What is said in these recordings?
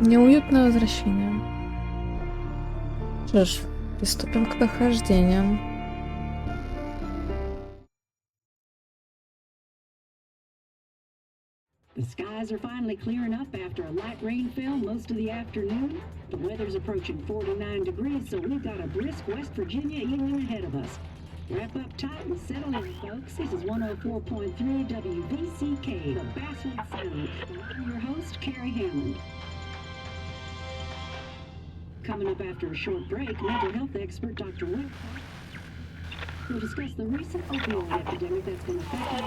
Неуютное возвращение. Что ж, приступим к прохождениям. The skies are finally clearing up after a light rain fell most of the afternoon. The weather's approaching 49 degrees, so we've got a brisk West Virginia evening ahead of us. Wrap up tight and settle in, folks. This is 104.3 WVCK, the Baswude Sound. I'm your host, Carrie Hammond. Coming up after a short break, mental health expert Dr. Will will discuss the recent opioid epidemic that's been affecting.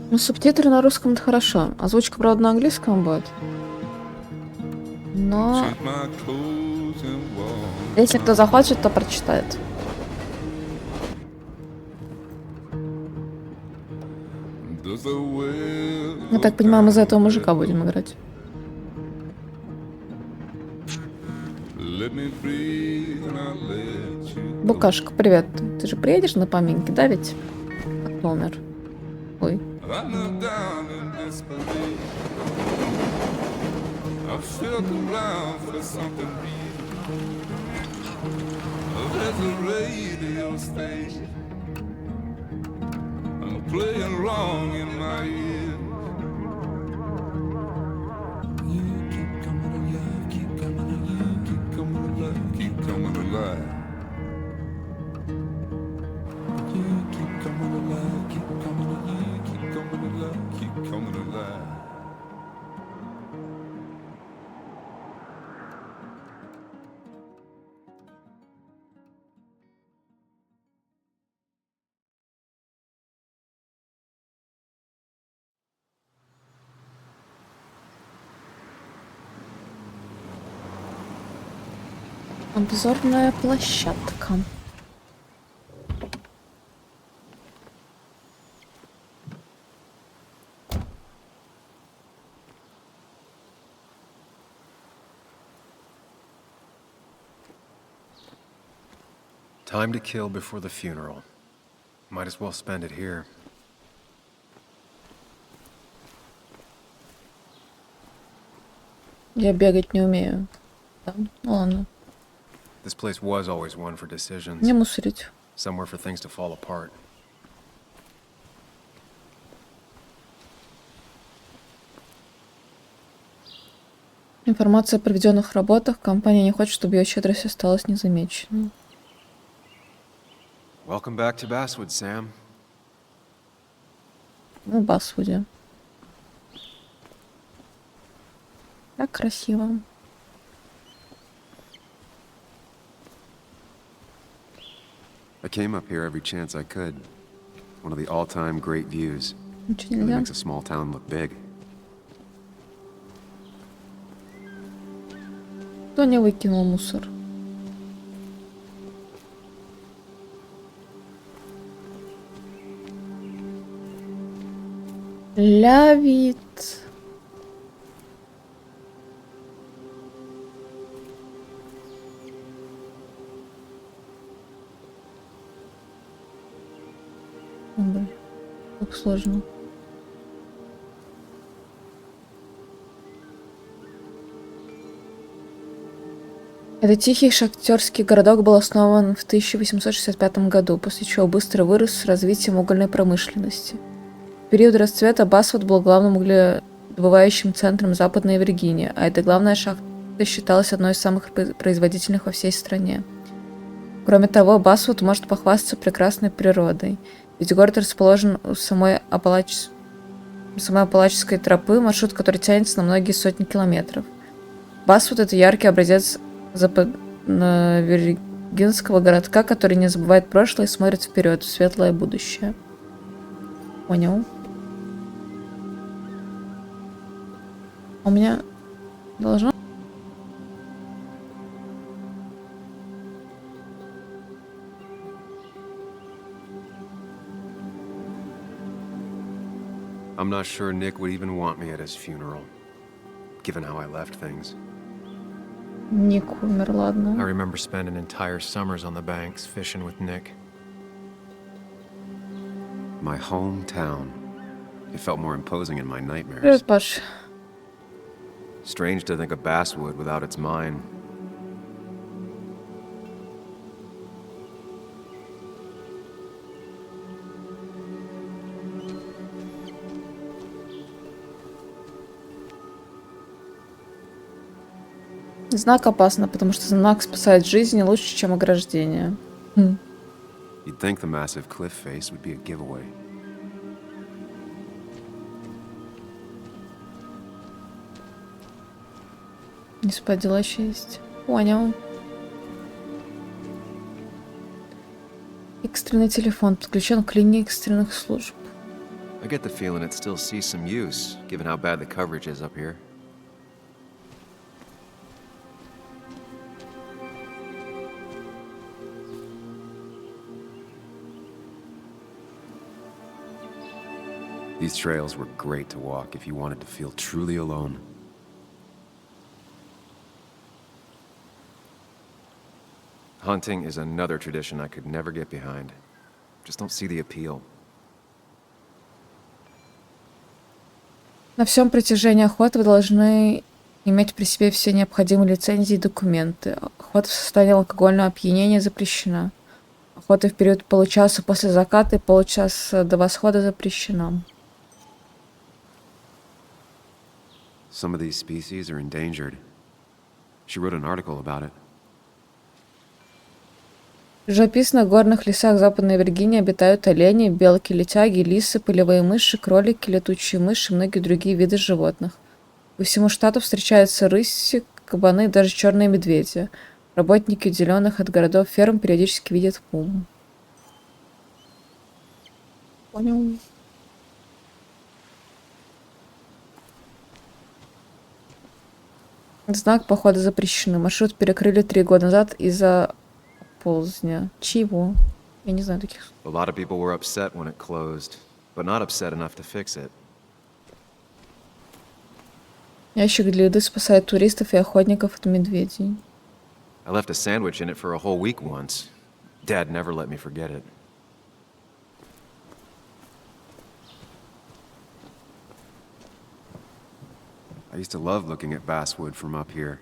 Ну, субтитры на русском это хорошо. Озвучка, правда, на английском будет. Но если кто захочет, то прочитает. Я так понимаю, мы за этого мужика будем играть. Букашка, привет. Ты же приедешь на поминки, да ведь? Кто умер? Ой. Playing wrong in my ear. You keep coming alive, keep coming alive, keep coming alive, keep coming alive. You keep coming alive, keep coming alive, keep coming alive, keep coming alive. Обзорная площадка. Time to kill before the funeral. Might as well spend it here. Я бегать не умею. Да? Ну ладно. This place was always one for decisions. Не мусорить. Somewhere for things to fall apart. Информация о проведенных работах. Компания не хочет, чтобы ее щедрость осталась незамеченной. Welcome back to Басвуде, Сэм. Ну, Басвуде. Так красиво. I came up here every chance I could. One of the all-time great views. Ничего Really нельзя. makes a small town look big. Кто не выкинул мусор? Лявит. Блин, как сложно. Этот тихий шахтерский городок был основан в 1865 году, после чего быстро вырос с развитием угольной промышленности. В период расцвета Басвуд был главным угледобывающим центром Западной Виргинии, а эта главная шахта считалась одной из самых производительных во всей стране. Кроме того, Басвуд может похвастаться прекрасной природой, ведь город расположен у самой Апалачской тропы, маршрут, который тянется на многие сотни километров. Басвуд — это яркий образец западно-виргинского городка, который не забывает прошлое и смотрит вперед, в светлое будущее. Понял. У меня должно... I'm not sure Nick would even want me at his funeral, given how I left things. Ник умер, I ладно. remember spending entire summers on the banks fishing with Nick. My hometown. It felt more imposing in my nightmares. Привет, Паш. Strange to think of Basswood without its mine. Знак опасно, потому что знак спасает жизни лучше, чем ограждение. You'd think the massive cliff face would be a giveaway. Не спать, дела еще есть. Понял. Экстренный телефон подключен к линии экстренных служб. I get the feeling it still sees some use, given how bad the coverage is up here. These trails were great to walk if you wanted to feel truly alone. Hunting is another tradition I could never get behind. Just don't see the appeal. На всем протяжении охоты вы должны иметь при себе все необходимые лицензии и документы. Охота в состоянии алкогольного опьянения запрещена. Охота в период получаса после заката и получаса до восхода запрещена. Some of these species are endangered. She wrote an article about it. В живописных горных лесах Западной Виргинии обитают олени, белки, летяги, лисы, полевые мыши, кролики, летучие мыши и многие другие виды животных. По всему штату встречаются рыси, кабаны и даже черные медведи. Работники уделенных от городов ферм периодически видят пуму. Понял. Знак похода запрещены. Маршрут перекрыли 3 года назад из-за ползня. Чего? Я не знаю таких. A lot of people were upset when it closed, but not upset enough to fix it. Ящик для еды спасает туристов и охотников от медведей. I left a sandwich in it for a whole week once. Dad never let me forget it. I used to love looking at Basswood from up here.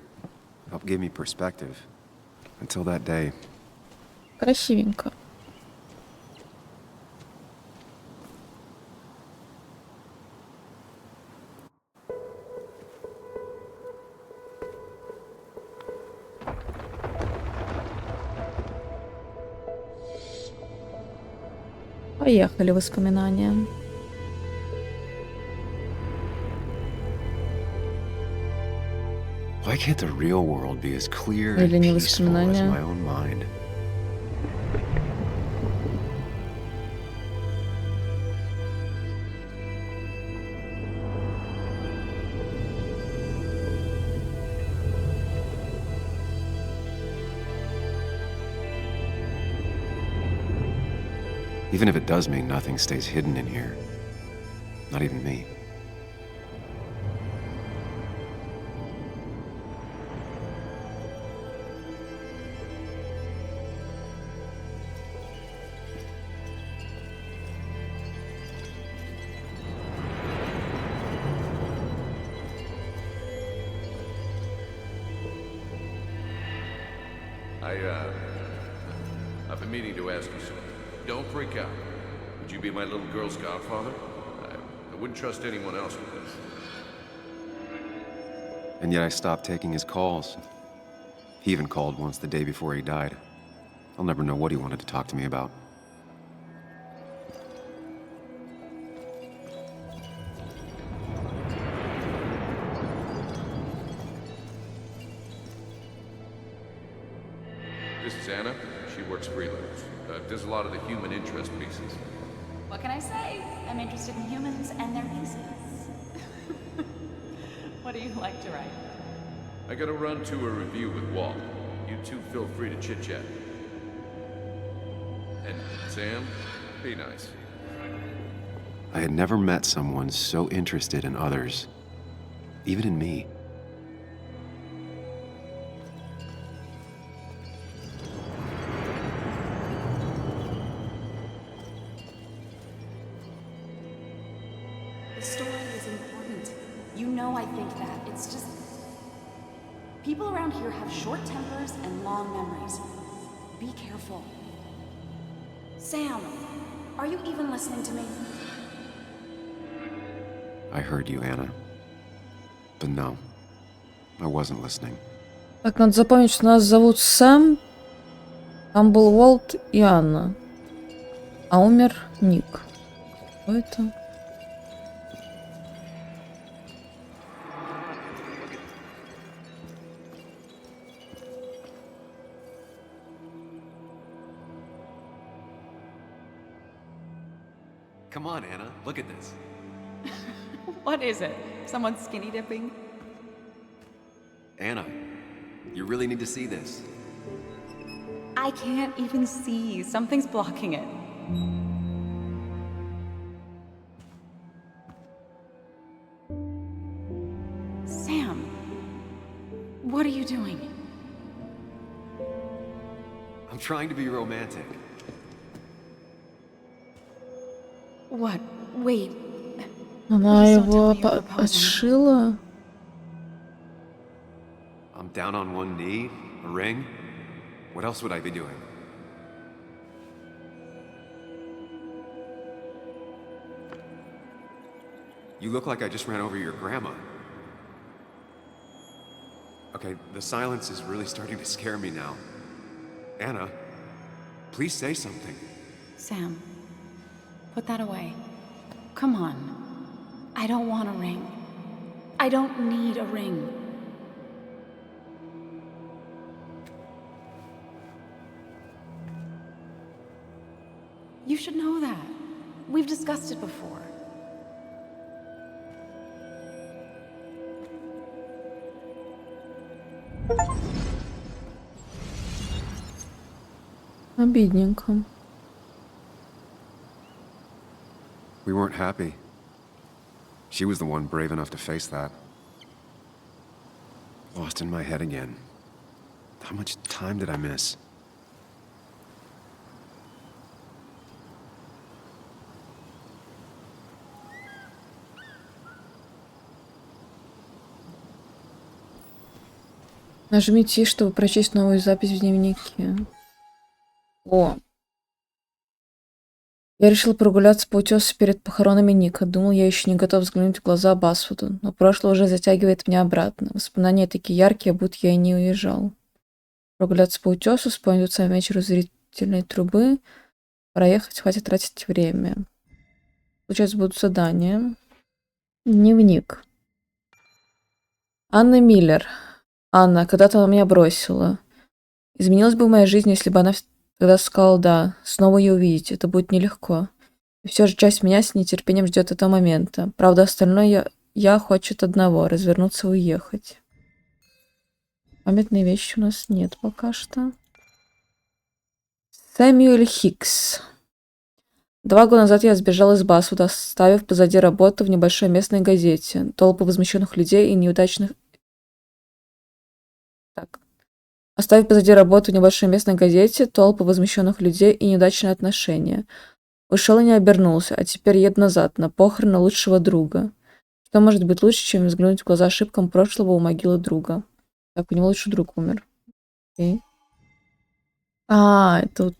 Helped give me perspective. Until that day. Красивенько. Поехали воспоминания. Why can't the real world be as clear Или and не peaceful as воспоминания. my own mind? Even if it does mean nothing stays hidden in here. Not even me. I've been meaning to ask you something. Don't freak out. Would you be my little girl's godfather? I wouldn't trust anyone else with this. And yet I stopped taking his calls. He even called once the day before he died. I'll never know what he wanted to talk to me about. This is Anna. She works freelance. Does a lot of the human interest pieces. What can I say? I'm interested in humans and their pieces. What do you like to write? I gotta run to a review with Walt. You two feel free to chit-chat. And Sam, be nice. I had never met someone so interested in others, even in me. The story is important. You know I think that. It's just... People around here have short tempers and long memories. Be careful. Sam, are you even listening to me? I heard you, Anna. But no, I wasn't listening. Так, надо запомнить, что нас зовут Сэм, там был Уолт и Анна. А умер Ник. Кто это? Come on, Anna, look at this. What is it? Someone skinny dipping? Anna, you really need to see this. I can't even see. Something's blocking it. Sam, what are you doing? I'm trying to be romantic. What? Wait. Она Please don't его tell me you're proposing. отшила. I'm down on one knee, a ring. What else would I be doing? You look like I just ran over your grandma. Okay, the silence is really starting to scare me now. Anna, please say something. Sam, put that away. Come on. I don't want a ring. I don't need a ring. You should know that. We've discussed it before. Обидненько. We weren't happy. She was the one brave enough to face that. Lost in my head again. How much time did I miss? Нажмите «И», чтобы прочесть новую запись в дневнике. О. Я решил прогуляться по утесу перед похоронами Ника. Думал, я еще не готов взглянуть в глаза Басвуду, но прошлое уже затягивает меня обратно. Воспоминания такие яркие, будто я и не уезжал. Прогуляться по утесу, вспомнить самый вечер у зрительной трубы. Проехать, хватит тратить время. Получается, будут задания. Дневник. Анна Миллер. Анна, когда-то она меня бросила. Изменилась бы моя жизнь, если бы она тогда сказала «да». Снова ее увидеть. Это будет нелегко. И все же часть меня с нетерпением ждет этого момента. Правда, остальное я хочет одного — развернуться и уехать. Памятные вещи у нас нет пока что. Сэм Хиггс. 2 года назад я сбежал из Басвуда, оставив позади работу в небольшой местной газете. Толпы возмущенных людей и неудачных... Оставив позади работу в небольшой местной газете, толпы возмущенных людей и неудачные отношения. Ушел и не обернулся, а теперь еду назад, на похороны лучшего друга. Что может быть лучше, чем взглянуть в глаза ошибкам прошлого у могилы друга? Так, у него лучший друг умер. Окей. А, это вот...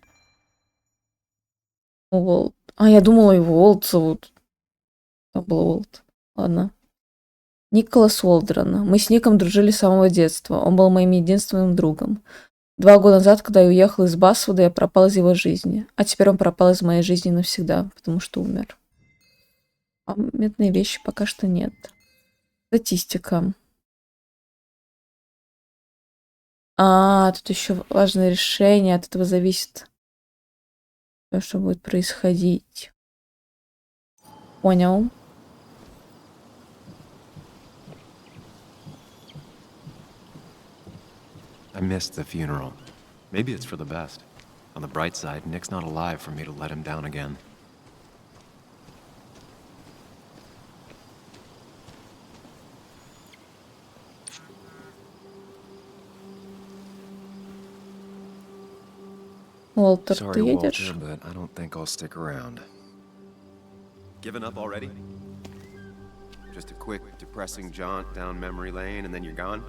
Уолт. А, я думала, его Уолт зовут. Там был Уолт. Ладно. Николас Уолдрон. Мы с Ником дружили с самого детства. Он был моим единственным другом. 2 года назад, когда я уехал из Басвуда, я пропал из его жизни. А теперь он пропал из моей жизни навсегда, потому что умер. Памятные вещи пока что нет. Статистика. А, тут еще важное решение. От этого зависит то, что будет происходить. Понял. I missed the funeral. Maybe it's for the best. On the bright side, Nick's not alive for me to let him down again. Уолтер, ты Sorry, Walter, едешь? but I don't think I'll stick around. Giving up already? Just a quick, depressing jaunt down memory lane and then you're gone?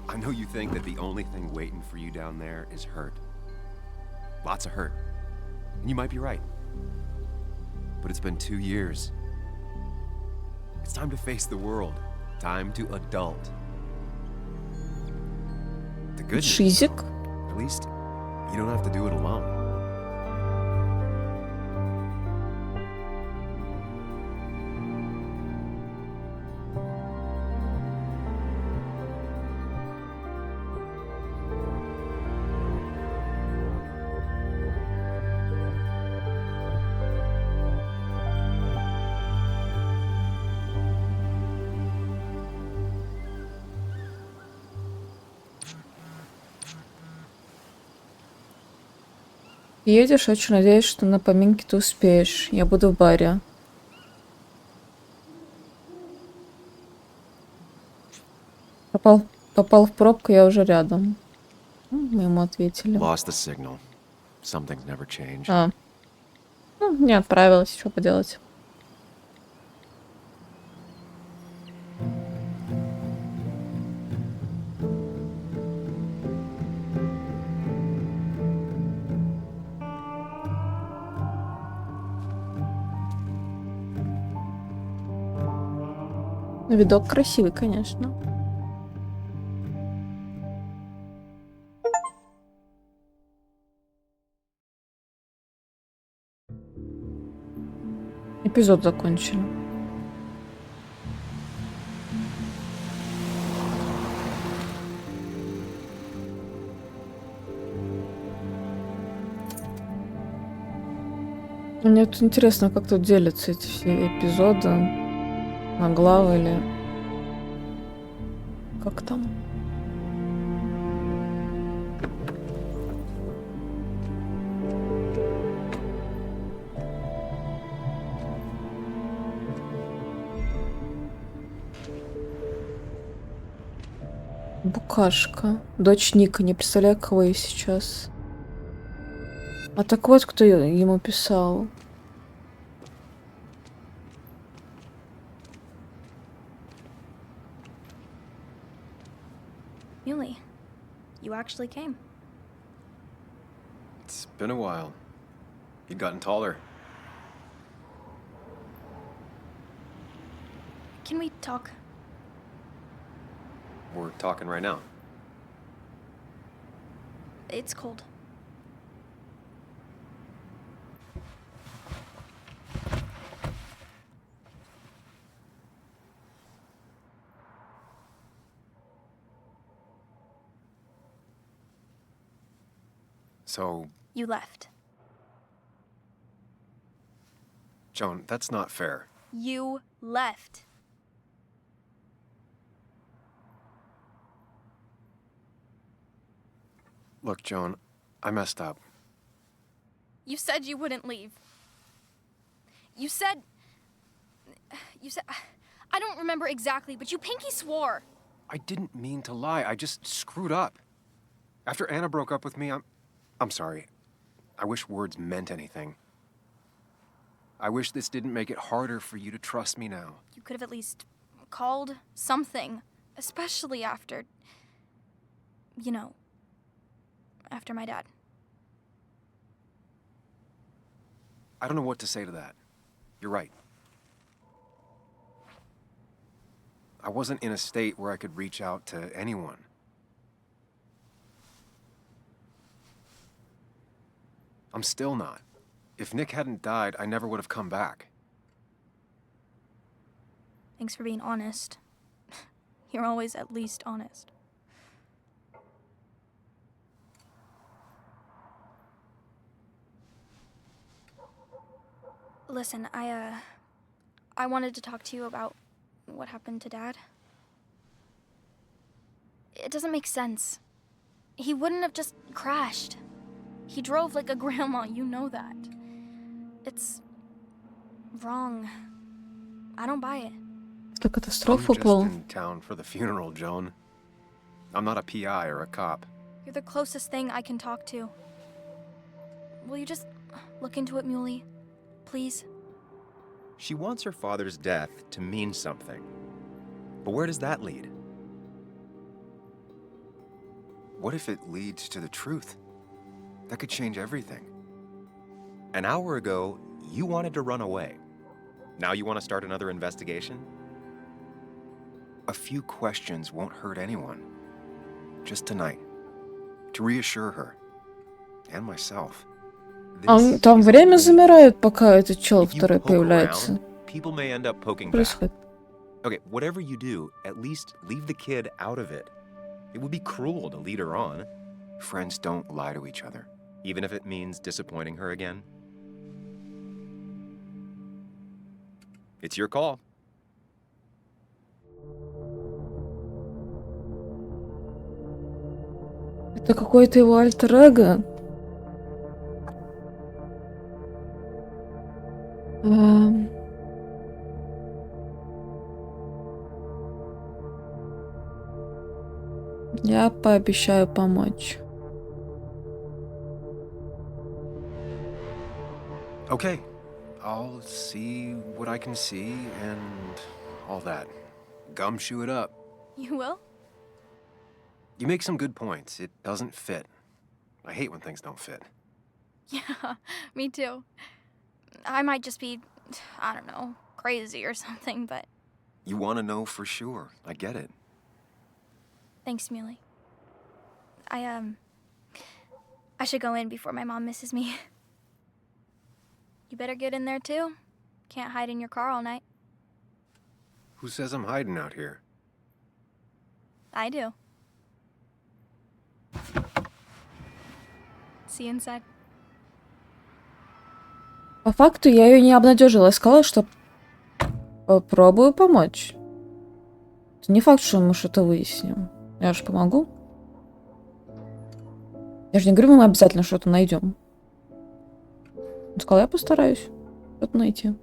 I know you think that the only thing waiting for you down there is hurt. Lots of hurt. And you might be right. But it's been 2 years. It's time to face the world. Time to adult. The good news, Шизик. though, at least you don't have to do it alone. Едешь, очень надеюсь, что на поминки ты успеешь. Я буду в баре. Попал в пробку, я уже рядом. Мы ему ответили. Lost the signal. Some things never change. Ну, не отправилась, что поделать. Видок красивый, конечно. Эпизод закончили. Мне тут интересно, как тут делятся эти все эпизоды на главы или как там? Букашка. Дочь Ника. Не представляю, кого я сейчас. А так вот, кто ему писал. Muley, you actually came. It's been a while. You've gotten taller. Can we talk? We're talking right now. It's cold. So, You left. Joan, that's not fair. You left. Look, Joan, I messed up. You said you wouldn't leave. You said... I don't remember exactly, but you pinky swore. I didn't mean to lie. I just screwed up. After Anna broke up with me, I'm sorry. I wish words meant anything. I wish this didn't make it harder for you to trust me now. You could have at least called something, especially after... You know, after my dad. I don't know what to say to that. You're right. I wasn't in a state where I could reach out to anyone. I'm still not. If Nick hadn't died, I never would have come back. Thanks for being honest. You're always at least honest. Listen, I wanted to talk to you about what happened to Dad. It doesn't make sense. He wouldn't have just crashed. He drove like a grandma, you know that. It's wrong. I don't buy it. Это I'm катастрофа just была. in town for the funeral, Joan. I'm not a PI or a cop. You're the closest thing I can talk to. Will you just look into it, Muley? Please? She wants her father's death to mean something. But where does that lead? What if it leads to the truth? That could change everything. An hour ago, you wanted to run away. Now you want to start another investigation? A few questions won't hurt anyone. Just tonight. To reassure her. And myself. Там время замирает, пока этот чел второй появляется. People may end up poking back. Происходит. Okay, whatever you do, at least leave the kid out of it. It would be cruel to lead her on. Friends don't lie to each other, even if it means disappointing her again. It's your call. Это какой-то его альтер-эго. Я пообещаю помочь. Okay, I'll see what I can see and all that. Gumshoe it up. You will? You make some good points. It doesn't fit. I hate when things don't fit. Yeah, me too. I might just be, I don't know, crazy or something, but... You want to know for sure. I get it. Thanks, Muley. I should go in before my mom misses me. You better get in there, too. Can't hide in your car all night. Who says I'm hiding out here? I do. See you inside. По факту я ее не обнадежила. Я сказала, что попробую помочь. Это не факт, что мы что-то выясним. Я же помогу. Я же не говорю, мы обязательно что-то найдем. Я сказала, я постараюсь что-то найти.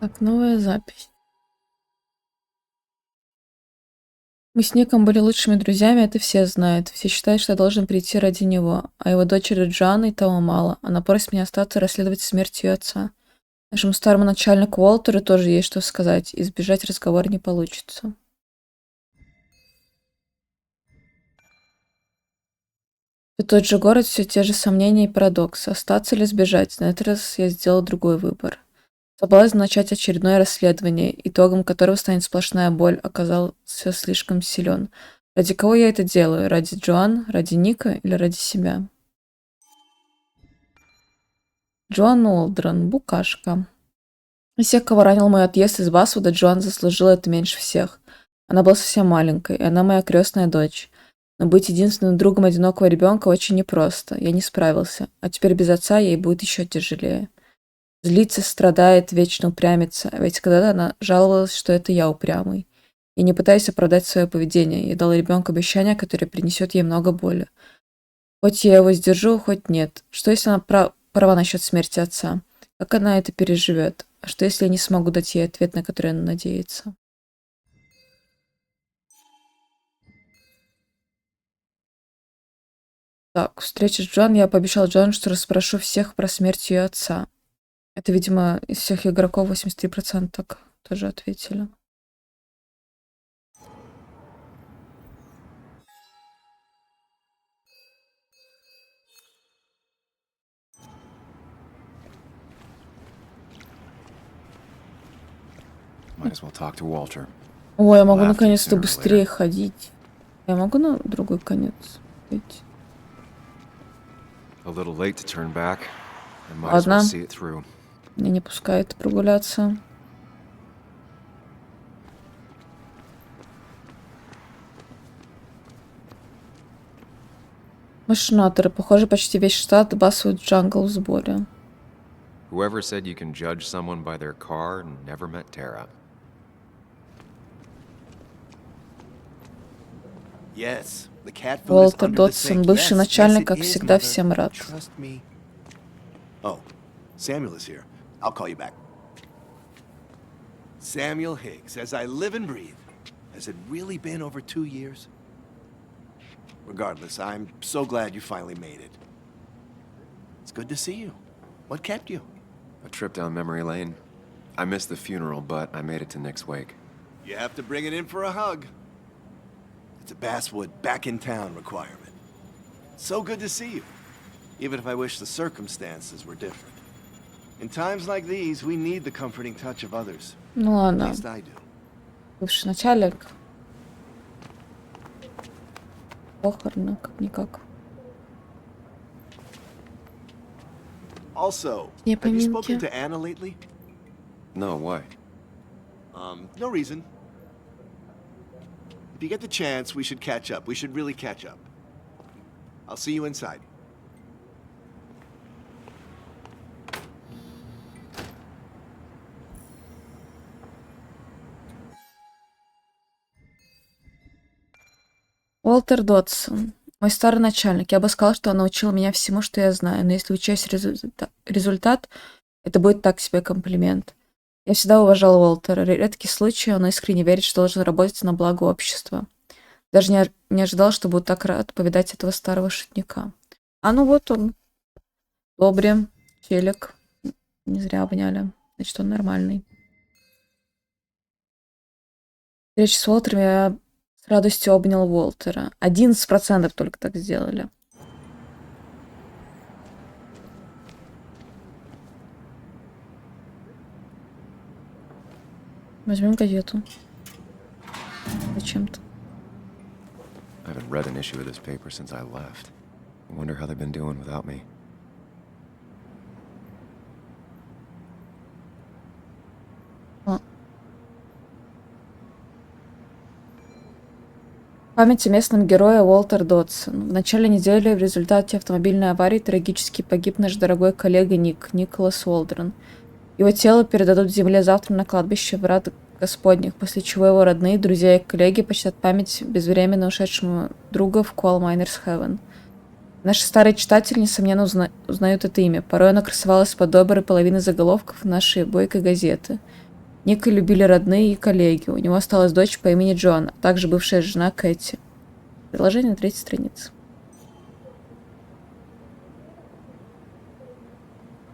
Так, новая запись. Мы с Ником были лучшими друзьями, это все знают. Все считают, что я должен прийти ради него. А его дочери Джоанны и того мало. Она просит меня остаться расследовать смерть ее отца. Нашему старому начальнику Уолтеру тоже есть что сказать. Избежать разговора не получится. Это тот же город, все те же сомнения и парадоксы. Остаться или сбежать? На этот раз я сделал другой выбор. Соблазн начать очередное расследование, итогом которого станет сплошная боль, оказался слишком силен. Ради кого я это делаю? Ради Джоан, ради Ника или ради себя? Джоан Уолдрон, букашка. Из всех, кого ранил мой отъезд из Басвуда, Джоан заслужила это меньше всех. Она была совсем маленькой, и она моя крестная дочь. Но быть единственным другом одинокого ребенка очень непросто. Я не справился, а теперь без отца ей будет еще тяжелее. Злится, страдает, вечно упрямится. Ведь когда-то она жаловалась, что это я упрямый. И не пытаюсь оправдать свое поведение. Я дала ребенку обещание, которое принесет ей много боли. Хоть я его сдержу, хоть нет. Что если она права насчет смерти отца? Как она это переживет? А что если я не смогу дать ей ответ, на который она надеется? Так, встреча с Джоан. Я пообещал Джоан, что расспрошу всех про смерть ее отца. Это, видимо, из всех игроков 83% так тоже ответили. Might as well talk to Walter. Ой, я могу наконец-то быстрее ходить. Я могу на другой конец идти? A little late to turn back. I might as well see it through. Меня не пускает прогуляться. Машинаторы. Похоже, почти весь штат Басвуде Джангл в сборе. Whoever said you can judge someone by their car never met Tara. Yes, the cat food is Уолтер under the Додсон, sink. бывший Yes, начальник, yes, как it is, всегда, Mother. всем рад. Trust me. Oh, Samuel is here. I'll call you back. Samuel Higgs, as I live and breathe. Has it really been over 2 years? Regardless, I'm so glad you finally made it. It's good to see you. What kept you? A trip down memory lane. I missed the funeral, but I made it to Nick's wake. You have to bring it in for a hug. It's a Basswood back in town requirement. So good to see you, even if I wish the circumstances were different. In times like these, we need the comforting touch of others. Ну At ладно. least I do. Бывший начальник. Похороны, как-никак. Also, Не have you поминки. spoken to Anna lately? No, why? No reason. If you get the chance, we should catch up. We should really catch up. I'll see you inside. Уолтер Додсон. Мой старый начальник. Я бы сказал, что он научил меня всему, что я знаю. Но если учесть результат, это будет так себе комплимент. Я всегда уважал Уолтера. Редкий случай, он искренне верит, что должен работать на благо общества. Даже не ожидал, что буду так рад повидать этого старого шутника. А ну вот он. Добре. Челик. Не зря обняли. Значит, он нормальный. Встреча с Уолтером, я с радостью обнял Уолтера. 11% только так сделали. Возьмем газету. Зачем-то. I haven't read an issue of this paper since I left. I wonder how they've been doing without me. Память о местном герое Уолтер Додсон. В начале недели в результате автомобильной аварии трагически погиб наш дорогой коллега Николас Уолдрон. Его тело передадут земле завтра на кладбище врат Господних, после чего его родные, друзья и коллеги почтят память безвременно ушедшему друга в Coal Miners Heaven. Наши старые читатели, несомненно, узнают это имя. Порой оно красовалось под доброй половиной заголовков нашей бойкой газеты. Ника любили родные и коллеги. У него осталась дочь по имени Джоан, а также бывшая жена Кэти. Приложение на 3-й странице.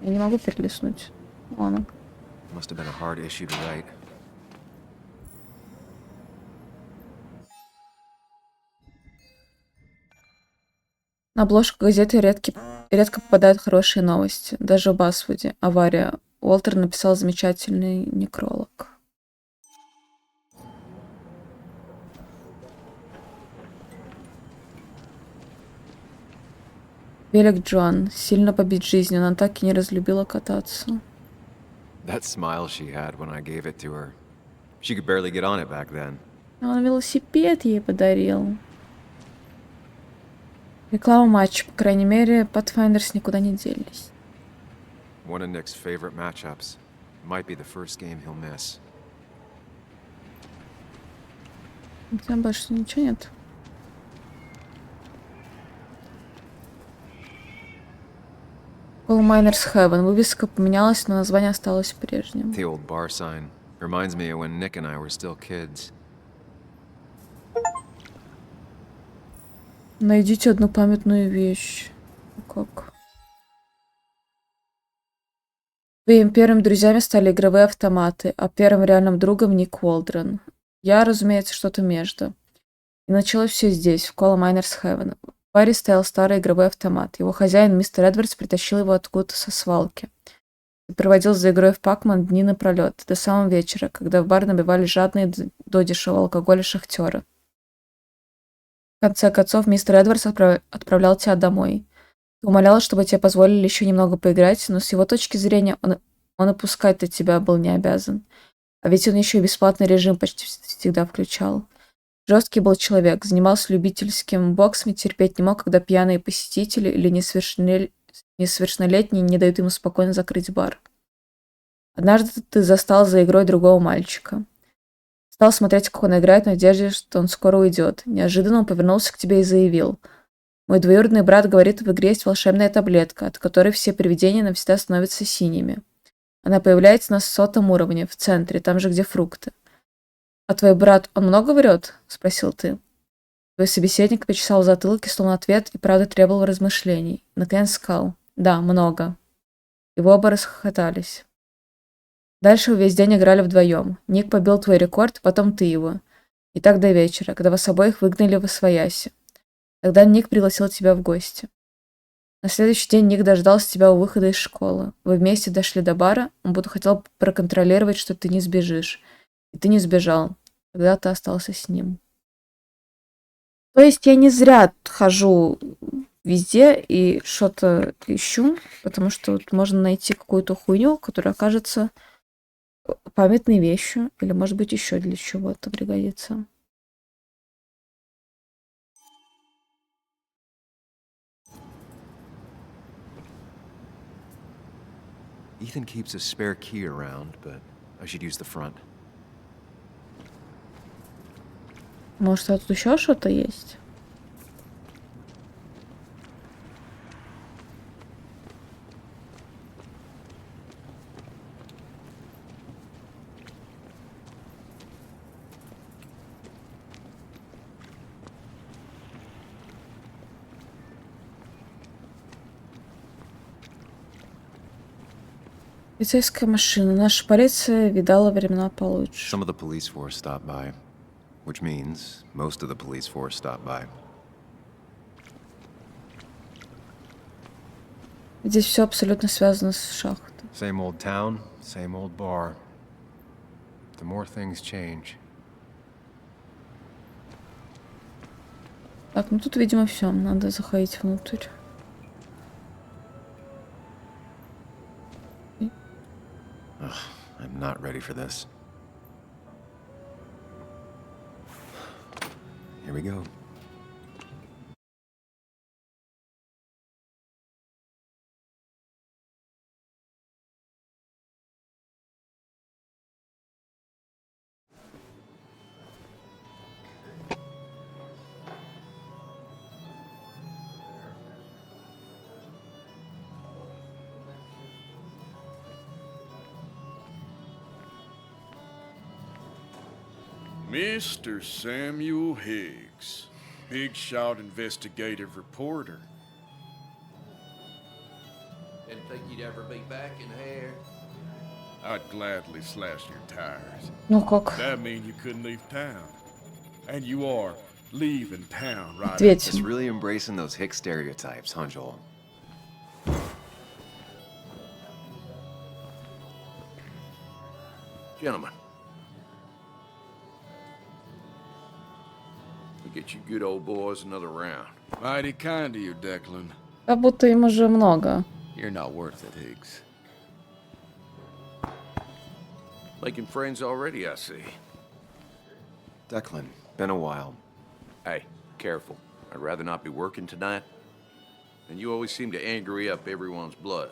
Я не могу перелистнуть. Ладно. Must have been a hard issue to write. На обложку газеты редко попадают хорошие новости. Даже в Басвуде. Авария. Уолтер написал замечательный некролог. Велик Джоан. Сильно побит жизнью. Она так и не разлюбила кататься. That smile she had when I gave it to her. She could barely get on it back then. Он велосипед ей подарил. Реклама матча. По крайней мере, Pathfinders никуда не делись. One of Nick's favorite matchups. Might be the first game he'll miss. У тебя больше ничего нет? Coal Miners Heaven. Вывеска поменялась, но название осталось прежним. The old bar sign. Reminds me of when Nick and I were still kids. Найдите одну памятную вещь. Как? Твоими первыми друзьями стали игровые автоматы, а первым реальным другом Ник Уолдрон. Я, разумеется, что-то между. И началось все здесь, в Coal Miners Heaven. В баре стоял старый игровой автомат. Его хозяин, мистер Эдвардс, притащил его откуда-то со свалки. И проводил за игрой в Пакман дни напролет, до самого вечера, когда в бар набивали жадные до дешевого алкоголя шахтеры. В конце концов, мистер Эдвардс отправлял тебя домой. Ты умолял, чтобы тебе позволили еще немного поиграть, но с его точки зрения он опускать-то тебя был не обязан. А ведь он еще и бесплатный режим почти всегда включал. Жесткий был человек, занимался любительским боксом и терпеть не мог, когда пьяные посетители или несовершеннолетние не дают ему спокойно закрыть бар. Однажды ты застал за игрой другого мальчика. Стал смотреть, как он играет, в надежде, что он скоро уйдет. Неожиданно он повернулся к тебе и заявил: «Мой двоюродный брат говорит, в игре есть волшебная таблетка, от которой все привидения навсегда становятся синими. Она появляется на 100-м уровне, в центре, там же, где фрукты». «А твой брат, он много врет?» — спросил ты. Твой собеседник почесал затылок и слал ответ, и правда требовал размышлений. Наконец сказал: «Да, много». И вы оба расхохотались. Дальше вы весь день играли вдвоем. Ник побил твой рекорд, потом ты его. И так до вечера, когда вас обоих выгнали в освояси. Тогда Ник пригласил тебя в гости. На следующий день Ник дождался тебя у выхода из школы. Вы вместе дошли до бара, он будто хотел проконтролировать, что ты не сбежишь. И ты не сбежал. Тогда ты остался с ним. То есть я не зря хожу везде и что-то ищу, потому что вот можно найти какую-то хуйню, которая окажется памятной вещью, или, может быть, еще для чего-то пригодится. Ethan keeps a spare key around, but I should use the front. Может, тут еще что-то есть? Полицейская машина. Наша полиция видала времена получше. Some of the police force stopped by, which means most of the police force stopped by. Здесь все абсолютно связано с шахтой. Same old town, same old bar. The more things change. Так, ну тут, видимо, все. Надо заходить внутрь. I'm not ready for this. Here we go. Mr. Samuel Higgs, big shot investigative reporter. Didn't think you'd ever be back in here. I'd gladly slash your tires. Ну как? That mean you couldn't leave town. And you are leaving town right Ответь. Just really embracing those Hicks stereotypes, huh, Joel? Gentlemen. We'll get you good old boys another round. Mighty kind of you, Declan. Как будто им уже много. You're not worth it, Higgs. Making friends already, I see. Declan, been a while. Hey, careful. I'd rather not be working tonight. And you always seem to angry up everyone's blood.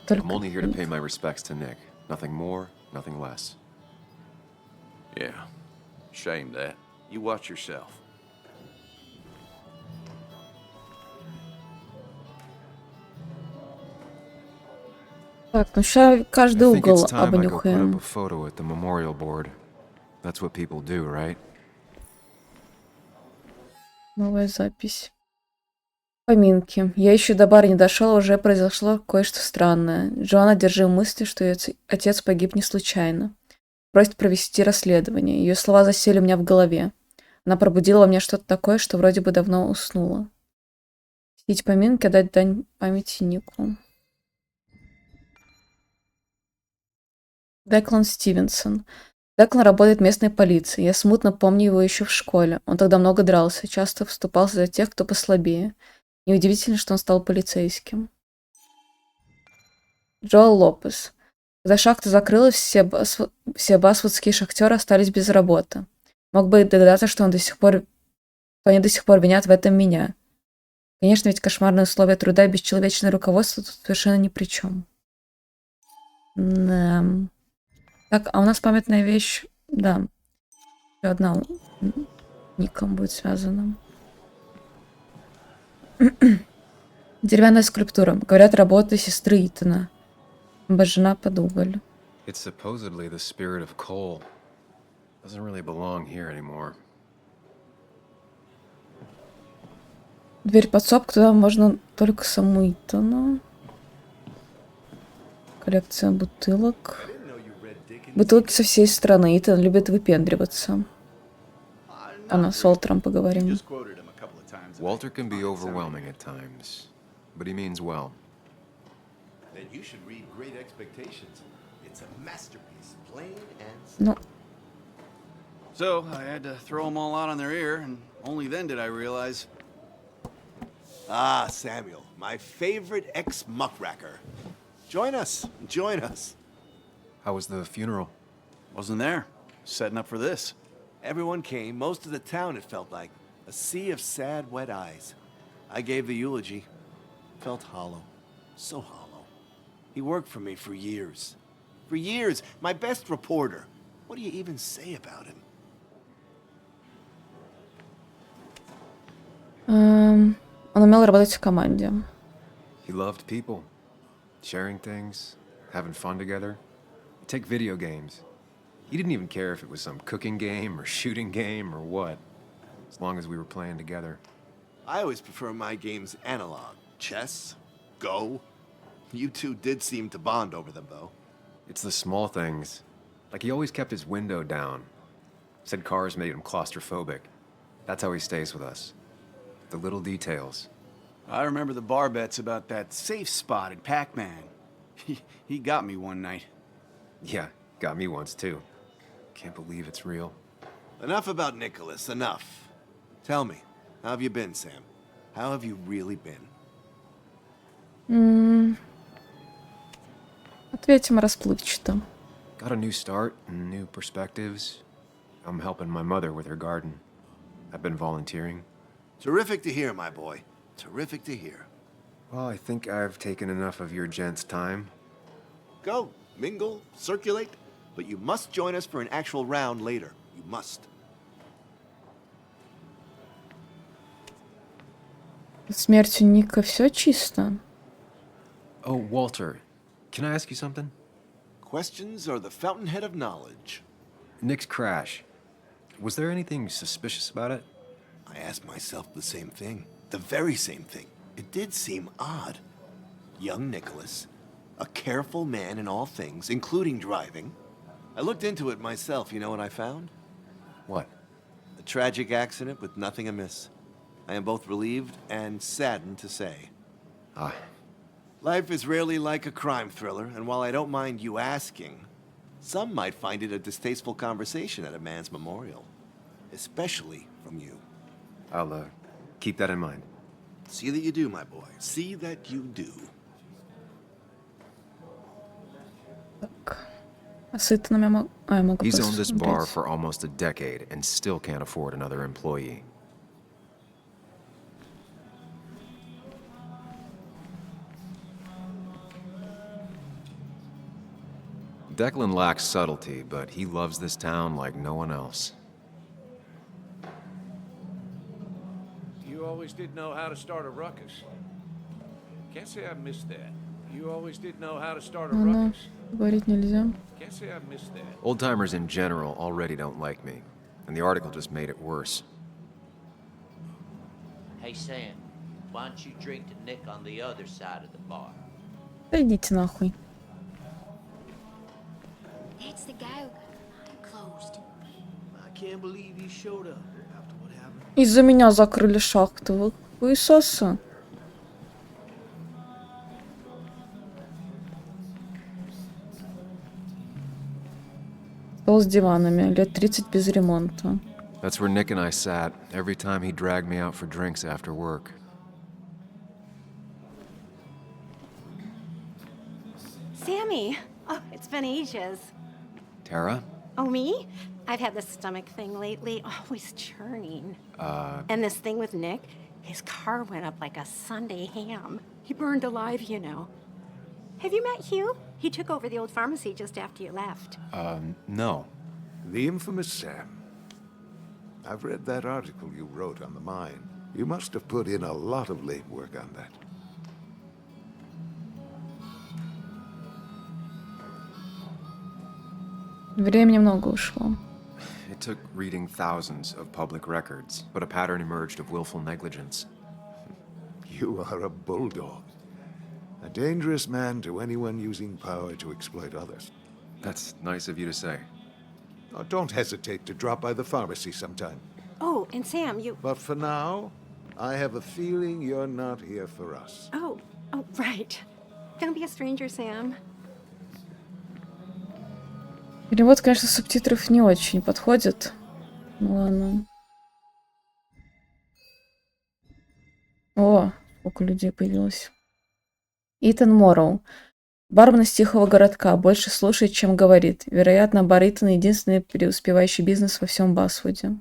I'm only here to pay my respects to Nick. Nothing more, nothing less. Yeah, shame that. You watch yourself. Так, ну сейчас каждый I think угол it's time I go put обнюхаем. up a photo at the memorial board. That's what people do, right? Новая запись. Поминки. Я еще до бара не дошел, уже произошло кое-что странное. Джоанна держит мысли, что ее отец погиб не случайно. Просит провести расследование. Ее слова засели у меня в голове. Она пробудила во мне что-то такое, что вроде бы давно уснула. Посетить поминки, отдать дань памяти Нику. Деклан Стивенсон. Деклан работает в местной полиции. Я смутно помню его еще в школе. Он тогда много дрался, часто вступался за тех, кто послабее. Неудивительно, что он стал полицейским. Джоэл Лопес. Когда шахта закрылась, все басвудские шахтеры остались без работы. Мог бы догадаться, что они до сих пор винят в этом меня. Конечно, ведь кошмарные условия труда и бесчеловечное руководство тут совершенно ни при чем. Да. Так, а у нас памятная вещь. Да. Еще одна ником будет связана. Деревянная скульптура. Говорят, работа сестры Итана. Обожжена под уголь. It's supposedly the spirit of coal. Doesn't really belong here anymore. Дверь подсобка, туда можно только саму Итана. Коллекция бутылок. Бутылки со всей страны. Итан любит выпендриваться. Она с Уолтером поговорим. Walter can be overwhelming at times, but he means well. Then you should read Great Expectations. It's a masterpiece, plain and Ну, So I had to throw them all out on their ear, and only then did I realize. Ah, Samuel, my favorite ex-muckracker. Join us, join us. How was the funeral? Wasn't there. Setting up for this. Everyone came, most of the town, it felt like. A sea of sad, wet eyes. I gave the eulogy. Felt hollow. So hollow. He worked for me for years. For years, my best reporter. What do you even say about him? Он умел работать в команде. He loved people, sharing things, having fun together. Take video games. He didn't even care if it was some cooking game or shooting game or what, as long as we were playing together. I always prefer my games analog. Chess, Go. You two did seem to bond over them, though. It's the small things. Like he always kept his window down. Said cars made him claustrophobic. That's how he stays with us. The little details. I remember the bar bets about that safe spot at Pac-Man. He got me one night. Yeah, got me once too. Can't believe it's real. Enough about Nicholas, enough. Tell me, how have you been, Sam? How have you really been? Ответим расплывчато. Got a new start and new perspectives. I'm helping my mother with her garden. I've been volunteering. Terrific to hear, my boy. Terrific to hear. Well, I think I've taken enough of your gents' time. Go, mingle, circulate, but you must join us for an actual round later. You must. Смертью Ника все чисто. Oh, Walter, can I ask you something? Questions are the fountainhead of knowledge. Nick's crash. Was there anything suspicious about it? I asked myself the same thing. The very same thing. It did seem odd. Young Nicholas, a careful man in all things, including driving. I looked into it myself. You know what I found? What? A tragic accident with nothing amiss. I am both relieved and saddened to say. Ah. Life is rarely like a crime thriller, and while I don't mind you asking, some might find it a distasteful conversation at a man's memorial. Especially from you. I'll, keep that in mind. See that you do, my boy. See that you do. Так. А с Итаном я могу He's owned this bar посмотреть. for almost a decade and still can't afford another employee. Declan lacks subtlety, but he loves this town like no one else. You always did know how to start a ruckus. Can't say I missed that. You always did know how to start a Ну, ruckus. говорить нельзя. Can't say I missed that. Old-timers in general already don't like me, and the article just made it worse. Hey Sam, why don't you drink to Nick on the other side of the bar? Да идите нахуй. That's the go. Closed. I can't believe you showed up after what happened. Из-за меня закрыли шахту. Вы хуесосы. Стол с диванами. Лет 30 без ремонта. That's where Nick and I sat every time he dragged me out for drinks after work. Sammy! Oh, it's been ages. Tara? Oh, me? I've had this stomach thing lately, always churning. And this thing with Nick, his car went up like a Sunday ham. He burned alive, you know. Have you met Hugh? He took over the old pharmacy just after you left. No. The infamous Sam. I've read that article you wrote on the mine. You must have put in a lot of late work on that. Времени много ушло. It took reading thousands of public records, but a pattern emerged of willful negligence. You are a bulldog. A dangerous man to anyone using power to exploit others. That's nice of you to say. Oh, don't hesitate to drop by the pharmacy sometime. Oh, and Sam, you... But for now, I have a feeling you're not here for us. Oh, right. Don't be a stranger, Sam. Перевод, конечно, субтитров не очень подходит. Ну ладно. О, сколько людей появилось. Итан Морроу. Бармен из тихого городка. Больше слушает, чем говорит. Вероятно, бар Итана — единственный преуспевающий бизнес во всем Басвуде.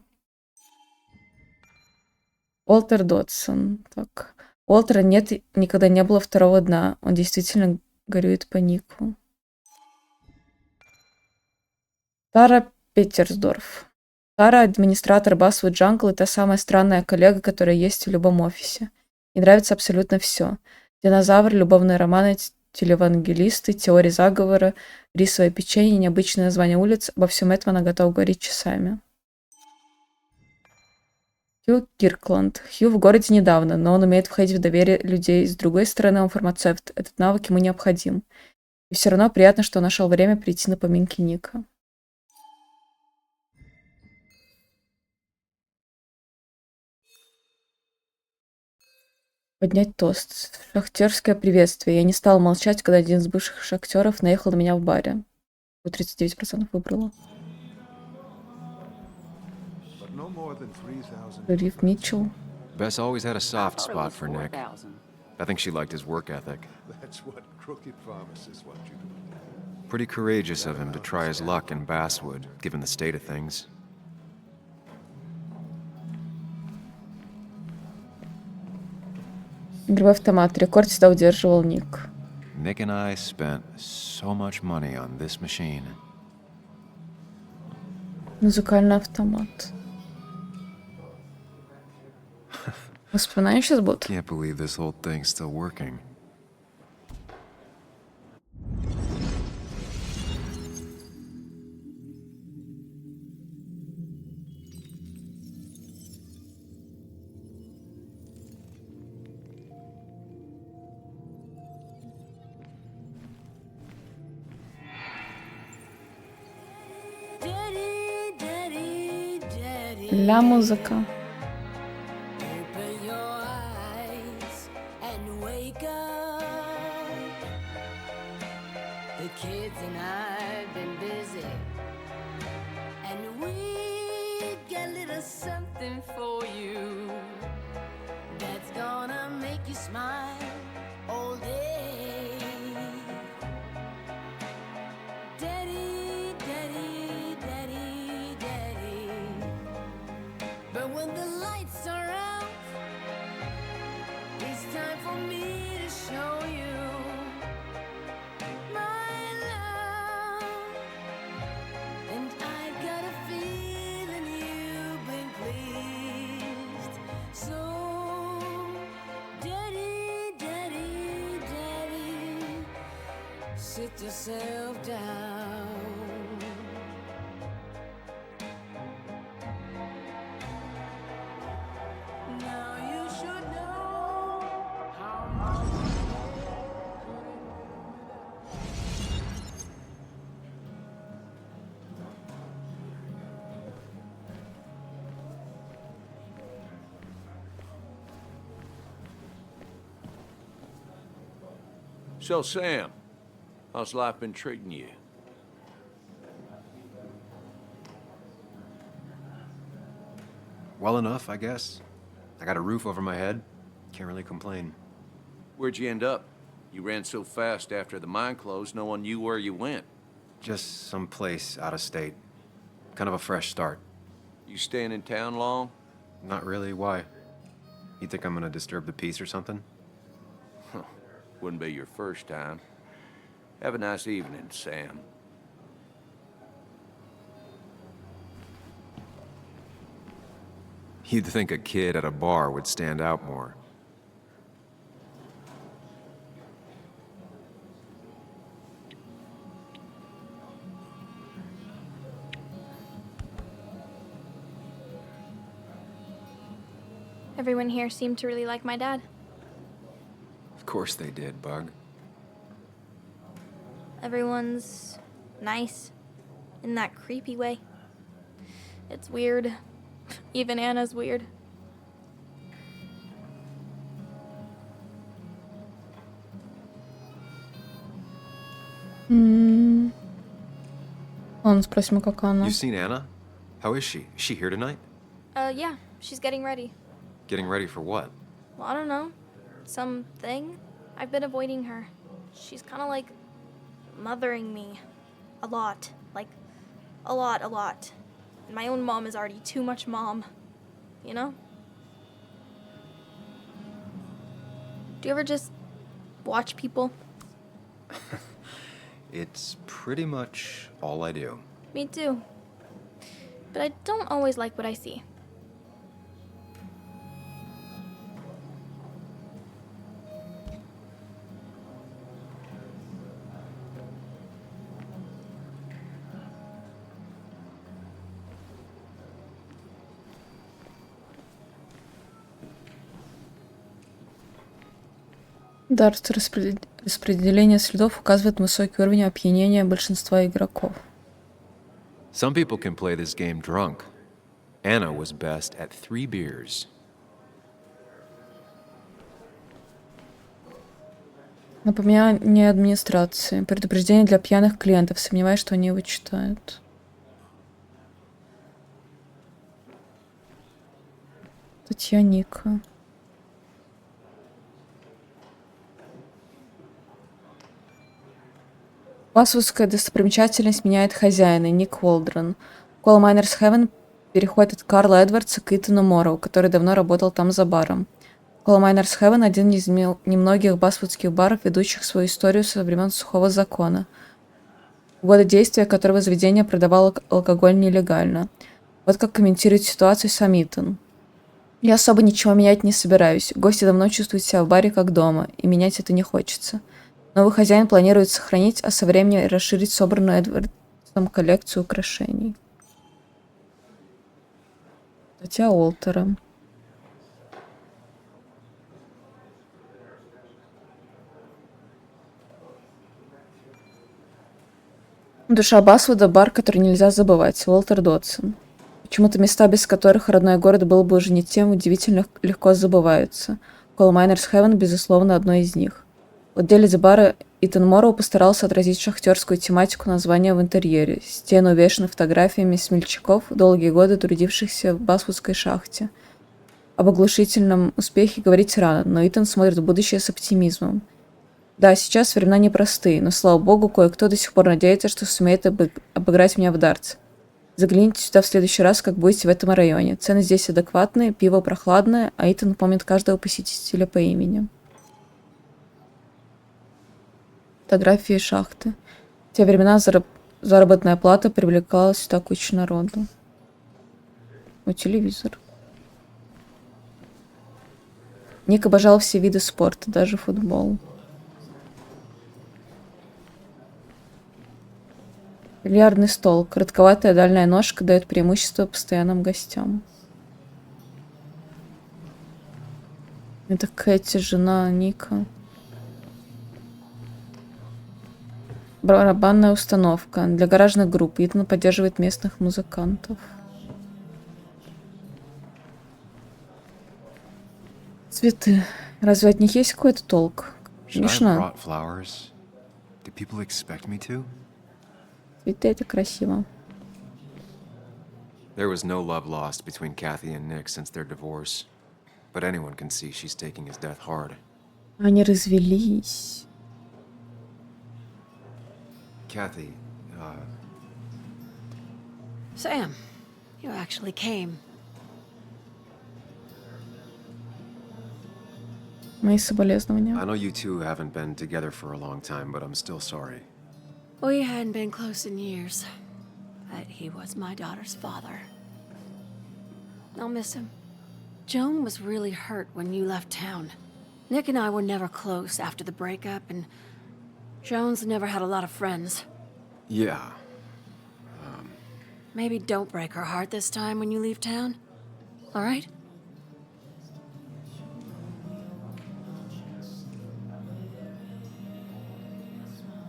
Уолтер Додсон. Так. У Уолтера нет, никогда не было второго дна. Он действительно горюет по нику. Тара Петерсдорф. Тара — администратор Басвуд Джангл и та самая странная коллега, которая есть в любом офисе. Ей нравится абсолютно все. Динозавры, любовные романы, телевангелисты, теории заговора, рисовое печенье, необычное название улиц. Обо всем этом она готова говорить часами. Хью Киркланд. Хью в городе недавно, но он умеет входить в доверие людей. С другой стороны, он фармацевт. Этот навык ему необходим. И все равно приятно, что он нашел время прийти на поминки Ника. Поднять тост. Шахтерское приветствие. Я не стала молчать, когда один из бывших шахтеров наехал на меня в баре. 39% выбрала. Риф Митчелл. Bess always had a soft spot for Nick. I think she liked his work ethic. Pretty courageous of him to try his luck in Basswood, given the state of things. Игровой автомат. Рекорд всегда удерживал Ник. Nick and I spent so much money on this machine. Музыкальный автомат. Воспоминания сейчас будут? Can't believe this whole thing's still working. Ля музыка. Sit yourself down. Now you should know how much. So, Sam, how's life been treating you? Well enough, I guess. I got a roof over my head. Can't really complain. Where'd you end up? You ran so fast after the mine closed, no one knew where you went. Just someplace out of state. Kind of a fresh start. You staying in town long? Not really. Why? You think I'm gonna disturb the peace or something? Wouldn't be your first time. Have a nice evening, Sam. You'd think a kid at a bar would stand out more. Everyone here seemed to really like my dad. Of course they did, Bug. Everyone's nice in that creepy way. It's weird. Even Anna's weird. Ладно, спросим, как она. You've seen Anna? How is she? Is she here tonight? Yeah, she's getting ready. Getting ready for what? Well, I don't know. Something? I've been avoiding her. She's kind of like mothering me. A lot. Like, a lot. And my own mom is already too much mom. You know? Do you ever just watch people? It's pretty much all I do. Me too. But I don't always like what I see. Дарт распределение следов указывает высокий уровень опьянения большинства игроков. Some people can play this game drunk. Anna was best at 3 beers. Напоминание администрации. Предупреждение для пьяных клиентов. Сомневаюсь, что они его читают. Статья Ника. Басвудская достопримечательность меняет хозяина. Ник Уолдрон. Кола Майнерс Хевен переходит от Карла Эдвардса к Итану Морроу, который давно работал там за баром. Кола Майнерс Хевен — один из немногих басвудских баров, ведущих свою историю со времен Сухого Закона, в годы действия которого заведение продавало алкоголь нелегально. Вот как комментирует ситуацию сам Итан. «Я особо ничего менять не собираюсь. Гости давно чувствуют себя в баре как дома, и менять это не хочется. Новый хозяин планирует сохранить, а со временем расширить собранную Эдвардсом коллекцию украшений». Статья Уолтера. Душа Басвуда — бар, который нельзя забывать. Уолтер Додсон. Почему-то места, без которых родной город был бы уже не тем, удивительно легко забываются. Кола Майнерс Хевен, безусловно, одно из них. Владелец бара Итан Морроу постарался отразить шахтерскую тематику названия в интерьере. Стены увешаны фотографиями смельчаков, долгие годы трудившихся в басвудской шахте. Об оглушительном успехе говорить рано, но Итан смотрит в будущее с оптимизмом. Да, сейчас времена непростые, но, слава богу, кое-кто до сих пор надеется, что сумеет обыграть меня в дартс. Загляните сюда в следующий раз, как будете в этом районе. Цены здесь адекватные, пиво прохладное, а Итан помнит каждого посетителя по имени. Фотографии шахты. В те времена заработная плата привлекала сюда кучу народу. О, телевизор. Ник обожал все виды спорта, даже футбол. Бильярдный стол. Коротковатая дальняя ножка дает преимущество постоянным гостям. Это Кэти, жена Ника. Барабанная установка. Для гаражных групп. Итан поддерживает местных музыкантов. Цветы. Разве от них есть какой-то толк? Конечно. Цветы — это красиво. There was no love lost between Kathy and Nick since their divorce, but anyone can see she's taking his death hard. Они развелись. Kathy, Sam, you actually came. Мои соболезнования. I know you two haven't been together for a long time, but I'm still sorry. We hadn't been close in years, but he was my daughter's father. I'll miss him. Joan was really hurt when you left town. Nick and I were never close after the breakup, and Joan's never had a lot of friends. Yeah. Maybe don't break her heart this time when you leave town. All right?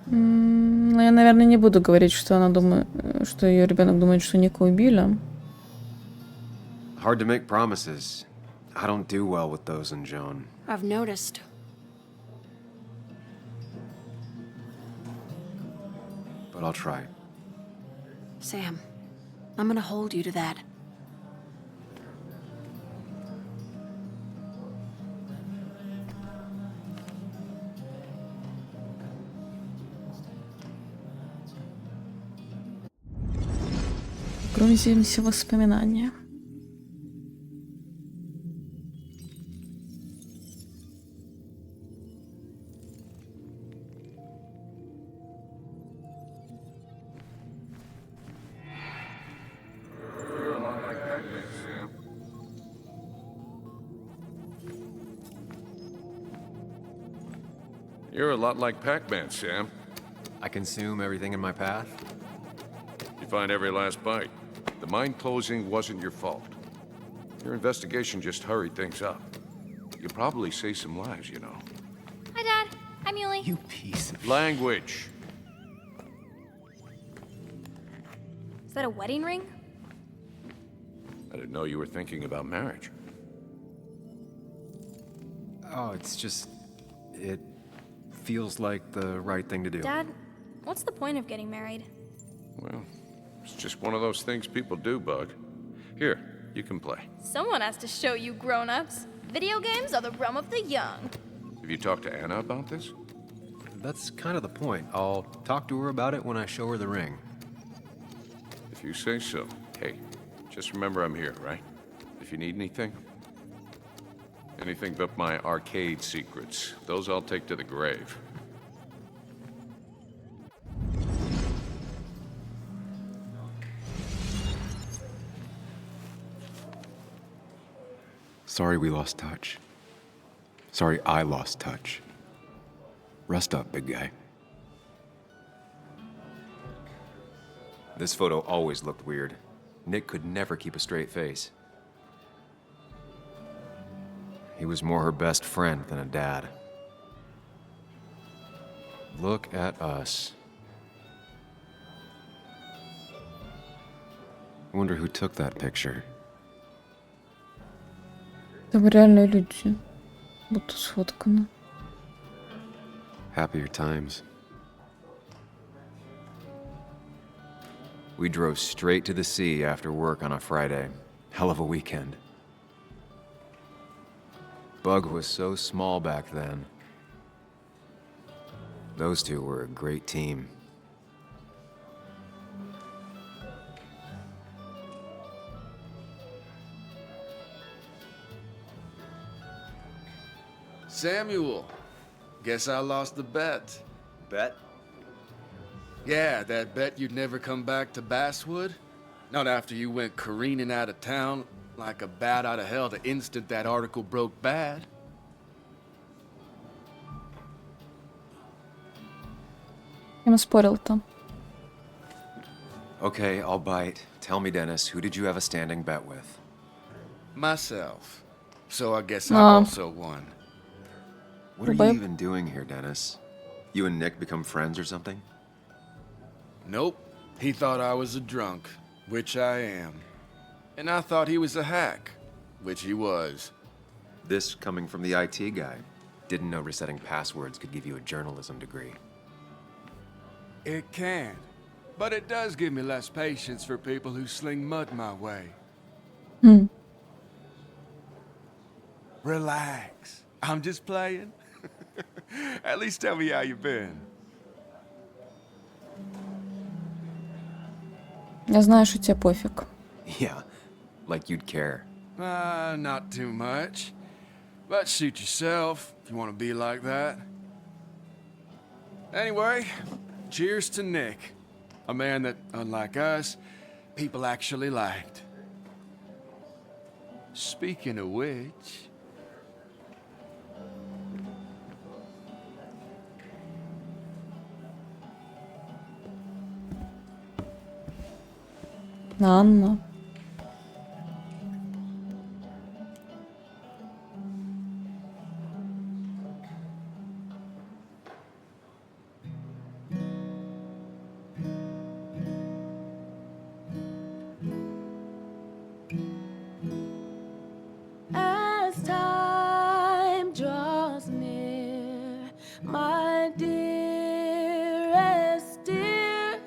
Ну, я, наверное, не буду говорить, что она думает, что ее ребенок думает, что Ника убили. Hard to make promises. I don't do well with those in Joan. I've noticed. But I'll try. Sam, I'm gonna hold you to that. Погрузимся в воспоминания. You're a lot like Pac-Man, Sam. I consume everything in my path? You find every last bite. The mine closing wasn't your fault. Your investigation just hurried things up. You probably saved some lives, you know. Hi, Dad. I'm Yuli. You piece of... Language. Is that a wedding ring? I didn't know you were thinking about marriage. Oh, it's just... It feels like the right thing to do. Dad, what's the point of getting married? Well, it's just one of those things people do, Bug. Here, you can play. Someone has to show you grown-ups. Video games are the realm of the young. Have you talked to Anna about this? That's kind of the point. I'll talk to her about it when I show her the ring. If you say so. Hey, just remember I'm here, right? If you need anything. Anything but my arcade secrets. Those I'll take to the grave. Sorry we lost touch. Sorry I lost touch. Rest up, big guy. This photo always looked weird. Nick could never keep a straight face. He was more her best friend than a dad. Look at us. I wonder who took that picture. Там реальные люди. Будто сфоткано. Happier times. We drove straight to the sea after work on a Friday. Hell of a weekend. Bug was so small back then. Those two were a great team. Samuel, guess I lost the bet. Bet? Yeah, that bet you'd never come back to Basswood. Not after you went careening out of town like a bat out of hell the instant that article broke bad. Я спорил там. Okay, I'll bite. Tell me, Dennis, who did you have a standing bet with? Myself. So I guess I also won. What are you even doing here, Dennis? You and Nick become friends or something? Nope. He thought I was a drunk, which I am. And I thought he was a hack, which he was. This coming from the IT guy. Didn't know resetting passwords could give you a journalism degree. It can. But it does give me less patience for people who sling mud my way. Relax. I'm just playing. At least tell me how you been. Я знаю, что тебе пофиг. Yeah, like you'd care. Not too much. But suit yourself if you want to be like that. Anyway, cheers to Nick. A man that, unlike us, people actually liked. Speaking of which... Анна. As time draws near, my dearest dear,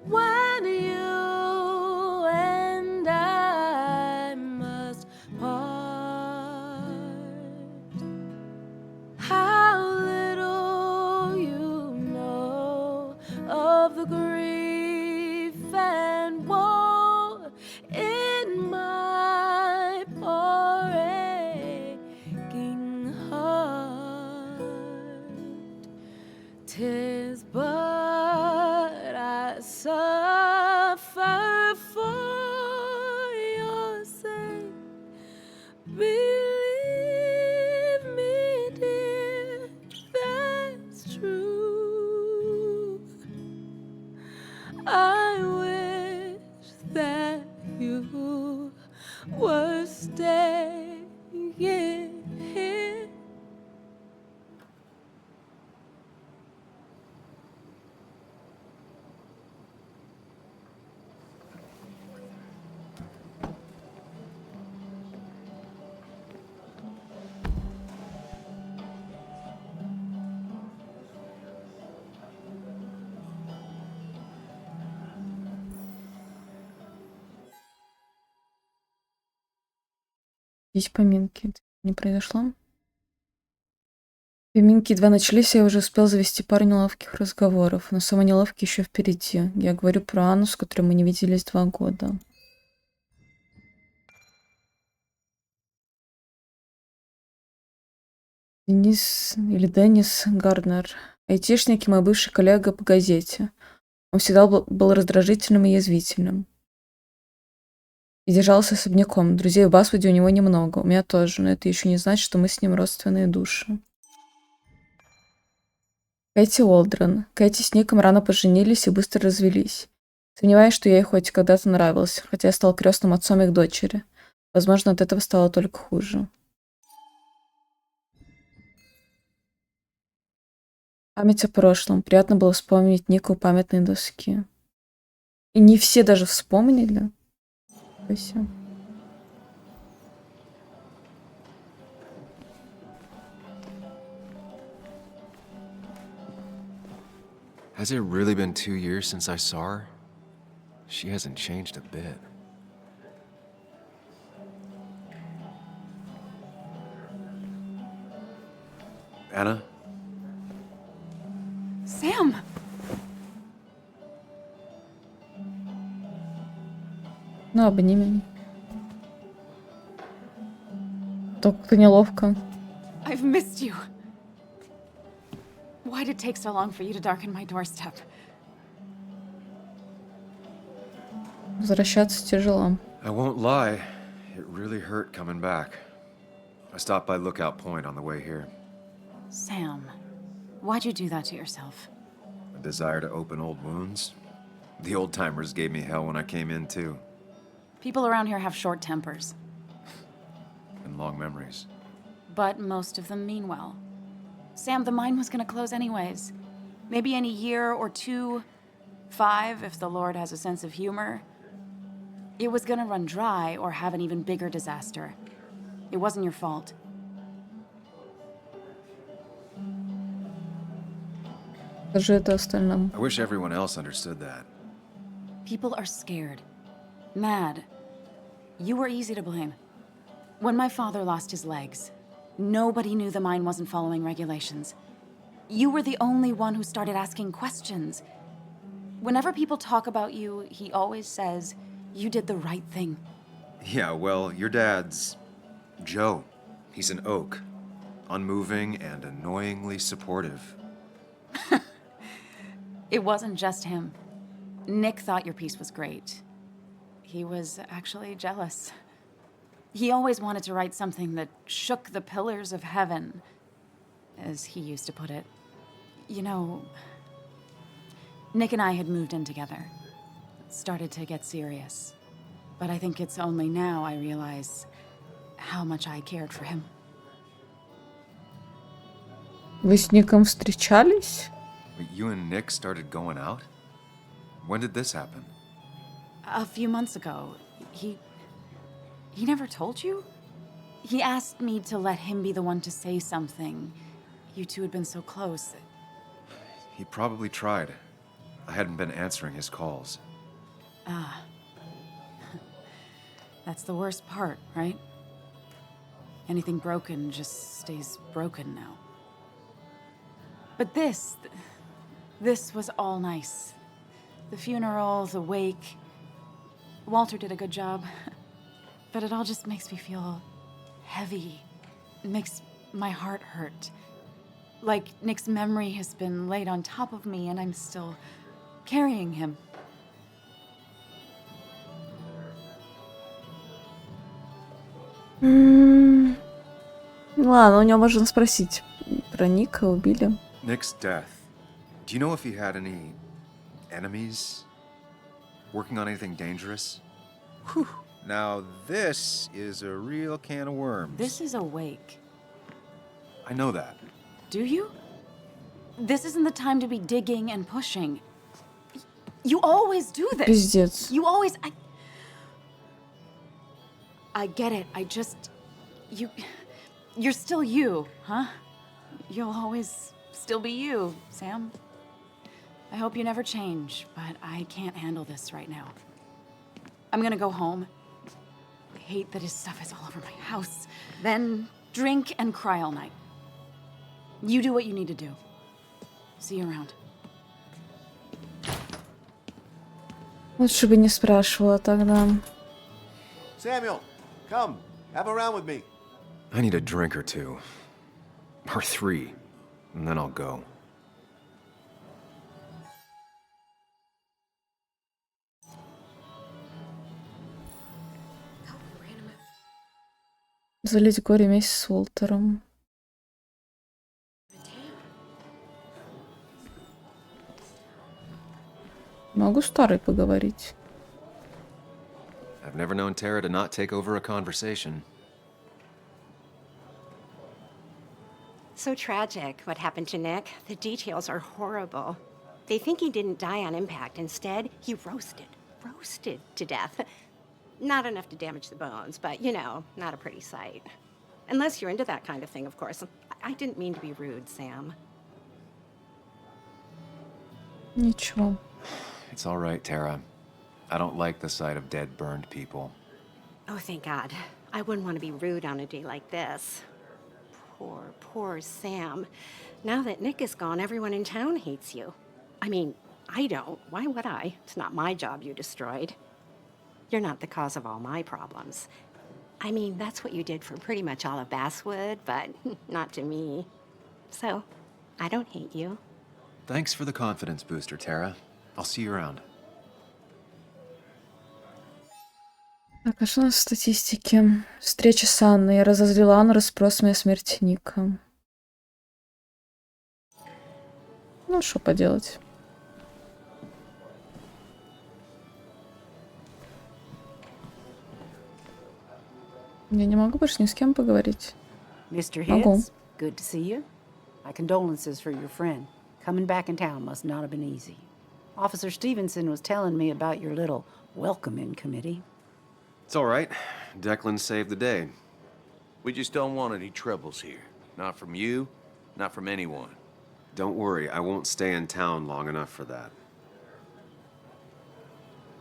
when you and I must part, how little you know of the grief and woe in my poor aching heart. 'Tis but I suffer for your sake. Believe me, dear, that's true. I wish that you were staying here. Есть поминки. Это не произошло? Поминки едва начались, я уже успел завести пару неловких разговоров, но самое неловкие еще впереди. Я говорю про Анну, с которой мы не виделись 2 года. Деннис Гарднер. Айтишник и мой бывший коллега по газете. Он всегда был раздражительным и язвительным. И держался особняком. Друзей в Басвуде у него немного, у меня тоже, но это еще не значит, что мы с ним родственные души. Кэти Уолдрон. Кэти с Ником рано поженились и быстро развелись. Сомневаюсь, что я ей хоть когда-то нравился, хотя я стал крестным отцом их дочери. Возможно, от этого стало только хуже. Память о прошлом. Приятно было вспомнить Ника у памятной доски. И не все даже вспомнили. Спасибо. Has it really been 2 years since I saw her? She hasn't changed a bit. Anna? Sam! Ну, обними. Только неловко. I've missed you. Why did it take so long for you to darken my doorstep? Возвращаться тяжело. I won't lie, it really hurt coming back. I stopped by Lookout Point on the way here. Sam, why'd you do that to yourself? A desire to open old wounds. The old-timers gave me hell when I came in, too. People around here have short tempers, And long memories. but most of them mean well. Sam, the mine was gonna close anyways. Maybe in a year or 2, 5, if the Lord has a sense of humor. It was gonna run dry or have an even bigger disaster. It wasn't your fault. Скажи это остальным. I wish everyone else understood that. People are scared. Mad. You were easy to blame. When my father lost his legs, nobody knew the mine wasn't following regulations. You were the only one who started asking questions. Whenever people talk about you, he always says, you did the right thing. Yeah, well, your dad's Joe. He's an oak. Unmoving and annoyingly supportive. It wasn't just him. Nick thought your piece was great. He was actually jealous. He always wanted to write something that shook the pillars of heaven, as he used to put it. You know, Nick and I had moved in together. It started to get serious. But I think it's only now I realize how much I cared for him. Вы с Ником встречались? Wait, you and Nick started going out? When did this happen? A few months ago, he never told you? He asked me to let him be the one to say something. You two had been so close. He probably tried. I hadn't been answering his calls. Ah. That's the worst part, right? Anything broken just stays broken now. But this was all nice. The funeral, the wake. Walter did a good job. But it all just makes me feel heavy. It makes my heart hurt. Like Nick's memory has been laid on top of me and I'm still carrying him. Ладно, у него можно спросить. Про Ника убили. Nick's death. Do you know if he had any enemies? Working on anything dangerous? Whew. Now this is a real can of worms. This is a wake. I know that. Do you? This isn't the time to be digging and pushing. You always do this. Пиздец. You always... I get it. I just... You're still you, huh? You'll always still be you, Sam. I hope you never change, but I can't handle this right now. I'm gonna go home. I hate that his stuff is all over my house. Then drink and cry all night. You do what you need to do. See you around. Лучше бы не спрашивала тогда. Samuel, come, have a round with me. I need a drink or two. Or 3. And then I'll go. Залить горе вместе с Уолтером. Могу с Тарой поговорить. I've never known Tara to not take over a conversation. So tragic what happened to Nick. The details are horrible. They think he didn't die on impact. Instead, he roasted to death. Not enough to damage the bones, but, you know, not a pretty sight. Unless you're into that kind of thing, of course. I didn't mean to be rude, Sam. Ничего. It's all right, Tara. I don't like the sight of dead, burned people. Oh, thank God. I wouldn't want to be rude on a day like this. Poor Sam. Now that Nick is gone, everyone in town hates you. I mean, I don't. Why would I? It's not my job you destroyed. You're not the cause of all my problems. I mean, that's what you did for pretty much all of Basswood, but not to me. So, I don't hate you. Thanks for the confidence booster, Tara. I'll see you around. Так, а что у нас в статистике? Встреча с Анной. Я разозлила Анну расспросами о смерти Ника. Ну, что поделать. Я не могу больше ни с кем поговорить. Mr. Могу. Higgs, good to see you. My condolences for your friend. Coming back in town must not have been easy. Officer Stevenson was telling me about your little welcoming committee. It's all right. Declan saved the day. We just don't want any troubles here. Not from you, not from anyone. Don't worry, I won't stay in town long enough for that.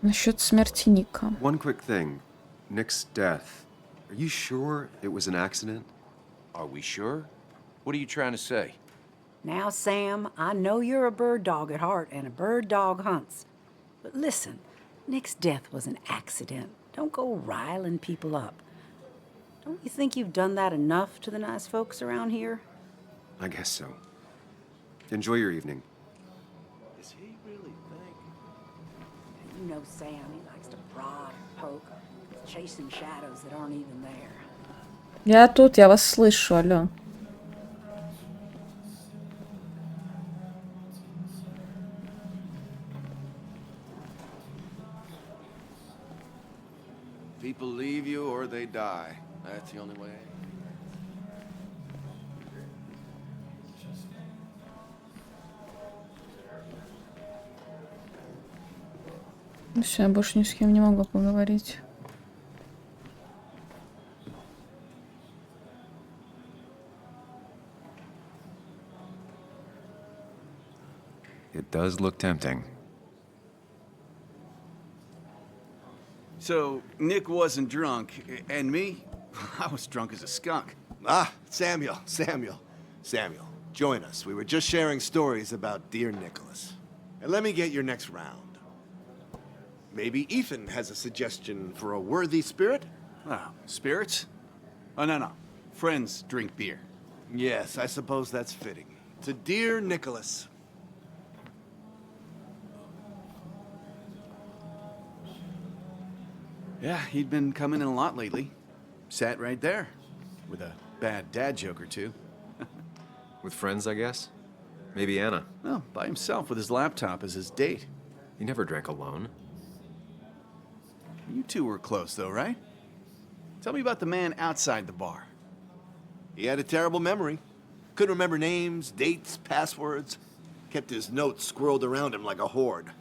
Насчет смерти Ника. One quick thing. Nick's death. Are you sure it was an accident? Are we sure? What are you trying to say? Now, Sam, I know you're a bird dog at heart and a bird dog hunts. But listen, Nick's death was an accident. Don't go riling people up. Don't you think you've done that enough to the nice folks around here? I guess so. Enjoy your evening. Does he really think? You know Sam, he likes to prod and poke, chasing shadows that aren't even there. Я тут, я вас слышу, алло. People leave you or they die. That's the only way. Ну все, я больше ни с кем не могу поговорить. It does look tempting. So, Nick wasn't drunk, and me? I was drunk as a skunk. Ah, Samuel. Join us. We were just sharing stories about dear Nicholas. And let me get your next round. Maybe Ethan has a suggestion for a worthy spirit? Oh, spirits? Oh, no. Friends drink beer. Yes, I suppose that's fitting. To dear Nicholas. Yeah, he'd been coming in a lot lately. Sat right there, with a bad dad joke or two. With friends, I guess? Maybe Anna. Well, by himself with his laptop as his date. He never drank alone. You two were close, though, right? Tell me about the man outside the bar. He had a terrible memory. Couldn't remember names, dates, passwords. Kept his notes squirreled around him like a hoard.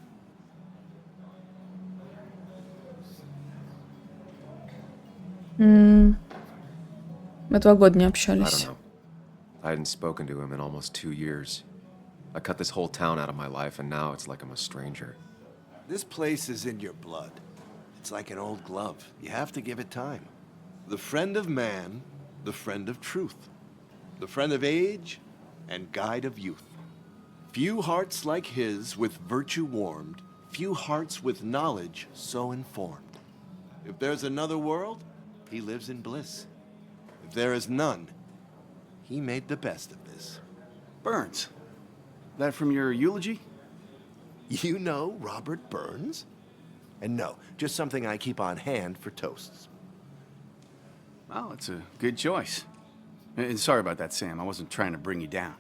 Мы 2 года не I общались. don't know. I hadn't spoken to him in almost 2 years. I cut this whole town out of my life, and now it's like I'm a stranger. This place is in your blood. It's like an old glove. You have to give it time. The friend of man, the friend of truth. The friend of age, and guide of youth. Few hearts like his with virtue warmed, few hearts with knowledge so informed. If there's another world, he lives in bliss. If there is none, he made the best of this. Burns. That from your eulogy? You know Robert Burns? And no, just something I keep on hand for toasts. Well, it's a good choice. And sorry about that, Sam. I wasn't trying to bring you down.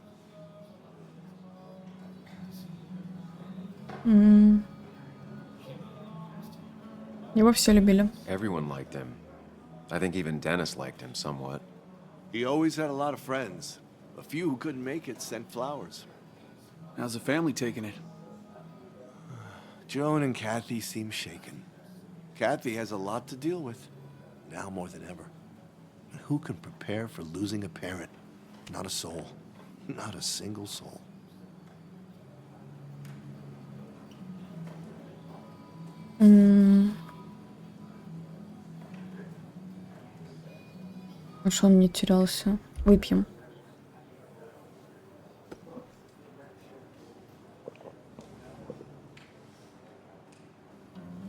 Его все любили. Everyone liked him. I think even Dennis liked him somewhat. He always had a lot of friends. A few who couldn't make it sent flowers. How's the family taking it? Joan and Kathy seem shaken. Kathy has a lot to deal with, now more than ever. And who can prepare for losing a parent? Not a soul. Not a single soul. Аж он не терялся. Выпьем.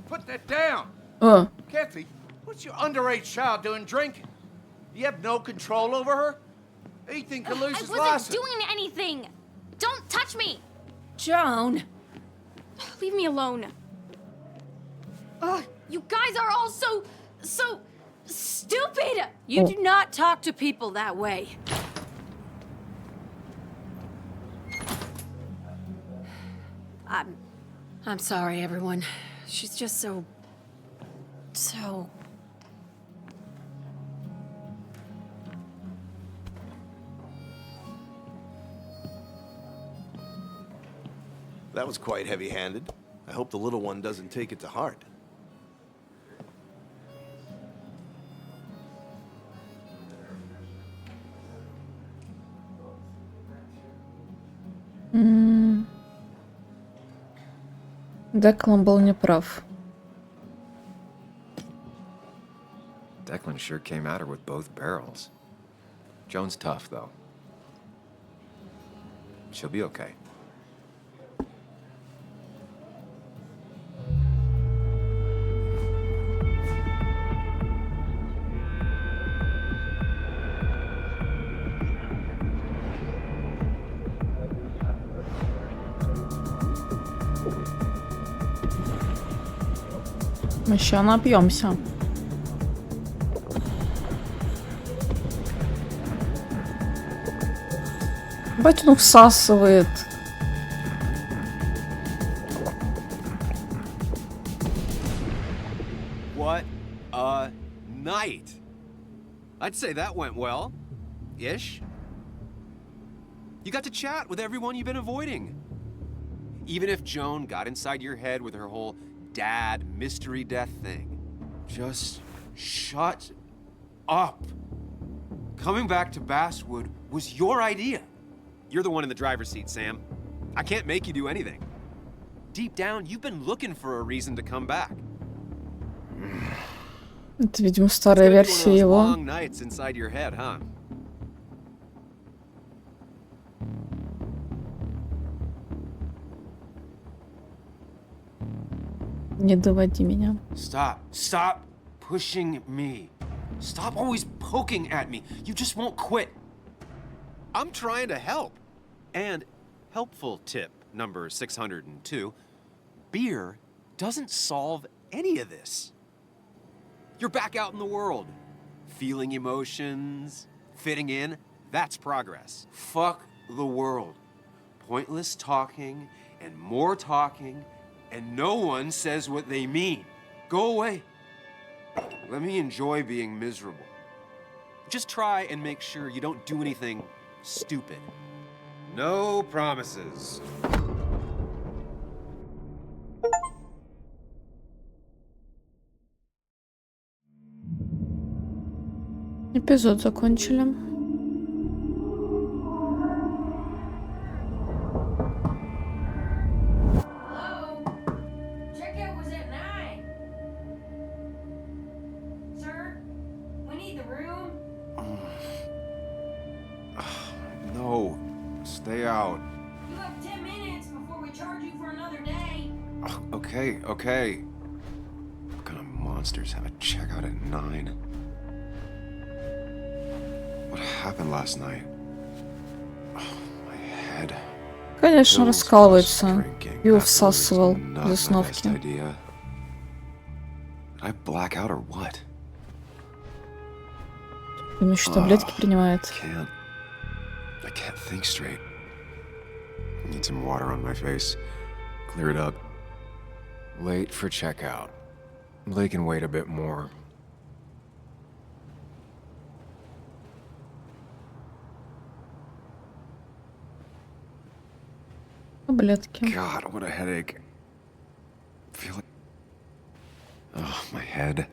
Put that down. О, Kathy, what's your underage child doing drinking? You have no control over her? Ethan could lose I his wasn't license. doing anything! Don't touch me! Joan! Leave me alone. Ugh, you guys are all so stupid! You do not talk to people that way. I'm sorry, everyone. She's just so... That was quite heavy-handed. I hope the little one doesn't take it to heart. Деклан был неправ. Declan sure came at her with both barrels. Joan's tough, though. She'll be okay. Мы еще напьемся. Бать, он всасывает. What a night! I'd say that went well. Ish. You got to chat with everyone you've been avoiding. Even if Joan got inside your head with her whole dad mystery death thing. Just shut up. Coming back to Basswood was your idea. You're the one in the driver's seat, Sam. I can't make you do anything. Deep down, you've been looking for a reason to come back. Это, видимо, старая версия его. Long nights inside your head, huh? Не доводи меня. Stop pushing me. Stop always poking at me. You just won't quit. I'm trying to help. And helpful tip number 602, beer doesn't solve any of this. You're back out in the world, feeling emotions, fitting in. That's progress. Fuck the world. Pointless talking and more talking, and no one says what they mean. Go away. Let me enjoy being miserable. Just try and make sure you don't do anything stupid. No promises. Эпизод закончили. No, stay out. You have 10 minutes before we charge you for another day. Okay. What kind of monsters have a checkout at 9? What happened last night? Oh, my head. Конечно, раскалывается. Его всасывал из основки. Did I black out or what? Он еще таблетки принимает. I can't think straight. Need some water on my face. Clear it up. Late for checkout. They can wait a bit more. Таблетки. God, what a headache. Feel like... Oh, my head.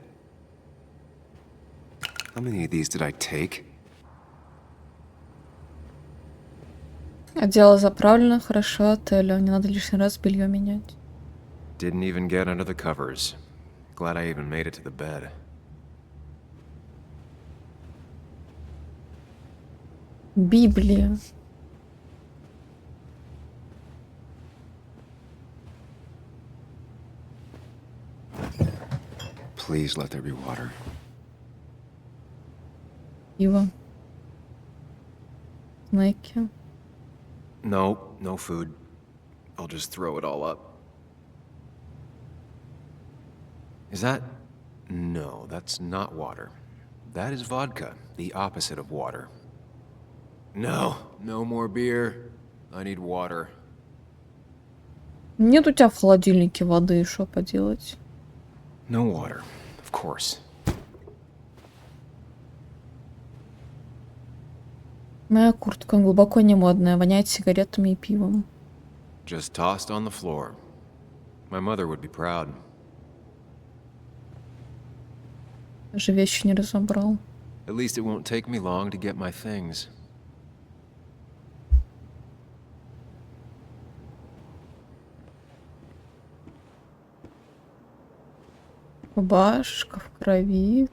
How many of these did I take? Одеяло заправлено, хорошо, отеля. Не надо лишний раз белье менять. Didn't even get under the covers. Glad I even made it to the bed. Библия. Please let there be water. Пиво. Снеки. Nope, no food. I'll just throw it all up. Is that... No, that's not water. That is vodka, the opposite of water. No more beer. I need water. Нет у тебя в холодильнике воды, что поделать? No water, of course. Моя куртка глубоко не модная, воняет сигаретами и пивом. Just tossed on the floor. My mother would be proud. Даже вещи не разобрал. At least it won't take me long to get my things. Рубашка в крови.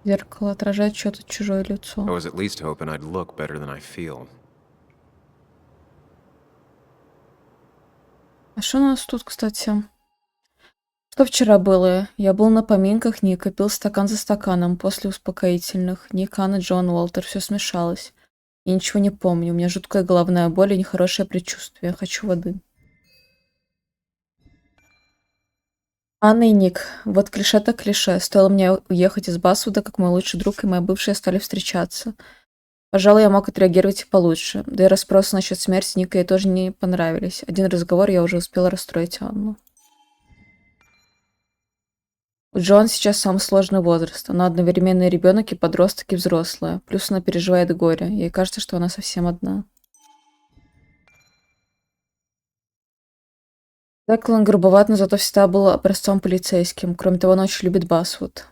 Зеркало отражает что-то чужое лицо. I was at least hoping I'd look better than I feel. что у нас тут, кстати? Что вчера было? Я был на поминках Ника, пил стакан за стаканом после успокоительных. Ник, Анна, Джон, Уолтер, все смешалось. Я ничего не помню, у меня жуткая головная боль и нехорошее предчувствие. Я хочу воды. Анна и Ник. Вот клише так клише. Стоило мне уехать из Басвуда, как мой лучший друг и моя бывшая стали встречаться. Пожалуй, я мог отреагировать и получше. Да и расспросы насчет смерти Ника ей тоже не понравились. Один разговор я уже успела расстроить Анну. У Джоан сейчас самый сложный возраст. Она одновременно и ребенок, и подросток, и взрослая. Плюс она переживает горе. Ей кажется, что она совсем одна. Деклан грубоват, но зато всегда был образцом полицейским. Кроме того, он очень любит Басвуд.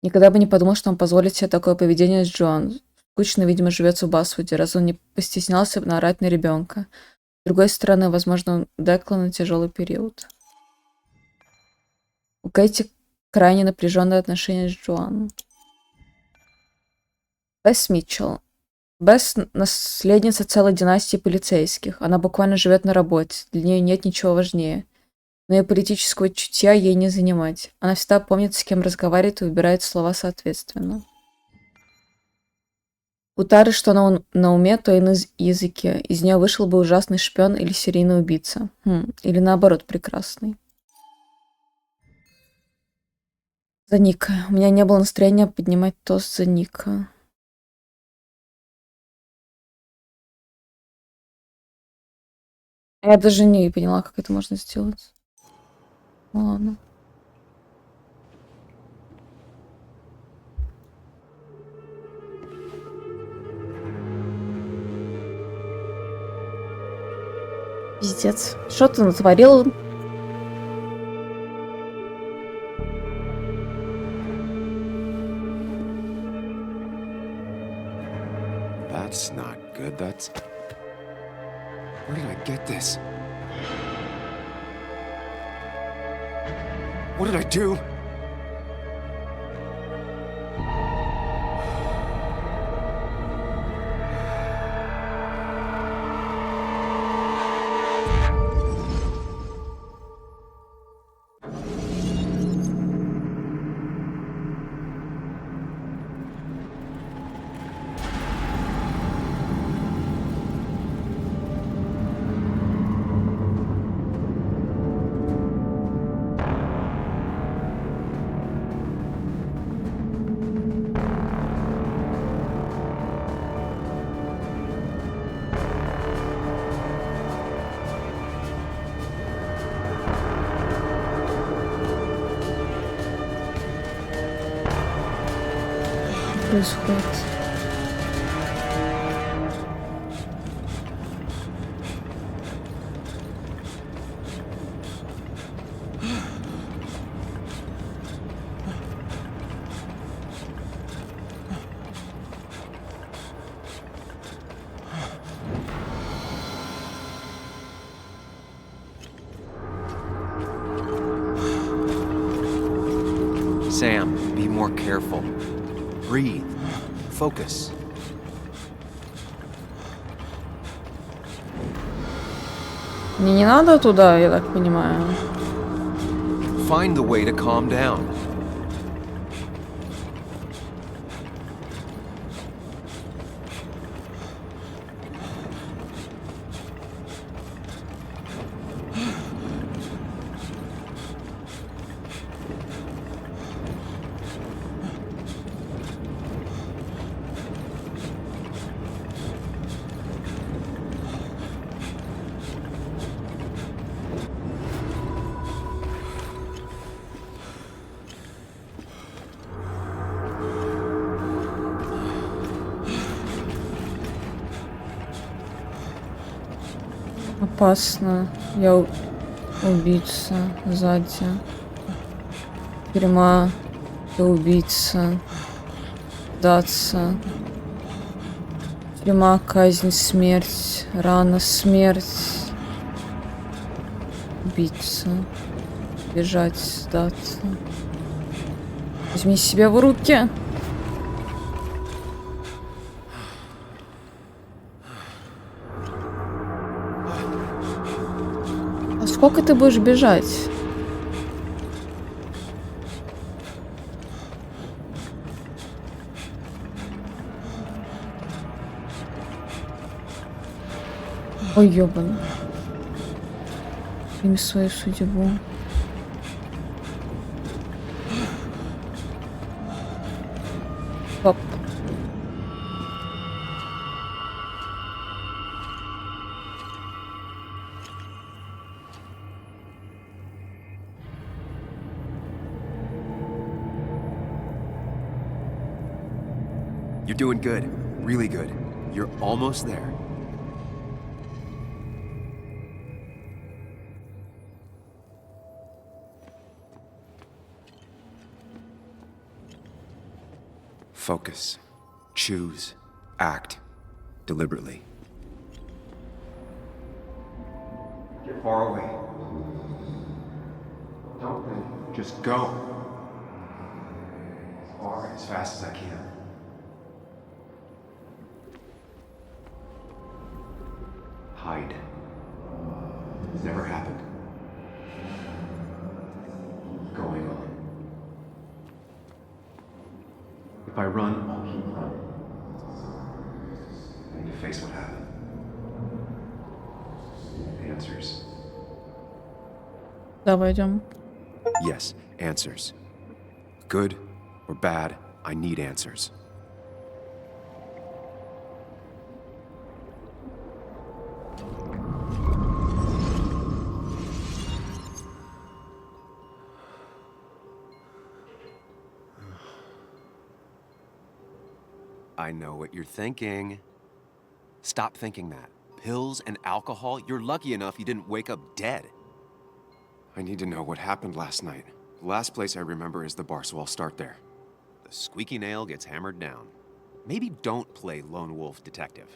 Никогда бы не подумал, что он позволит себе такое поведение с Джоан. Скучно, видимо, живется в Басвуде, раз он не постеснялся наорать на ребенка. С другой стороны, возможно, у Деклана тяжелый период. У Кэти крайне напряженные отношения с Джоан. Бесс Митчелл. Бесс — наследница целой династии полицейских. Она буквально живет на работе. Для нее нет ничего важнее. Но и политического чутья ей не занимать. Она всегда помнит, с кем разговаривает, и выбирает слова соответственно. У Тары что на уме, то и на языке. Из нее вышел бы ужасный шпион или серийный убийца. Или наоборот, прекрасный. За Ника. У меня не было настроения поднимать тост за Ника. Я даже не поняла, как это можно сделать. Ну ладно. Пиздец. Что ты натворил? That's not good. That's... Where did I get this? What did I do? Происходит. Sam, be more careful. Breathe. Focus. Мне не надо туда, я так понимаю. Find the way to calm down. Опасно. Я убийца сзади. Тюрьма. Я убийца. Даться. Тюрьма, казнь, смерть. Рана, смерть. Убийца. Бежать, сдаться. Возьми себя в руки. Сколько ты будешь бежать? Ой, ёбан. Прими свою судьбу. Оп. You're doing good. Really good. You're almost there. Focus. Choose. Act. Deliberately. Get far away. Don't think. Just go. As far, as fast as I can. Hide. It's never happened. Going on. If I run, I'll keep running. I need to face what happened. Answers. Давай идем. Yes, answers. Good or bad, I need answers. I know what you're thinking. Stop thinking that. Pills and alcohol? You're lucky enough you didn't wake up dead. I need to know what happened last night. The last place I remember is the bar, so I'll start there. The squeaky nail gets hammered down. Maybe don't play lone wolf detective.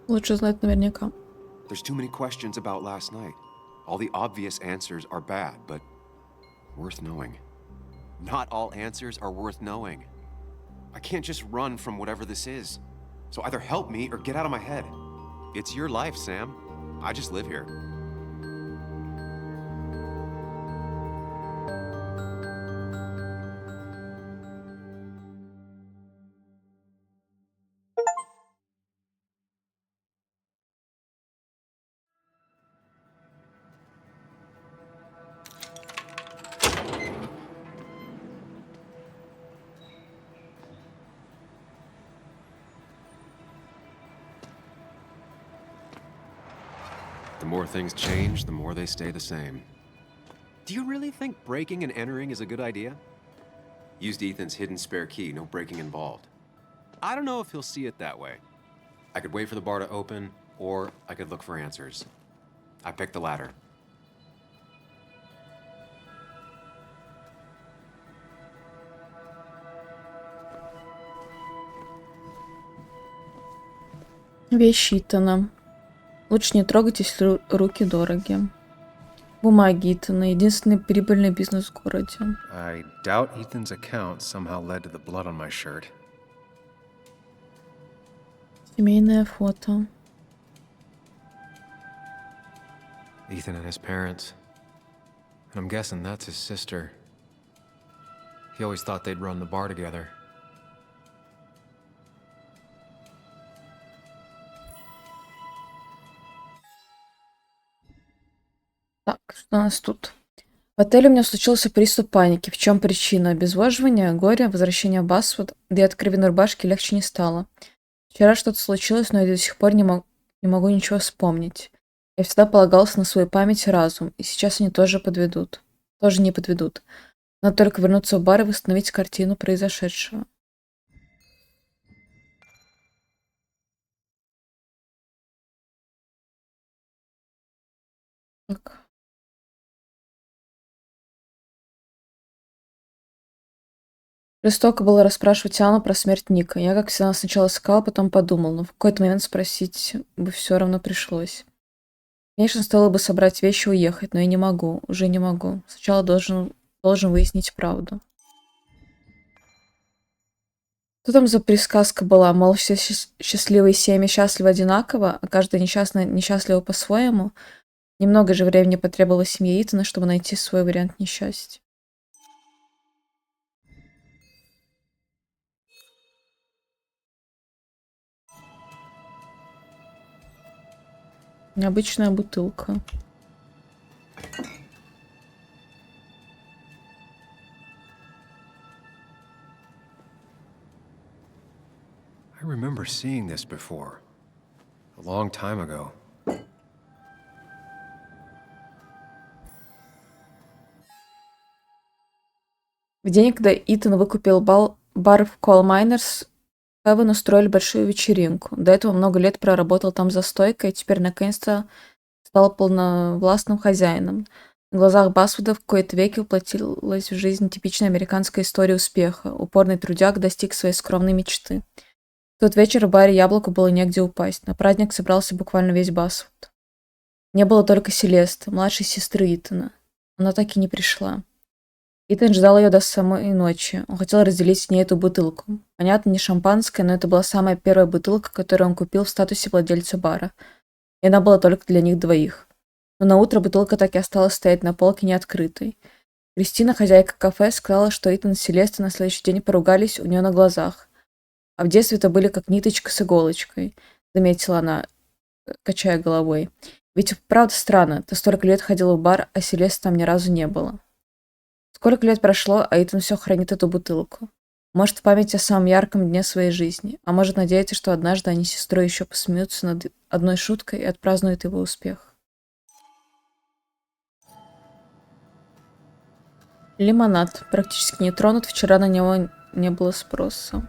Лучше знать наверняка. There's too many questions about last night. All the obvious answers are bad, but worth knowing. Not all answers are worth knowing. I can't just run from whatever this is. So either help me or get out of my head. It's your life, Sam. I just live here. The more things change, the more they stay the same. Do you really think breaking and entering is a good idea? Used Ethan's hidden spare key, no breaking involved. I don't know if he'll see it that way. I could wait for the bar to open, or I could look for answers. I picked the latter. Вещи Итана. Лучше не трогать, если руки дороги. Бумаги Итана. Единственный прибыльный бизнес в городе. I doubt Ethan's account somehow led to the blood on my shirt. Семейное фото. Ethan and his parents. And I'm guessing that's his sister. He always thought they'd run the bar together. Так, что у нас тут? В отеле у меня случился приступ паники. В чем причина? Обезвоживание, горе, возвращение в Басвуд, да и от крови на рубашке легче не стало. Вчера что-то случилось, но я до сих пор не могу ничего вспомнить. Я всегда полагался на свою память и разум, и сейчас они тоже не подведут. Надо только вернуться в бар и восстановить картину произошедшего. Так. Жестоко было расспрашивать Анну про смерть Ника. Я, как всегда, сначала искал, потом подумал, но в какой-то момент спросить бы все равно пришлось. Конечно, стоило бы собрать вещи и уехать, но я не могу, уже не могу. Сначала должен выяснить правду. Что там за присказка была? Мол, все счастливые семьи счастливы одинаково, а каждая несчастная несчастлива по-своему. Немного же времени потребовалось семье Итана, чтобы найти свой вариант несчастья. Необычная бутылка. I remember seeing this before. A long time ago. В день, когда Итан выкупил бар в Coal Miners, Эван устроили большую вечеринку. До этого много лет проработал там за стойкой, и теперь наконец-то стал полновластным хозяином. На глазах Басвуда в кои-то веки воплотилась в жизнь типичная американская история успеха. Упорный трудяг достиг своей скромной мечты. В тот вечер в баре Яблоку было негде упасть. На праздник собрался буквально весь Басвуд. Не было только Селесты, младшей сестры Итана. Она так и не пришла. Итан ждал ее до самой ночи. Он хотел разделить с ней эту бутылку. Понятно, не шампанское, но это была самая первая бутылка, которую он купил в статусе владельца бара. И она была только для них двоих. Но на утро бутылка так и осталась стоять на полке неоткрытой. Кристина, хозяйка кафе, сказала, что Итан и Селеста на следующий день поругались у нее на глазах. А в детстве-то были как ниточка с иголочкой, заметила она, качая головой. Ведь правда странно, ты столько лет ходила в бар, а Селесты там ни разу не было. Сколько лет прошло, а Итан все хранит эту бутылку. Может, в память о самом ярком дне своей жизни, а может, надеяться, что однажды они с сестрой еще посмеются над одной шуткой и отпразднуют его успех. Лимонад. Практически не тронут, вчера на него не было спроса.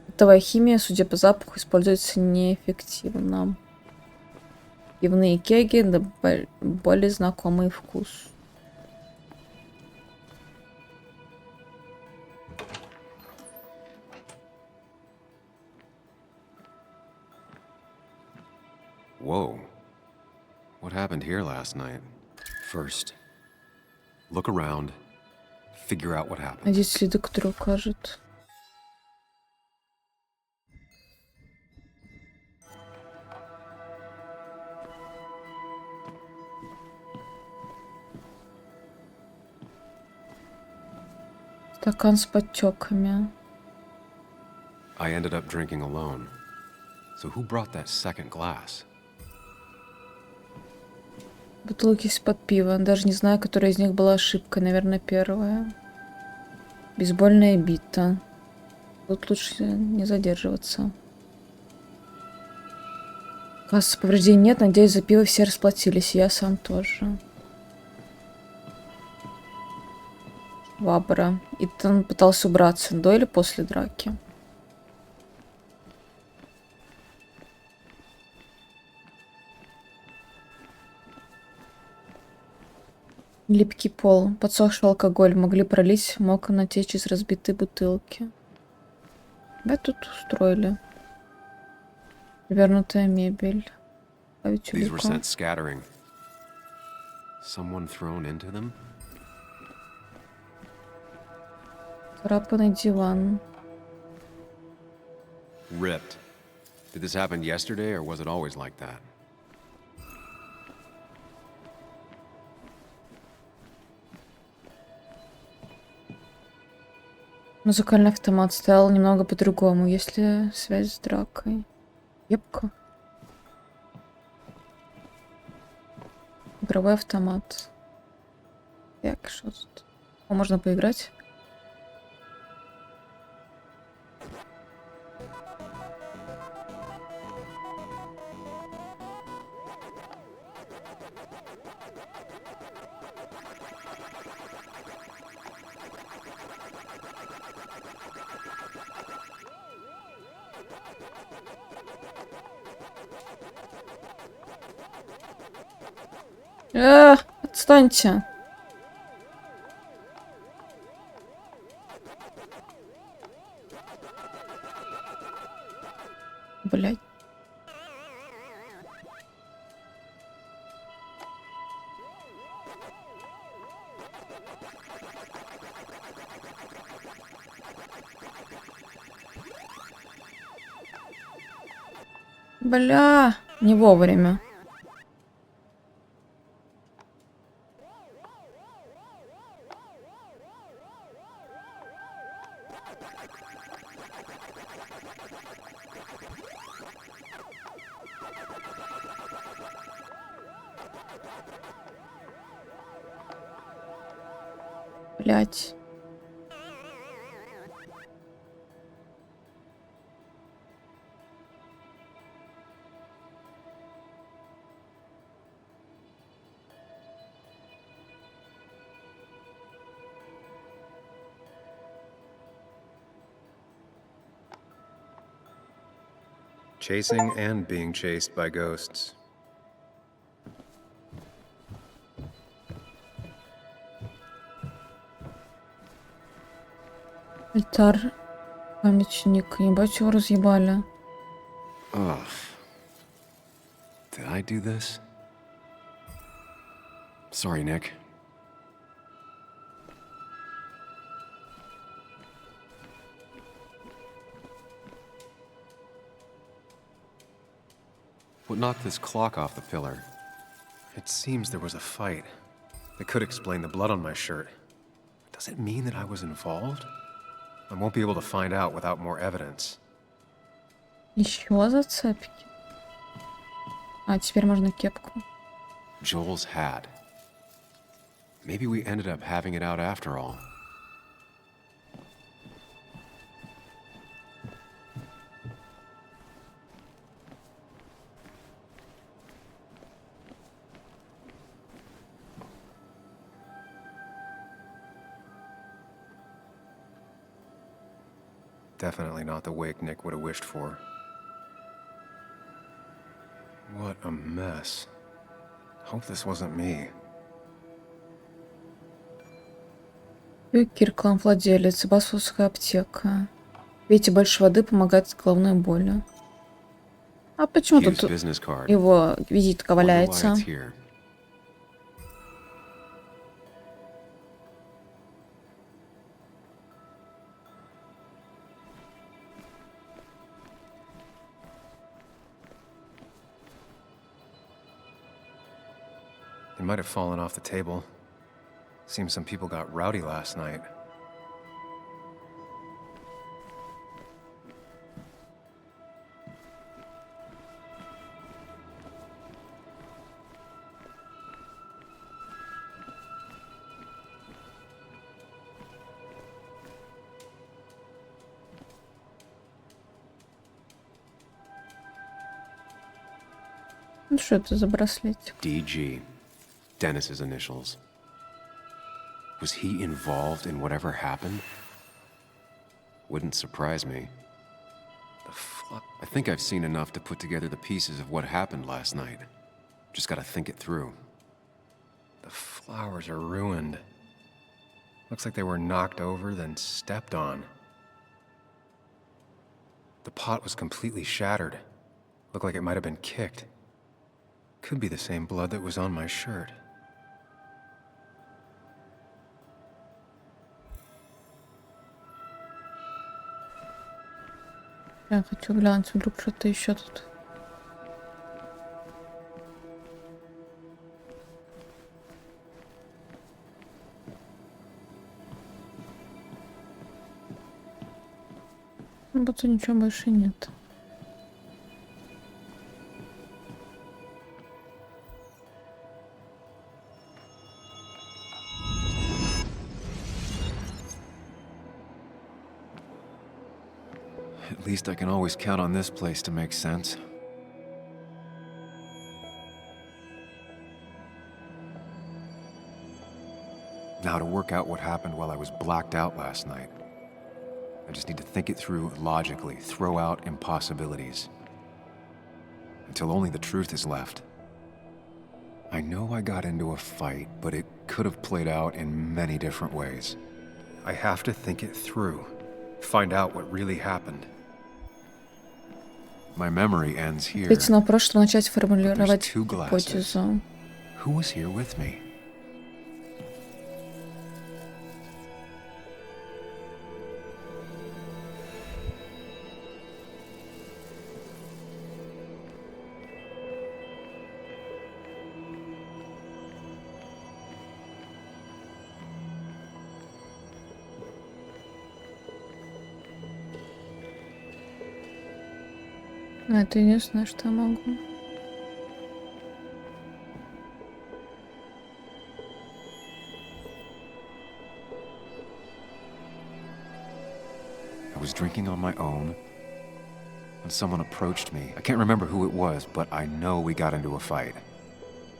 Бытовая химия, судя по запаху, используется неэффективно. Пивные кеги, да более знакомый вкус. Whoa. What happened here last night? First, look around, figure out what happened. Найди следы, которые укажут. Стакан с подтеками. I ended up drinking alone. So who brought that second glass? Бутылки из-под пива. Даже не знаю, которая из них была ошибкой. Наверное, первая. Бейсбольная бита. Тут лучше не задерживаться. Кассы повреждений нет. Надеюсь, за пиво все расплатились. Я сам тоже. Вабра. Итан пытался убраться до или после драки. Липкий пол. Подсохший алкоголь. Могли пролить, мог натечь из разбитой бутылки. Тебя тут устроили. Перевернутая мебель. These were sent scattering. Someone thrown into them? Царапанный диван. Ripped. Did this happen yesterday, or was it always like that? Музыкальный автомат стоял немного по-другому, если связь с дракой. Епка. Игровой автомат. Так, что тут? О, можно поиграть? Отстаньте. Блядь. Бля, не вовремя. Блять. Chasing and being chased by ghosts. Альтар. Памятник. Ебать, его разъебали. Ugh. Did I do this? Sorry, Nick. What knocked this clock off the pillar? It seems there was a fight. It could explain the blood on my shirt. Does it mean that I was involved? I won't be able to find out without more evidence. Еще зацепки. А, теперь можно кепку. Joel's hat. Maybe we ended up having it out after all. Definitely not the wake Nick would have wished for. What a mess. Hope this wasn't me. Кирклан, владелец, басвудская аптека. Пейте больше воды, помогает с головной болью. А почему тут его визитка валяется? It might have fallen off the table. Seems some people got rowdy last night. Ну что это за браслетик? DG. Dennis's initials. Was he involved in whatever happened? Wouldn't surprise me. I think I've seen enough to put together the pieces of what happened last night. Just gotta think it through. The flowers are ruined. Looks like they were knocked over, then stepped on. The pot was completely shattered. Looked like it might have been kicked. Could be the same blood that was on my shirt. Я хочу глянуть, вдруг что-то еще тут. Ну, будто ничего больше нет. At least I can always count on this place to make sense. Now to work out what happened while I was blacked out last night. I just need to think it through logically, throw out impossibilities. Until only the truth is left. I know I got into a fight, but it could have played out in many different ways. I have to think it through. Find out what really happened. My memory ends here. Ведь на прошлом начать формулировать гипотезу. Who was here with me? Это единственное, что я могу. I was drinking on my own when someone approached me. I can't remember who it was, but I know we got into a fight.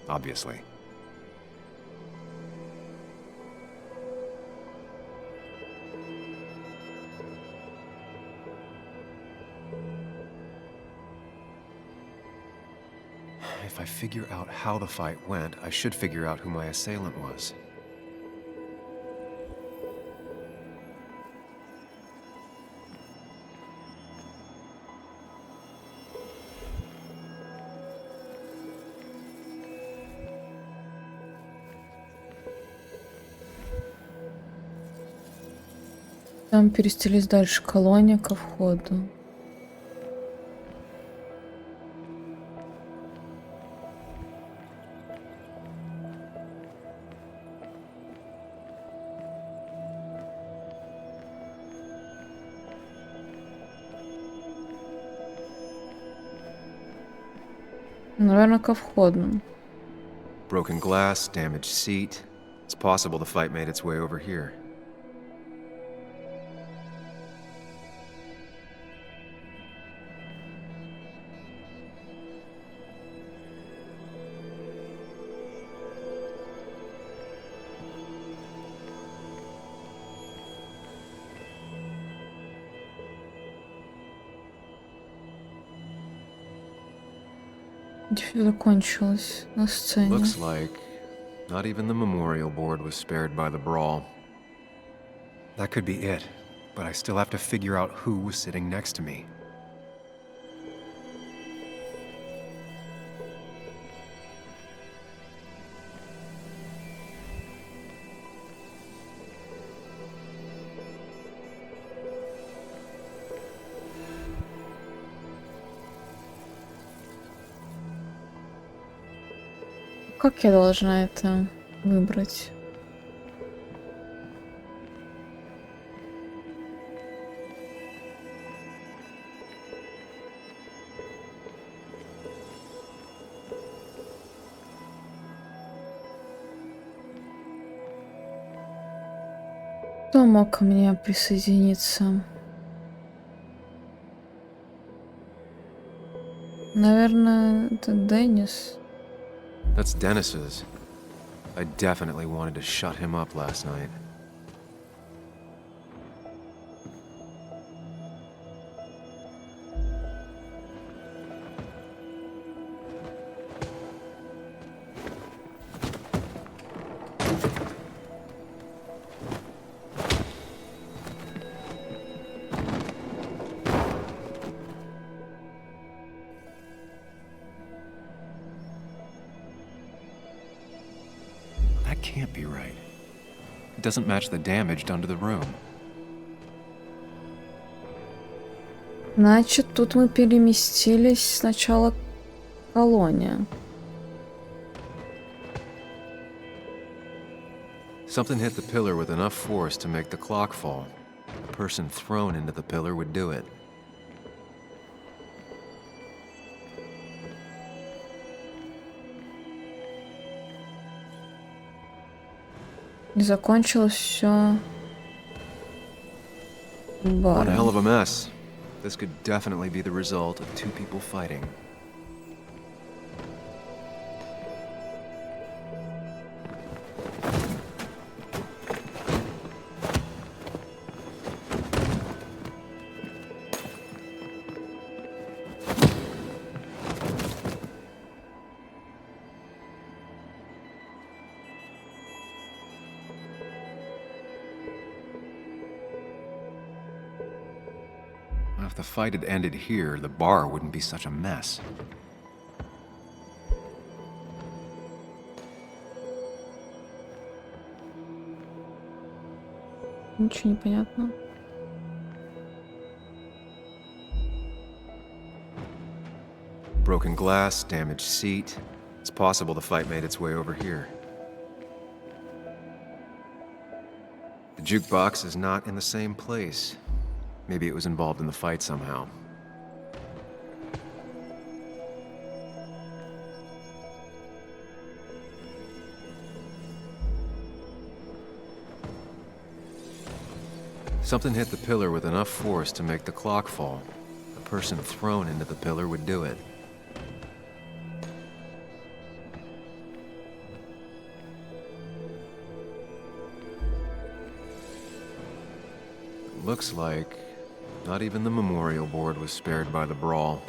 Obviously. If I figure out how the fight went, I should figure out who my assailant was. Там перестелись дальше колония ко входу. Наверное, ко входу. Broken glass, damaged seat. It's possible the fight made its way over here. Все закончилось на сцене. Looks like not even the memorial board was spared by the brawl. That could be it, but I still have to figure out who was sitting next to me. Как я должна это выбрать? Кто мог ко мне присоединиться? Наверное, это Деннис. That's Dennis's. I definitely wanted to shut him up last night. That can't be right. It doesn't match the damage done to the room. Значит, тут мы переместились сначала колония. Something hit the pillar with enough force to make the clock fall. A person thrown into the pillar would do it. И закончилось все One hell of баром. a mess. This could definitely be the result of two people fighting. If the fight had ended here, the bar wouldn't be such a mess. Ничего не понятно. Broken glass, damaged seat. It's possible the fight made its way over here. The jukebox is not in the same place. Maybe it was involved in the fight somehow. something hit the pillar with enough force to make the clock fall, the person thrown into the pillar would do it. Looks like not even the memorial board was spared by the brawl.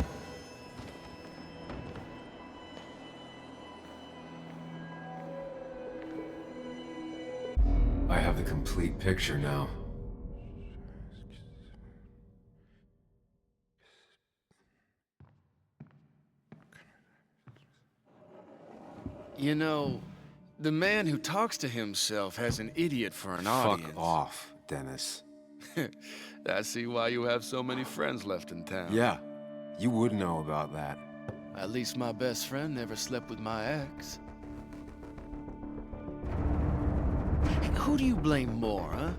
I have the complete picture now. You know, the man who talks to himself has an idiot for an audience. Fuck off, Dennis. I see why you have so many friends left in town. Yeah, you would know about that. At least my best friend never slept with my ex. Who do you blame more, huh?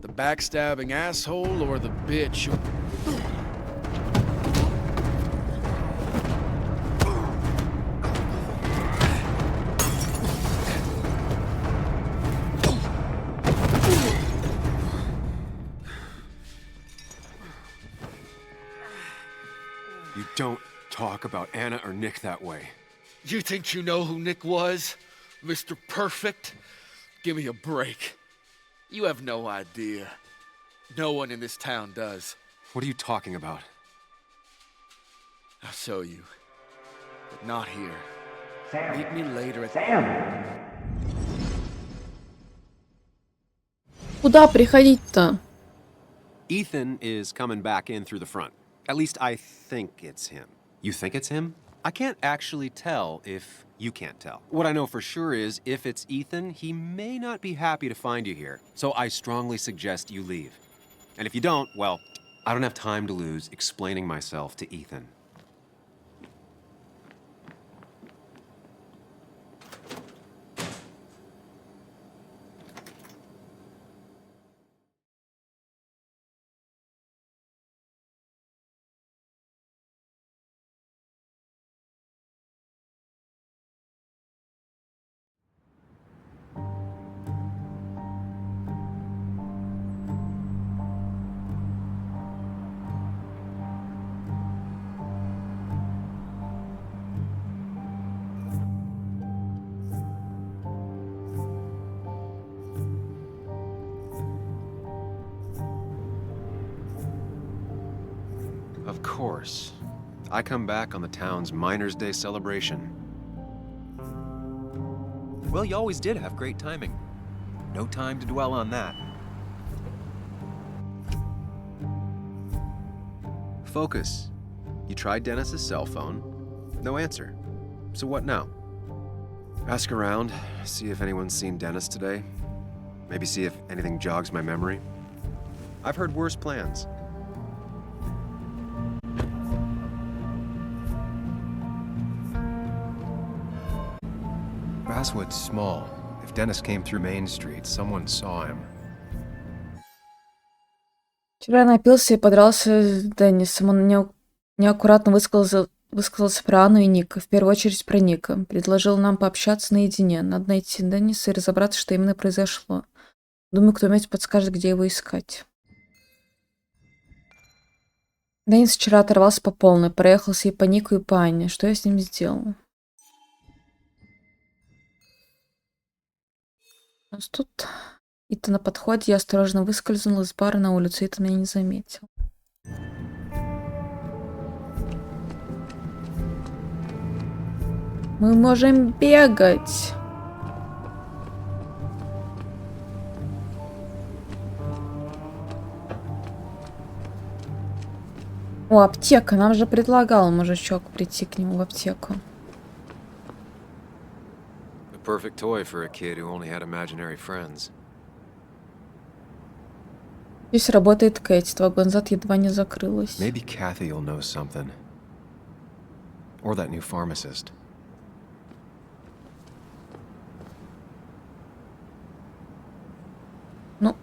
The backstabbing asshole or the bitch who... You don't talk about Anna or Nick that way. You think you know who Nick was? Mr. Perfect? Give me a break. You have no idea. No one in this town does. What are you talking about? I'll show you. But not here. Sam. Meet me later at... Sam! Куда приходить-то? Ethan is coming back in through the front. At least I think it's him. You think it's him? I can't actually tell if you can't tell. What I know for sure is, if it's Ethan, he may not be happy to find you here. So I strongly suggest you leave. And if you don't, well, I don't have time to lose explaining myself to Ethan. Of course. I come back on the town's Miners' Day celebration. Well, you always did have great timing. No time to dwell on that. Focus. You tried Dennis's cell phone. No answer. So what now? Ask around, see if anyone's seen Dennis today. Maybe see if anything jogs my memory. I've heard worse plans. Baswood's small. If Dennis came through Main Street, someone saw him. Вчера я напился и подрался с Деннисом. Он неаккуратно высказался про Анну и Ника. В первую очередь про Ника. Предложил нам пообщаться наедине. Надо найти Денниса и разобраться, что именно произошло. Думаю, кто-нибудь подскажет, где его искать. Деннис вчера оторвался по полной. Проехался и по Нику, и по Анне. Что я с ним сделал? У нас тут Итан на подходе. Я осторожно выскользнул из бара на улицу. Итан меня не заметил. Мы можем бегать. О, аптека. Нам же предлагал мужичок прийти к нему в аптеку. Perfect toy for a kid who only had imaginary friends. Здесь работает Кэти. 2 года назад едва не закрылась. Maybe Kathy will know something. Or that new pharmacist. Ну.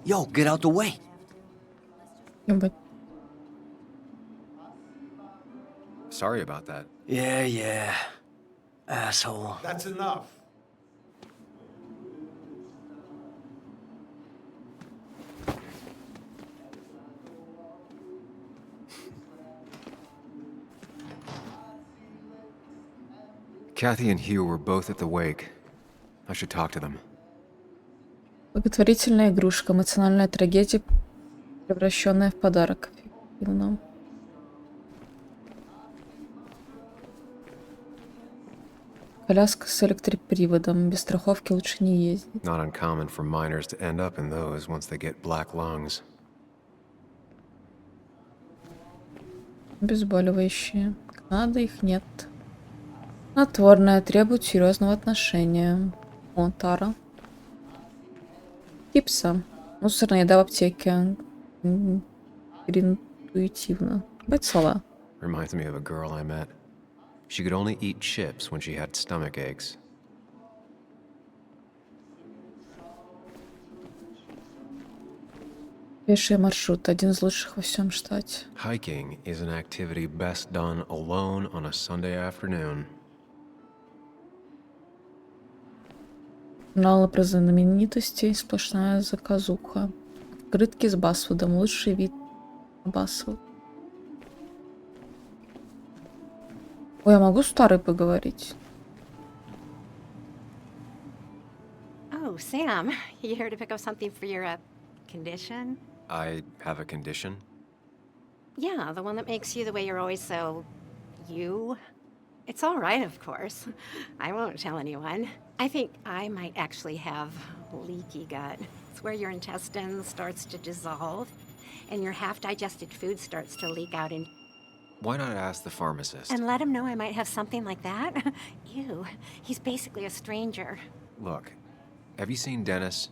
Yo, get out the way. Ебать. Sorry about that. Yeah. Asshole. That's enough. Kathy and Hugh were both at the wake. I should talk to them. Благотворительная игрушка. Эмоциональная трагедия, превращенная в подарок. Эффективно. Коляска с электроприводом. Без страховки лучше не ездить. Not uncommon for miners to end up in those once they get black lungs. Обезболивающие. Надо, их нет. Снотворное. Требует серьезного отношения. О, Тара. Типса. Мусорная еда в аптеке. Интуитивно. Бать слова. Reminds me of a girl I met. She could only eat chips when she had stomach aches. Пеший маршрут. Один из лучших во всем штате. Hiking is an activity best done alone on a Sunday afternoon. Журналы про знаменитостей. Сплошная заказуха. Открытки с Басвудом. Лучший вид на Басвуд. Ой, я могу с Тарой поговорить? Oh, Sam, you here to pick up something for your condition? I have a condition? Yeah, the one that makes you the way you're always so you. It's all right, of course. I won't tell anyone. I think I might actually have leaky gut. It's where your intestine starts to dissolve and your half-digested food starts to leak out in. Why not ask the pharmacist? And let him know I might have something like that? Ew, he's basically a stranger. Look, have you seen Dennis?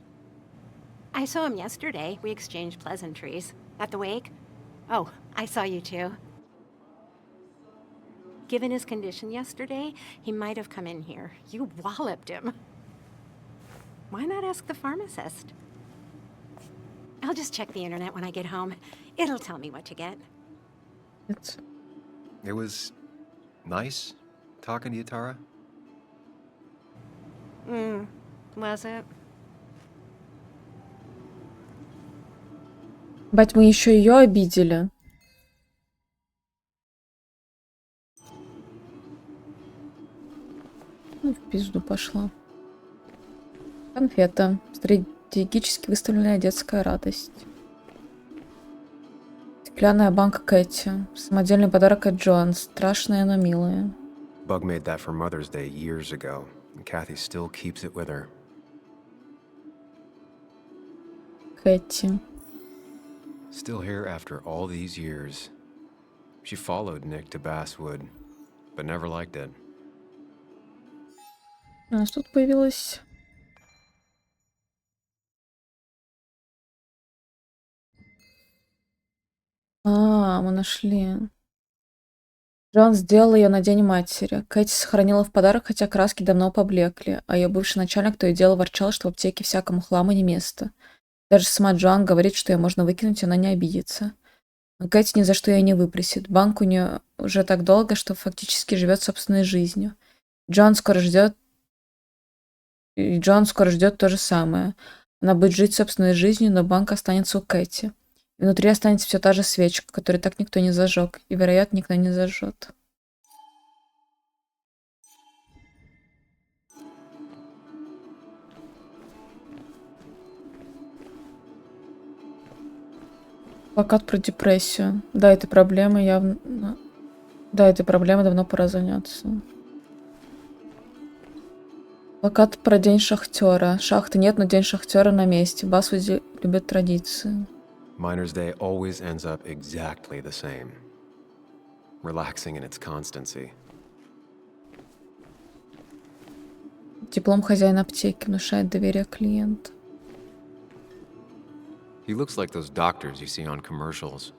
I saw him yesterday. We exchanged pleasantries. At the wake? Oh, I saw you too. Given his condition yesterday, he might have come in here. You walloped him. Why not ask the pharmacist? I'll just check the internet when I get home. It'll tell me what to get. It was nice talking to you, Tara. Was it? Бать, мы еще ее обидели. Ну, в пизду пошла. Конфета. Стратегически выставленная детская радость. Стеклянная банка Кэти. Самодельный подарок от Джоан. Страшное, но милое. Bug made that for Mother's Day years ago, and Kathy still keeps it with her. Кэти. Still here after all these years. She followed Nick to Basswood, but never liked it. У нас тут появилась... мы нашли. Джон сделал ее на День матери. Кэти сохранила в подарок, хотя краски давно поблекли, а ее бывший начальник то и дело ворчал, что в аптеке всякому хламу не место. Даже сама Джоан говорит, что ее можно выкинуть, и она не обидится. Но Кэти ни за что ее не выпросит. Банк у нее уже так долго, что фактически живет собственной жизнью. Джоан скоро ждет то же самое. Она будет жить собственной жизнью, но банк останется у Кэти. И внутри останется все та же свечка, которую так никто не зажег. И, вероятно, никто не зажжет. Плакат про депрессию. Да, этой проблемой явно... Да, этой проблемой давно пора заняться. Плакат про День шахтера. Шахты нет, но День шахтера на месте. Басвуде любят традиции. Miner's Day always ends up exactly the same. Relaxing in its constancy. Диплом хозяина аптеки внушает доверие клиента. He looks like those doctors you see on commercials.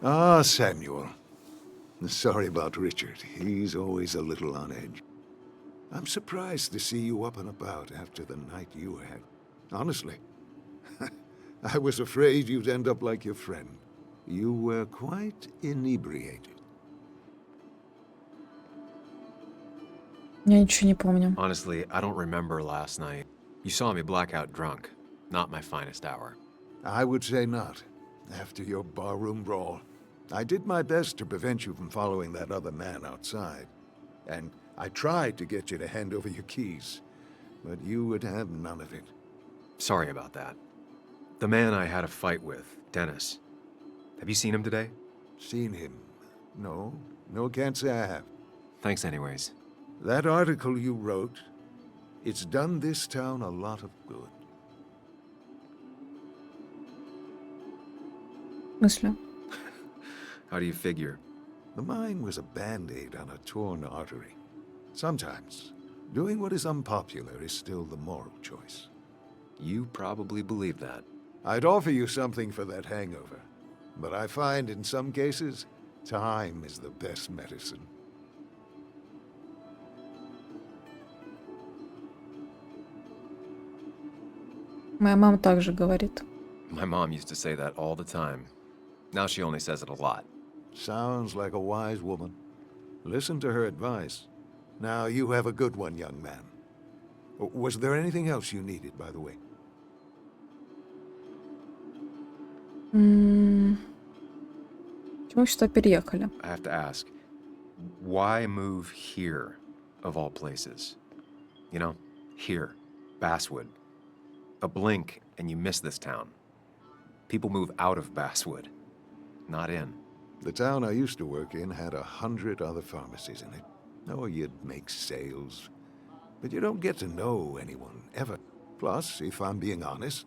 Ah, Samuel. Sorry about Richard. He's always a little on edge. I'm surprised to see you up and about after the night you had. Honestly. I was afraid you'd end up like your friend. You were quite inebriated. Я ничего не помню. Honestly, I don't remember last night. You saw me blackout drunk. Not my finest hour. I would say not. After your barroom brawl. I did my best to prevent you from following that other man outside. And I tried to get you to hand over your keys. But you would have none of it. Sorry about that. The man I had a fight with, Dennis. Have you seen him today? Seen him? No. No, can't say I have. Thanks anyways. That article you wrote, it's done this town a lot of good. В смысле? How do you figure? The mine was a band-aid on a torn artery. Sometimes, doing what is unpopular is still the moral choice. You probably believe that. I'd offer you something for that hangover, but I find in some cases, time is the best medicine. Моя мама также говорит. My mom used to say that all the time. Now she only says it a lot. Sounds like a wise woman. Listen to her advice. Now you have a good one, young man. Was there anything else you needed, by the way? Почему сюда переехали? I have to ask, why move here, of all places? You know, here, Basswood. A blink and you miss this town. People move out of Basswood, not in. The town I used to work in had 100 other pharmacies in it. Oh, you'd make sales. But you don't get to know anyone, ever. Plus, if I'm being honest,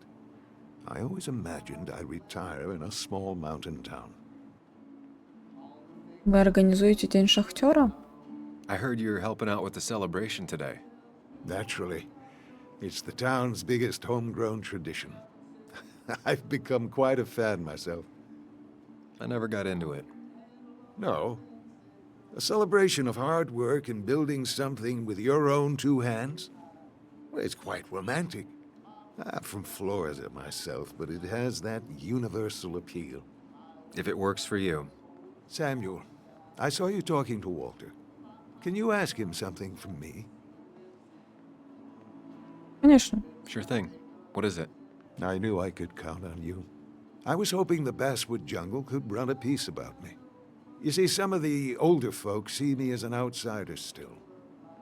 I always imagined I'd retire in a small mountain town. Вы организуете День шахтера? I heard you're helping out with the celebration today. Naturally. It's the town's biggest homegrown tradition. I've become quite a fan myself. I never got into it. No. A celebration of hard work and building something with your own two hands? Well, it's quite romantic. I'm from Florida myself, but it has that universal appeal. If it works for you. Samuel, I saw you talking to Walter. Can you ask him something from me? Конечно. Sure thing. What is it? I knew I could count on you. I was hoping the Basswood jungle could run a piece about me. You see, some of the older folks see me as an outsider still.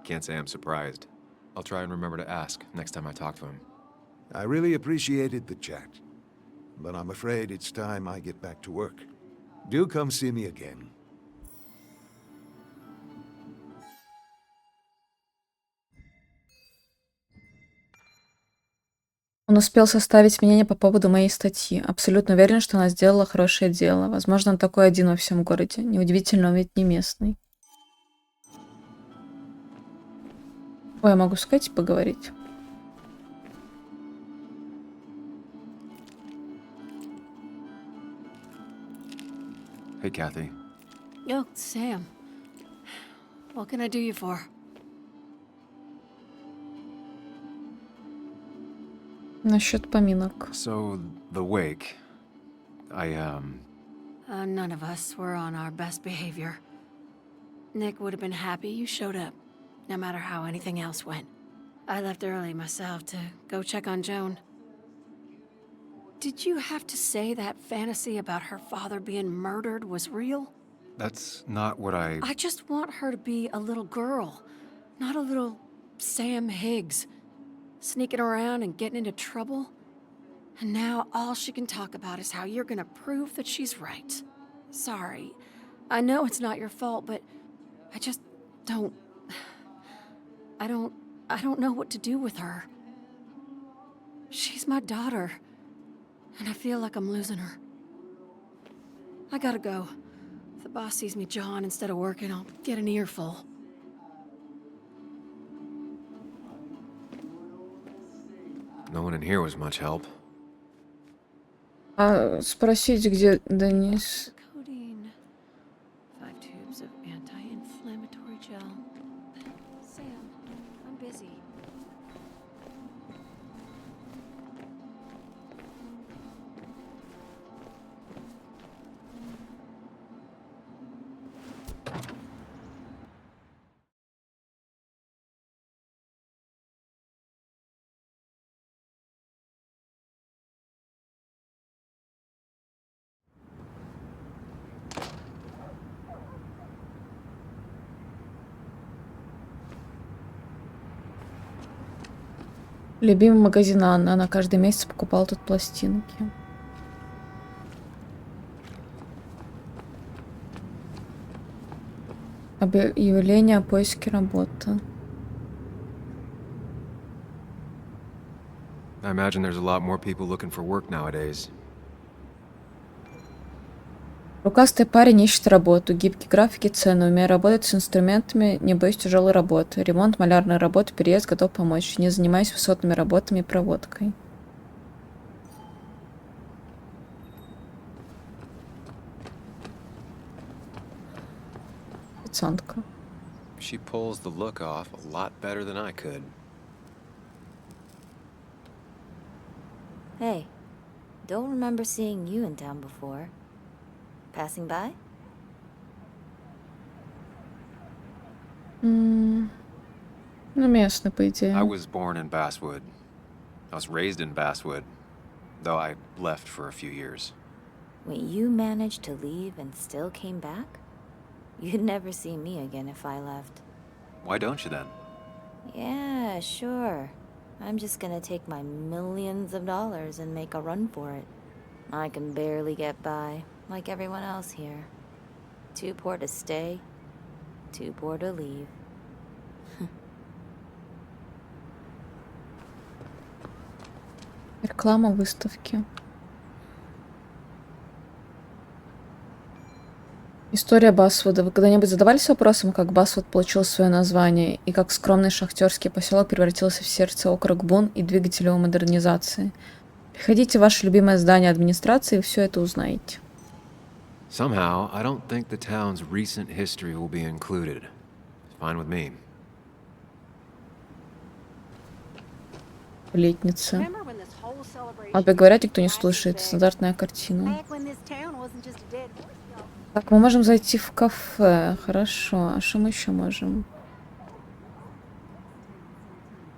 Can't say I'm surprised. I'll try and remember to ask next time I talk to him. I really appreciated the chat, but I'm afraid it's time I get back to work. Do come see me again. Он успел составить мнение по поводу моей статьи. Абсолютно уверен, что она сделала хорошее дело. Возможно, он такой один во всем городе. Неудивительно, он ведь не местный. Ой, я могу сказать и поговорить. Hey, Kathy. Oh, Sam. What can I do you for? Насчет поминок. So, the wake. None of us were on our best behavior. Nick would have been happy you showed up, no matter how anything else went. I left early myself to go check on Joan. Did you have to say that fantasy about her father being murdered was real? That's not what I just want her to be a little girl, not a little Sam Higgs, sneaking around and getting into trouble. And now all she can talk about is how you're gonna prove that she's right. Sorry. I know it's not your fault, but I just don't... I don't know what to do with her. She's my daughter, and I feel like I'm losing her. I gotta go. If the boss sees me jawing instead of working, I'll get an earful. No one in here was much help. А спросить, где Денис? Cody, Любимый магазин Анны. Она каждый месяц покупала тут пластинки. Объявление о поиске работы. I imagine there's a lot more people looking for work nowadays. Рукастый парень ищет работу. Гибкие графики, цены. Умею работать с инструментами, не боюсь тяжелой работы. Ремонт, малярная работа, переезд, готов помочь. Не занимаюсь высотными работами и проводкой. Официантка. She pulls the look off a lot better than I could. Hey, don't remember seeing you in town before. Passing by? Ну, местный, по идее. I was born in Baswood. I was raised in Baswood, though I left for a few years. Wait, you managed to leave and still came back? You'd never see me again if I left. Why don't you then? Yeah, sure. I'm just gonna take my millions of dollars and make a run for it. I can barely get by, like everyone else here. Too poor to stay, too poor to leave. Реклама выставки. История Басвуда. Вы когда-нибудь задавались вопросом, как Басвуд получил свое название и как скромный шахтерский поселок превратился в сердце округ Бун и двигатель его модернизации? Приходите в ваше любимое здание администрации и все это узнаете. Somehow, I don't think the town's recent history will be included. It's fine with me. Летница. Обе говорят, никто не слушает. Стандартная картина. Так, мы можем зайти в кафе. Хорошо. А что мы еще можем?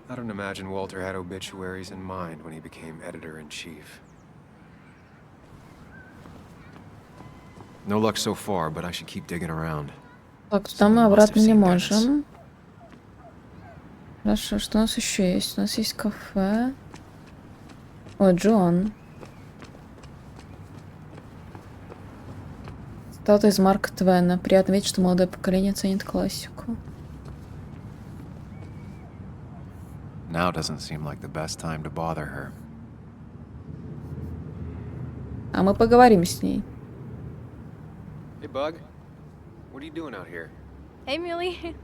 I don't imagine Walter had obituaries in mind when he became editor-in-chief. No luck so far, but I should keep digging around. Так, туда мы обратно не можем. Хорошо, что у нас еще есть? У нас есть кафе. О, Джон. Статуя из Марка Твена. Приятно видеть, что молодое поколение ценит классику. Now doesn't seem like the best time to bother her. А мы поговорим с ней. Hey, Bug. What are you doing out here? Hey, Muley.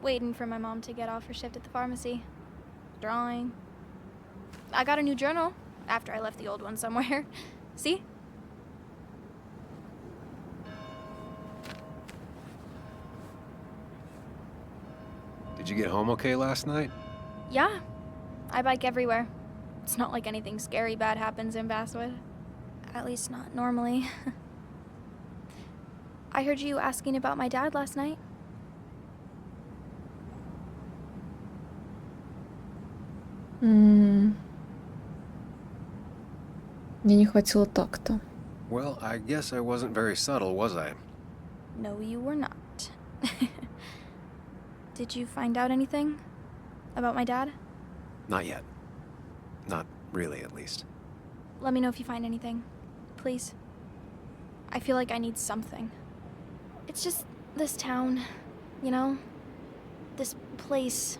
Waiting for my mom to get off her shift at the pharmacy. Drawing. I got a new journal after I left the old one somewhere. See? Did you get home okay last night? Yeah. I bike everywhere. It's not like anything scary bad happens in Basswood. At least not normally. I heard you asking about my dad last night. Мне не хватило такта. Well, I guess I wasn't very subtle, was I? No, you were not. Did you find out anything about my dad? Not yet. Not really, at least. Let me know if you find anything. Please. I feel like I need something. It's just this town, you know? This place.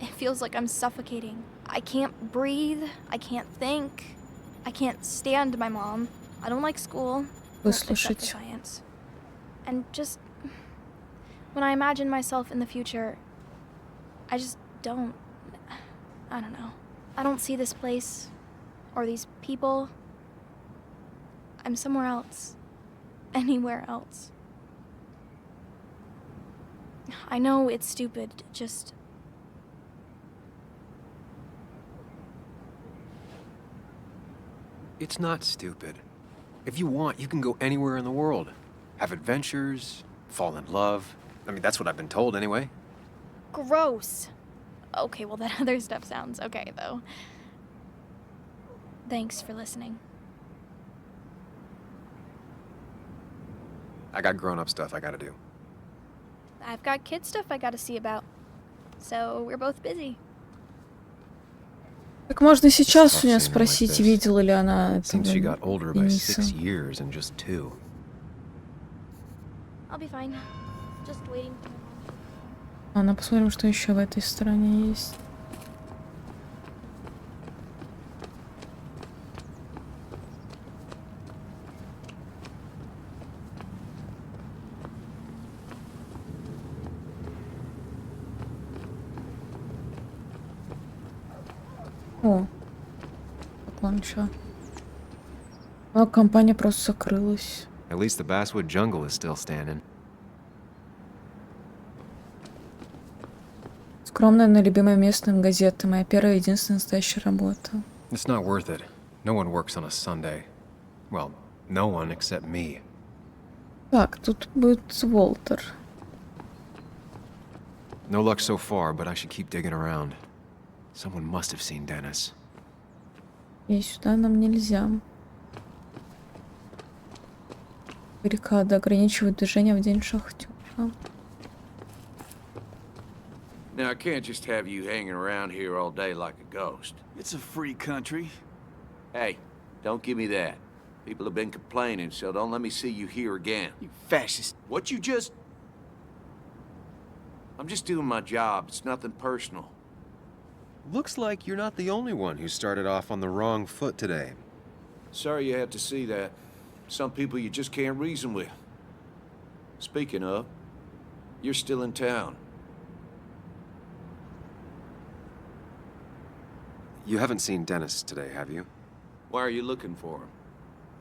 It feels like I'm suffocating. I can't breathe. I can't think. I can't stand my mom. I don't like school. Except for science. And just... when I imagine myself in the future, I just don't... I don't know. I don't see this place. Or these people. I'm somewhere else. Anywhere else. I know it's stupid, just... It's not stupid. If you want, you can go anywhere in the world. Have adventures, fall in love. I mean, that's what I've been told anyway. Gross. Okay, well, that other stuff sounds okay, though. Thanks for listening. I got grown-up stuff I gotta do. I've got kid stuff I gotta see about. So we're both busy. Так можно сейчас Sucks у нее seeing her like спросить, this. видела ли она этого Seems she got older by Дениса. 6 years in just 2. I'll be fine. Just waiting. Ладно, посмотрим, что еще в этой стороне есть. О, так ладно, чё. А компания просто закрылась. At least the Basswood jungle is still standing. Скромная, но любимая местным газета. Моя первая и единственная настоящая работа. It's not worth it. No one works on a Sunday. Well, no one except me. Так, тут будет Уолтер. No luck so far, but I should keep digging around. Someone must have seen Dennis. И сюда нам нельзя. Баррикады ограничивают движение в день шахтера. Now, I can't just have you hanging around here all day like a ghost. It's a free country. Hey, don't give me that. People have been complaining, so don't let me see you here again. You fascist. What you just... I'm just doing my job. It's nothing personal. Looks like you're not the only one who started off on the wrong foot today. Sorry you had to see that. Some people you just can't reason with. Speaking of, you're still in town. You haven't seen Dennis today, have you? Why are you looking for him?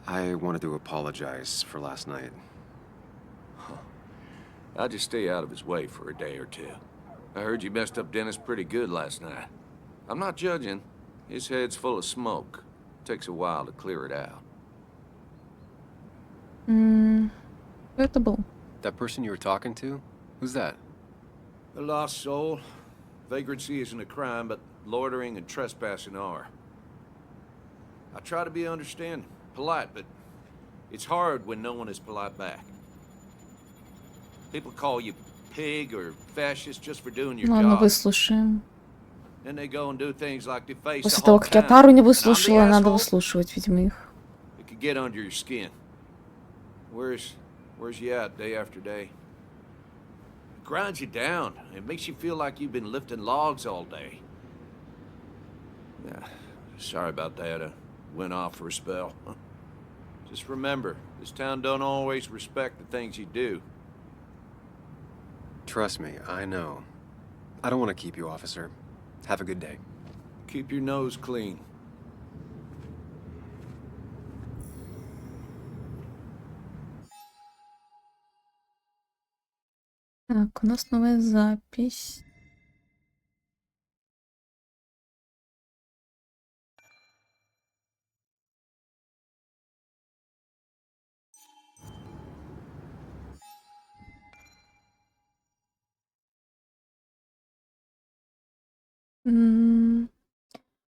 I wanted to apologize for last night. I'll just stay out of his way for a day or two. I heard you messed up Dennis pretty good last night. I'm not judging. His head's full of smoke. Takes a while to clear it out. Это был. That person you were talking to? Who's that? A lost soul. Vagrancy isn't a crime, but loitering and trespassing are. I try to be understanding, polite, but it's hard when no one is polite back. People call you pig or fascist just for doing your Ладно, job. выслушаем. Then they go and do things like deface После the того, whole как я town. Тару не And I'm the выслушала, надо asshole? выслушивать, видимо, их. It could get under your skin. Where's you at day after day? It grinds you down. It makes you feel like you've been lifting logs all day. Yeah, sorry about that. I went off for a spell. Just remember, this town don't always respect the things you do. Trust me, I know. I don't want to keep you, officer. Have a good day. Keep your nose clean. Так, у нас новая запись.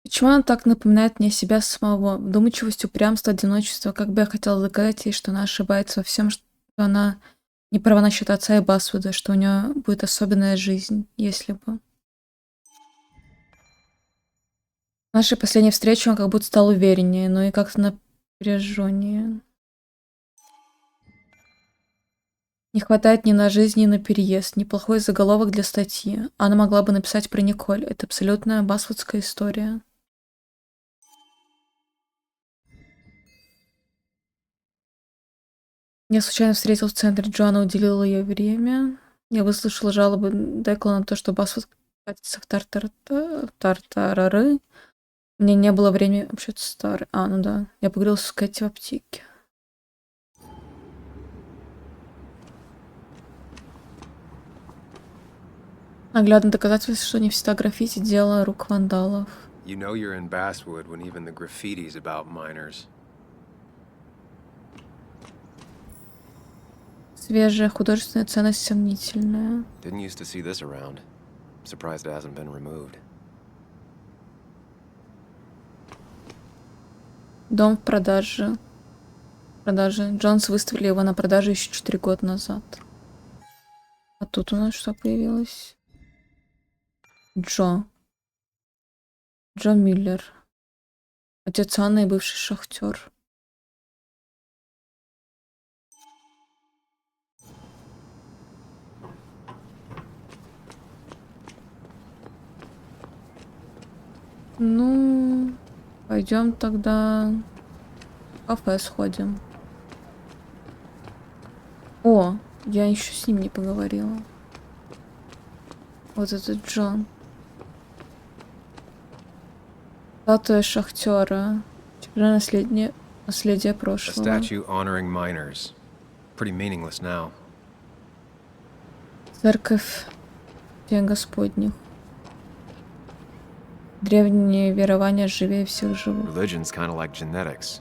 Почему она так напоминает мне себя самого? Вдумчивость, упрямство, одиночество. Как бы я хотела доказать ей, что она ошибается во всем, что она не права насчет отца и Басвуда, что у нее будет особенная жизнь, если бы. В нашей последней встрече он как будто стал увереннее, но и как-то напряженнее. Не хватает ни на жизнь, ни на переезд. Неплохой заголовок для статьи. Она могла бы написать про Николь. Это абсолютная басвудская история. Я случайно встретил в центре Джоанна, уделила ей время. Я выслушала жалобы Декла на то, что Басвуд катится в тартарары. У меня не было времени общаться с Тарой. Ну да. Я поговорила с Кэти в аптеке. Наглядное доказательство, что не всегда граффити — дело рук вандалов. You know you're in Basswood when even the graffiti's about minors. Свежая художественная ценность сомнительная. Didn't used to see this around. Surprised it hasn't been removed. Дом в продаже. Джонс выставили его на продажу еще 4 года назад. А тут у нас что появилось? Джо. Джон Миллер. Отец Анны и бывший шахтер. Ну, пойдем тогда в кафе сходим. О, я еще с ним не поговорила. Вот этот Джон. Статуя шахтера. Наследие A прошлого. statue honoring miners. Pretty meaningless now. Церковь День Господних. Древние верования живее всех живых. Religion's kind of like genetics.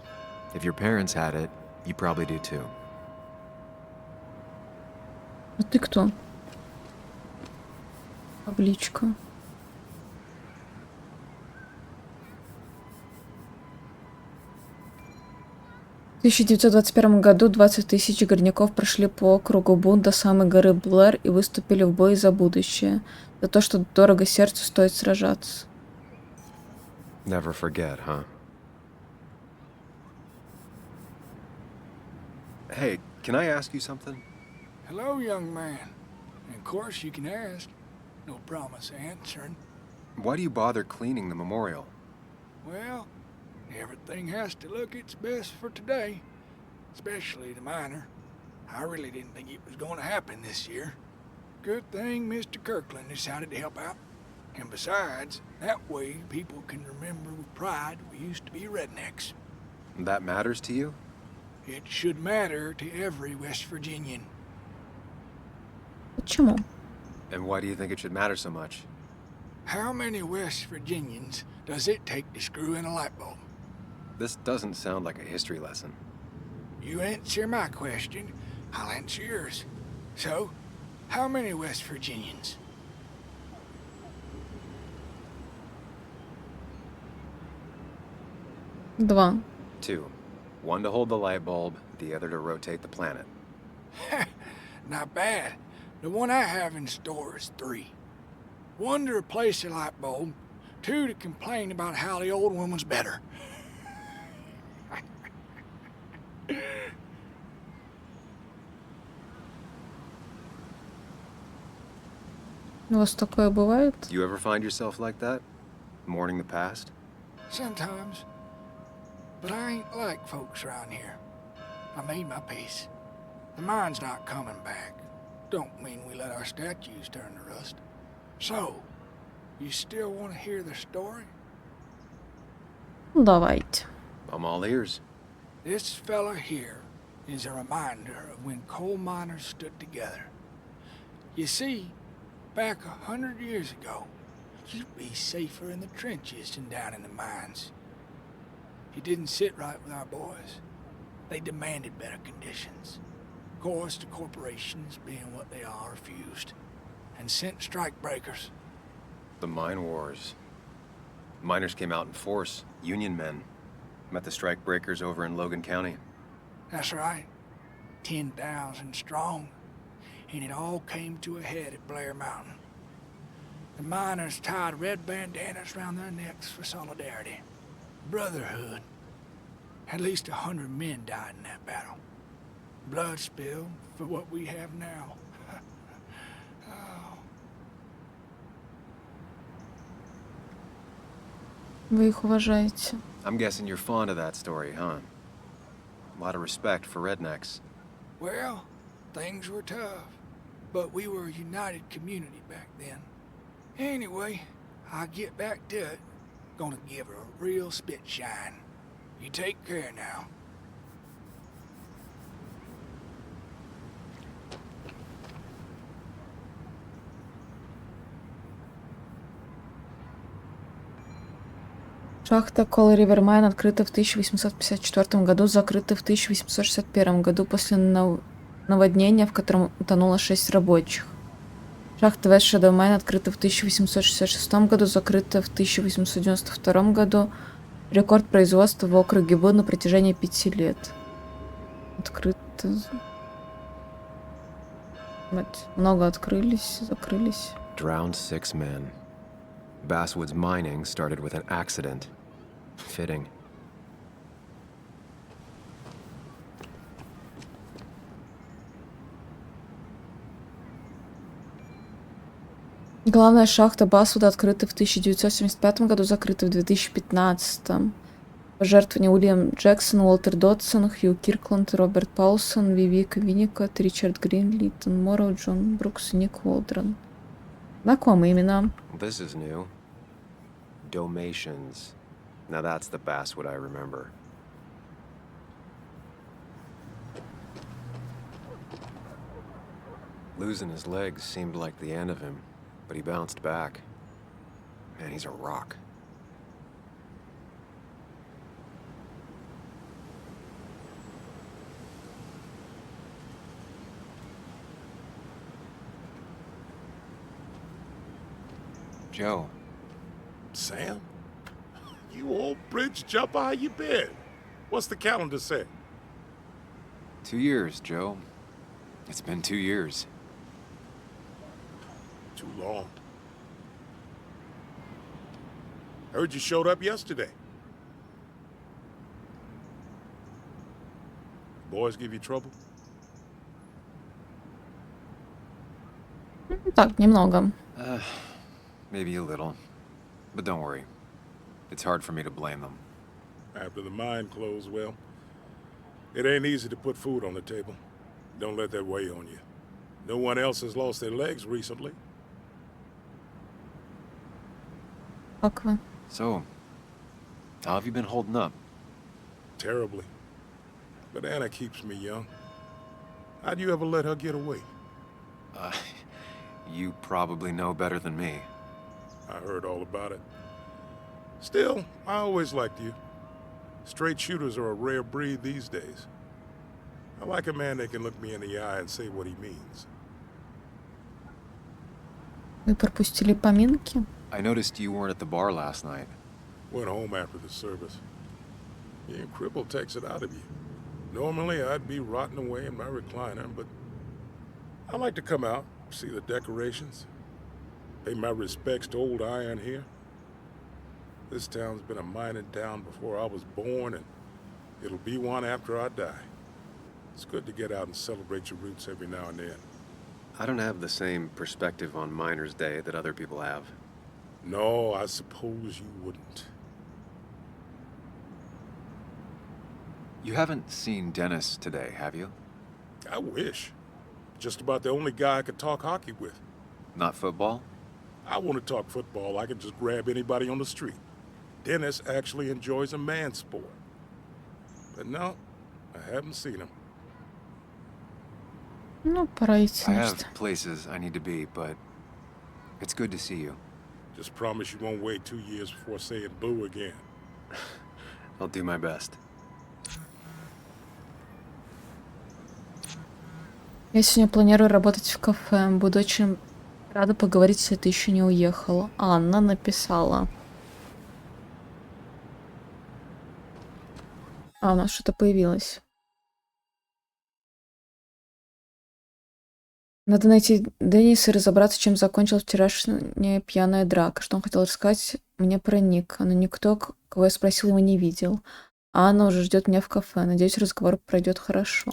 If your parents had it, you probably do too. А ты кто? Табличка. В 1921 году 20 тысяч горняков прошли по округу Бун до самой горы Блэр и выступили в бой за будущее. За то, что дорого сердцу стоит сражаться. Never forget, huh? Hey, can I ask you something? Hello, young man. And of course you can ask. No promise answering. Why do you bother cleaning the memorial? Well, everything has to look its best for today. Especially the miner. I really didn't think it was going to happen this year. Good thing Mr. Kirkland decided to help out. And besides, that way people can remember with pride we used to be rednecks. That matters to you? It should matter to every West Virginian. Почему? And why do you think it should matter so much? How many West Virginians does it take to screw in a light bulb? This doesn't sound like a history lesson. You answer my question, I'll answer yours. So, how many West Virginians? Два. 2. One to hold the light bulb, the other to rotate the planet. Not bad. The one I have in store is 3. 1 to replace the light bulb, 2 to complain about how the old one was better. У вас такое бывает? You ever find yourself like that? Mourning the past? Sometimes. But I ain't like folks around here. I made my peace. The mine's not coming back. Don't mean we let our statues turn to rust. So, you still want to hear the story? Давайте. I'm all ears. This fella here is a reminder of when coal miners stood together. You see, back 100 years ago, you'd be safer in the trenches than down in the mines. He didn't sit right with our boys. They demanded better conditions. Of course, the corporations, being what they are, refused and sent strike breakers. The mine wars. Miners came out in force. Union men. Met the strike breakers over in Logan County. That's right. 10,000 strong. And it all came to a head at Blair Mountain. The miners tied red bandanas around their necks for solidarity. Brotherhood. At least 100 men died in that battle. Blood spilled for what we have now. Вы их уважаете. I'm guessing you're fond of that story, huh? A lot of respect for rednecks. Well, things were tough, but we were a united community back then. Anyway, I'll get back to it. Gonna give her a real spit shine. You take care now. Шахта Кол Ривермайн открыта в 1854 году, закрыта в 1861 году после наводнения, в котором утонуло 6 рабочих. Шахта Вест Шэдоу Майн открыта в 1866 году, закрыта в 1892 году. Рекорд производства в округе был на протяжении 5 лет. Открыто. Много открылись, закрылись. Drowned 6 men. Baswoode's mining started with an accident. Fitting. Главная шахта Басвуда открыта в 1975 году, закрыта в 2015. Пожертвование: Уильям Джексон, Уолтер Додсон, Хью Киркланд, Роберт Паулсон, Вивика Винникот, Ричард Грин, Литон Морроу, Джон Брукс и Ник Уолдрон. Знакомые имена. This is new. Dalmatians. Now that's the Basswood I remember. Losing his legs seemed like the end of him, but he bounced back. Man, he's a rock. Joe. Sam? You old bridge jumper, how you been? What's the calendar say? 2 years, Joe. It's been 2 years. Too long. Heard you showed up yesterday. Boys give you trouble? Так, немного. Maybe a little. But don't worry. It's hard for me to blame them. After the mine closed, well, it ain't easy to put food on the table. Don't let that weigh on you. No one else has lost their legs recently. Как вы? So, how have you been holding up? Terribly. But Anna keeps me young. How'd you ever let her get away? You probably know better than me. I heard all about it. Still, I always liked you. Straight shooters are a rare breed these days. I like a man that can look me in the eye and say what he means. Вы пропустили поминки? I noticed you weren't at the bar last night. Went home after the service. Being crippled takes it out of you. Normally, I'd be rotting away in my recliner, but I like to come out, see the decorations, pay my respects to old iron here. This town's been a mining town before I was born, and it'll be one after I die. It's good to get out and celebrate your roots every now and then. I don't have the same perspective on Miners' Day that other people have. No, I suppose you wouldn't. You haven't seen Dennis today, have you? I wish. Just about the only guy I could talk hockey with. Not football? I want to talk football. I can just grab anybody on the street. Dennis actually enjoys a man sport. But no, I haven't seen him. Ну, пора идти, I значит. have places I need to be, but it's good to see you. Just promise you won't wait 2 years before saying boo again. I'll do my best. Я сегодня планирую работать в кафе. Буду очень рада поговорить, если ты еще не уехала. Анна написала. А, у нас что-то появилось. Надо найти Денниса и разобраться, чем закончилась вчерашняя пьяная драка. Что он хотел рассказать мне про Ника. Но никто, кого я спросил, его не видел. А Анна уже ждет меня в кафе. Надеюсь, разговор пройдет хорошо.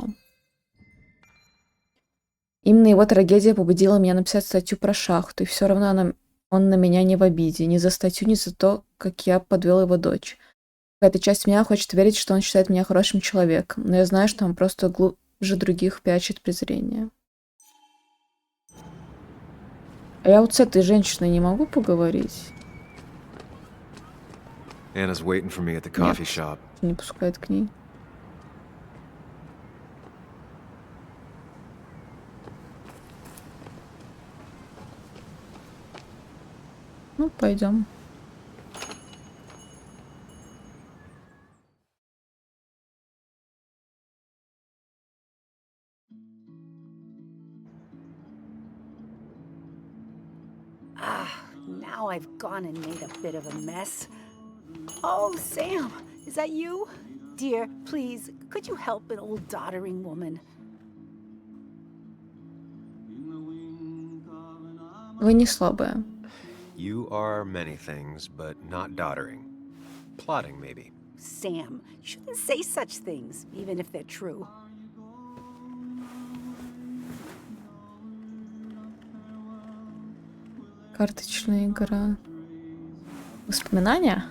Именно его трагедия побудила меня написать статью про шахту. И все равно он на меня не в обиде. Ни за статью, ни за то, как я подвел его дочь. Какая-то часть меня хочет верить, что он считает меня хорошим человеком. Но я знаю, что он просто глубже других прячет презрение. А я вот с этой женщиной не могу поговорить? Anna's waiting for me at the coffee shop. Не пускает к ней. Ну, пойдем. Now I've gone and made a bit of a mess. Oh, Sam, is that you? Dear, please, could you help an old doddering woman? Вы не слабая. You are many things, but not doddering. Plotting, maybe. Sam, you shouldn't say such things, even if they're true. Карточная игра. Воспоминания?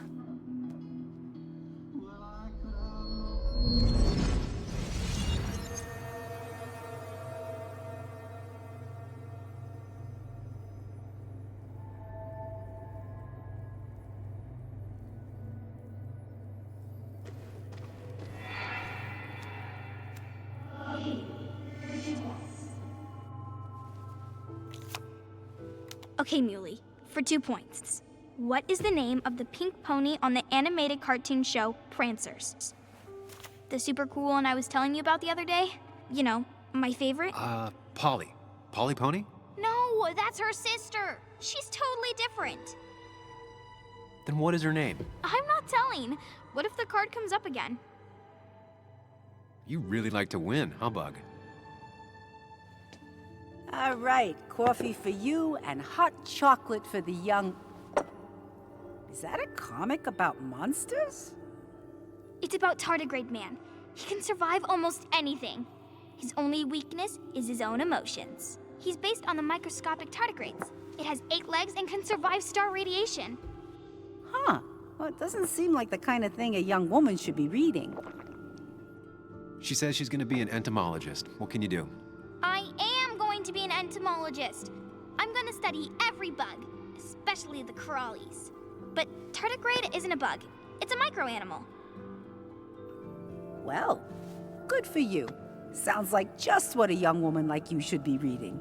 Okay, Muley, for 2 points. What is the name of the pink pony on the animated cartoon show Prancers? The super cool one I was telling you about the other day? You know, my favorite? Polly. Polly Pony? No, that's her sister. She's totally different. Then what is her name? I'm not telling. What if the card comes up again? You really like to win, huh, Bug? All right, coffee for you and hot chocolate for the young... Is that a comic about monsters? It's about Tardigrade Man. He can survive almost anything. His only weakness is his own emotions. He's based on the microscopic tardigrades. It has 8 legs and can survive star radiation. Huh. Well, it doesn't seem like the kind of thing a young woman should be reading. She says she's gonna be an entomologist. What can you do? I am going to be an entomologist. I'm going to study every bug, especially the crawlies. But tardigrade isn't a bug. It's a microanimal. Well, good for you. Sounds like just what a young woman like you should be reading.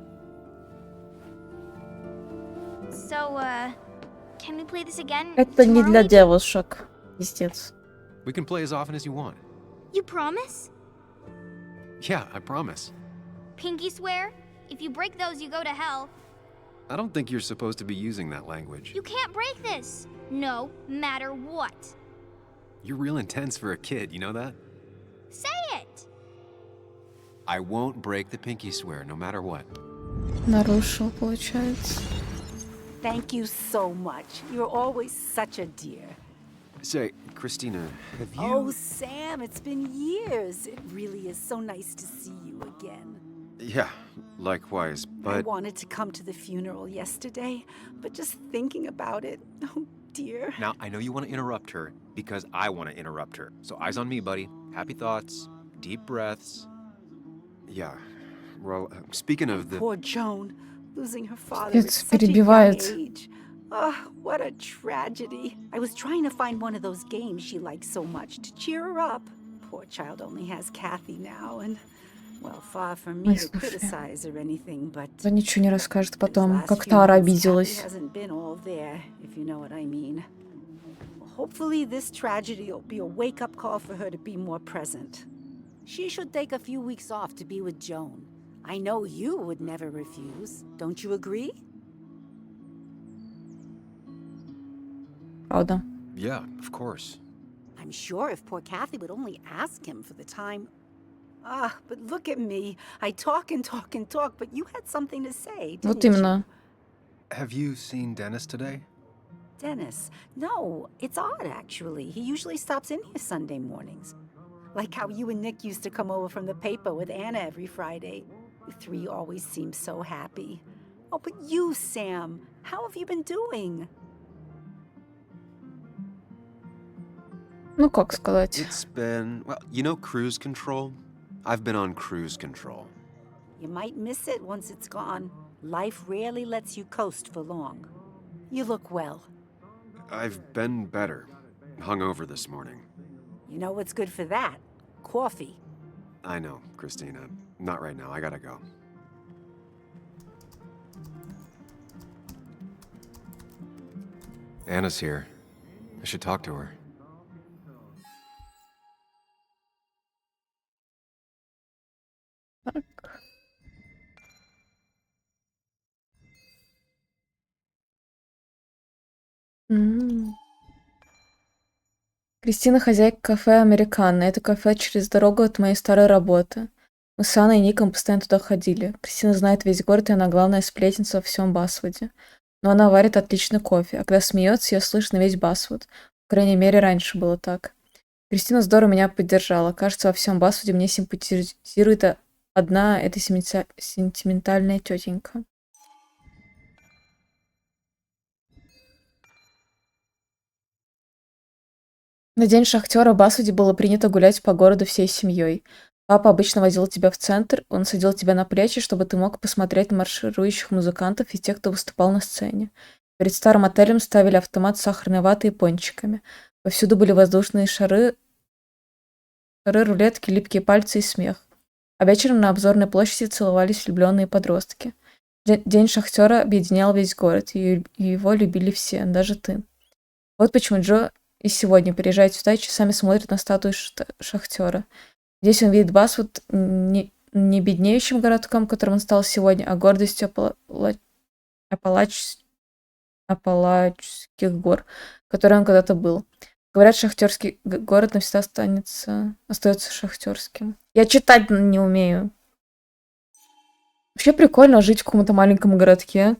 So, can we play this again Это не для tomorrow? девушек. Пиздец. We can play as often as you want. You promise? Yeah, I promise. Pinky swear? If you break those, you go to hell. I don't think you're supposed to be using that language. You can't break this. No matter what. You're real intense for a kid, you know that? Say it. I won't break the pinky swear, no matter what. Нарушил, получается. Thank you so much. You're always such a dear. Say, Christina, have you... Oh, Sam, it's been years. It really is so nice to see you again. Yeah, likewise, I but... wanted to come to the funeral yesterday, but just thinking about it, oh dear. Now, I know you want to interrupt her, because I want to interrupt her. So eyes on me, buddy. Happy thoughts, deep breaths. Yeah, well, speaking of the... Poor Joan, losing her father at Пиздец, such a young перебивает. age. Oh, what a tragedy. I was trying to find one of those games she likes so much to cheer her up. Poor child only has Kathy now, and, well, far from me Ой, to слушай. criticize or anything, but Да ничего не расскажет потом, last как few Тара months, обиделась. Kathy hasn't been all there, if you know what I mean. Well, hopefully this tragedy will be a wake-up call for her to be more present. She should take a few weeks off to be with Joan. I know you would never refuse. Don't you agree? Правда. Yeah, of course. I'm sure if poor Kathy would only ask him for the time... Ah, but look at me. I talk and talk and talk, but you had something to say, didn't Вот именно. Have you seen Dennis today? you? Dennis. No, it's odd, actually. He usually stops in here Sunday mornings. Like how you and Nick used to come over from the paper with Anna every Friday. You 3 always seem so happy. Oh, but you, Sam, how have you been doing? Ну, как сказать. It's been... Well, you know cruise control? I've been on cruise control. You might miss it once it's gone. Life rarely lets you coast for long. You look well. I've been better. Hungover this morning. You know what's good for that? Coffee. I know, Christina. Not right now. I gotta go. Anna's here. I should talk to her. Так. Кристина хозяйка кафе «Американо». Это кафе через дорогу от моей старой работы. Мы с Анной и Ником постоянно туда ходили. Кристина знает весь город, и она главная сплетница во всем Басвуде. но она варит отличный кофе, а когда смеется, ее слышно весь Басвуд. По крайней мере, раньше было так. Кристина здорово меня поддержала. Кажется, во всем Басвуде мне симпатизирует одна эта сентиментальная тетенька. На день шахтера в Басвуде было принято гулять по городу всей семьей. Папа обычно водил тебя в центр, он садил тебя на плечи, чтобы ты мог посмотреть на марширующих музыкантов и тех, кто выступал на сцене. Перед старым отелем ставили автомат с сахарной ватой и пончиками. Повсюду были воздушные шары, рулетки, липкие пальцы и смех. А вечером на обзорной площади целовались влюбленные подростки. День шахтера объединял весь город, и его любили все, даже ты. Вот почему Джо и сегодня приезжает сюда и часами смотрит на статую шахтера. Здесь он видит Басвуд не беднеющим городком, которым он стал сегодня, а гордостью Апалачских гор, которой он когда-то был. Говорят, шахтерский город навсегда остается шахтерским. Я читать не умею. Вообще прикольно жить в каком-то маленьком городке,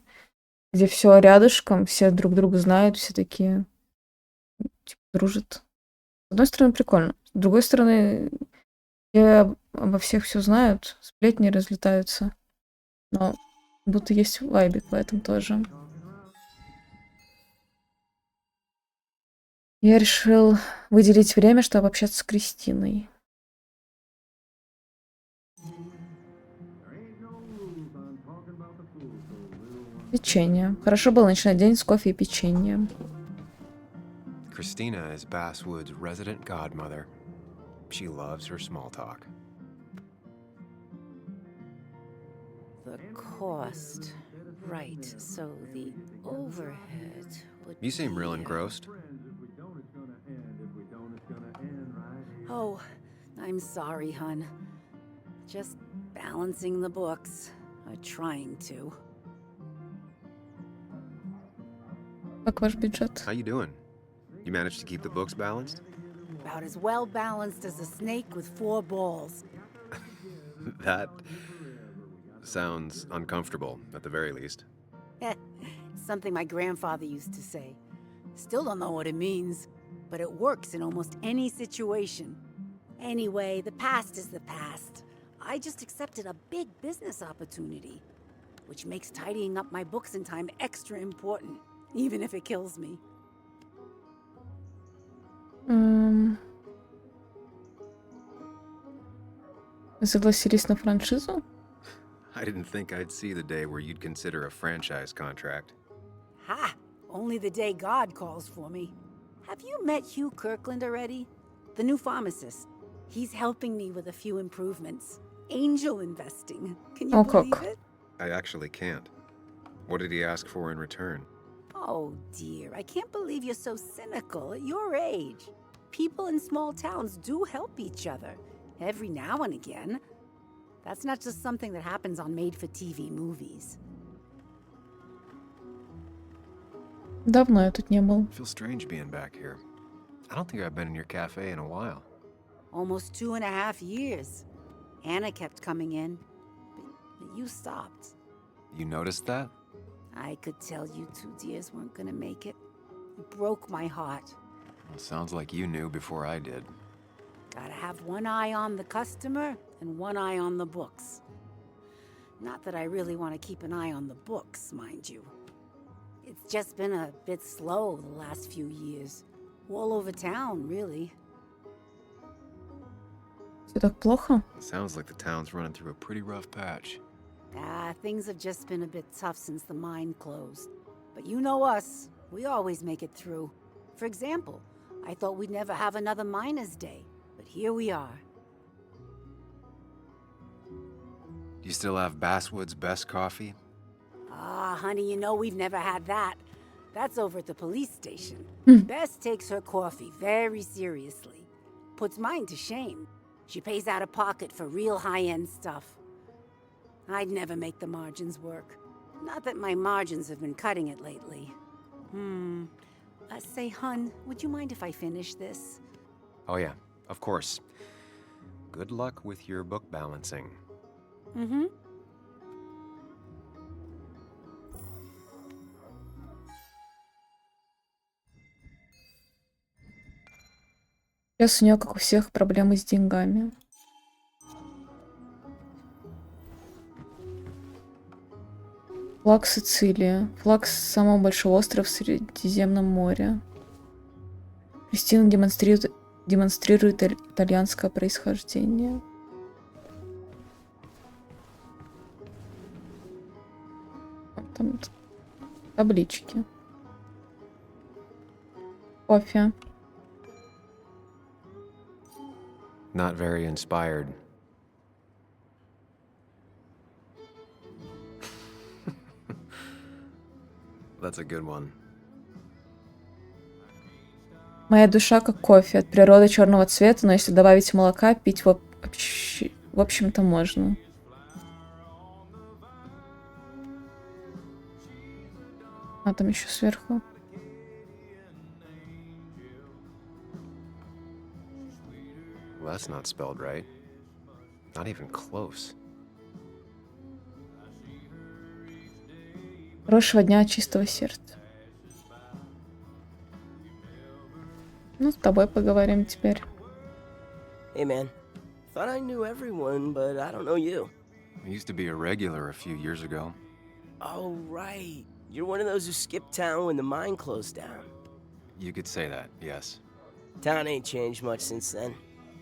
где все рядышком, все друг друга знают, все такие типа, дружат. С одной стороны, прикольно. С другой стороны, все обо всех все знают, сплетни разлетаются. Но будто есть вайбик в этом тоже. Я решил выделить время, чтобы общаться с Кристиной. Печенье. Хорошо было начинать день с кофе и печенья. Christina is Basswood's resident godmother. She loves her small talk. The cost. Right, so the overhead would You seem real engrossed. Oh, I'm sorry, hun. Just balancing the books. Trying to. Как ваш бюджет? How you doing? You managed to keep the books balanced? About as well balanced as a snake with 4 balls. That sounds uncomfortable, at the very least. Something my grandfather used to say. Still don't know what it means, but it works in almost any situation. Anyway, the past is the past. I just accepted a big business opportunity, which makes tidying up my books in time extra important, even if it kills me. Вы согласились на франшизу? I didn't think I'd see the day where you'd consider a franchise contract. Ha! Only the day God calls for me. Have you met Hugh Kirkland already? The new pharmacist. He's helping me with a few improvements. Angel investing. Can you believe it? I actually can't. What did he ask for in return? Oh dear, I can't believe you're so cynical at your age. People in small towns do help each other, every now and again. That's not just something that happens on made-for-TV movies. Давно я тут не был. Feels strange being back here. I don't think I've been in your cafe in a while. Almost 2.5 years. Anna kept coming in, but you stopped. You noticed that? I could tell you 2 dears weren't gonna make it. It broke my heart. Well, sounds like you knew before I did. Gotta have one eye on the customer and one eye on the books. Not that I really want to keep an eye on the books, mind you. It's just been a bit slow the last few years. All over town, really. Все так плохо? Sounds like the town's running through a pretty rough patch. Things have just been a bit tough since the mine closed. But you know us, we always make it through. For example, I thought we'd never have another miner's day, but here we are. You still have Basswood's best coffee? Honey, you know we've never had that. That's over at the police station. Bess takes her coffee very seriously. Puts mine to shame. She pays out of pocket for real high-end stuff. I'd never make the margins work. Not that my margins have been cutting it lately. Say, hun, would you mind if I finish this? Oh yeah, of course. Good luck with your book balancing. Сейчас у нее, как у всех, проблемы с деньгами. Флаг Сицилии. Флаг самого большого острова в Средиземном море. Кристина демонстрирует итальянское происхождение. Там таблички. Кофе. Not very inspired. That's a good one. Моя душа как кофе, от природы черного цвета, но если добавить молока, пить в общем-то можно. А там еще сверху. Well, that's not spelled right. Not even close. Хорошего дня от чистого сердца. Ну, с тобой поговорим теперь. Hey man, thought I knew everyone, but I don't know you. I used to be a regular a few years ago. Oh right, you're one of those who skipped town when the mine closed down. You could say that, yes. Town ain't changed much since then.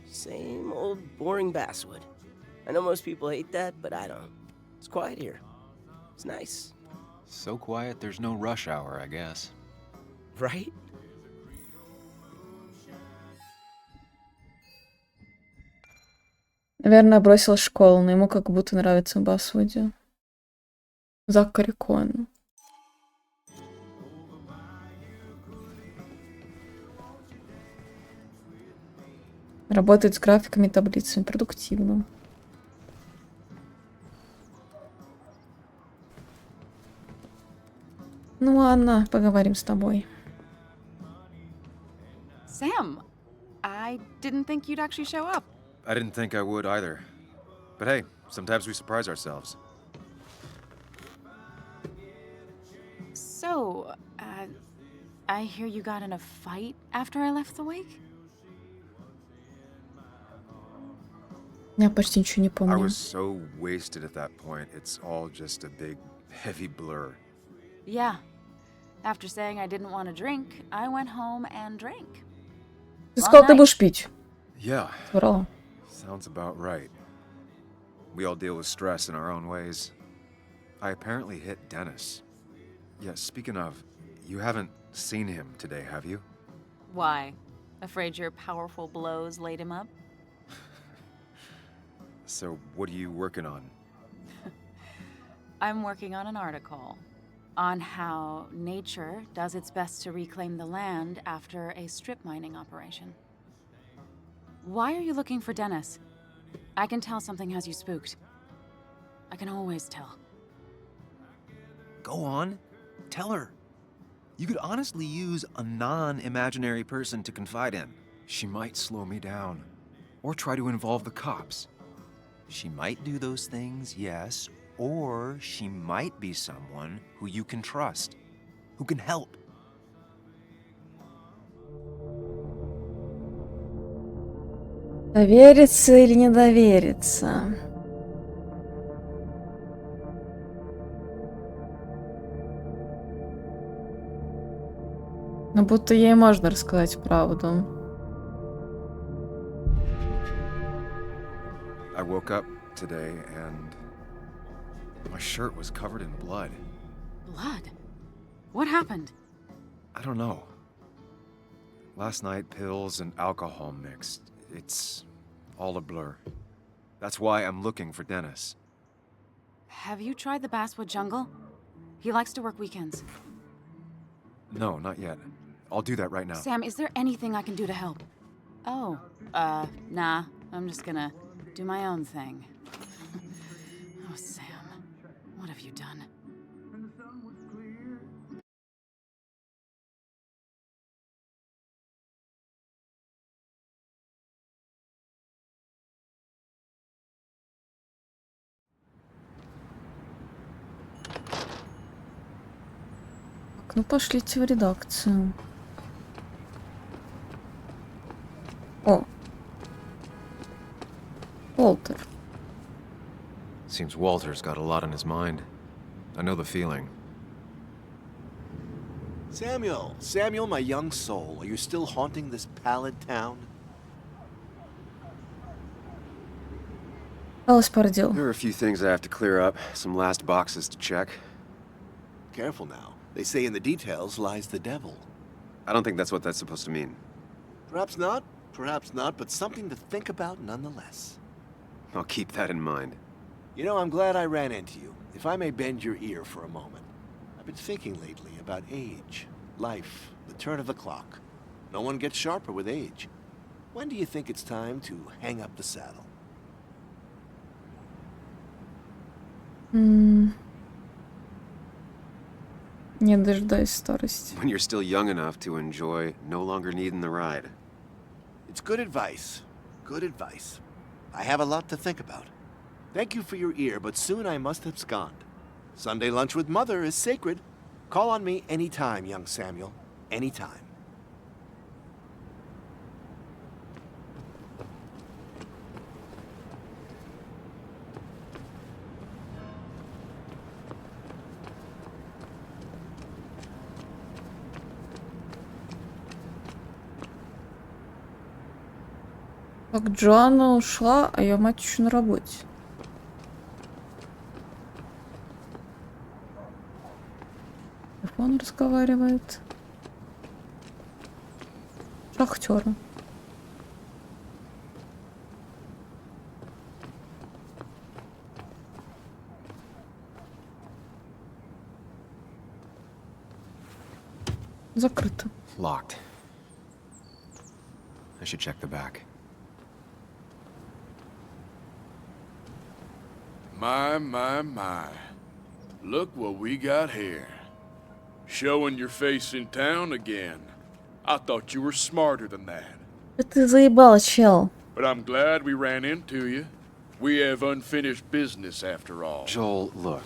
Same old boring Basswood. I know most people hate that, but I don't. It's quiet here. It's nice. So quiet, there's no rush hour, I guess. Right? Наверное, бросил школу, но ему как будто нравится Басвуде. Закари Коэн. Работает с графиками и таблицами. Продуктивно. Ну ладно, поговорим с тобой. Sam, I didn't think you'd actually show up. I didn't think I would either. But hey, sometimes we surprise ourselves. So, I hear you got in a fight after I left the wake? Я почти ничего не I помню. was so wasted at that point, it's all just a big, heavy blur. Yeah. After saying I didn't want to drink, I went home and drank. Ты сказал, ты будешь пить. Yeah. Соврала. Sounds about right. We all deal with stress in our own ways. I apparently hit Dennis. Yeah, speaking of, you haven't seen him today, have you? Why? Afraid your powerful blows laid him up? So, what are you working on? I'm working on an article on how nature does its best to reclaim the land after a strip mining operation. Why are you looking for Dennis? I can tell something has you spooked. I can always tell. Go on. Tell her. You could honestly use a non-imaginary person to confide in. She might slow me down. Or try to involve the cops. She might do those things, yes, or she might be someone who you can trust, who can help. Довериться или не довериться? Ну, будто ей можно рассказать правду. I woke up today and my shirt was covered in blood. Blood? What happened? I don't know. Last night, pills and alcohol mixed. It's all a blur. That's why I'm looking for Dennis. Have you tried the Basswood jungle? He likes to work weekends. No, not yet. I'll do that right now. Sam, is there anything I can do to help? Oh, nah. I'm just gonna do my own thing. Oh, Sam. What have you done? Так, ну пошлите в редакцию. О. Уолтер. Seems Walter's got a lot on his mind. I know the feeling. Samuel, my young soul, are you still haunting this pallid town? There are a few things I have to clear up, some last boxes to check. Careful now. They say in the details lies the devil. I don't think that's what that's supposed to mean. Perhaps not, but something to think about nonetheless. I'll keep that in mind. You know, I'm glad I ran into you. If I may bend your ear for a moment. I've been thinking lately about age, life, the turn of the clock. No one gets sharper with age. When do you think it's time to hang up the saddle? Не дожидаясь старости. When you're still young enough to enjoy no longer needing the ride. It's good advice. Good advice. I have a lot to think about. Thank you for your ear, but soon I must abscond. Sunday lunch with Mother is sacred. Call on me anytime, young Samuel. Anytime. Так, Джоанна ушла, а ее мать еще на работе. Телефон разговаривает. Шахтера. Закрыто. Locked. I should check the back. My. Look what we got here. Showing your face in town again. I thought you were smarter than that. Ты заебал, чел. But I'm glad we ran into you. We have unfinished business after all. Joel, look.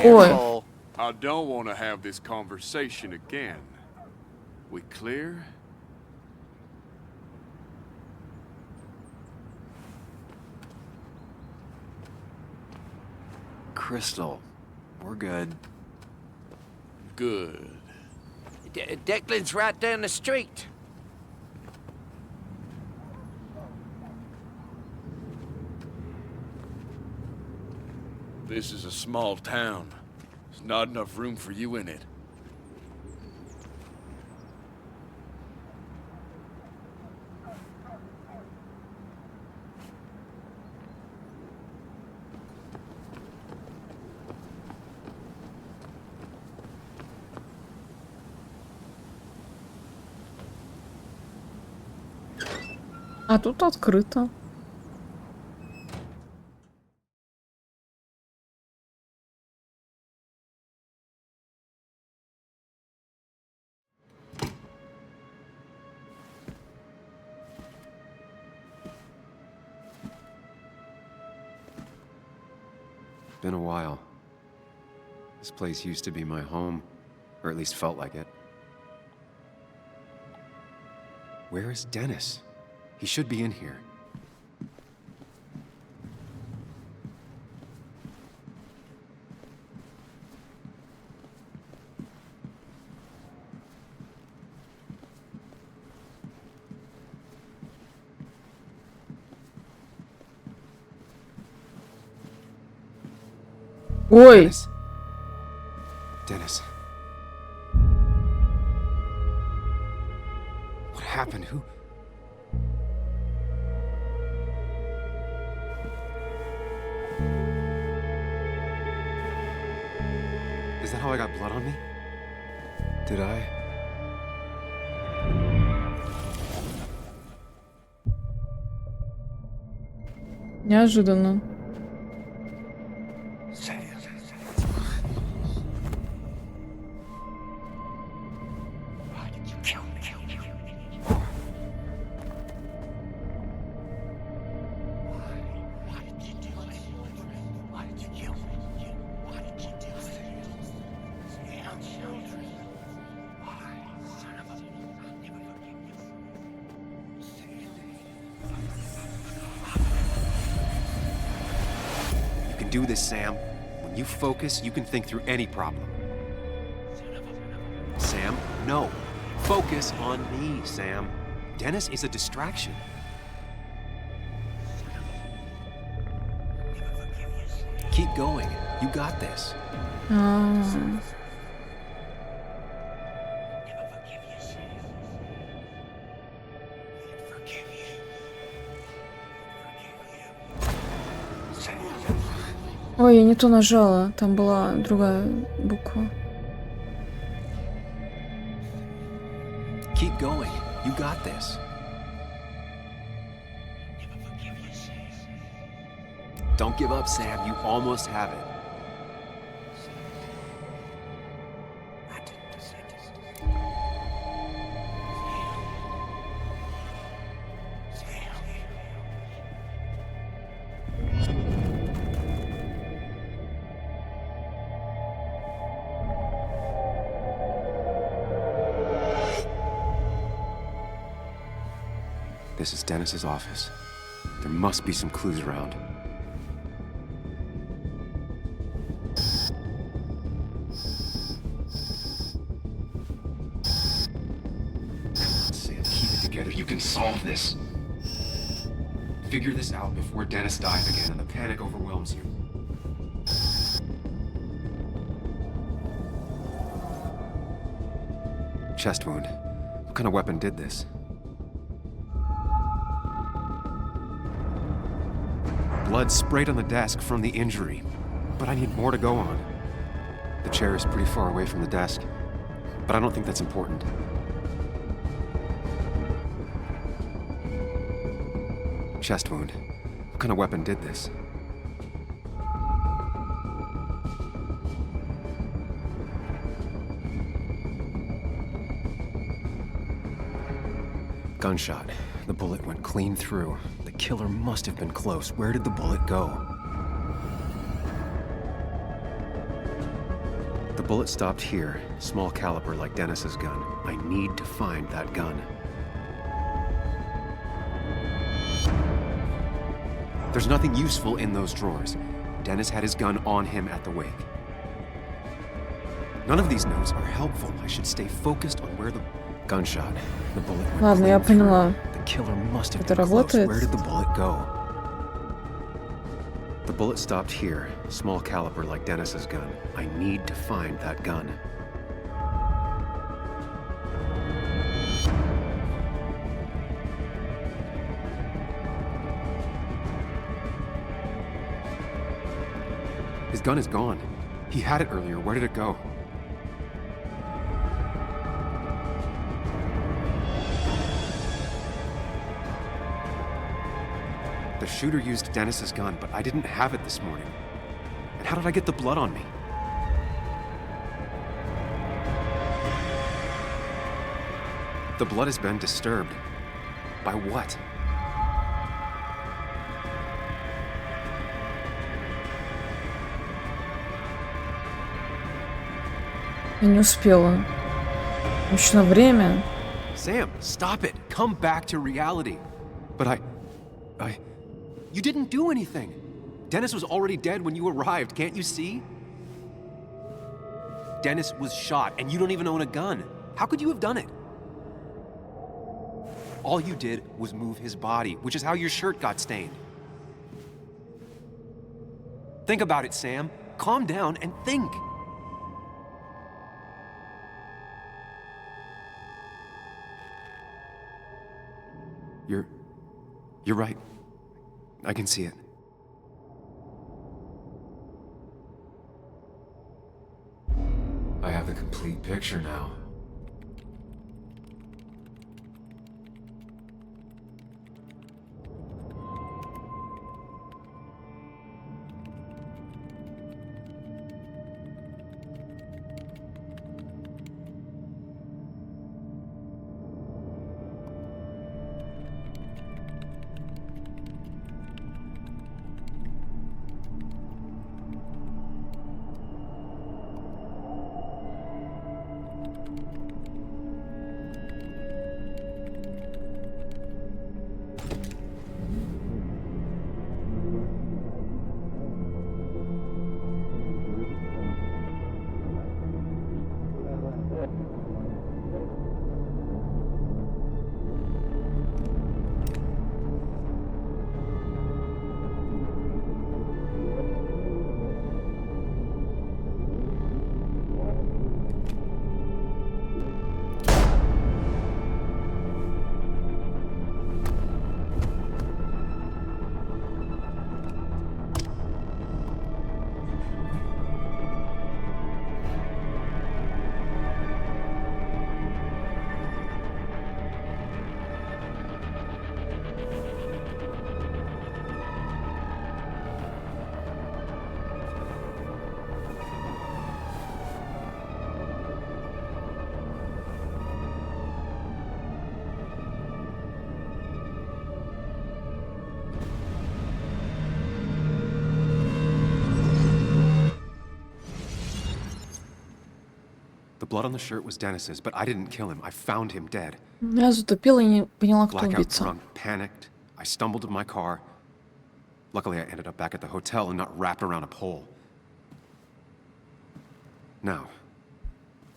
Ой. I don't want to have this conversation again. We clear? Crystal, we're good. Good. Declan's right down the street. This is a small town. There's not enough room for you in it. А тут открыто. Been a while. This place used to be my home, or at least felt like it. Where is Dennis? He should be in here. Ой! Dennis. What happened? Who? Is that how I got blood on me? Did I? Неожиданно. can do this, Sam. When you focus, you can think through any problem. Sam, no. Focus on me, Sam. Dennis is a distraction. Keep going. You got this. Ой, я не то нажала. Там была другая буква. Keep going. You got this. Don't give up, Sam. You almost have it. This is Dennis's office. There must be some clues around. Sam, keep it together. You can solve this. Figure this out before Dennis dies again and the panic overwhelms you. Chest wound. What kind of weapon did this? Blood sprayed on the desk from the injury, but I need more to go on. The chair is pretty far away from the desk, but I don't think that's important. Chest wound. What kind of weapon did this? Gunshot. The bullet went clean through. The killer must have been close. Where did the bullet go? The bullet stopped here. Small caliber like Dennis's gun. I need to find that gun. There's nothing useful in those drawers. Dennis had his gun on him at the wake. None of these notes are helpful. I should stay focused on where the gunshot. The bullet went Ладно, я clean through. поняла. The killer must have Это been close. работает? Where did the bullet go? The bullet stopped here. Small caliber like Dennis's gun. I need to find that gun. His gun is gone. He had it earlier. Where did it go? The shooter used Dennis's gun, but I didn't have it this morning. And how did I get the blood on me? The blood has been disturbed. By what? Я не успела. Еще на время. Sam, stop it. Come back to reality. But You didn't do anything. Dennis was already dead when you arrived, can't you see? Dennis was shot, and you don't even own a gun. How could you have done it? All you did was move his body, which is how your shirt got stained. Think about it, Sam. Calm down and think. You're right. I can see it. I have the complete picture now. blood on the shirt was Dennis's, but I didn't kill him. I found him dead. Я затупила и не поняла, кто Blackout убийца. drunk, panicked. I stumbled to my car. Luckily, I ended up back at the hotel and not wrapped around a pole. Now,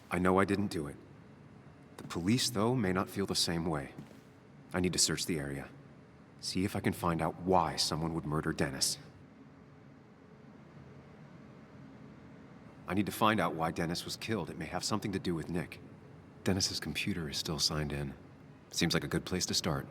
I know I didn't do it. The police, though, may not feel the same way. I need to search the area. See if I can find out why someone would murder Dennis. I need to find out why Dennis was killed. It may have something to do with Nick. Dennis's computer is still signed in. Seems like a good place to start.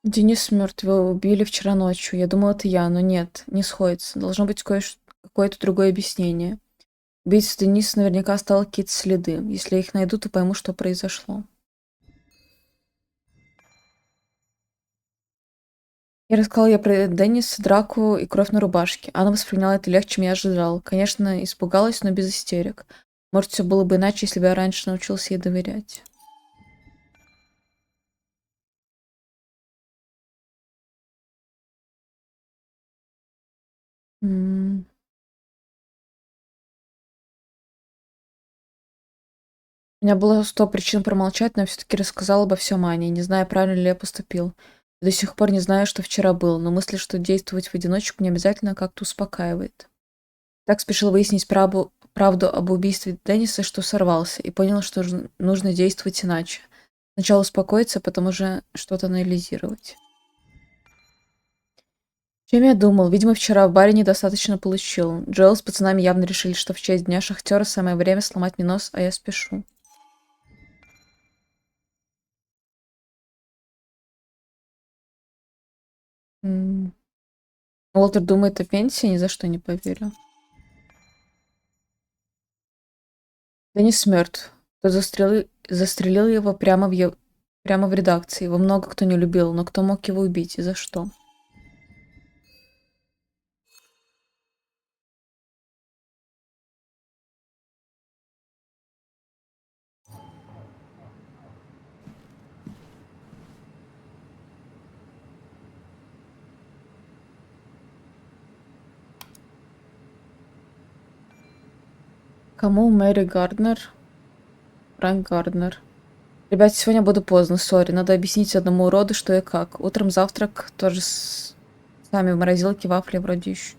Денис мертв, его убили вчера ночью. Я думала, это я, но нет, не сходится. Должно быть какое-то другое объяснение. Убийца Денис наверняка оставил какие-то следы. Если я их найду, то пойму, что произошло. Я рассказала ей про Денниса, драку и кровь на рубашке. Она восприняла это легче, чем я ожидала. Конечно, испугалась, но без истерик. Может, все было бы иначе, если бы я раньше научился ей доверять. У меня было 100 причин промолчать, но я все-таки рассказала обо всем Ане, не зная, правильно ли я поступил. До сих пор не знаю, что вчера было, но мысль, что действовать в одиночку не обязательно, как-то успокаивает. Так спешил выяснить правду об убийстве Денниса, что сорвался, и понял, что нужно действовать иначе. Сначала успокоиться, а потом уже что-то анализировать. Чем я думал? Видимо, вчера в баре недостаточно получил. Джоэл с пацанами явно решили, что в честь Дня Шахтера самое время сломать мне нос, а я спешу. Уолтер думает о пенсии, ни за что не поверю. Деннис мертв. Кто застрелил его прямо в редакции. Его много кто не любил, но кто мог его убить и за что? Кому Мэри Гарднер? Фрэнк Гарднер. Ребят, сегодня буду поздно, сори. Надо объяснить одному уроду, что и как. Утром завтрак тоже сами в морозилке, вафли вроде еще.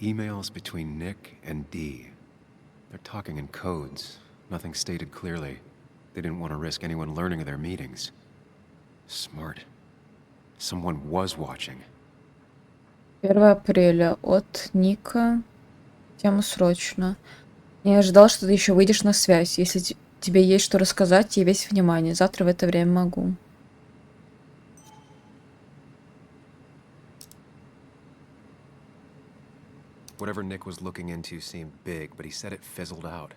Emails between Nick and Dee. They're talking in codes. Nothing stated clearly. They didn't want to risk anyone learning of their meetings. Smart. Someone was watching. 1 апреля. От Ника. Тема срочно. Не ожидал, что ты еще выйдешь на связь. Если тебе есть что рассказать, я весь внимание. Завтра в это время могу. Whatever Nick was looking into seemed big, but he said it fizzled out.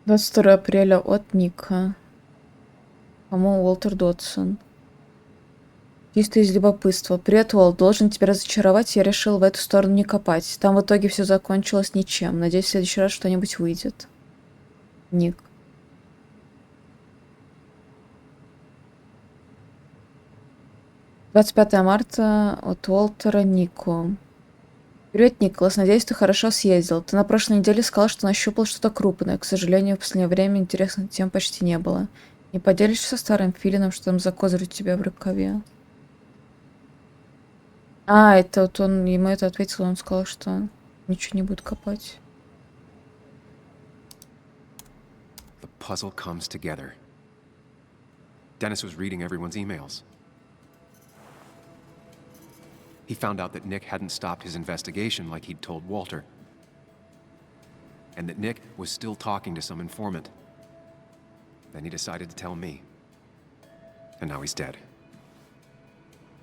22 апреля. От Ника. Кому? Уолтер Додсон. Чисто из любопытства. Привет, Уолт. Должен тебя разочаровать, я решил в эту сторону не копать. Там в итоге все закончилось ничем. Надеюсь, в следующий раз что-нибудь выйдет. Ник. «25 марта от Уолтера Нику. Привет, Николас. Надеюсь, ты хорошо съездил. Ты на прошлой неделе сказал, что нащупал что-то крупное. К сожалению, в последнее время интересных тем почти не было. Не поделишься со старым филином, что там за козырь у тебя в рукаве?» А, это вот он ему это ответил, он сказал, что ничего не будет копать. The puzzle comes together. Dennis was reading everyone's emails. He found out that Nick hadn't stopped his investigation like he'd told Walter. And that Nick was still talking to some informant. Then he decided to tell me. And now he's dead.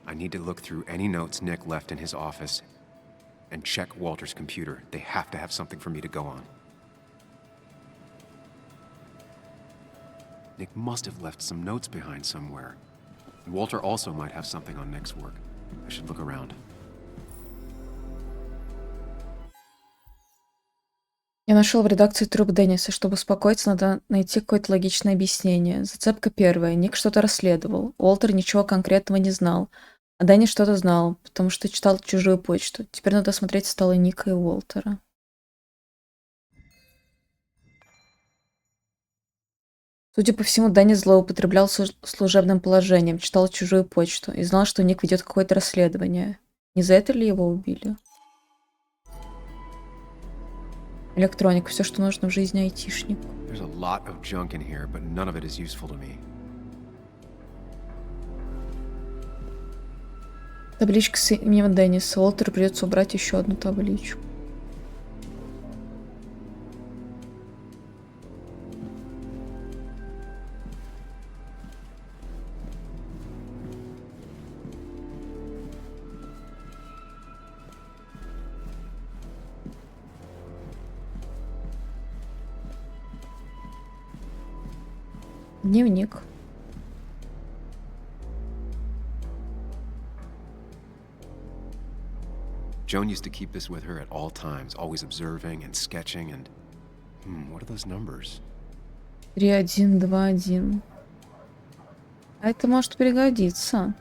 I need to look through any notes Nick left in his office and check Walter's computer. They have to have something for me to go on. Nick must have left some notes behind somewhere. Walter also might have something on Nick's work. I should look around. Я нашел в редакции труп Денниса. Чтобы успокоиться, надо найти какое-то логичное объяснение. Зацепка первая. Ник что-то расследовал. Уолтер ничего конкретного не знал. А Деннис что-то знал, потому что читал чужую почту. Теперь надо смотреть столы Ника и Уолтера. Судя по всему, Деннис злоупотреблял служебным положением, читал чужую почту и знал, что Ник ведет какое-то расследование. Не за это ли его убили? Электроник. Все, что нужно в жизни айтишнику. There's a lot of junk in here, but none of it is useful to me. Табличка с именем Денниса. Уолтеру придется убрать еще одну табличку. Дневник. Joan used to keep this with her at all times, always observing and sketching and... what are those numbers? 3121. А это может пригодиться.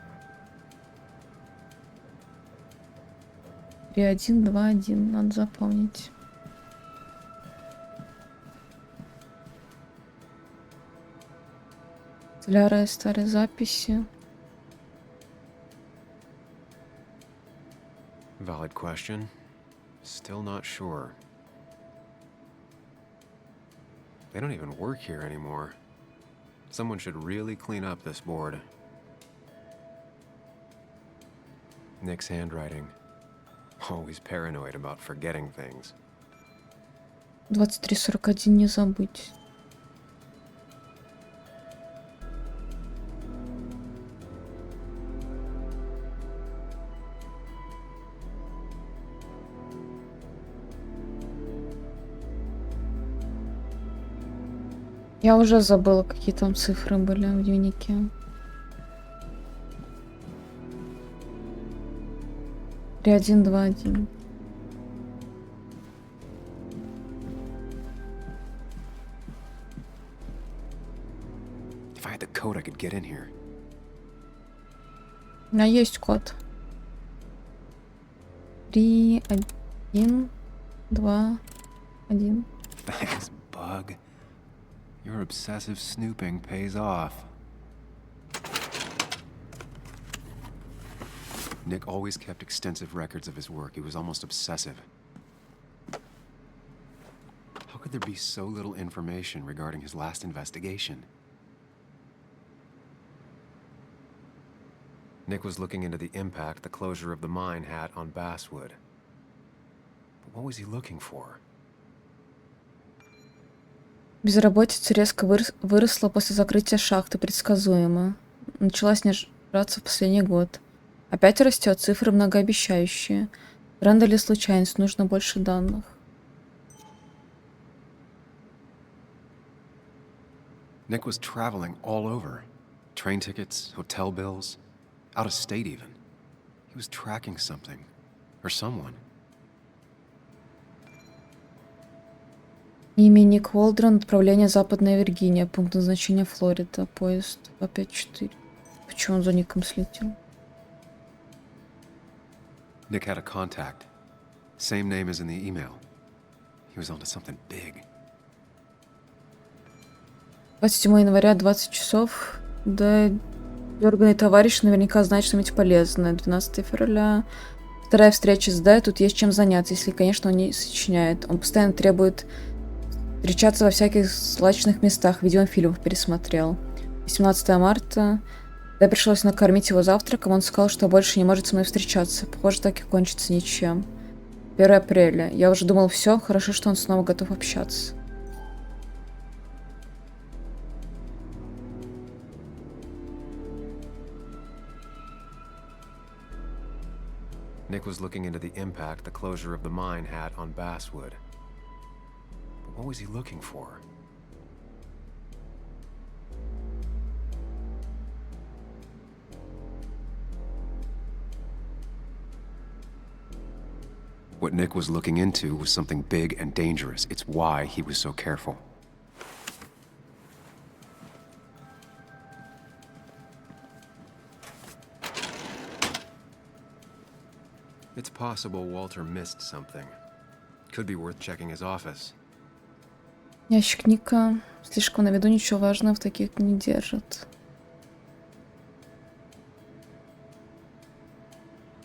3121. Надо запомнить. Старые записи. Valid question. Still not sure. They don't even work here anymore. Someone should really clean up this board. Nick's handwriting. Always paranoid about forgetting things. 2341 не забыть. Я уже забыла, какие там цифры были в дневнике. При 121. If I had the code, I could get in here. У меня есть код. 3, 1, 2, 1. Thanks, bug. Your obsessive snooping pays off. Nick always kept extensive records of his work. He was almost obsessive. How could there be so little information regarding his last investigation? Nick was looking into the impact the closure of the mine had on Basswood. But what was he looking for? Безработица резко выросла после закрытия шахты, предсказуемо. Начала снижаться в последний год. Опять растет, цифры многообещающие. Тренд или случайность, нужно больше данных. Nick was traveling all over. Train tickets, hotel bills, out of state even. He was tracking something, or someone. Имя Ник Уолдрон, отправление Западная Виргиния, пункт назначения Флорида, поезд 254. Почему он за Ником слетел? Nick had a contact. Same name as in the email. He was onto something big. 27 января, 20 часов. Да, дерганный товарищ наверняка знает что-нибудь полезное. 12 февраля. Вторая встреча с Д. Тут есть чем заняться, если, конечно, он не сочиняет. Он постоянно требует встречаться во всяких злачных местах. Видео фильмов пересмотрел. 18 марта. Да, пришлось накормить его завтраком. Он сказал, что больше не может со мной встречаться. Похоже, так и кончится ничем. 1 апреля. Я уже думал, все, хорошо, что он снова готов общаться. Nick was looking into the impact the closure of the mine had on Basswood. But what was he looking for? What Nick was looking into was something big and dangerous. It's why he was so careful. It's possible Walter missed something. Could be worth checking his office. Ящик Ника слишком на виду, ничего важного в таких не держит.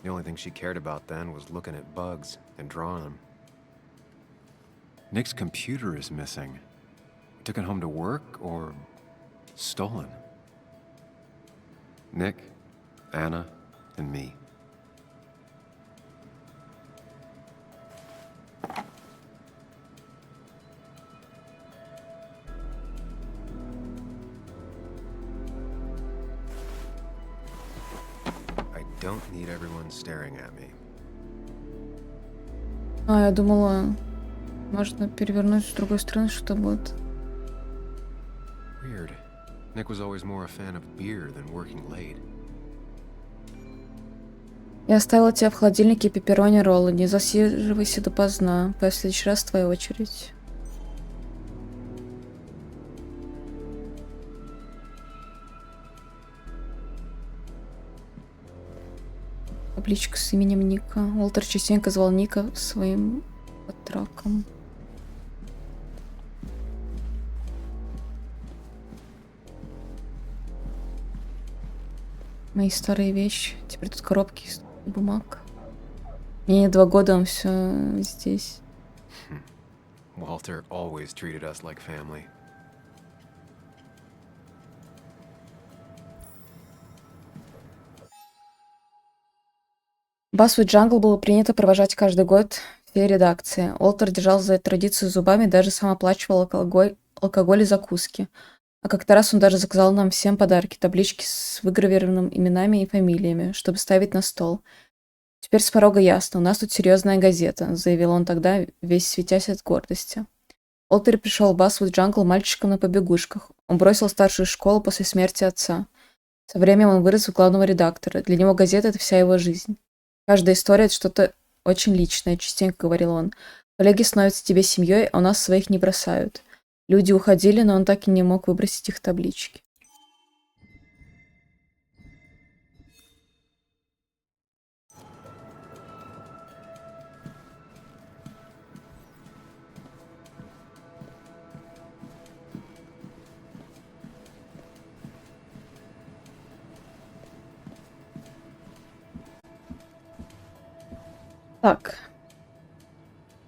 The only thing she cared about then was looking at bugs and drawing them. Nick's computer is missing. Took it home to work or stolen? Nick, Anna, and me. I don't need everyone staring at me. Я думала, можно перевернуть с другой стороны, что будет. Weird. Nick was always more a fan of beer than working late. Я оставила тебя в холодильнике пепперони роллы. Не засиживайся допоздна. В следующий раз твоя очередь. Табличка с именем Ника. Уолтер частенько звал Ника своим патраком. Мои старые вещи. Теперь тут коробки из бумаг. Мне 2 года, он все здесь. Walter always treated us like family. Басвуде Джангл было принято провожать каждый год все редакции. Уолтер держал за эту традицию зубами, даже сам оплачивал алкоголь и закуски. А как-то раз он даже заказал нам всем подарки, таблички с выгравированными именами и фамилиями, чтобы ставить на стол. «Теперь с порога ясно, у нас тут серьезная газета», — заявил он тогда, весь светясь от гордости. Уолтер пришел в Басвуде Джангл мальчиком на побегушках. Он бросил старшую школу после смерти отца. Со временем он вырос в главного редактора. Для него газета — это вся его жизнь. Каждая история — это что-то очень личное, частенько говорил он. Коллеги становятся тебе семьей, а у нас своих не бросают. Люди уходили, но он так и не мог выбросить их таблички. Так.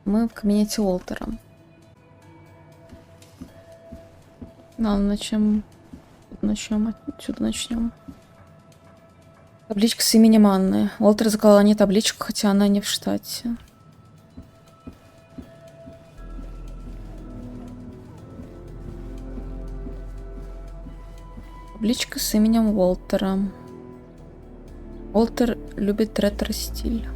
Мы в кабинете Уолтера. Начнем отсюда начнем. Табличка с именем Анны. Уолтер заказал не табличку, хотя она не в штате. Табличка с именем Уолтера. Уолтер любит ретро-стиль.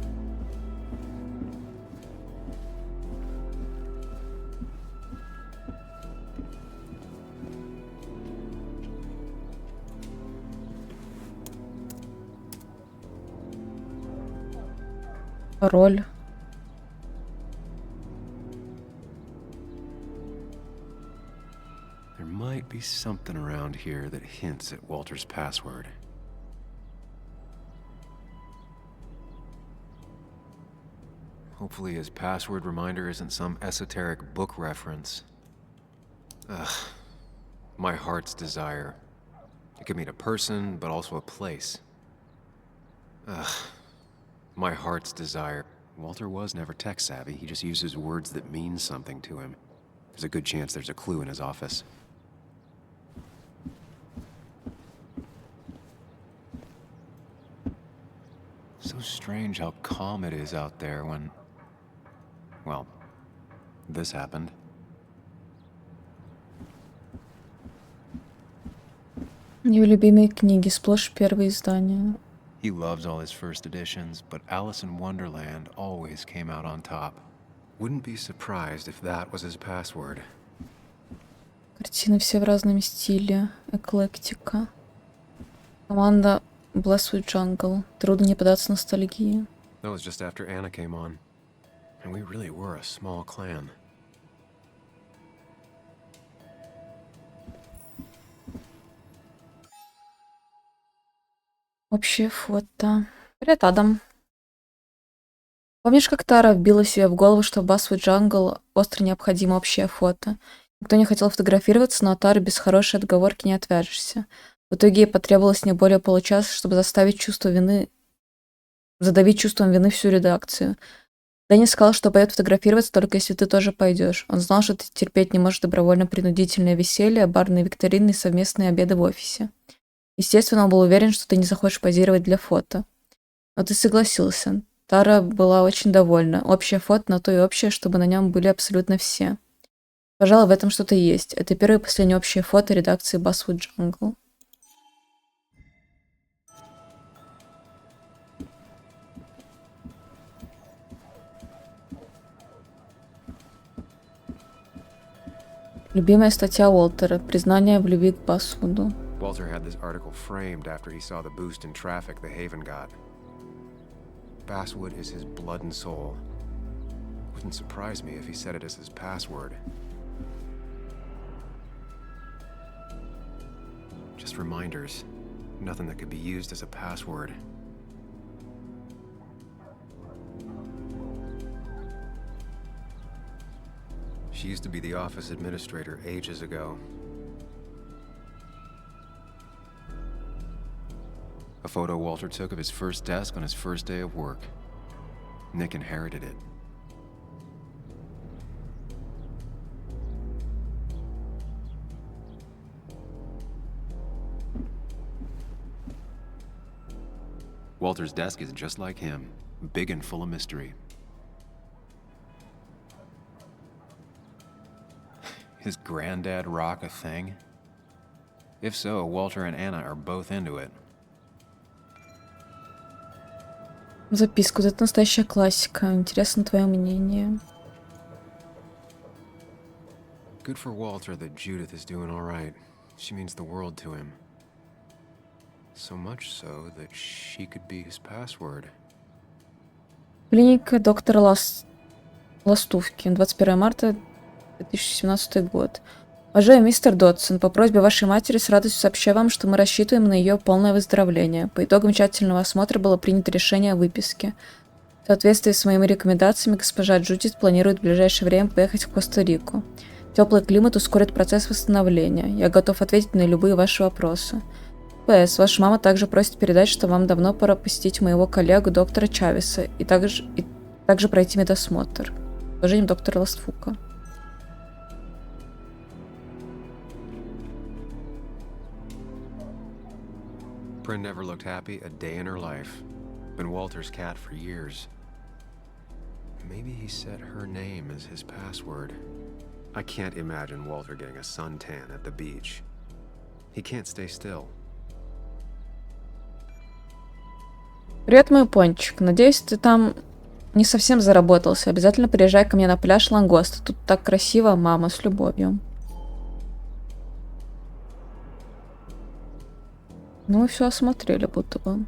Пароль. There might be something around here that hints at Walter's password. Hopefully his password reminder isn't some esoteric book reference. Ugh. My heart's desire. It could mean a person, but also a place. Ugh. My heart's desire. Walter was never tech-savvy. He just uses words that mean something to him. There's a good chance there's a clue in his office. So strange how calm it is out there when... well, this happened. Его любимые книги, сплошь первые издания. He loves all his first editions, but Alice in Wonderland always came out on top. Wouldn't be surprised if that was his password. Картины все в разном стиле. Эклектика. Команда Басвуде Джангл. Трудно не поддаться ностальгии. That was just after Anna came on. And we really were a small clan. Общее фото. Привет, Адам. Помнишь, как Тара вбила себе в голову, что в Басвуд Джангл остро необходимо общее фото? Никто не хотел фотографироваться, но от Тары без хорошей отговорки не отвяжешься. В итоге ей потребовалось не более получаса, чтобы задавить чувством вины всю редакцию. Дэнни сказал, что пойдет фотографироваться, только если ты тоже пойдешь. Он знал, что ты терпеть не можешь добровольно-принудительное веселье, барные викторины и совместные обеды в офисе. Естественно, он был уверен, что ты не захочешь позировать для фото. Но ты согласился. Тара была очень довольна. Общее фото на то и общее, чтобы на нем были абсолютно все. Пожалуй, в этом что-то есть. Это первое и последнее общее фото редакции Басвуд Джангл. Любимая статья Уолтера. Признание в любви к Басвуду. Walter had this article framed after he saw the boost in traffic the Haven got. Basswood is his blood and soul. Wouldn't surprise me if he said it as his password. Just reminders. Nothing that could be used as a password. She used to be the office administrator ages ago. A photo Walter took of his first desk on his first day of work. Nick inherited it. Walter's desk is just like him, big and full of mystery. His granddad rock a thing? If so, Walter and Anna are both into it. Записку. Это настоящая классика. Интересно твое мнение. Good for Walter that Judith is doing all right. She means the world to him. So much so that she could be his password. Клиника доктора Ластувки. 21 марта 2017 год. Уважаемый мистер Додсон, по просьбе вашей матери с радостью сообщаю вам, что мы рассчитываем на ее полное выздоровление. По итогам тщательного осмотра было принято решение о выписке. В соответствии с моими рекомендациями, госпожа Джудит планирует в ближайшее время поехать в Коста-Рику. Теплый климат ускорит процесс восстановления. Я готов ответить на любые ваши вопросы. П.С. Ваша мама также просит передать, что вам давно пора посетить моего коллегу доктора Чавеса и также пройти медосмотр. С уважением, доктор Ластфука. Bryn never looked happy a day in her life. Been Walter's cat for years. Maybe he set her name as his password. I can't imagine Walter getting a suntan at the beach. He can't stay still. Привет, мой пончик. Надеюсь, ты там не совсем заработался. Обязательно приезжай ко мне на пляж Лангоста. Тут так красиво, мама, с любовью. Ну, мы все осмотрели, будто бы.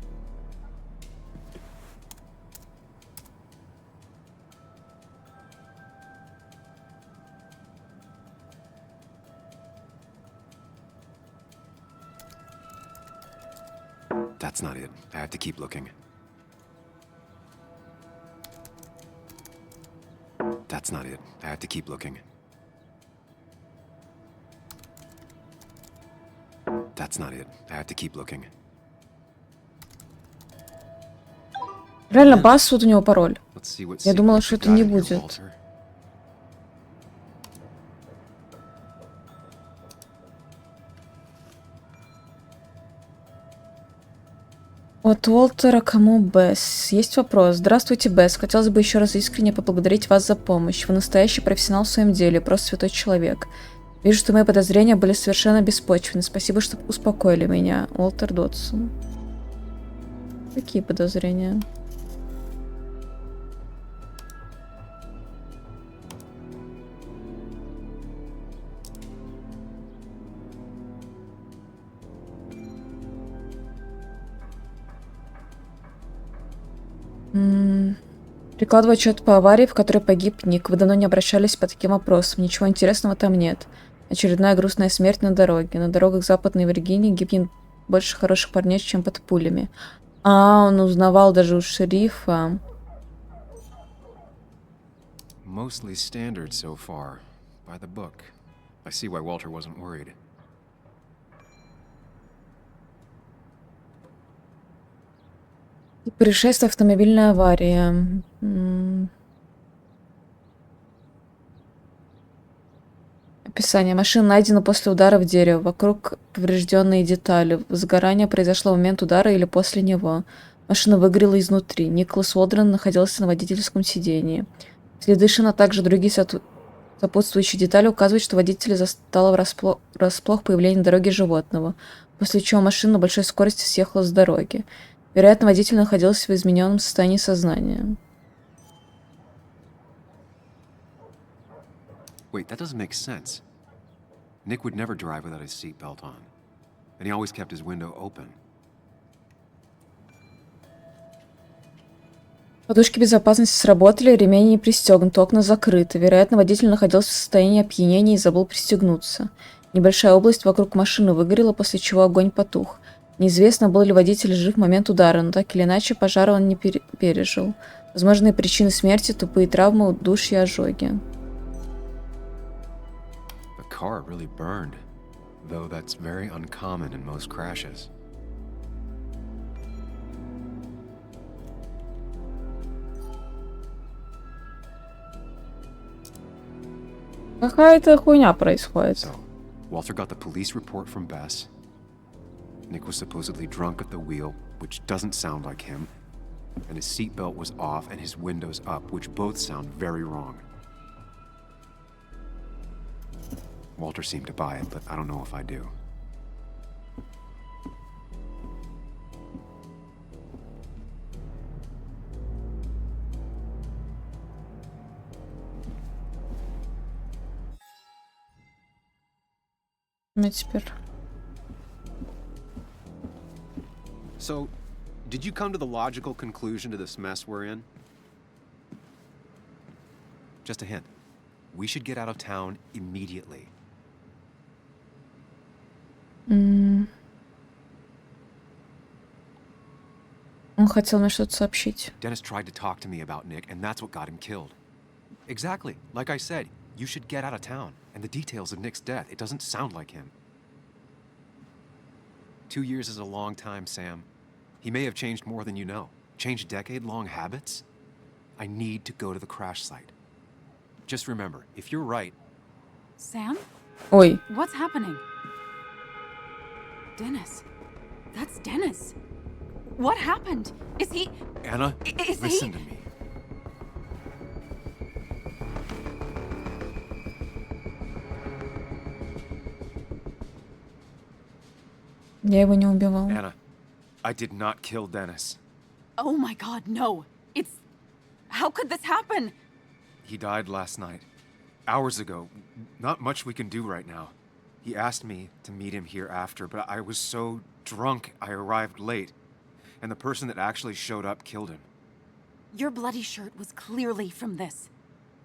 That's not it. I have to keep looking. That's not it. I have to keep looking. That's not it. I have to keep looking. Реально, Басвуд у него пароль. Я думала, что это не будет. От Уолтера кому Бесс? Есть вопрос. Здравствуйте, Бесс. Хотелось бы еще раз искренне поблагодарить вас за помощь. Вы настоящий профессионал в своем деле, просто святой человек. Вижу, что мои подозрения были совершенно беспочвенны. Спасибо, что успокоили меня. Уолтер Додсон. Какие подозрения? Прикладываю отчет по аварии, в которой погиб Ник. Вы давно не обращались по таким вопросам. Ничего интересного там нет. Очередная грустная смерть на дороге. На дорогах Западной Виргинии гибнет больше хороших парней, чем под пулями. А, он узнавал даже у шерифа. Mostly standard so far. By the book. I see why Walter wasn't worried. Происшествие, автомобильная авария. Описание. Машина найдена после удара в дерево. Вокруг поврежденные детали. Возгорание произошло в момент удара или после него. Машина выгорела изнутри. Николас Уолдрен находился на водительском сидении. Следы шин, а также другие сопутствующие детали указывают, что водитель застало врасплох появление на дороге животного, после чего машина на большой скорости съехала с дороги. Вероятно, водитель находился в измененном состоянии сознания. Wait, that doesn't make sense. Nick would never drive without his seatbelt on. And he always kept his window open. Подушки безопасности сработали, ремень не пристегнут, окна закрыты. Вероятно, водитель находился в состоянии опьянения и забыл пристегнуться. Небольшая область вокруг машины выгорела, после чего огонь потух. Неизвестно, был ли водитель жив в момент удара, но так или иначе пожар он не пережил. Возможные причины смерти – тупые травмы, удушья и ожоги. The car really burned, though that's very uncommon in most crashes. Какая-то хуйня происходит. So, Walter got the police report from Bess. Nick was supposedly drunk at the wheel, which doesn't sound like him. And his seatbelt was off and his windows up, which both sound very wrong. Walter seemed to buy it, but I don't know if I do. Ну теперь. So, did you come to the logical conclusion to this mess we're in? Just a hint. We should get out of town immediately. Он хотел мне что-то сообщить. Dennis tried to talk to me about Nick, and that's what got him killed. Exactly. Like I said, you should get out of town. And the details of Nick's death, it doesn't sound like him. 2 years is a long time, Sam. He may have changed more than you know. Changed decade-long habits? I need to go to the crash site. Just remember, if you're right... Sam? Ой. What's happening? Dennis. That's Dennis. What happened? Is he... Anna, listen to me. Я его не убивал. Anna, I did not kill Dennis. Oh my god, no. It's... How could this happen? He died last night. Hours ago. Not much we can do right now. He asked me to meet him here after, but I was so drunk I arrived late. And the person that actually showed up killed him. Your bloody shirt was clearly from this.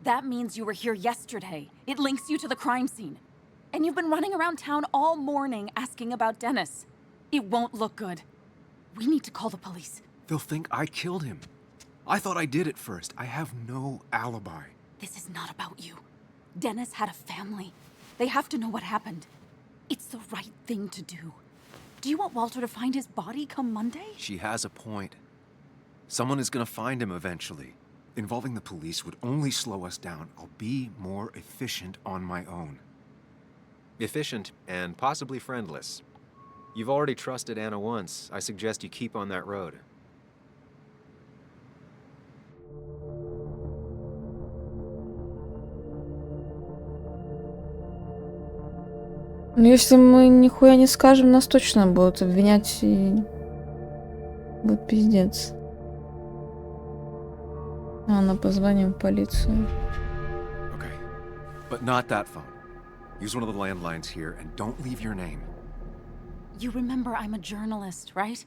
That means you were here yesterday. It links you to the crime scene. And you've been running around town all morning asking about Dennis. It won't look good. We need to call the police. They'll think I killed him. I thought I did at first. I have no alibi. This is not about you. Dennis had a family. They have to know what happened. It's the right thing to do. Do you want Walter to find his body come Monday? She has a point. Someone is gonna find him eventually. Involving the police would only slow us down. I'll be more efficient on my own. Efficient and possibly friendless. You've already trusted Anna once. I suggest you keep on that road. Ну, если мы нихуя не скажем, нас точно будут обвинять и... будет пиздец. Ладно, позвоним в полицию. Okay. But not that phone. Use one of the landlines here and don't leave your name. You remember I'm a journalist, right?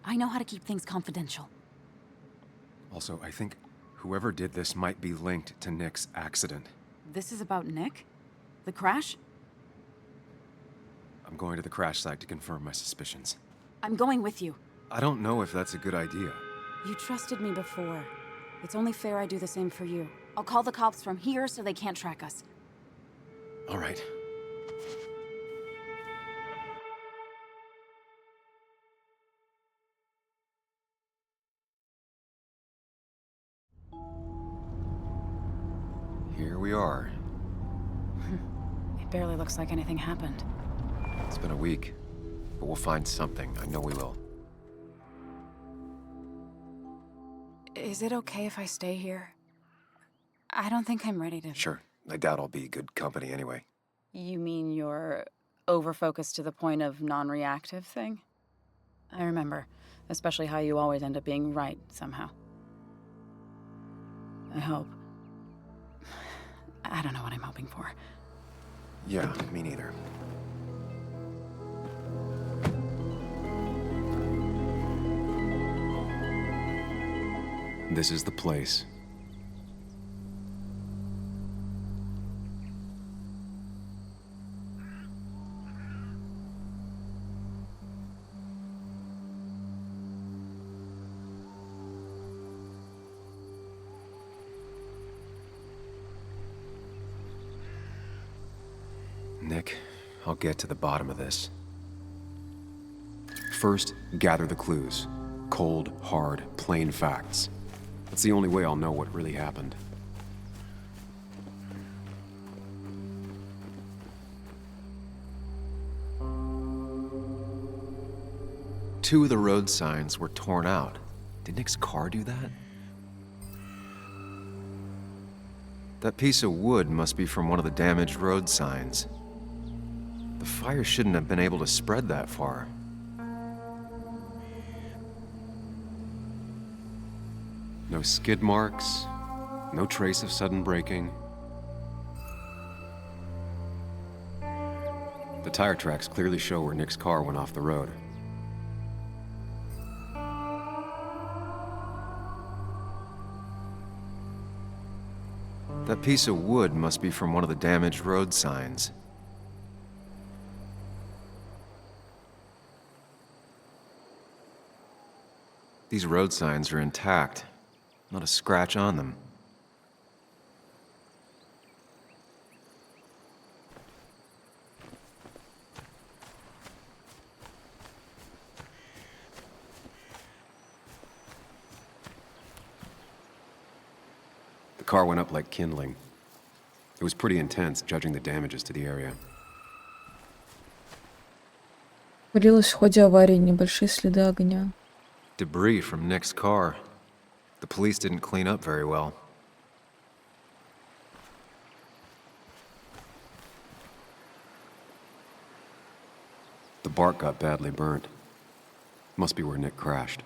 I know how to keep things confidential. Also, I think Whoever did this might be linked to Nick's accident. This is about Nick? The crash? I'm going to the crash site to confirm my suspicions. I'm going with you. I don't know if that's a good idea. You trusted me before. It's only fair I do the same for you. I'll call the cops from here so they can't track us. All right. Here we are. It barely looks like anything happened. It's been a week, but we'll find something. I know we will. Is it okay if I stay here? I don't think I'm ready to... Sure. I doubt I'll be good company anyway. You mean you're over-focused to the point of non-reactive thing? I remember, especially how you always end up being right somehow. I hope. I don't know what I'm hoping for. Yeah, me neither. This is the place. Nick, I'll get to the bottom of this. First, gather the clues. Cold, hard, plain facts. That's the only way I'll know what really happened. Two of the road signs were torn out. Did Nick's car do that? That piece of wood must be from one of the damaged road signs. The fire shouldn't have been able to spread that far. No skid marks, no trace of sudden braking. The tire tracks clearly show where Nick's car went off the road. That piece of wood must be from one of the damaged road signs. These road signs are intact. Not a scratch on them. The car went up like kindling. It was pretty intense, judging the damages to the area. Валилось в ходе аварии небольшие следы огня. Debris from Nick's car. The police didn't clean up very well. The bark got badly burnt. Must be where Nick crashed.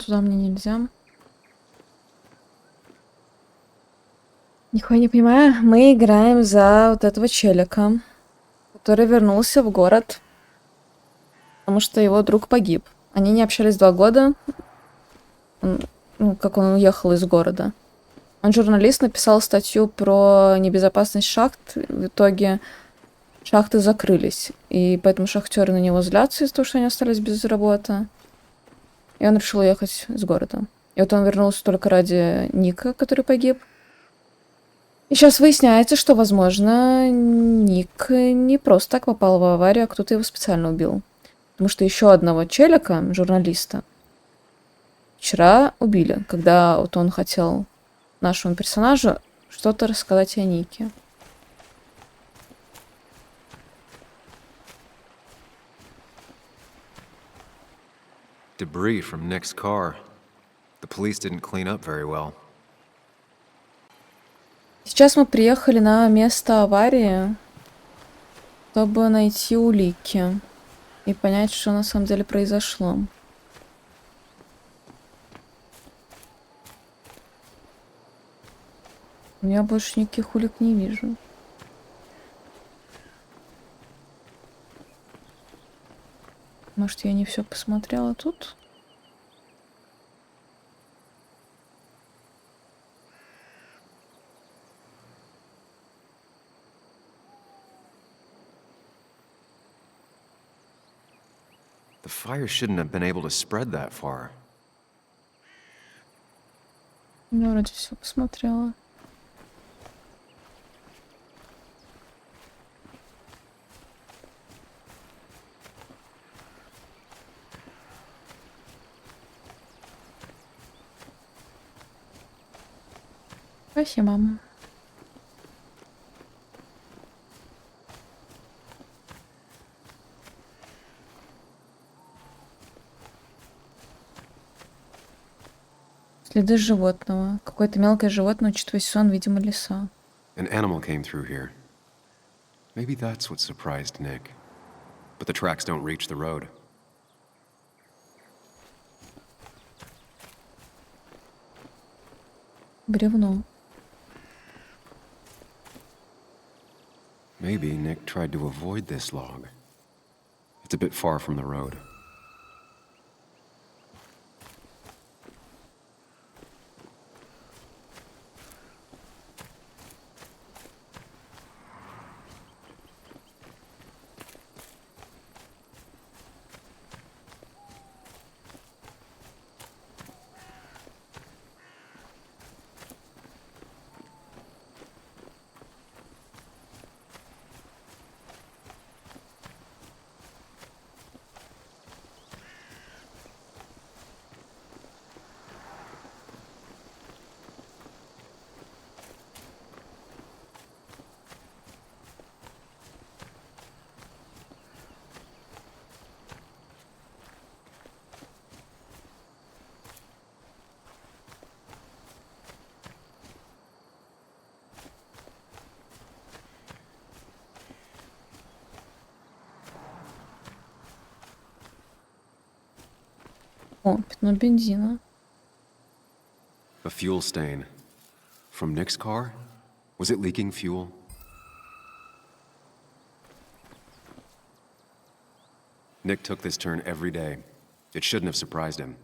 Туда мне нельзя. Нихуя не понимаю. Мы играем за вот этого челика, который вернулся в город, потому что его друг погиб. Они не общались 2 года, как он уехал из города. Он журналист, написал статью про небезопасность шахт. В итоге шахты закрылись. И поэтому шахтеры на него злятся из-за того, что они остались без работы. И он решил уехать из города. И вот он вернулся только ради Ника, который погиб. И сейчас выясняется, что, возможно, Ник не просто так попал в аварию, а кто-то его специально убил. Потому что еще одного челика, журналиста, вчера убили, когда вот он хотел нашему персонажу что-то рассказать о Нике. Debris from Nick's car. The police didn't clean up very well. Сейчас мы приехали на место аварии, чтобы найти улики и понять, что на самом деле произошло. Я больше никаких улик не вижу. Может, я не все посмотрела тут? The fire shouldn't have been able to spread that far. Я вроде все посмотрела. Спасибо. Следы животного. Какое-то мелкое животное, учитывая сезон, видимо, лиса. An animal came through here. Maybe that's what surprised Nick. But the tracks don't reach the road. Бревно. Maybe Nick tried to avoid this log. It's a bit far from the road. О, пятно бензина. A fuel stain. From Nick's car? Was it leaking fuel? Nick took this turn every day. It shouldn't have surprised him.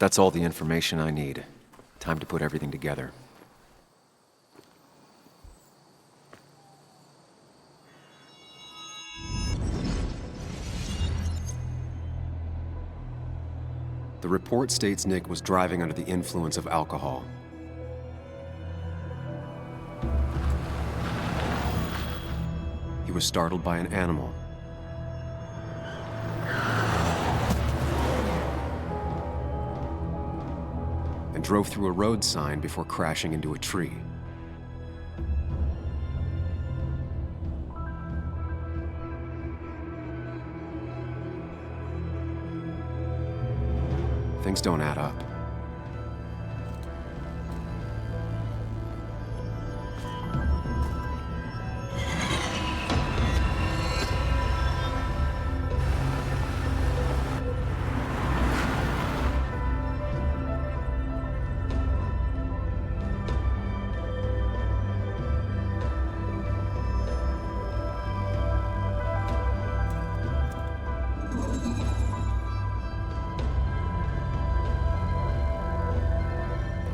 That's all the information I need. Time to put everything together. The report states Nick was driving under the influence of alcohol. He was startled by an animal. And drove through a road sign before crashing into a tree. Things don't add up.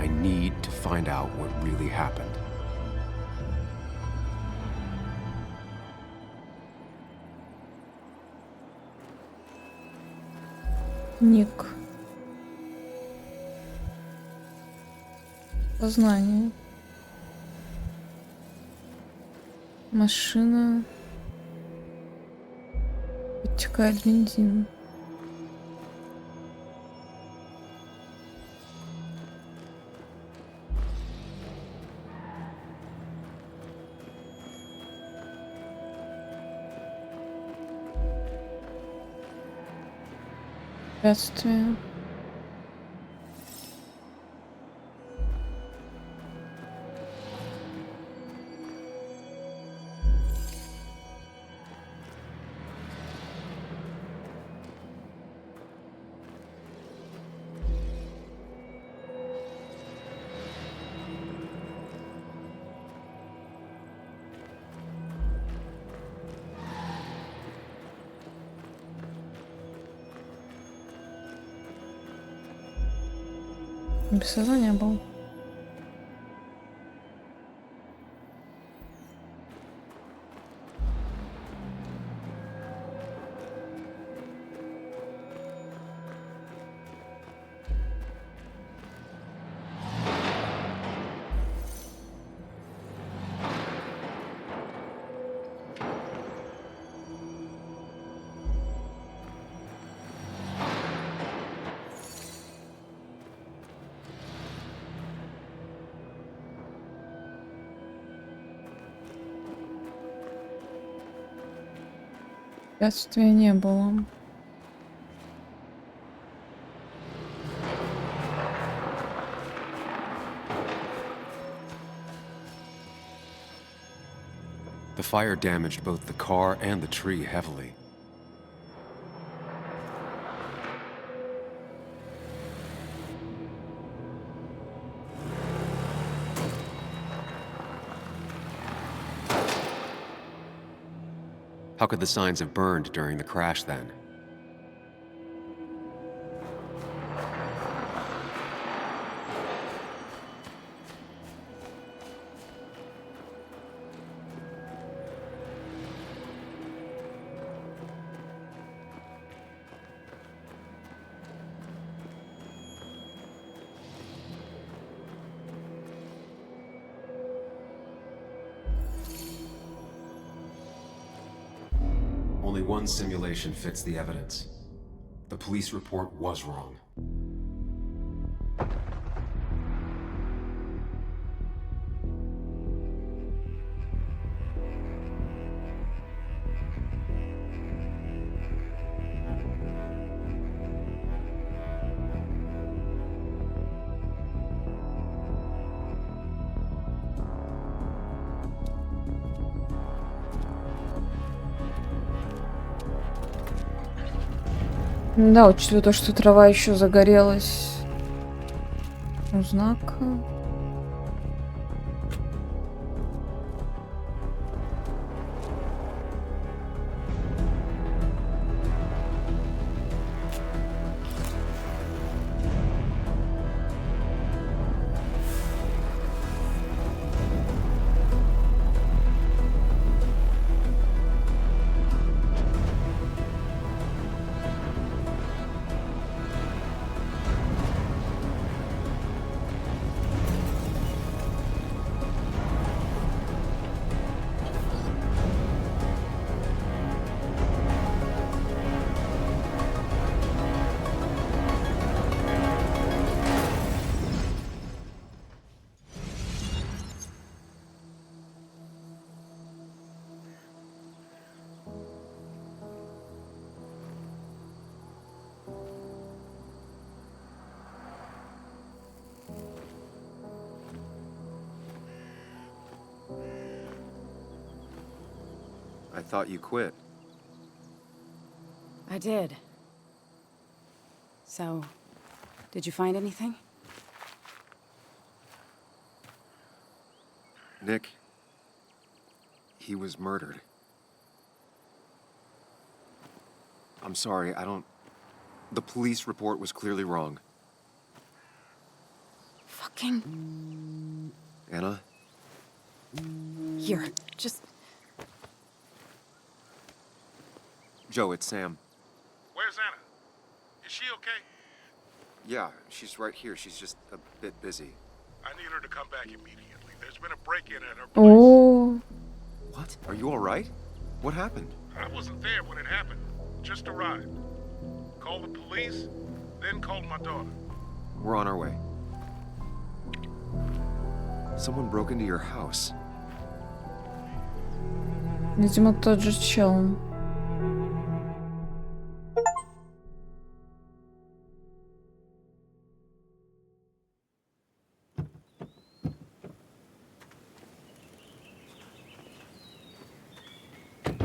I need to find out what really happened. Ник. Познание. Машина. Подтекает бензин. Препятствие. Без сознания был. Препятствия не было. The fire damaged both the car and the tree heavily. How could the signs have burned during the crash then? Only one simulation fits the evidence. The police report was wrong. Да, учитывая то, что трава еще загорелась у знака. I thought you quit. I did. So, did you find anything? Nick, he was murdered. I'm sorry, the police report was clearly wrong. Fucking... Anna? Here, just... Joe, it's Sam. Where's Anna? Is she okay? Yeah, she's right here. She's just a bit busy. I need her to come back immediately. There's been a break-in at her place. О, What? Are you all right? What happened? I wasn't there when it happened. Just arrived. Called the police, then called my daughter. We're on our way. Someone broke into your house. видимо, тот же чел.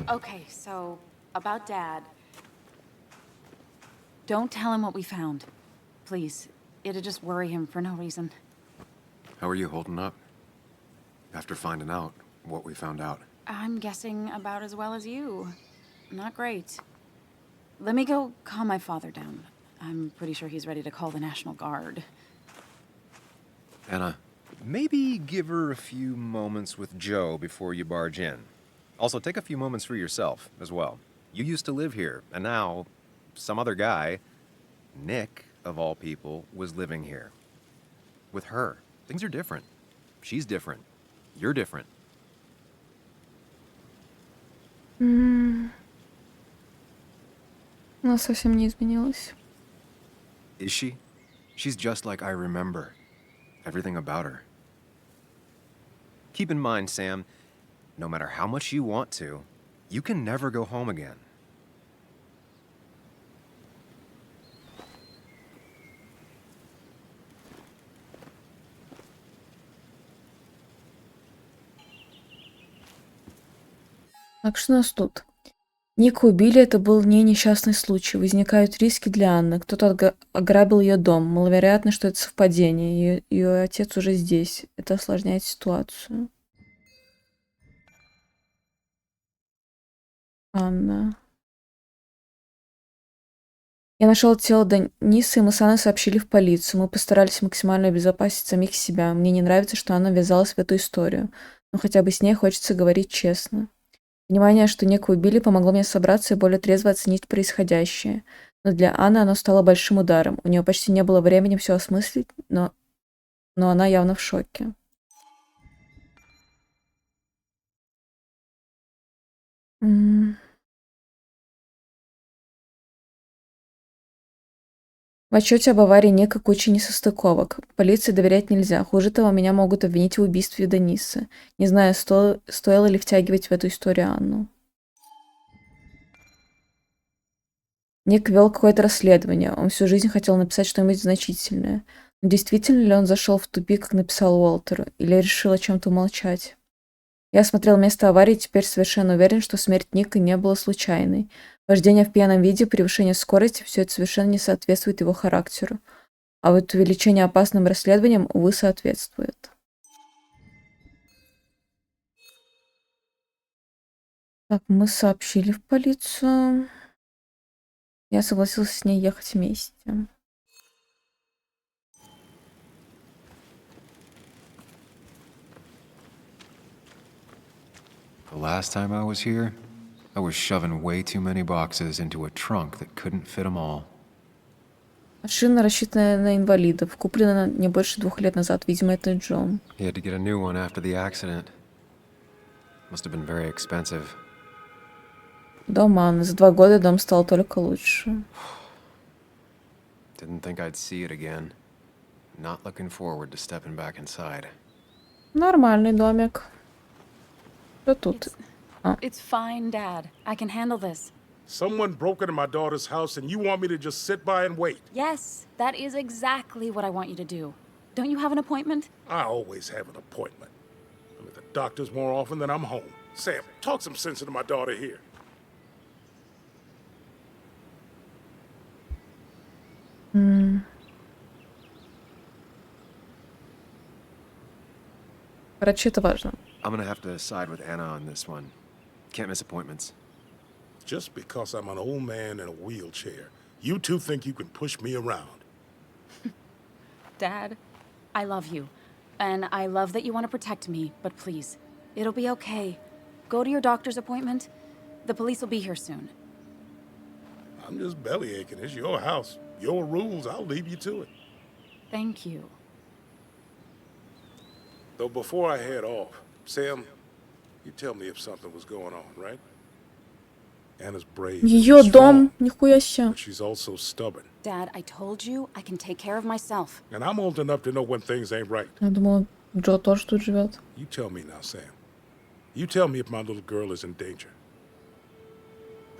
Okay, so about Dad. Don't tell him what we found. Please. It'd just worry him for no reason. How are you holding up? After finding out what we found out. I'm guessing about as well as you. Not great. Let me go calm my father down. I'm pretty sure he's ready to call the National Guard. Anna, maybe give her a few moments with Joe before you barge in. Also, take a few moments for yourself as well. You used to live here, and now some other guy, Nick, of all people, was living here. With her. Things are different. She's different. You're different. Она совсем не изменилась. Is she? She's just like I remember. Everything about her. Keep in mind, Sam, no matter how much you want to, you can never go home again. Так, что у нас тут? Ника убили, это был не несчастный случай. Возникают риски для Анны. Кто-то ограбил ее дом. Маловероятно, что это совпадение. Ее отец уже здесь. Это осложняет ситуацию. Анна. Я нашел тело Дениса, и мы с Анной сообщили в полицию. Мы постарались максимально обезопасить самих себя. Мне не нравится, что Анна ввязалась в эту историю. Но хотя бы с ней хочется говорить честно. Понимание, что Ника убили, помогло мне собраться и более трезво оценить происходящее. Но для Анны оно стало большим ударом. У нее почти не было времени все осмыслить, но она явно в шоке. В отчете об аварии Ника куча несостыковок. Полиции доверять нельзя. Хуже того, меня могут обвинить в убийстве Дениса. Не знаю, стоило ли втягивать в эту историю Анну. Ник вел какое-то расследование. Он всю жизнь хотел написать что-нибудь значительное. Но действительно ли он зашел в тупик, как написал Уолтеру, или решил о чем-то умолчать? Я осмотрел место аварии и теперь совершенно уверен, что смерть Ника не была случайной. Вождение в пьяном виде, превышение скорости – все это совершенно не соответствует его характеру. А вот увеличение опасным расследованием, увы, соответствует. Так, мы сообщили в полицию. Я согласился с ней ехать вместе. The last time I was here, I was shoving way too many boxes into a trunk that couldn't fit them all. Машина, рассчитанная на инвалидов, куплена не больше 2 лет назад, видимо, это Джон. He had to get a new one after the accident. Must have been very expensive. Дом Анны. За 2 года дом стал только лучше. Didn't think I'd see it again. Not looking forward to stepping back inside. Нормальный домик. Что тут? It's fine, Dad. I can handle this. Someone broke into my daughter's house and you want me to just sit by and wait? Yes, that is exactly what I want you to do. Don't you have an appointment? I always have an appointment. I'm at the doctor's more often than I'm home. Sam, talk some sense into my daughter here. Короче, это важно. I'm gonna have to side with Anna on this one. Can't miss appointments. Just because I'm an old man in a wheelchair, you two think you can push me around. Dad, I love you. And I love that you want to protect me, but please, it'll be okay. Go to your doctor's appointment. The police will be here soon. I'm just belly aching. It's your house. Your rules, I'll leave you to it. Thank you. Though before I head off, Sam, you tell me if something was going on, right? Anna's brave. Ее дом, нихуя себе. But she's also stubborn. Dad, I told you I can take care of myself. And I'm old enough to know when things ain't right. Я думала, Джо тоже тут живет. You tell me now, Sam. You tell me if my little girl is in danger.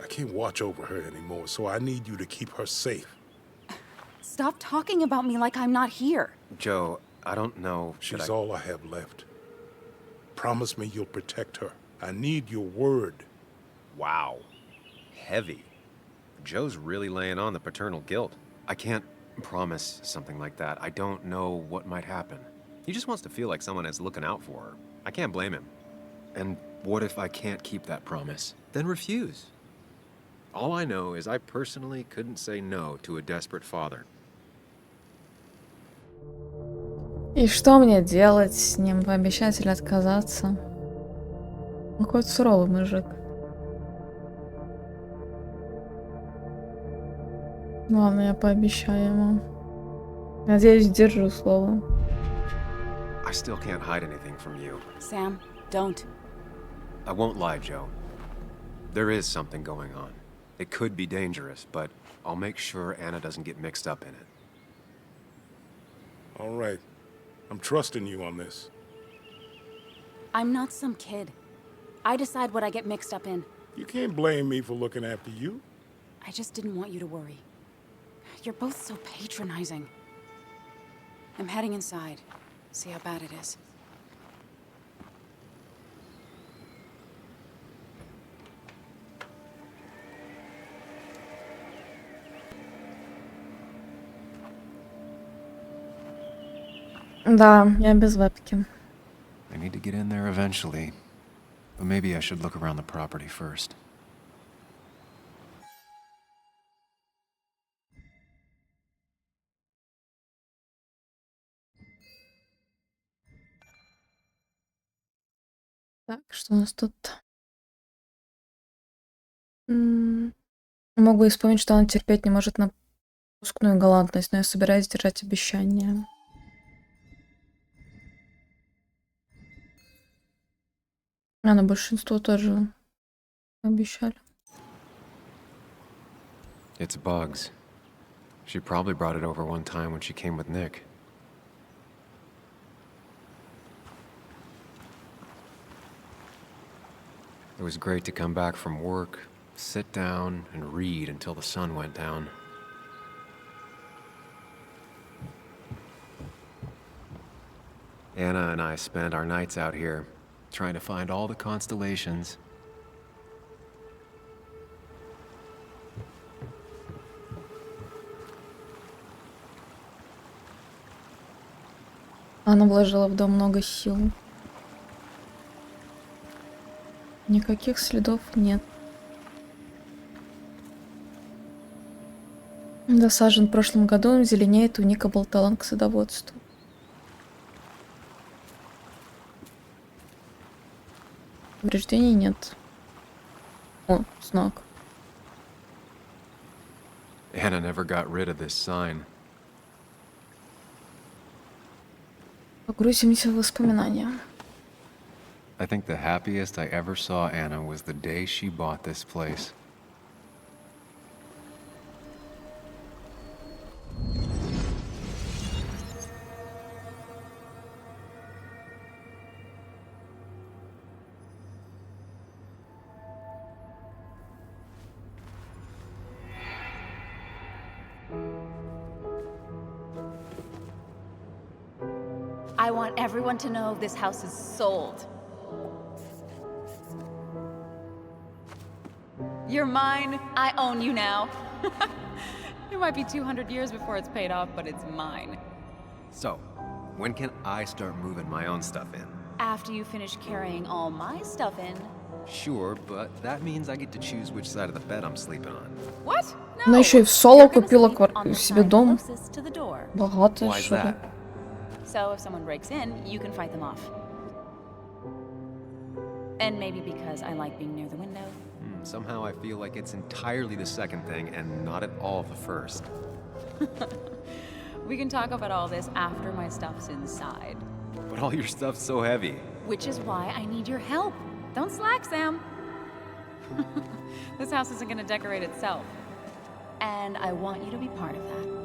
I can't watch over her anymore, so I need you to keep her safe. Stop talking about me like I'm not here. Joe, I don't know. She's all I have left. Promise me you'll protect her. I need your word. Wow. Heavy. Joe's really laying on the paternal guilt. I can't promise something like that. I don't know what might happen. He just wants to feel like someone is looking out for her. I can't blame him. And what if I can't keep that promise? Then refuse. All I know is I personally couldn't say no to a desperate father. И что мне делать с ним? Пообещать или отказаться? Какой-то суровый мужик. Ладно, я пообещаю ему. Надеюсь, держу слово. I still can't hide anything from you. Sam, don't. I won't lie, Joe. There is something going on. It could be dangerous, but I'll make sure Anna doesn't get mixed up in it. All right. I'm trusting you on this. I'm not some kid. I decide what I get mixed up in. You can't blame me for looking after you. I just didn't want you to worry. You're both so patronizing. I'm heading inside. See how bad it is. Да, я без вебки. I need to get in there eventually, but maybe I should look around the property first. Так, что у нас тут? Могу вспомнить, что он терпеть не может напускную галантность, но я собираюсь держать обещание. А на большинство тоже обещали. It's Bugs. She probably brought it over one time when she came with Nick. It was great to come back from work, sit down, and read until the sun went down. Anna and I spent our nights out here, trying to find all the constellations. Она вложила в дом много сил. Никаких следов нет. Досажен в прошлом году, он зеленеет, у Ника был талант к садоводству. Повреждений нет. О, знак. Anna never got rid of this sign. Погрузимся в воспоминания. I think the happiest I ever saw Anna was the day she bought this place. I want everyone to know this house is sold. You're mine. I own you now. It might be 200 years before it's paid off, but it's mine. So, when can I start moving my own stuff in? After you finish carrying all my stuff in. Sure, but that means I get to choose which side of the bed I'm sleeping on. What? Она еще и в соло купила себе дом. Богатая, Why is что ли? that? So if someone breaks in, you can fight them off. And maybe because I like being near the window. Somehow I feel like it's entirely the second thing and not at all the first. We can talk about all this after my stuff's inside. But all your stuff's so heavy. Which is why I need your help. Don't slack, Sam. This house isn't gonna decorate itself. And I want you to be part of that.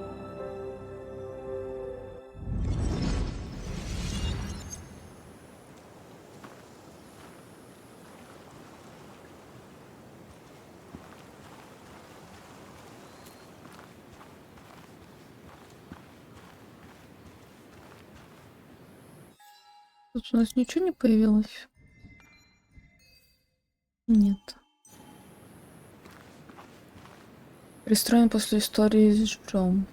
Тут у нас ничего не появилось? Нет. Пристроен после истории с Джом.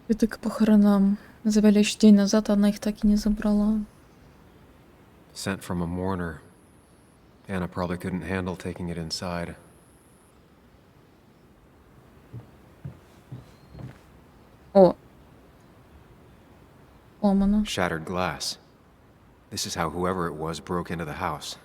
Это к похоронам. Завели еще день назад, она их так и не забрала. Sent from a mourner. Anna probably couldn't handle taking it inside. О. Ломано. Shattered glass. This is how whoever it was broke into the house.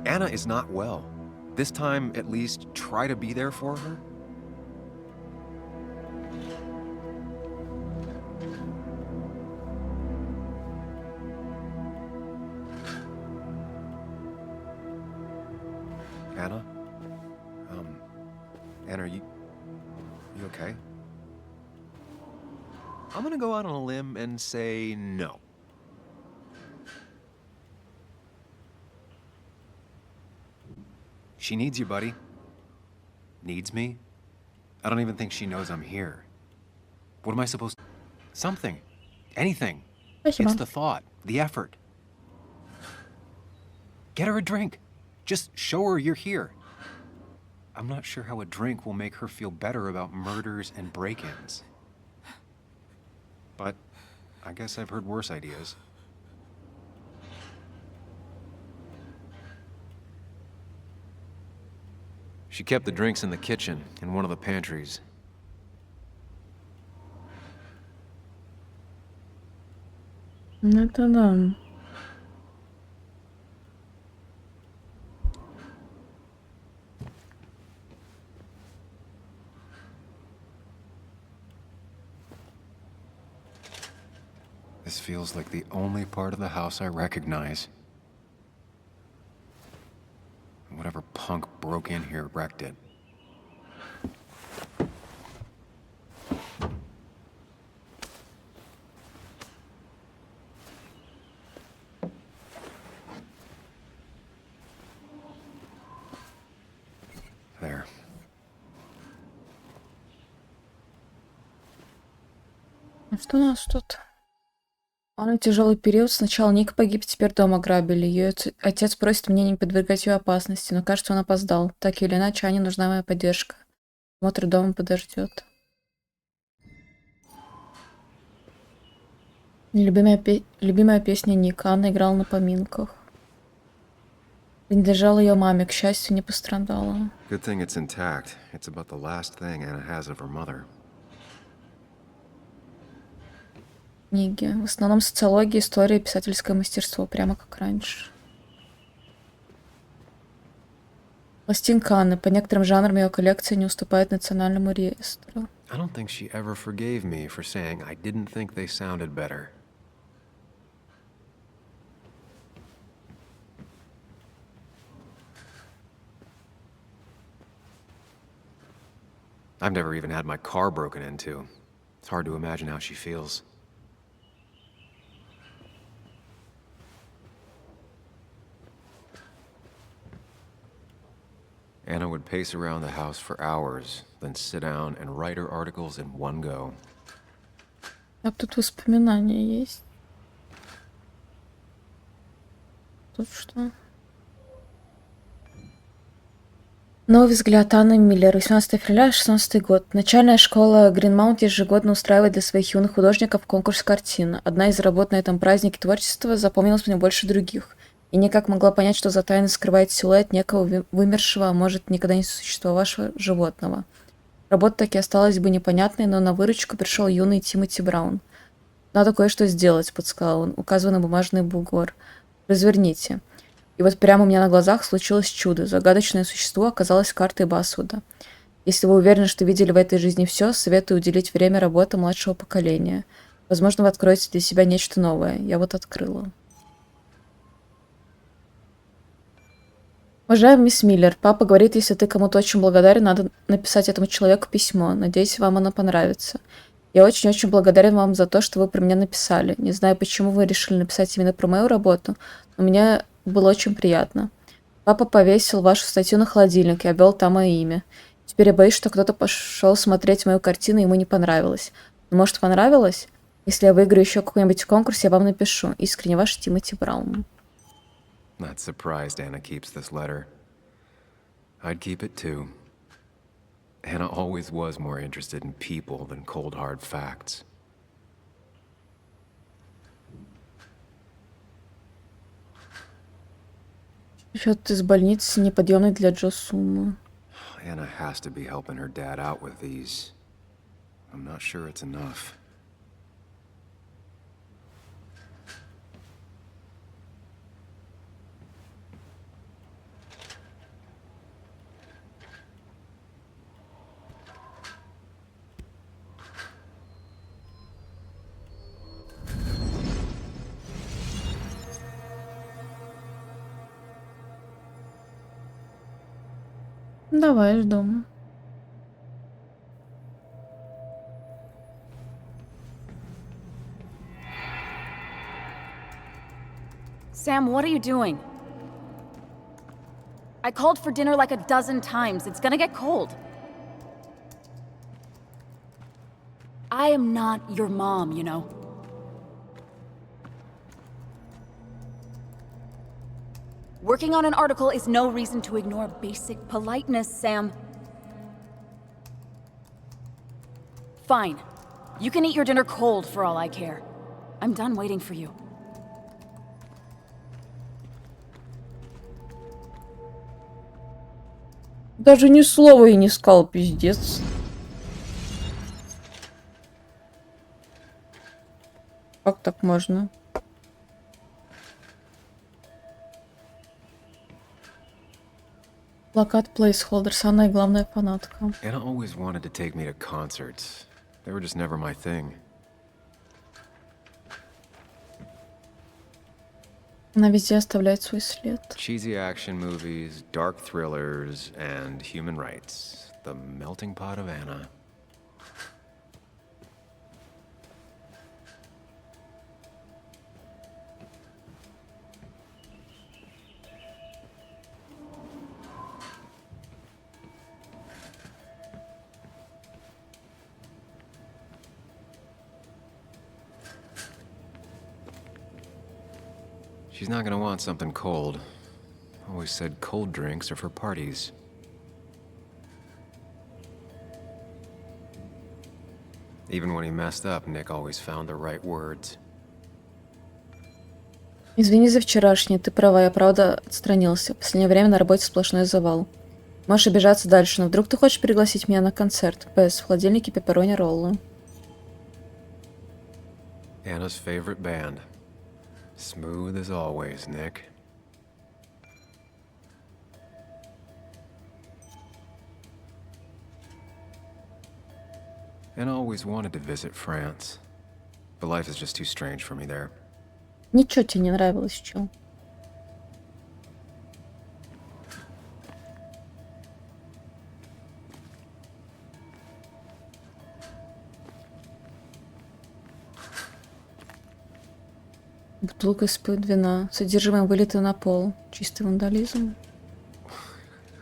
Anna is not well. This time, at least, try to be there for her. Anna? Anna, are you okay? I'm gonna go out on a limb and say no. She needs you, buddy. Needs me? I don't even think she knows I'm here. What am I supposed to... Something. Anything. It's the thought, the effort. Get her a drink. Just show her you're here. I'm not sure how a drink will make her feel better about murders and break-ins. But I guess I've heard worse ideas. She kept the drinks in the kitchen, in one of the pantries. Это да. This feels like the only part of the house I recognize. Whatever punk broke in here wrecked it. There. Что у нас тут? Он тяжелый период. Сначала Ник погиб, теперь дом ограбили. Ее отец просит меня не подвергать ее опасности, но кажется, он опоздал. Так или иначе, Ане нужна моя поддержка. Смотр дома подождет. Любимая песня Ника. Анна играла на поминках. Принадлежала ее маме, к счастью, не пострадала. Good thing it's intact. It's about the last thing Anna has of her mother. Книги. В основном социология, история и писательское мастерство, прямо как раньше. Пластинка Анны. По некоторым жанрам ее коллекция не уступает национальному реестру. I don't think she ever forgave me for saying I didn't think they sounded better. I've never even had my car broken into. It's hard to imagine how she feels. would pace around the house for hours, then sit down and write her articles in one go. Так, тут воспоминания есть. Тут что? Новый взгляд Анны Миллер, 18 февраля, 16 год. Начальная школа Гринмаунт ежегодно устраивает для своих юных художников конкурс картин. Одна из работ на этом празднике творчества запомнилась мне больше других. И никак могла понять, что за тайна скрывает силуэт некого вымершего, а может, никогда не существовавшего животного. Работа таки осталась бы непонятной, но на выручку пришел юный Тимоти Браун. «Надо кое-что сделать», — подсказал он, указывая на бумажный бугор. «Разверните». И вот прямо у меня на глазах случилось чудо. Загадочное существо оказалось картой Басвуда. Если вы уверены, что видели в этой жизни все, советую уделить время работе младшего поколения. Возможно, вы откроете для себя нечто новое. Я вот открыла. Уважаемая мисс Миллер, папа говорит, если ты кому-то очень благодарен, надо написать этому человеку письмо. Надеюсь, вам оно понравится. Я очень-очень благодарен вам за то, что вы про меня написали. Не знаю, почему вы решили написать именно про мою работу, но мне было очень приятно. Папа повесил вашу статью на холодильник и обвел там мое имя. Теперь я боюсь, что кто-то пошел смотреть мою картину, и ему не понравилось. Но может, понравилось? Если я выиграю еще какой-нибудь конкурс, я вам напишу. Искренне ваш Тимоти Браун. Not surprised Anna keeps this letter. I'd keep it too. Anna always was more interested in people than cold hard facts. Счет из больницы неподъемный для Джо суммы. Anna has to be helping her dad out with these. I'm not sure it's enough. Давай, жду. Sam, what are you doing? I called for dinner like a dozen times. It's gonna get cold. I am not your mom, you know. Working on an article is no reason to ignore basic politeness, Sam. Fine. You can eat your dinner cold for all I care. I'm done waiting for you. Даже ни слова и не сказал, пиздец. Как так можно? Плакат placeholder, самая главная фанатка. Anna always wanted to take me to concerts. They were just never my thing. Она везде оставляет свой след. Cheesy action movies, dark thrillers, and human rights. The melting pot of Anna. She's not gonna want something cold. Always said cold drinks are for parties. Even when he messed up, Nick always found the right words. Извини за вчерашнее, ты права, я правда отстранился. В последнее время на работе сплошной завал. Можешь обижаться дальше, но вдруг ты хочешь пригласить меня на концерт? ПС, в холодильнике пепперони роллы. Anna's favorite band. Smooth as always, Nick. Anna always wanted to visit France, but life is just too strange for me there. Ничего тебе не нравилось, чё? Бутылка из-под вина. Содержимое вылито на пол. Чистый вандализм.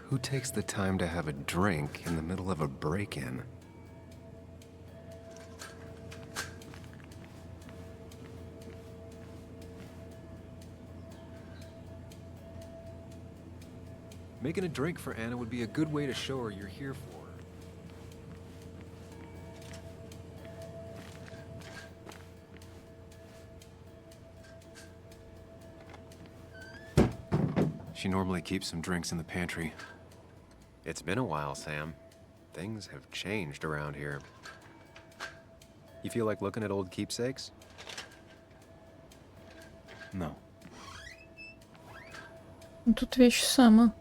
Who takes the time to have a drink in the middle of a break-in? Making a drink for Anna would be a good way to show her you're here for her. She normally keeps some drinks in the pantry. It's been a while, Sam. Things have changed around here. You feel like looking at old keepsakes? No. Тут вещь сама.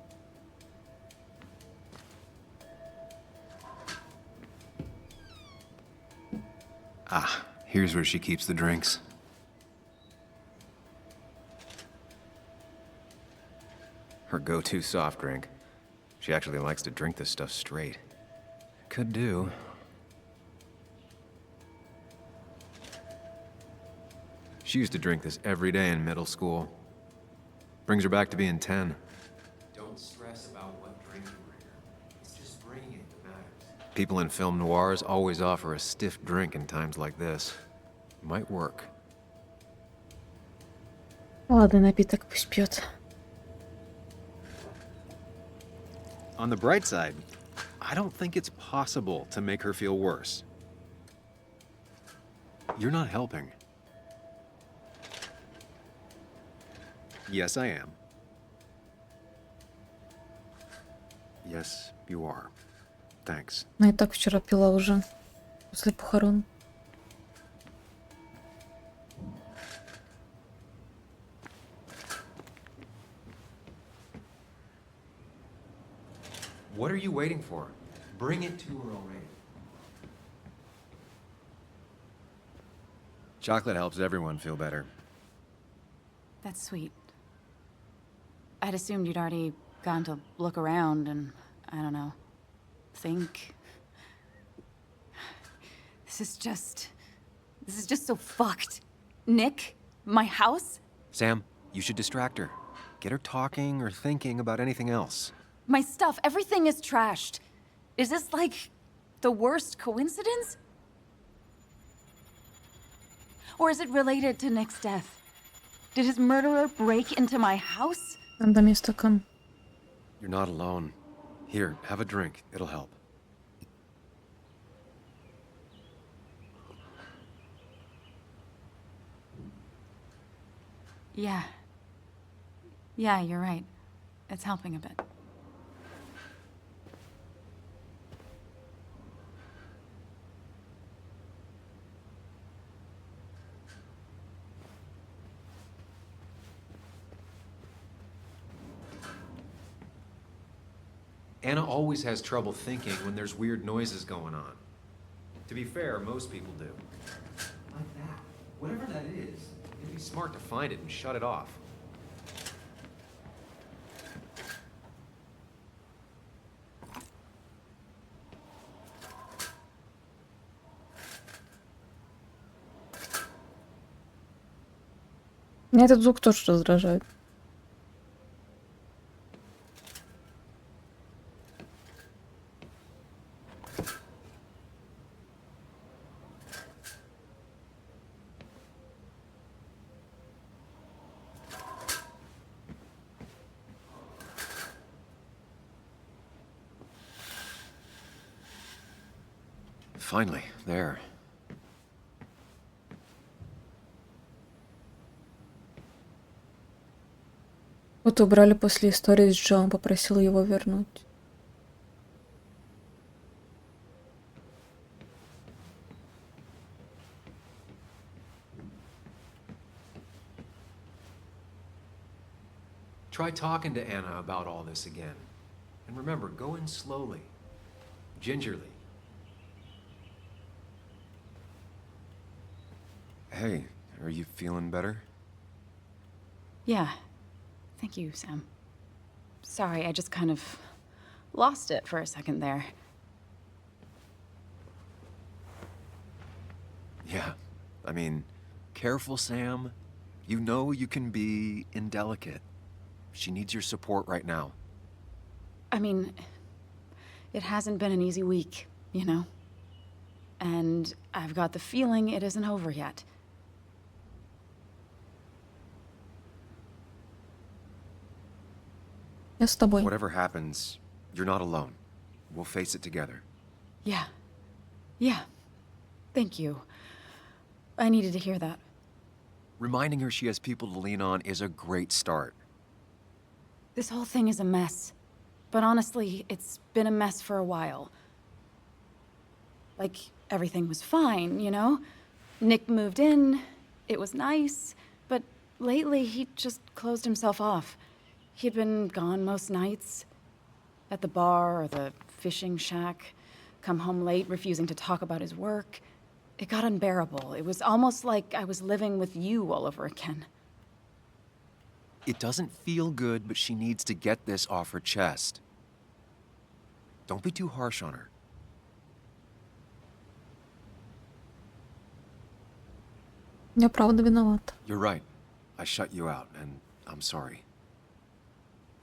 Ah, here's where she keeps the drinks. Her go-to soft drink. She actually likes to drink this stuff straight. Could do. She used to drink this every day in middle school. Brings her back to being 10. Don't stress about what drink you bring her. It's just bringing it that matters. People in film noirs always offer a stiff drink in times like this. Might work. Ладно, напиток пусть пьет. On the bright side, I don't think it's possible to make her feel worse. You're not helping. Yes, I am. Yes, you are. Thanks. Она и так вчера пила уже. После похорон. What are you waiting for? Bring it to her already. Chocolate helps everyone feel better. That's sweet. I'd assumed you'd already gone to look around and, I don't know, think. This is just so fucked. Nick? My house? Sam, you should distract her. Get her talking or thinking about anything else. My stuff, everything is trashed. Is this like the worst coincidence? Or is it related to Nick's death? Did his murderer break into my house? Дай мне стакан. You're not alone. Here, have a drink. It'll help. Yeah. Yeah, you're right. It's helping a bit. Anna always has trouble thinking when there's weird noises going on. To be fair, most people do. Like that. Whatever that is, it'd be smart to find it and shut it off. Меня этот звук тоже раздражает. Finally, there. Вот убрали после истории с Джо, попросил его вернуть. Try talking to Anna about all this again. And remember, go in slowly, gingerly. Hey, are you feeling better? Yeah. Thank you, Sam. Sorry, I just kind of lost it for a second there. Yeah, I mean, careful, Sam. You know you can be indelicate. She needs your support right now. I mean, it hasn't been an easy week, you know? And I've got the feeling it isn't over yet. Я с тобой. Whatever happens, you're not alone. We'll face it together. Yeah. Yeah. Thank you. I needed to hear that. Reminding her she has people to lean on is a great start. This whole thing is a mess. But honestly, it's been a mess for a while. Like, everything was fine, you know? Nick moved in, it was nice, but lately he just closed himself off. He'd been gone most nights. At the bar or the fishing shack. Come home late, refusing to talk about his work. It got unbearable. It was almost like I was living with you all over again. It doesn't feel good, but she needs to get this off her chest. Don't be too harsh on her. Я правда виновата. You're right. I shut you out, and I'm sorry.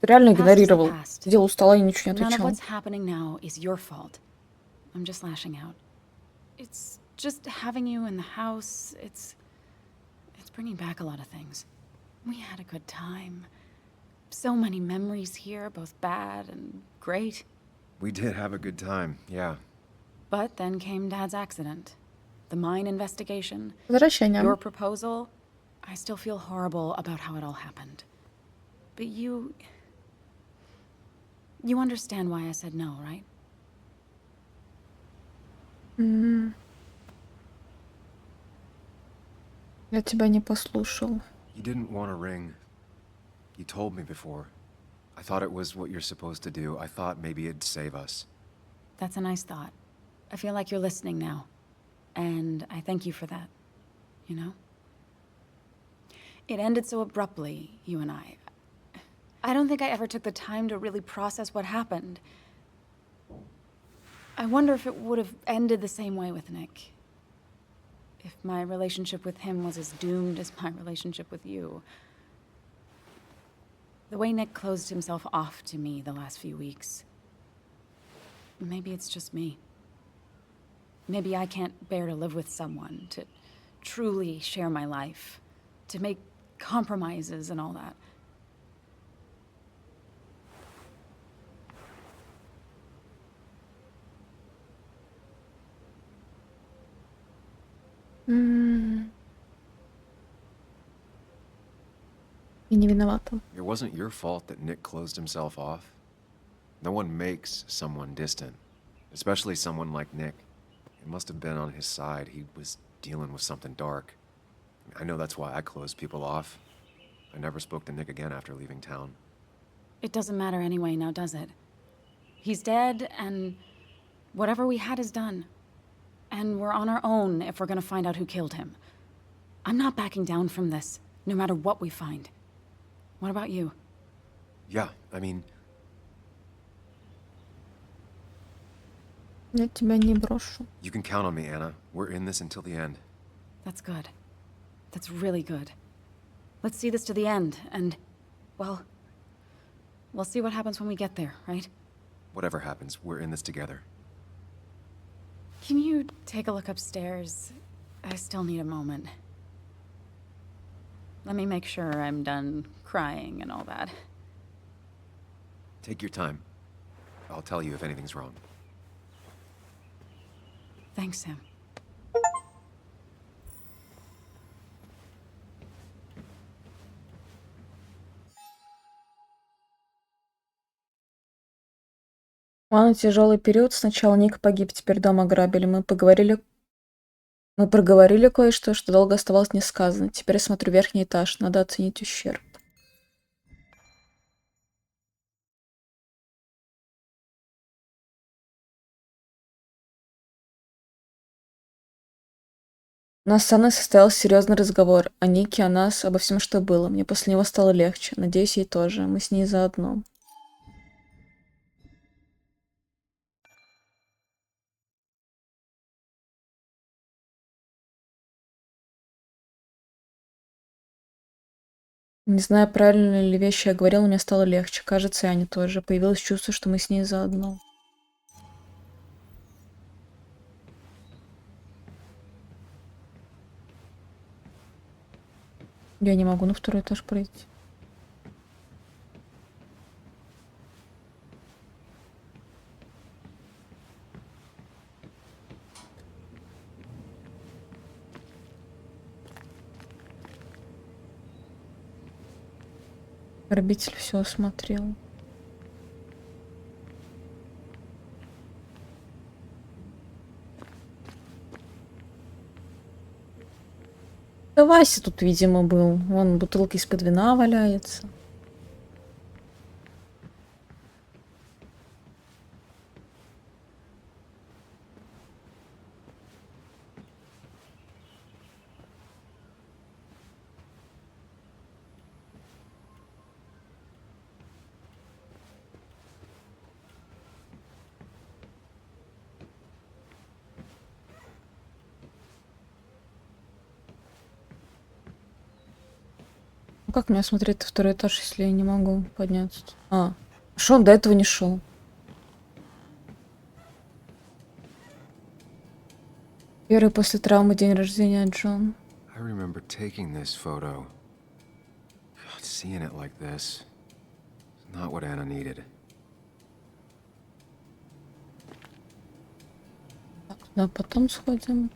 Ты реально Past is the игнорировал. past. Сидел устала и ничего не None of отвечал. what's happening now is your fault. I'm just lashing out. It's just having you in the house, it's bringing back a lot of things. We had a good time. So many memories here, both bad and great. We did have a good time, yeah. But then came Dad's accident. The mine investigation. Возвращение. Your proposal. I still feel horrible about how it all happened. But you understand why I said no, right? Я тебя не послушал. You didn't want a ring. You told me before. I thought it was what you're supposed to do. I thought maybe it'd save us. That's a nice thought. I feel like you're listening now. And I thank you for that. You know? It ended so abruptly, you and I. I don't think I ever took the time to really process what happened. I wonder if it would have ended the same way with Nick. If my relationship with him was as doomed as my relationship with you. The way Nick closed himself off to me the last few weeks. Maybe it's just me. Maybe I can't bear to live with someone, to truly share my life, to make compromises and all that. И не виновата. It wasn't your fault that Nick closed himself off. No one makes someone distant, especially someone like Nick. It must have been on his side. He was dealing with something dark. I know that's why I closed people off. I never spoke to Nick again after leaving town. It doesn't matter anyway now, does it? He's dead, and whatever we had is done. And we're on our own if we're gonna find out who killed him. I'm not backing down from this, no matter what we find. What about you? Yeah, I mean, Я тебя не брошу. you can count on me, Anna. We're in this until the end. That's good. That's really good. Let's see this to the end, and, well, we'll see what happens when we get there, right? Whatever happens, we're in this together. Can you take a look upstairs? I still need a moment. Let me make sure I'm done crying and all that. Take your time. I'll tell you if anything's wrong. Thanks, Sam. Ладно, тяжелый период. Сначала Ник погиб, теперь дом ограбили. Мы проговорили кое-что, что долго оставалось несказанно. Теперь я смотрю верхний этаж. Надо оценить ущерб. У нас с Анной состоялся серьезный разговор о Нике, о нас, обо всем, что было. Мне после него стало легче. Надеюсь, ей тоже. Мы с ней заодно. Не знаю, правильно ли вещи я говорил, мне стало легче. Кажется, и Ане тоже. Появилось чувство, что мы с ней заодно. Я не могу на второй этаж пройти. Грабитель все осмотрел. Да Вася тут, видимо, был. Вон бутылка из-под вина валяется. Ну как мне осмотреть второй этаж, если я не могу подняться? А, что он до этого не шел? Первый после травмы день рождения Джон. I remember taking this photo. God, seeing it like this is not what Anna needed. Так, туда потом сходим.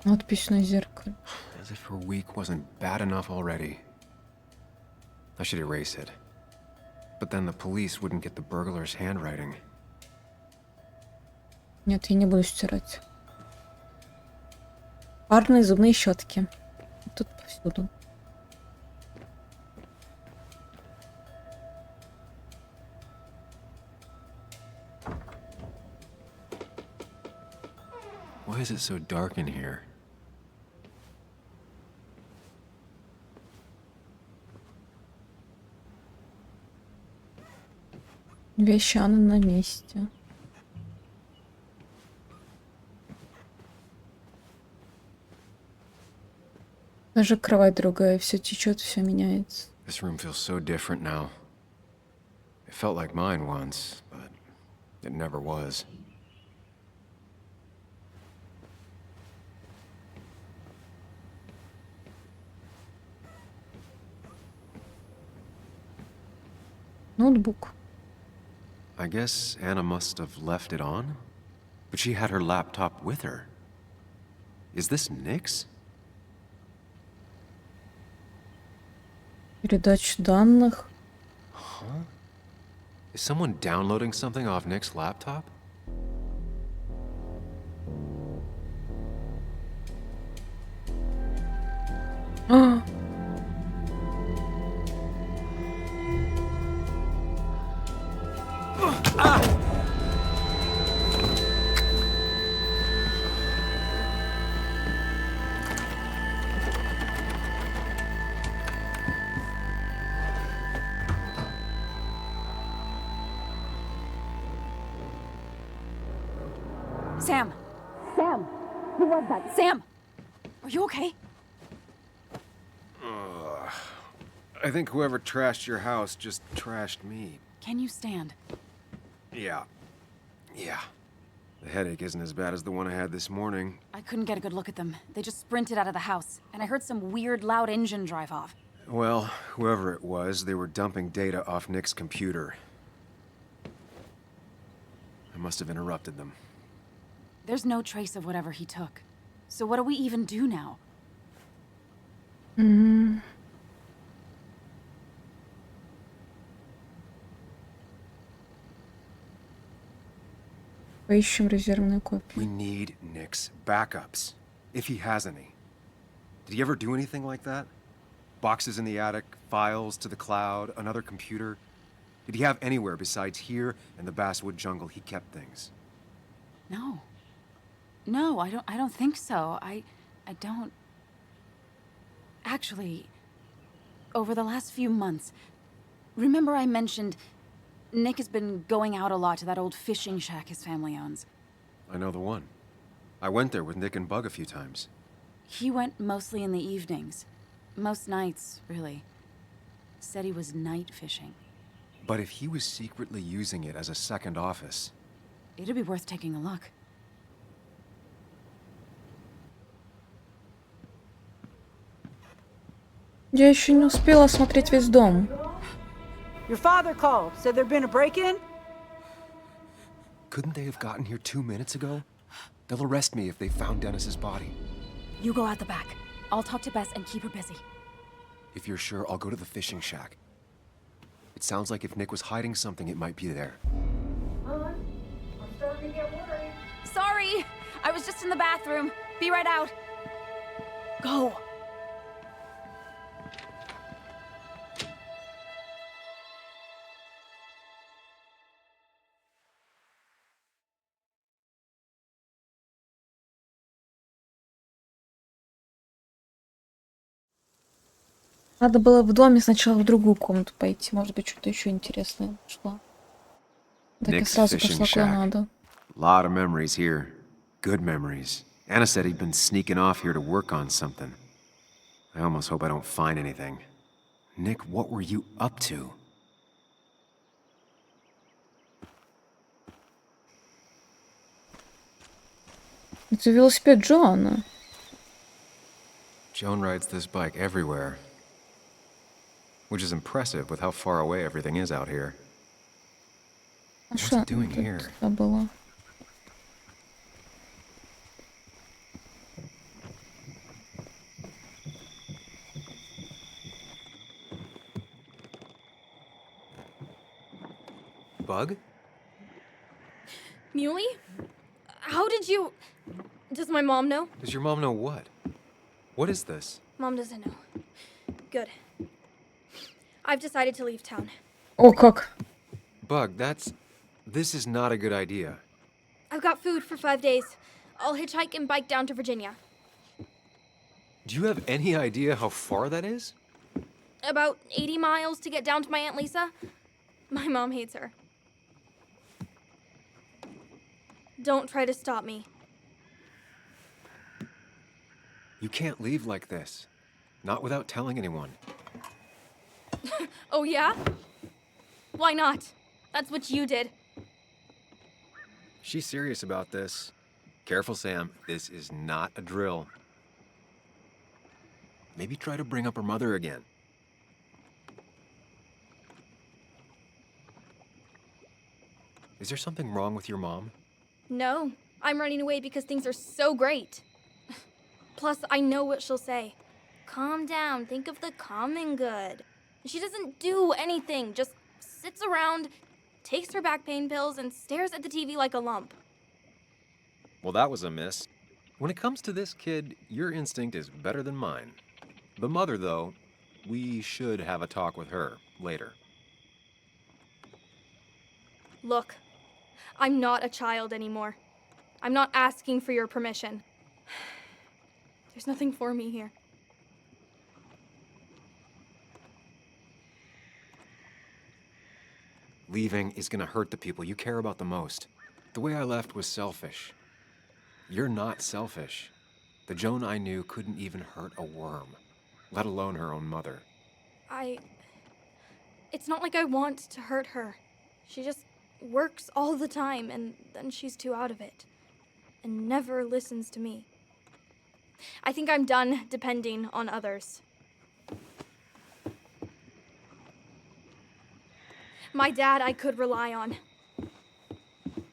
Надпись на зеркале. As if her week wasn't bad enough already. I should erase it. But then the police wouldn't get the burglar's handwriting. Нет, я не буду стирать. Парные зубные щетки. Тут повсюду. Why is it so dark in here? Вещи Анны на месте. Даже кровать другая, все течет, все меняется. This room feels so different now. It felt like mine once, but it never was. Ноутбук. I guess Anna must have left it on, but she had her laptop with her. Is this Nick's? Передача данных. Huh? Is someone downloading something off Nick's laptop? А! Sam! Sam! Who was that? Sam! Are you okay? I think whoever trashed your house just trashed me. Can you stand? Yeah. The headache isn't as bad as the one I had this morning. I couldn't get a good look at them. They just sprinted out of the house, and I heard some weird, loud engine drive off. Well, whoever it was, they were dumping data off Nick's computer. I must have interrupted them. There's no trace of whatever he took. So what do we even do now? Поищем резервную копию. We need Nick's backups, if he has any. Did he ever do anything like that? Boxes in the attic, files to the cloud, another computer? Did he have anywhere besides here and the Basswood jungle he kept things? No. No, I don't think so. I don't... Actually, over the last few months, remember I mentioned Nick has been going out a lot to that old fishing shack his family owns. I know the one. I went there with Nick and Bug a few times. He went mostly in the evenings. Most nights, really. Said he was night fishing. But if he was secretly using it as a second office... It'd be worth taking a look. Я еще не успела осмотреть весь дом. Your father called, said there'd been a break-in? Couldn't they have gotten here 2 minutes ago? They'll arrest me if they found Dennis's body. You go out the back. I'll talk to Bess and keep her busy. If you're sure, I'll go to the fishing shack. It sounds like if Nick was hiding something, it might be there. I'm starting to get worried. Sorry! I was just in the bathroom. Be right out. Go! Надо было в доме сначала в другую комнату пойти. Может быть, что-то еще интересное нашло. Так я Nick's сразу fishing пошла куда shack. надо. Lot of memories here. Good memories. Anna said he'd been sneaking off here to work on something. I almost hope I don't find anything. Nick, what were you up to? Это велосипед Джоанна. Joan rides this bike everywhere. Which is impressive with how far away everything is out here. А What's что it doing here? это было? Bug? Muley? How did you... Does my mom know? Does your mom know what? What is this? Mom doesn't know. Good. I've decided to leave town. О, как! Bug, this is not a good idea. I've got food for 5 days. I'll hitchhike and bike down to Virginia. Do you have any idea how far that is? About 80 miles to get down to my Aunt Lisa. My mom hates her. Don't try to stop me. You can't leave like this. Not without telling anyone. Oh, yeah? Why not? That's what you did. She's serious about this. Careful, Sam. This is not a drill. Maybe try to bring up her mother again. Is there something wrong with your mom? No, I'm running away because things are so great. Plus, I know what she'll say. Calm down, think of the common good. She doesn't do anything, just sits around, takes her back pain pills, and stares at the TV like a lump. Well, that was a miss. When it comes to this kid, your instinct is better than mine. The mother, though, we should have a talk with her later. Look, I'm not a child anymore. I'm not asking for your permission. There's nothing for me here. Leaving is gonna hurt the people you care about the most. The way I left was selfish. You're not selfish. The Joan I knew couldn't even hurt a worm, let alone her own mother. It's not like I want to hurt her. She just works all the time, and then she's too out of it. And never listens to me. I think I'm done depending on others. My dad I could rely on.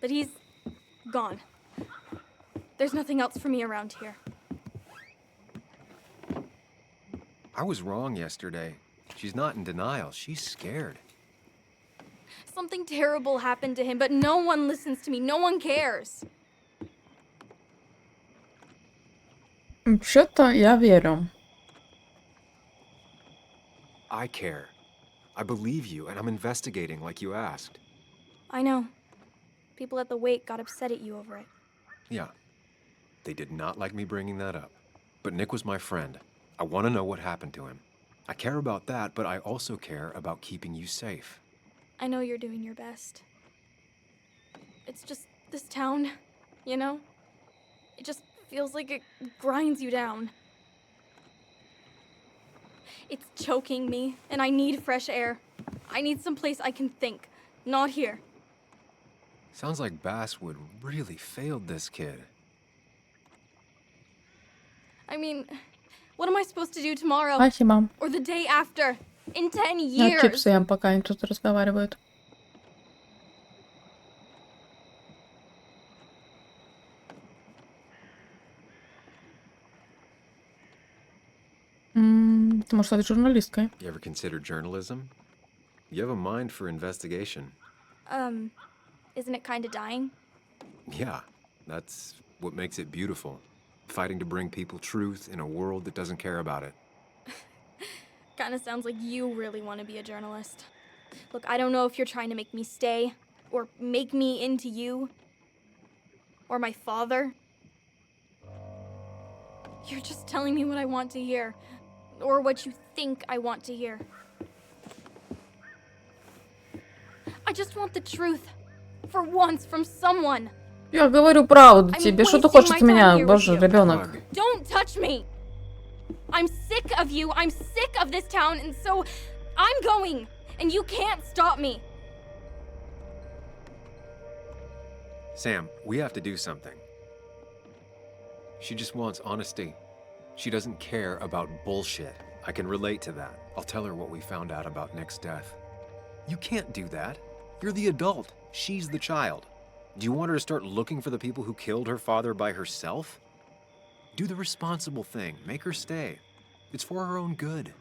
But he's gone. There's nothing else for me around here. I was wrong yesterday. She's not in denial. She's scared. Something terrible happened to him, but no one listens to me. No one cares. Вообще-то я верю. I care. I believe you, and I'm investigating like you asked. I know. People at the wake got upset at you over it. Yeah. They did not like me bringing that up. But Nick was my friend. I want to know what happened to him. I care about that, but I also care about keeping you safe. I know you're doing your best. It's just this town, you know? It just feels like it grinds you down. It's choking me, and I need fresh air. I need some place I can think, not here. Sounds like Basswood really failed this kid. I mean, what am I supposed to do tomorrow? Спасибо. Or the day after? In 10 Я years? чипсы ем, пока они тут разговаривают. Ты можешь стать журналисткой. You ever considered journalism? You have a mind for investigation. Isn't it kinda dying? Yeah, that's what makes it beautiful. Fighting to bring people truth in a world that doesn't care about it. Kinda sounds like you really want to be a journalist. Look, I don't know if you're trying to make me stay, or make me into you, or my father. You're just telling me what I want to hear, or what you think I want to hear. I just want the truth, for once, from someone. Я говорю правду тебе. Что ты хочешь от меня, боже, ребенок? Don't touch me! I'm sick of you, I'm sick of this town, and so I'm going, and you can't stop me. Sam, we have to do something. She just wants honesty. She doesn't care about bullshit. I can relate to that. I'll tell her what we found out about Nick's death. You can't do that. You're the adult. She's the child. Do you want her to start looking for the people who killed her father by herself? Do the responsible thing. Make her stay. It's for her own good.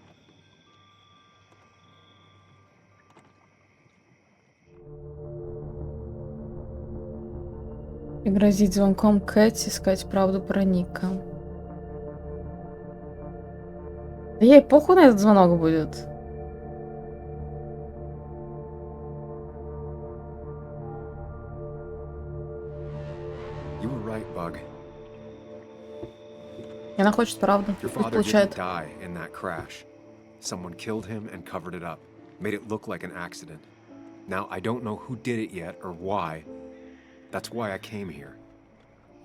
Пригрозить звонком Кэти, сказать правду про Ника. Да ей похуй на этот звонок будет. You were right, Bug. И она хочет правду. Your Пусть father получает. didn't die in that crash. Someone killed him and covered it up. Made it look like an accident. Now, I don't know who did it yet or why. That's why I came here.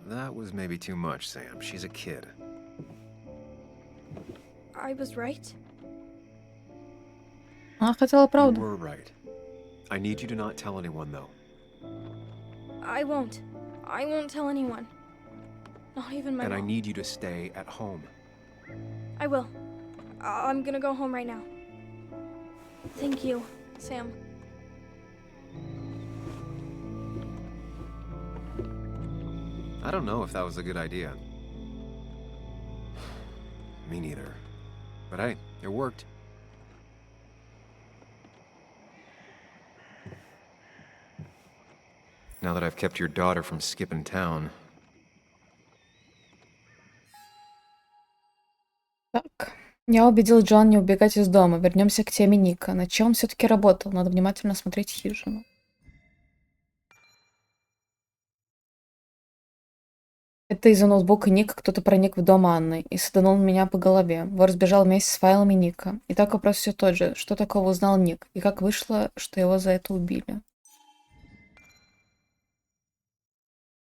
That was maybe too much, Sam. She's a kid. I was right? Она хотела You правду. were right. I need you to not tell anyone, though. I won't. I won't tell anyone. Not even my And I mom. need you to stay at home. I will. I'm gonna go home right now. Thank you, Sam. I don't know if that was a good idea. Me neither. But hey, it worked. Now that I've kept your daughter from skipping town. Так. Я убедил Джон не убегать из дома. Вернемся к теме Ника. На чем он все-таки работал? Надо внимательно смотреть хижину. Это из-за ноутбука Ника кто-то проник в дом Анны и саданул меня по голове. Вор сбежал вместе с файлами Ника. Итак, вопрос все тот же. Что такого узнал Ник? И как вышло, что его за это убили?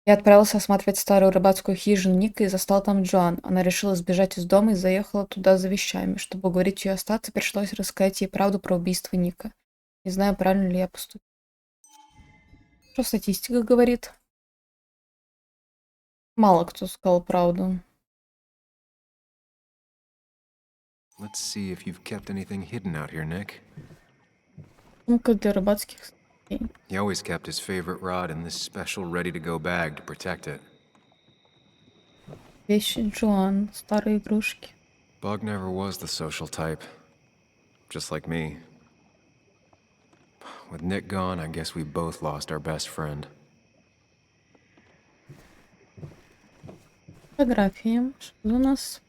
Я отправился осматривать старую рыбацкую хижину Ника и застал там Джоан. Она решила сбежать из дома и заехала туда за вещами. Чтобы уговорить ее остаться, пришлось рассказать ей правду про убийство Ника. Не знаю, правильно ли я поступил. Что статистика говорит? Мало кто сказал правду. Let's see if you've kept anything hidden out here, Nick. Сумка для рыбацких снастей. He always kept his favorite rod in this special ready-to-go bag to protect it. Вещи Джоан, старые игрушки. Bug never was the social type. Just like me. With Nick gone, I guess we both lost our best friend. Фотографии. Что у нас?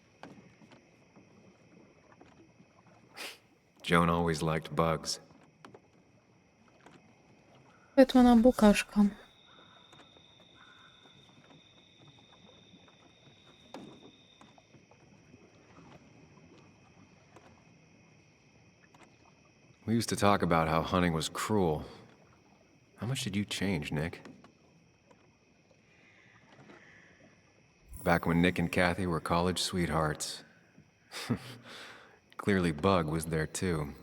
Joan always liked bugs. Поэтому она букашка. We used to talk about how hunting was cruel. How much did you change, Nick? Back when Nick and Kathy were college sweethearts. Clearly Bug was there too.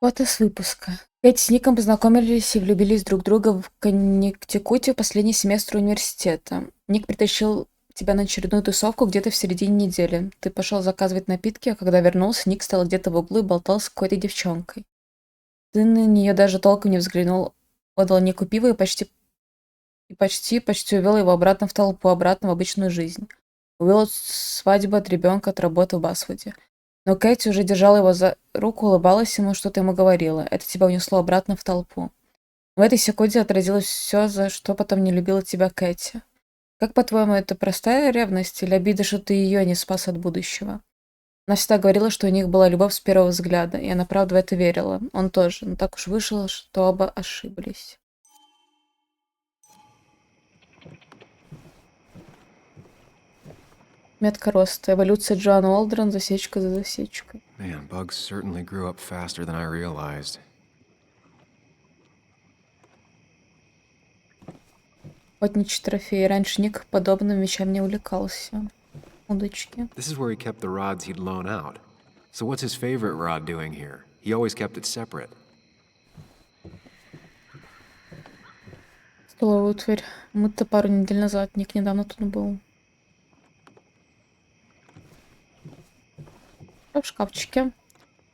Вот из выпуска. Кэти с Ником познакомились и влюбились друг в друга в Коннектикуте в последний семестр университета. Ник притащил тебя на очередную тусовку где-то в середине недели. Ты пошел заказывать напитки, а когда вернулся, Ник стоял где-то в углу и болтал с какой-то девчонкой. Ты на нее даже толком не взглянул, отдал Нику пиво и почти увел его обратно в толпу, обратно в обычную жизнь. Увел от свадьбы, от ребенка, от работы в Басвуде. Но Кэти уже держала его за руку, улыбалась ему, что-то ему говорила. Это тебя унесло обратно в толпу. В этой секунде отразилось все, за что потом не любила тебя Кэти. Как, по-твоему, это простая ревность или обида, что ты ее не спас от будущего? Она всегда говорила, что у них была любовь с первого взгляда, и она правда в это верила. Он тоже, но так уж вышло, что оба ошиблись. Метка роста. Эволюция Джоан Уолдрон, засечка за засечкой. Man, Bugs certainly grew up faster than I realized. Охотничий трофей. Раньше Ник подобным вещам не увлекался. Удочки. This is where he kept the rods he'd loan out. So what's his favorite rod doing here? He always kept it separate. Столовая утварь. Мы-то пару недель назад. Ник недавно тут был. В шкафчике.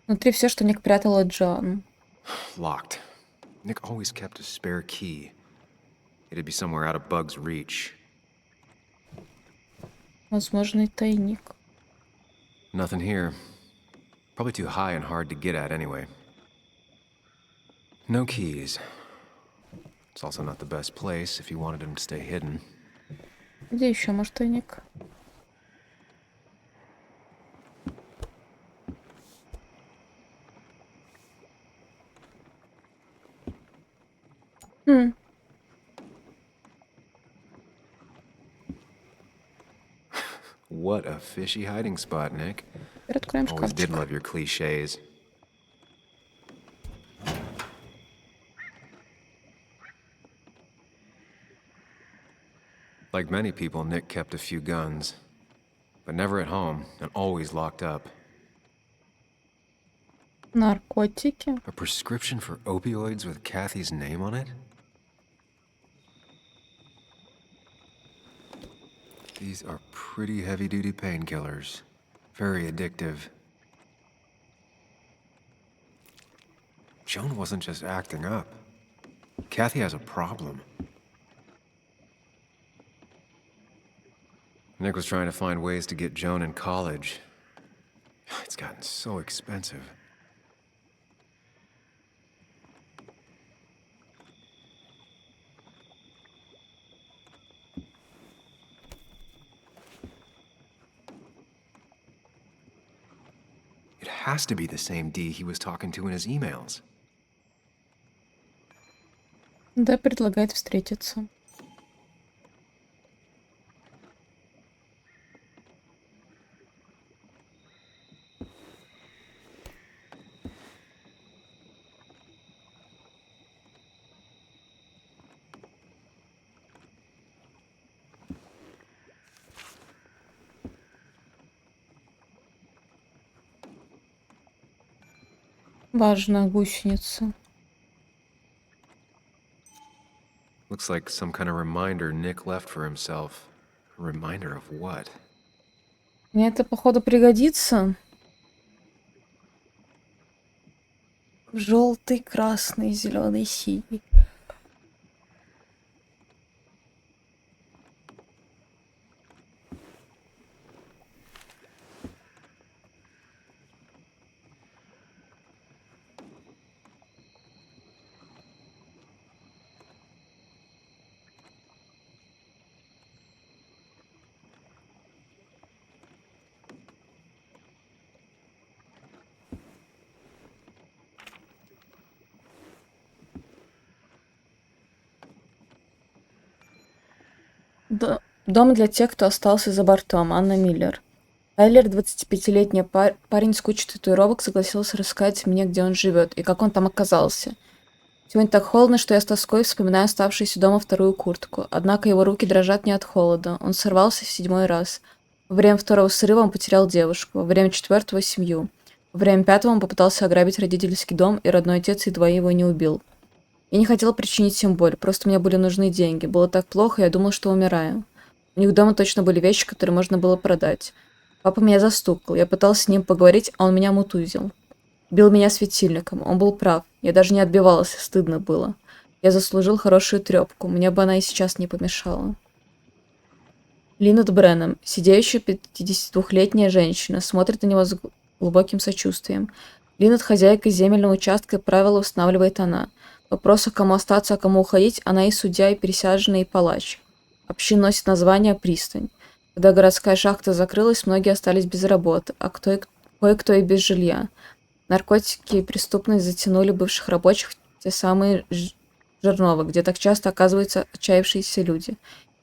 Внутри все, что Ник прятал от Джоан. Locked. Nick always kept a spare key. It'd be somewhere out of Bug's reach. Возможный тайник. Nothing here. Probably too high and hard to get at anyway. No keys. It's also not the best place if you wanted him to stay hidden. Где еще может тайник? What a fishy hiding spot, Nick. Откроем Always did шкафчик. love your cliches. Like many people, Nick kept a few guns, but never at home and always locked up. Наркотики. A prescription for opioids with Kathy's name on it? These are pretty heavy-duty painkillers. Very addictive. Joan wasn't just acting up. Kathy has a problem. Nick was trying to find ways to get Joan in college. It's gotten so expensive. It has to be the same D he was talking to in his emails. Да, предлагает встретиться. Важно, гусеница. Looks like some kind of reminder Nick left for himself. A reminder of what? Мне это, походу, пригодится. Желтый, красный, зеленый, синий. Дом для тех, кто остался за бортом. Анна Миллер. Тайлер, 25-летний парень с кучей татуировок, согласился рассказать мне, где он живет и как он там оказался. Сегодня так холодно, что я с тоской вспоминаю оставшуюся дома вторую куртку. Однако его руки дрожат не от холода. Он сорвался в 7-й раз. Во время второго срыва он потерял девушку. Во время 4-го — семью. Во время 5-го он попытался ограбить родительский дом, и родной отец едва его не убил. Я не хотел причинить им боль, просто мне были нужны деньги. Было так плохо, я думал, что умираю. У них дома точно были вещи, которые можно было продать. Папа меня застукал. Я пытался с ним поговорить, а он меня мутузил. Бил меня светильником. Он был прав. Я даже не отбивалась, стыдно было. Я заслужил хорошую трёпку. Мне бы она и сейчас не помешала. Линет Бреннам, сидящая 52-летняя женщина, смотрит на него с глубоким сочувствием. Линет — хозяйка земельного участка, и правила устанавливает она. Вопрос, кому остаться, а кому уходить, она и судья, и присяжный, и палач. Община носит название «Пристань». Когда городская шахта закрылась, многие остались без работы, а кое-кто и без жилья. Наркотики и преступность затянули бывших рабочих в те самые жернова, где так часто оказываются отчаявшиеся люди.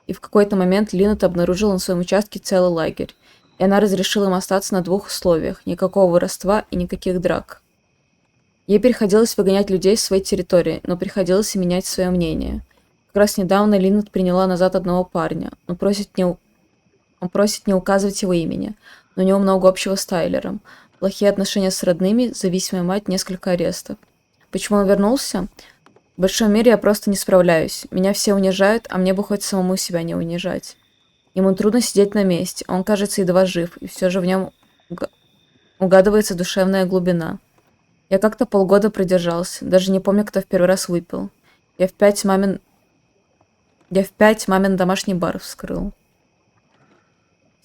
И в какой-то момент Линет обнаружила на своем участке целый лагерь, и она разрешила им остаться на 2 условиях: никакого воровства и никаких драк. Ей приходилось выгонять людей с своей территории, но приходилось и менять свое мнение. Как раз недавно Линет приняла назад одного парня. Он просит не указывать его имени, но у него много общего с Тайлером. Плохие отношения с родными, зависимая мать, несколько арестов. Почему он вернулся? В большом мире я просто не справляюсь. Меня все унижают, а мне бы хоть самому себя не унижать. Ему трудно сидеть на месте, он, кажется, едва жив, и все же в нем угадывается душевная глубина. Я как-то полгода продержался, даже не помню, кто в первый раз выпил. Я в 5 мамин домашний бар вскрыл.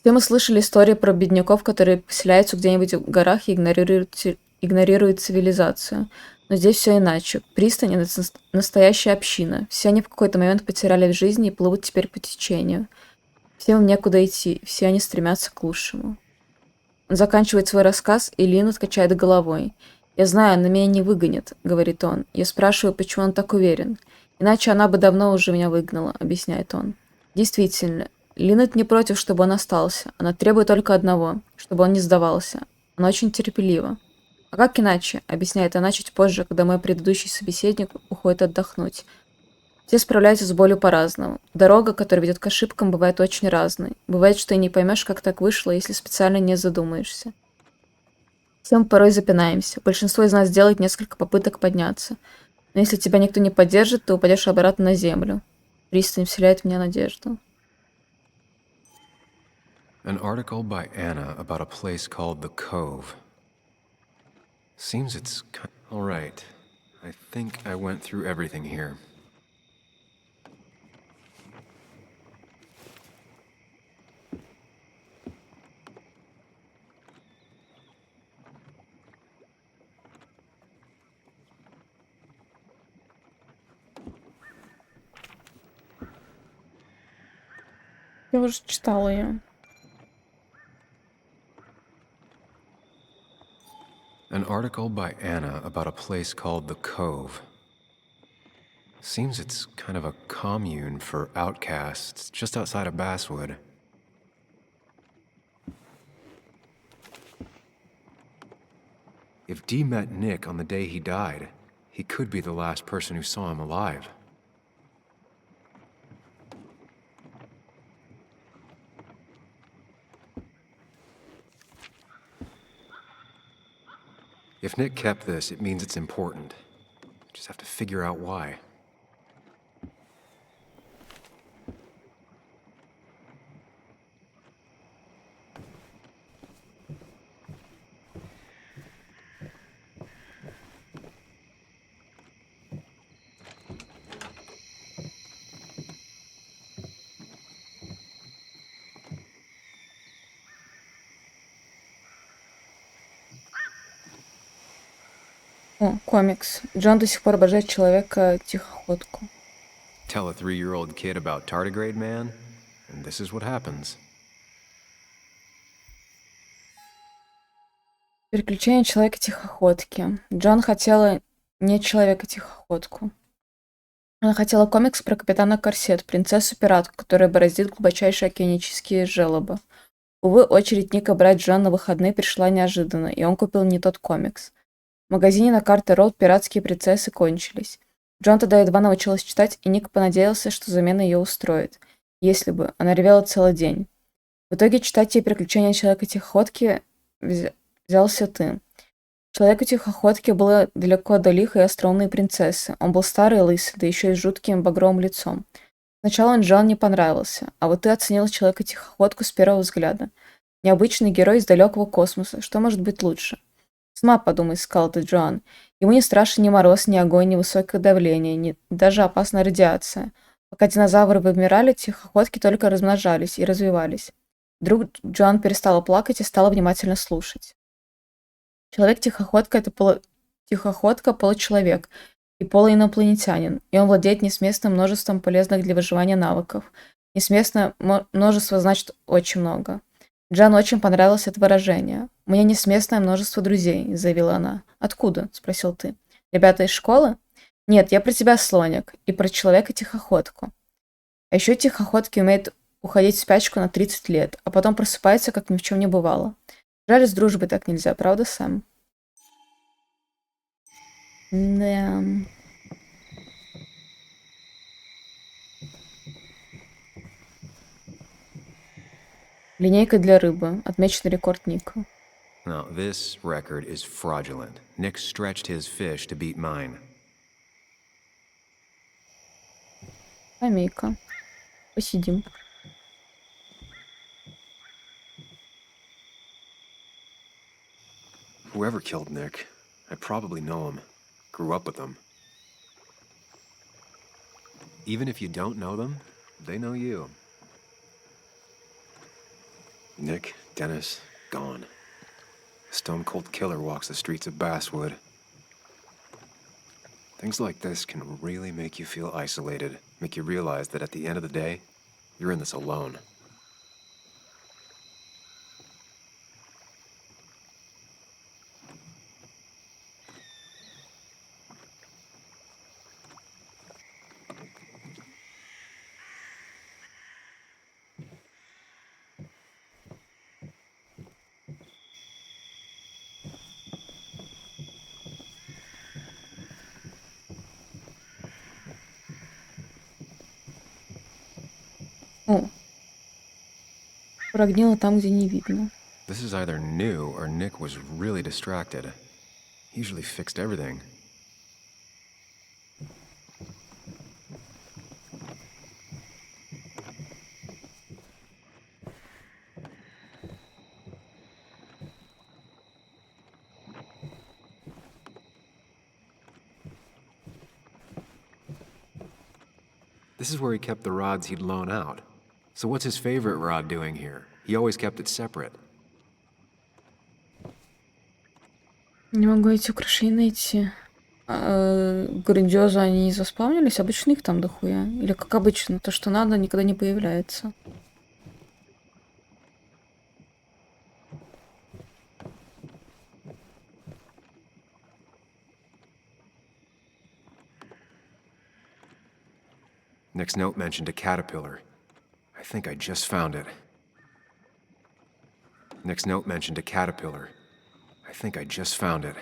Все мы слышали истории про бедняков, которые поселяются где-нибудь в горах и игнорируют цивилизацию. Но здесь все иначе. Пристань — это настоящая община. Все они в какой-то момент потеряли в жизни и плывут теперь по течению. Всем им некуда идти, все они стремятся к лучшему. Он заканчивает свой рассказ, и Линет качает головой. «Я знаю, она меня не выгонит», — говорит он. Я спрашиваю, почему он так уверен. «Иначе она бы давно уже меня выгнала», — объясняет он. Действительно, Линет не против, чтобы он остался. Она требует только одного, чтобы он не сдавался. Она очень терпелива. «А как иначе?» — объясняет она чуть позже, когда мой предыдущий собеседник уходит отдохнуть. Все справляются с болью по-разному. Дорога, которая ведет к ошибкам, бывает очень разной. Бывает, что и не поймешь, как так вышло, если специально не задумаешься. Все мы порой запинаемся. Большинство из нас делает несколько попыток подняться. Но если тебя никто не поддержит, ты упадешь обратно на землю. Пристань вселяет в меня надежду. An article by Anna about a place called the Cove. Seems it's all right. I think I went through everything here. Я уже читала ее. An article by Anna about a place called the Cove. Seems it's kind of a commune for outcasts just outside of Basswood. If Dee met Nick on the day he died, he could be the last person who saw him alive. If Nick kept this, it means it's important. Just have to figure out why. О, комикс. Джон до сих пор обожает человека-тихоходку. Tell a 3-year-old kid about tardigrade man, and this is what happens. Приключения человека-тихоходки. Джон хотела не человека-тихоходку. Она хотела комикс про капитана Корсет, принцессу-пиратку, которая бороздит глубочайшие океанические желобы. Увы, очередь Ника брать Джон на выходные пришла неожиданно, и он купил не тот комикс. В магазине на Картер-Роуд пиратские принцессы кончились. Джон тогда едва научилась читать, и Ник понадеялся, что замена ее устроит. Если бы. Она ревела целый день. В итоге читать ей приключения Человека-тихоходки взялся ты. Человеку-тихоходке было далеко до лихой и остроумной принцессы. Он был старый и лысый, да еще и с жутким багровым лицом. Сначала он Джон не понравился, а вот ты оценил Человека-тихоходку с первого взгляда. Необычный герой из далекого космоса. Что может быть лучше? Сама подумай, сказал ты, Джоан. Ему не страшен ни мороз, ни огонь, ни высокое давление, ни даже опасная радиация. Пока динозавры вымирали, тихоходки только размножались и развивались. Вдруг Джоан перестала плакать и стала внимательно слушать. Человек-тихоходка — это тихоходка, получеловек и полуинопланетянин, и он владеет несметным множеством полезных для выживания навыков. Несметное множество значит очень много. Джан очень понравилось это выражение. «У меня несметное множество друзей», — заявила она. «Откуда?» — спросил ты. «Ребята из школы?» «Нет, я про тебя, слоник, и про человека-тихоходку». А еще тихоходки умеют уходить в спячку на 30 лет, а потом просыпаются, как ни в чем не бывало. Жаль, с дружбой так нельзя, правда, Сэм? Да. Линейка для рыбы. Отмечен рекорд Ника. Now, this record is fraudulent. Nick stretched his fish to beat mine. Скамейка. Посидим. Whoever killed Nick, I probably know him. Grew up with him. Even if you don't know them, they know you. Nick, Dennis, gone. A stone-cold killer walks the streets of Basswood. Things like this can really make you feel isolated, make you realize that at the end of the day, you're in this alone. О. Прогнило там, где не видно. This is either new or Nick was really distracted. He usually fixed everything. This is where he kept the rods he'd loan out. So what's his favorite rod doing here? He always kept it separate. Не могу эти украшения найти. Грандиоза они не заспавнились? Обычно их там дохуя. Или как обычно, то, что надо, никогда не появляется. Nick's note mentioned a caterpillar. I think I just found it. Nick's note mentioned a caterpillar. I think I just found it.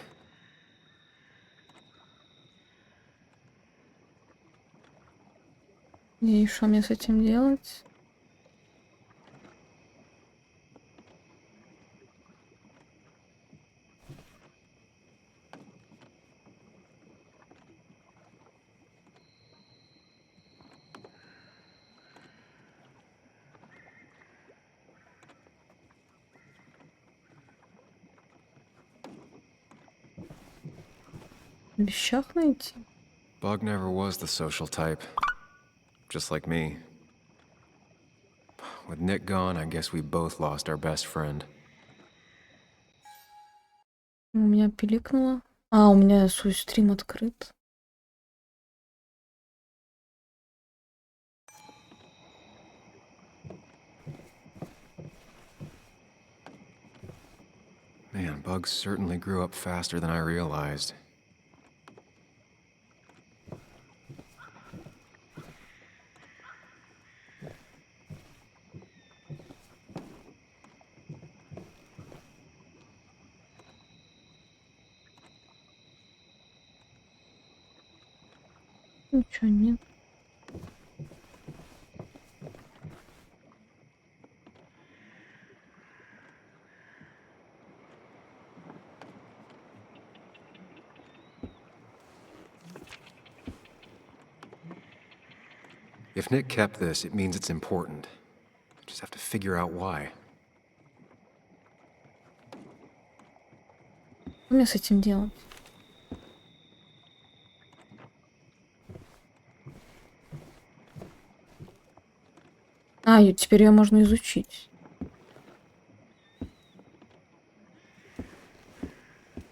И что мне с этим делать? В вещах найти? Bug never was the social type. Just like me. With Nick gone, I guess we both lost our best friend. У меня пиликнуло. А, у меня свой стрим открыт. Man, Bug certainly grew up faster than I realized. Ничего нет. If Nick kept this, it means it's important. Just have to figure out why. Что мне с этим делать? Теперь ее можно изучить.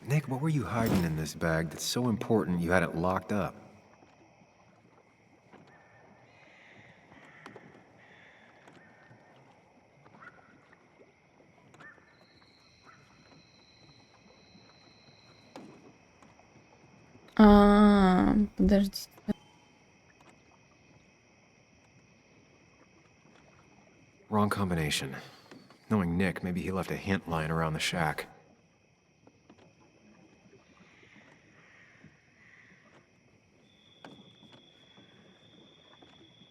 Nick, what were you hiding in this bag that's so important you had it locked up? Подождите. Wrong combination. Knowing Nick, maybe he left a hint lying around the shack.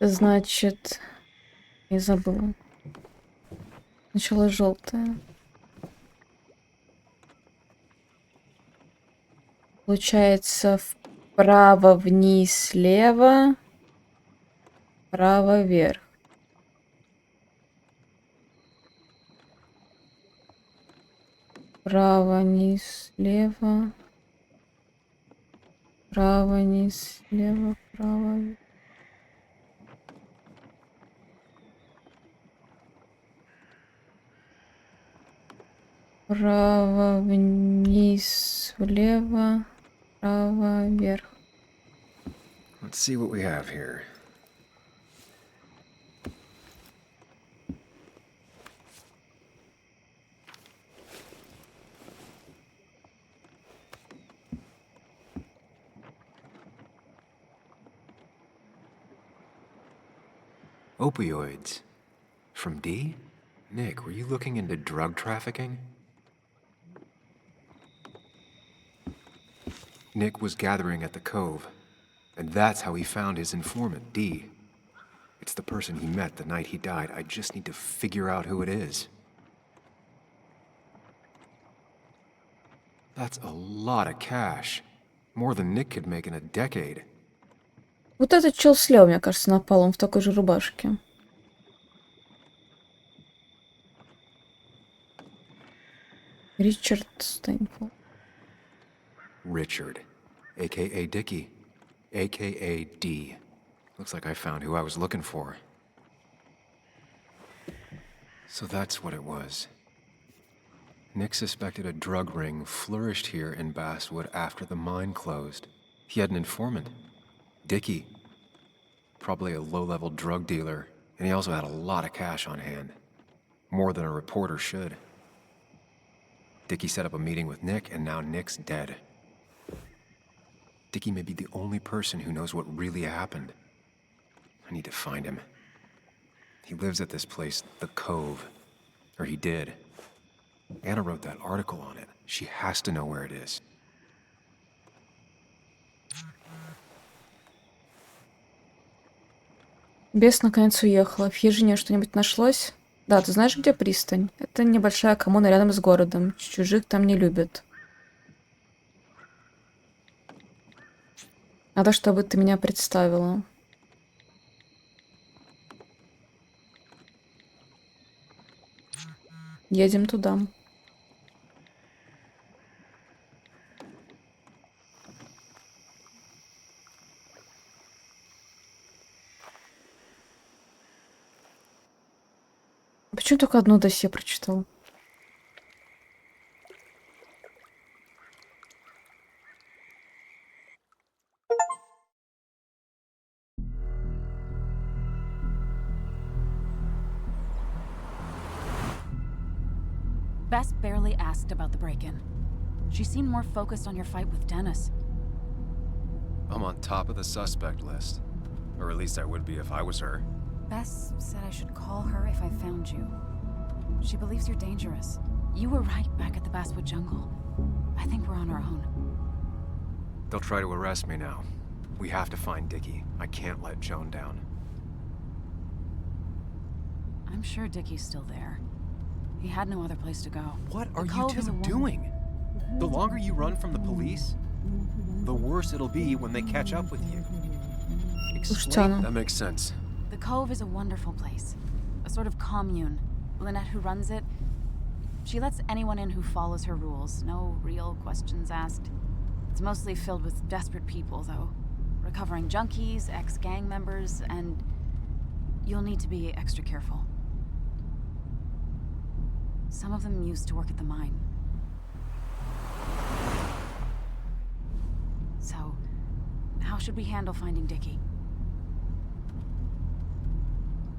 Значит, я забыла. Сначала желтая. Получается, вправо, вниз, слева, вправо, вверх. Вправо, вниз, слева. Вправо, вниз, слева, вправо, вверх. Вправо, вниз, влево, вправо, вверх. Let's see what we have here. Opioids. From D? Nick, were you looking into drug trafficking? Nick was gathering at the Cove, and that's how he found his informant, D. It's the person he met the night he died. I just need to figure out who it is. That's a lot of cash. More than Nick could make in a decade. Вот этот чел слева, мне кажется, напал. Он в такой же рубашке. Ричард Стейнфолд. Richard, a.k.a. Dickie, a.k.a. D. Looks like I found who I was looking for. So that's what it was. Nick suspected a drug ring flourished here in Basswood after the mine closed. He had an informant, Dickie. Probably a low-level drug dealer, and he also had a lot of cash on hand. More than a reporter should. Dickie set up a meeting with Nick, and now Nick's dead. Dickie may be the only person who knows what really happened. I need to find him. He lives at this place, the Cove. Or he did. Anna wrote that article on it. She has to know where it is. Бес наконец уехала. В хижине что-нибудь нашлось? Да, ты знаешь, где пристань? Это небольшая коммуна рядом с городом. Чужих там не любят. Надо, чтобы ты меня представила. Едем туда. Почему только одно досье прочитал? Bess barely asked about the break-in. She seemed more focused on your fight with Dennis. I'm on top of the suspect list. Or at least I would be if I was her. Bess said I should call her if I found you. She believes you're dangerous. You were right back at the Basswood jungle. I think we're on our own. They'll try to arrest me now. We have to find Dickie. I can't let Joan down. I'm sure Dickie's still there. He had no other place to go. What are you two doing? The longer you run from the police, the worse it'll be when they catch up with you. Explain. That makes sense. The Cove is a wonderful place. A sort of commune. Lynette, who runs it, she lets anyone in who follows her rules. No real questions asked. It's mostly filled with desperate people, though. Recovering junkies, ex-gang members, and you'll need to be extra careful. Some of them used to work at the mine. So, how should we handle finding Dickie?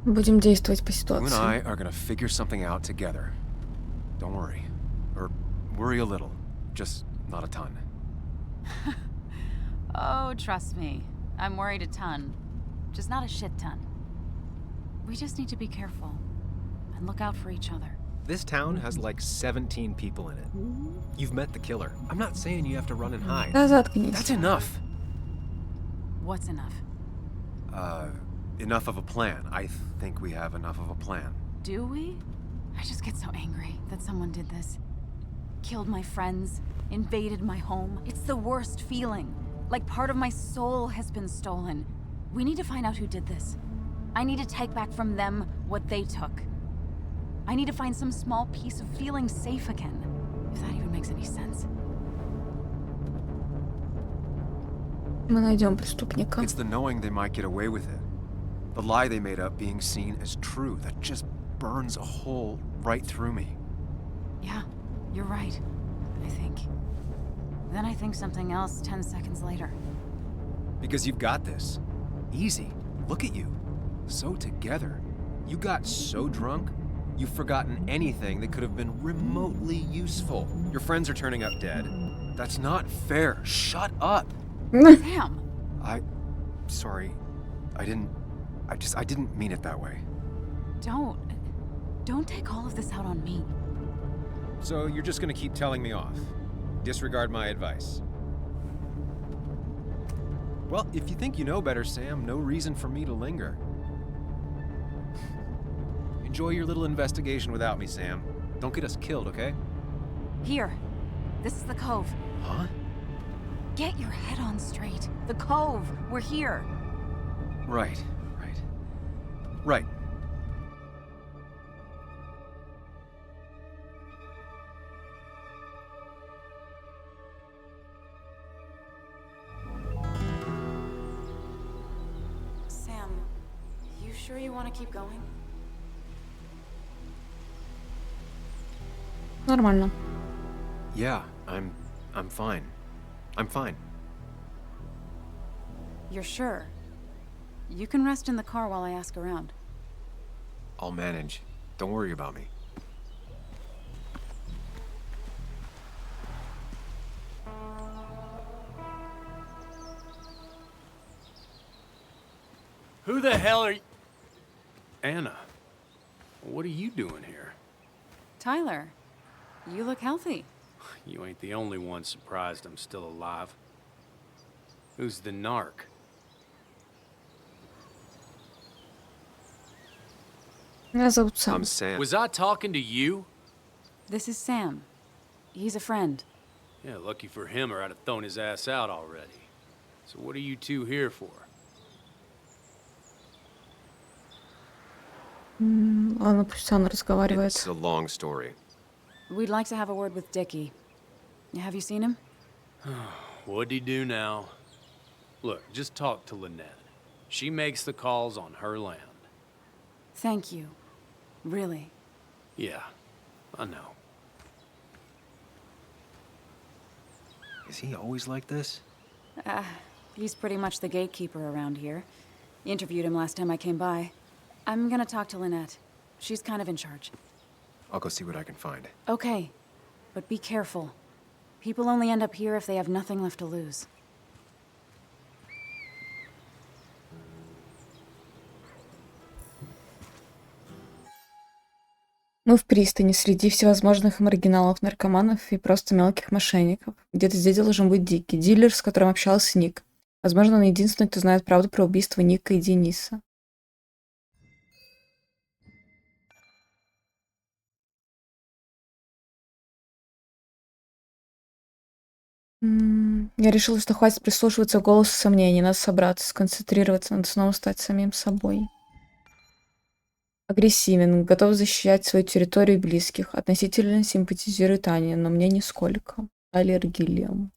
Будем действовать по You and ситуации. I are gonna figure something out together. Don't worry. Or worry a little. Just not a ton. Oh, trust me. I'm worried a ton. Just not a shit ton. We just need to be careful. And look out for each other. This town has like 17 people in it. You've met the killer. I'm not saying you have to run and hide. Да заткнись. That's enough. What's enough? Enough of a plan. I think we have enough of a plan. Do we? I just get so angry that someone did this. Killed my friends, invaded my home. It's the worst feeling. Like part of my soul has been stolen. We need to find out who did this. I need to take back from them what they took. I need to find some small piece of feeling safe again. If that even makes any sense. Мы найдем преступника. It's the knowing they might get away with it. The lie they made up being seen as true that just burns a hole right through me. Yeah, you're right. I think. Then I think something else 10 seconds later. Because you've got this. Easy. Look at you. So together. You got so drunk, you've forgotten anything that could have been remotely useful. Your friends are turning up dead. That's not fair. Shut up. Sam! Sorry. I didn't mean it that way. Don't take all of this out on me. So you're just gonna keep telling me off? Disregard my advice? Well, if you think you know better, Sam, no reason for me to linger. Enjoy your little investigation without me, Sam. Don't get us killed, okay? Here. This is the Cove. Huh? Get your head on straight. The Cove. We're here. Right. Right. Sam, you sure you want to keep going? Нормально. Yeah, I'm fine. I'm fine. You're sure? You can rest in the car while I ask around. I'll manage. Don't worry about me. Who the hell are you? Anna, what are you doing here? Tyler, you look healthy. You ain't the only one surprised I'm still alive. Who's the narc? Меня зовут Сэм. I'm Sam. Was I talking to you? This is Sam. He's a friend. Yeah, lucky for him or I'd have thrown his ass out already. So what are you two here for? Ладно, пусть она разговаривает. It's a long story. We'd like to have a word with Dickie. Have you seen him? What'd he do now? Look, just talk to Lynette. She makes the calls on her land. Thank you. Really. Yeah, I know. Is he always like this? He's pretty much the gatekeeper around here. Interviewed him last time I came by. I'm gonna talk to Lynette. She's kind of in charge. I'll go see what I can find. Okay, but be careful. People only end up here if they have nothing left to lose. Мы в пристани среди всевозможных маргиналов, наркоманов и просто мелких мошенников. Где-то здесь должен быть Дикий, дилер, с которым общался Ник. Возможно, он единственный, кто знает правду про убийство Ника и Дениса. Я решила, что хватит прислушиваться к голосу сомнений, надо собраться, сконцентрироваться, надо снова стать самим собой. Агрессивен, готов защищать свою территорию и близких, относительно симпатизирует Ане, но мне нисколько. Тайлер Гиллиам.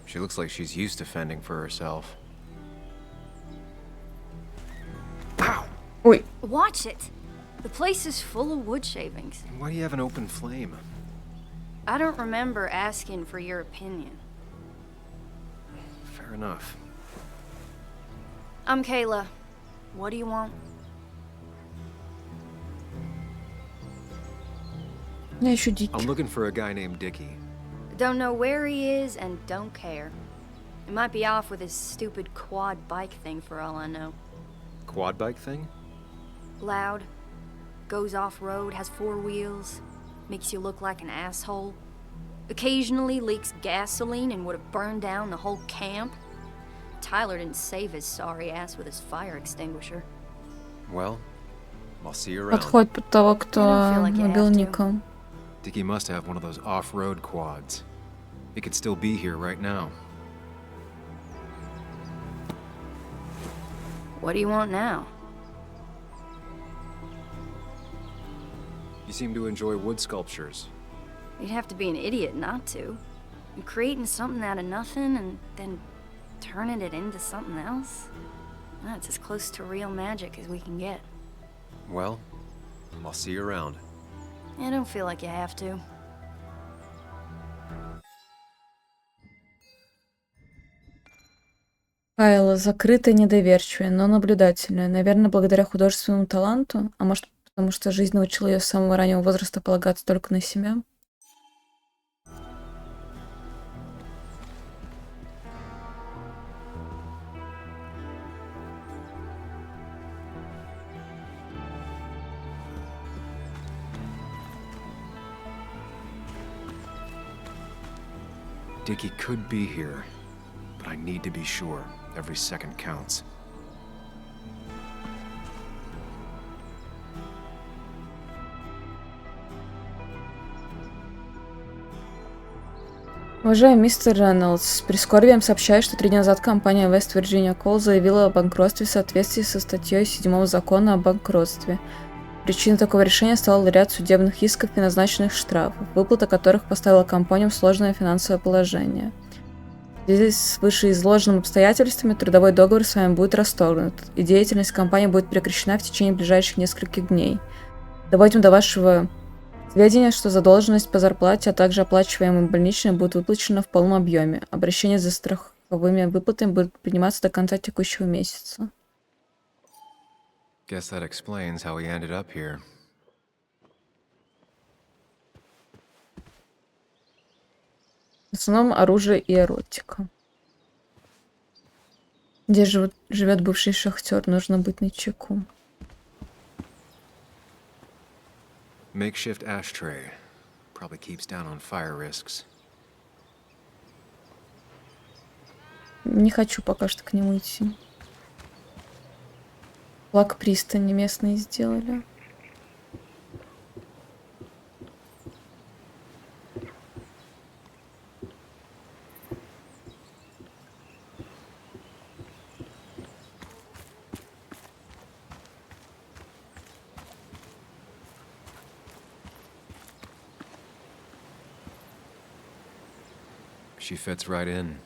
She looks like she's used to fending for herself. Ой. Watch it. The place is full of wood shavings. Why do you have an open flame? I don't remember asking for your opinion. Fair enough. I'm Kayla. What do you want? Я ищу Дики. I'm looking for a guy named Dickie. Don't know where he is and don't care. He might be off with his stupid quad bike thing for all I know. Quad bike thing? Loud. Goes off-road, has 4 wheels. Makes you look like an asshole. Occasionally leaks gasoline and would have burned down the whole camp. Tyler didn't save his sorry ass with his fire extinguisher. Well, I'll see you around. Подходит под того, кто убил Ника. Dickie must have one of those off-road quads. He could still be here right now. What do you want now? You seem to enjoy wood sculptures. You'd have to be an idiot not to. And creating something out of nothing and then turning it into something else? That's as close to real magic as we can get. Well, I'll see you around. I don't feel like you have to. Кайла закрытая, недоверчивая, но наблюдательная. Наверное, благодаря художественному таланту, а может, потому что жизнь научила ее с самого раннего возраста полагаться только на себя. Dickie could be here, but I need to be sure. Every second counts. Уважаемый мистер Рейнольдс, с прискорбием сообщаю, что 3 дня назад компания West Virginia Coal заявила о банкротстве в соответствии со статьей 7 закона о банкротстве. Причиной такого решения стал ряд судебных исков и назначенных штрафов, выплата которых поставила компанию в сложное финансовое положение. В связи с вышеизложенными обстоятельствами трудовой договор с вами будет расторгнут, и деятельность компании будет прекращена в течение ближайших нескольких дней. Доводим до вашего сведения, что задолженность по зарплате, а также оплачиваемые больничные будут выплачены в полном объеме. Обращение за страховыми выплатами будет приниматься до конца текущего месяца. Guess that explains how he ended up here. В основном оружие и эротика. Где живет бывший шахтер, нужно быть начеку. Makeshift ashtray. Probably keeps down on fire risks. Не хочу пока что к нему идти. Флаг пристани местные сделали. She fits right in.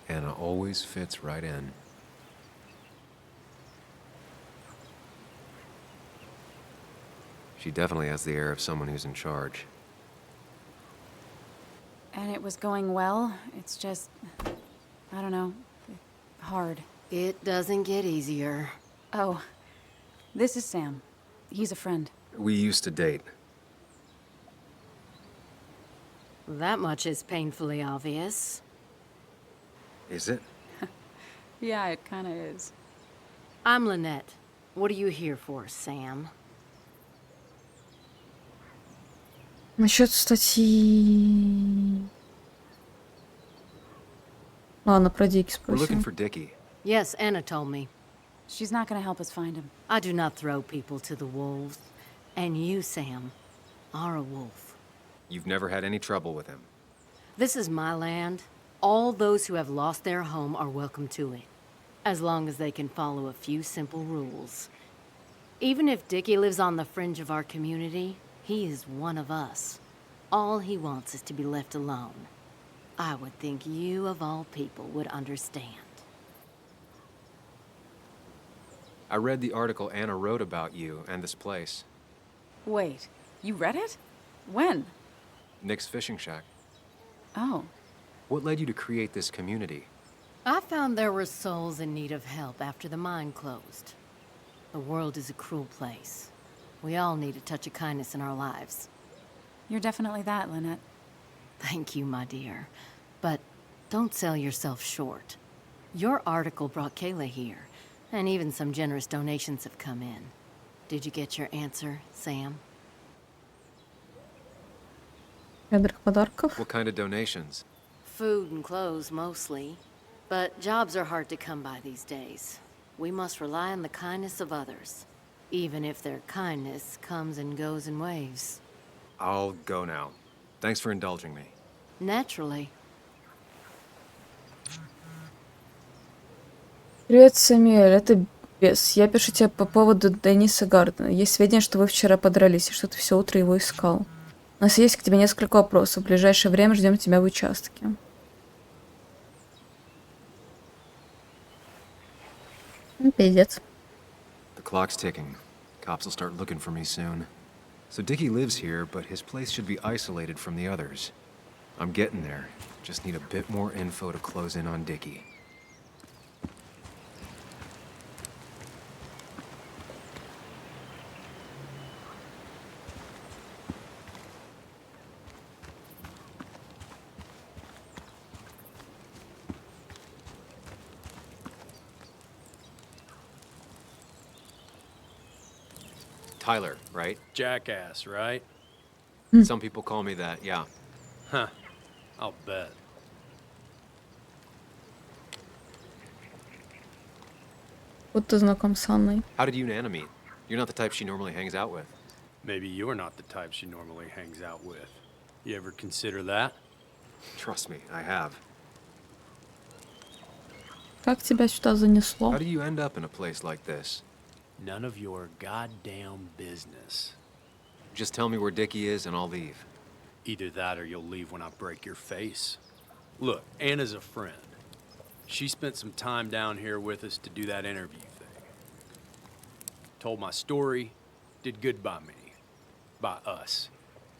Anna always fits right in. She definitely has the air of someone who's in charge. And it was going well. It's just, I don't know, hard. It doesn't get easier. Oh, this is Sam. He's a friend. We used to date. That much is painfully obvious. Is it? Yeah, it kinda is. I'm Lynette. What are you here for, Sam? Насчет статьи... Ладно, про Дики We're looking спросим. for Dickie. Yes, Anna told me. She's not gonna help us find him. I do not throw people to the wolves. And you, Sam, are a wolf. You've never had any trouble with him. This is my land. All those who have lost their home are welcome to it, as long as they can follow a few simple rules. Even if Dickie lives on the fringe of our community, he is one of us. All he wants is to be left alone. I would think you, of all people, would understand. I read the article Anna wrote about you and this place. Wait, you read it? When? Nick's fishing shack. Oh. What led you to create this community? I found there were souls in need of help after the mine closed. The world is a cruel place. We all need a touch of kindness in our lives. You're definitely that, Lynette. Thank you, my dear. But don't sell yourself short. Your article brought Kayla here, and even some generous donations have come in. Did you get your answer, Sam? Щедрых подарков. What kind of donations? Food and clothes, mostly. But jobs are hard to come by these days. We must rely on the kindness of others, even if their kindness comes and goes in waves. I'll go now. Thanks for indulging me. Naturally. Привет, Сэмюэль, это Бес. Я пишу тебе по поводу Денниса Гардена. Есть сведения, что вы вчера подрались, и что ты все утро его искал. У нас есть к тебе несколько вопросов. В ближайшее время ждем тебя в участке. Пиздец. The clock's ticking. Cops will start looking for me soon. So Dickie lives here, but his place should be isolated from the others. I'm getting there. Just need a bit more info to close in on Dickie. Tyler, right? Jackass, right? Some people call me that, yeah. Huh. I'll bet. Вот ты знаком с Анной. How did you and Anna meet? You're not the type she normally hangs out with. Maybe you're not the type she normally hangs out with. You ever consider that? Trust me, I have. Как тебя сюда занесло? How do you end up in a place like this? None of your goddamn business. Just tell me where Dickie is and I'll leave. Either that or you'll leave when I break your face. Look, Anna's a friend. She spent some time down here with us to do that interview thing. Told my story, did good by me. By us.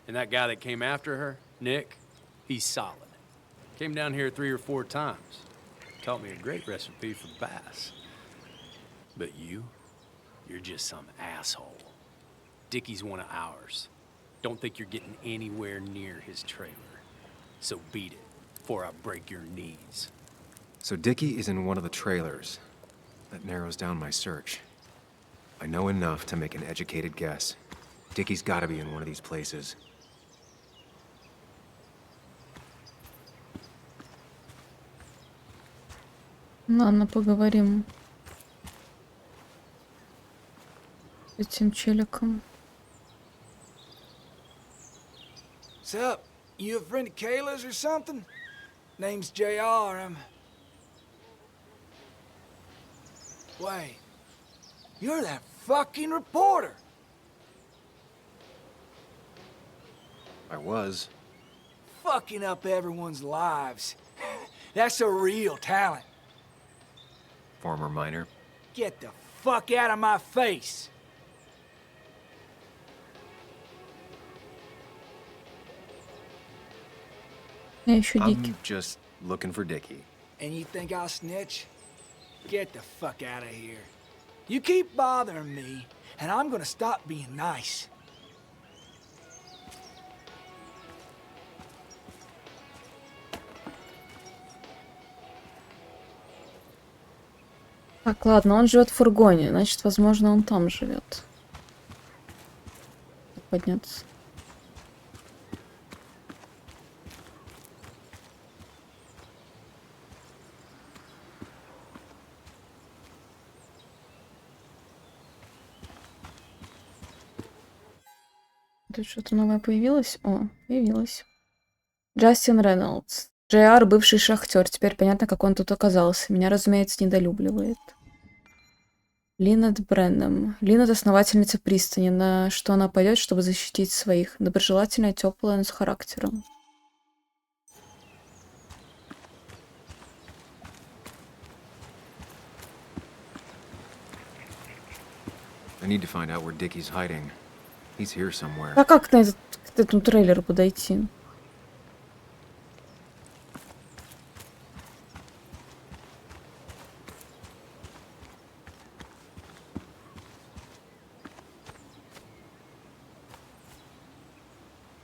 And that guy that came after her, Nick, he's solid. Came down here 3 or 4 times. Taught me a great recipe for bass. But you're just some asshole. Dickie's one of ours. Don't think you're getting anywhere near his trailer. So beat it, before I break your knees. So Dickie is in one of the trailers. That narrows down my search. I know enough to make an educated guess. Dickie's gotta be in one of these places. Ладно, поговорим с этим челиком. Sup? You a friend of Kayla's or something? Name's JR. Wait. You're that fucking reporter. I was. Fucking up everyone's lives. That's a real talent. Former miner. Get the fuck out of my face. Я ищу Дики. I'm just looking for Dickie. And you think I'll snitch? Get the fuck out of here. You keep bothering me, and I'm gonna stop being nice. Так, ладно, он живет в фургоне, значит, возможно, он там живет. Подняться. Тут что-то новое появилось? О, появилось. Джастин Рейнольдс. Джей.Р. бывший шахтер. Теперь понятно, как он тут оказался. Меня, разумеется, недолюбливает. Линет Бреннам. Линет — основательница пристани. На что она пойдет, чтобы защитить своих. Доброжелательная, теплая, но с характером. I need to find out where Dickie's hiding. He's here somewhere. А как на к этому трейлеру подойти?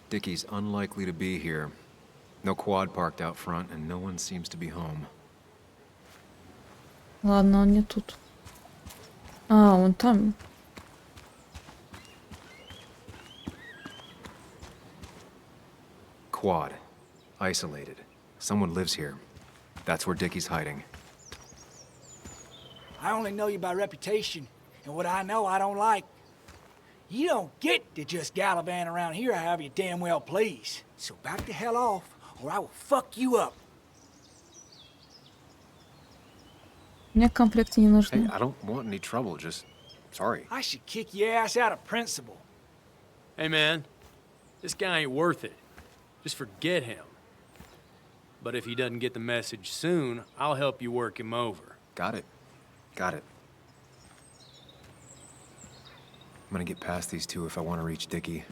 Dickie's unlikely to be here. No quad parked out front, and no one seems to be home. Ладно, он не тут. А, он там. Quad. Isolated. Someone lives here. That's where Dickie's hiding. I only know you by reputation, and what I know I don't like. You don't get to just gallivant around here however you damn well please. So back the hell off, or I will fuck you up. Мне комплекты не нужны. Hey, I don't want any trouble, just... sorry. I should kick your ass out of principle. Hey, man, this guy ain't worth it. Just forget him. But if he doesn't get the message soon, I'll help you work him over. Got it. Got it. I'm gonna get past these two if I want to reach Dickie.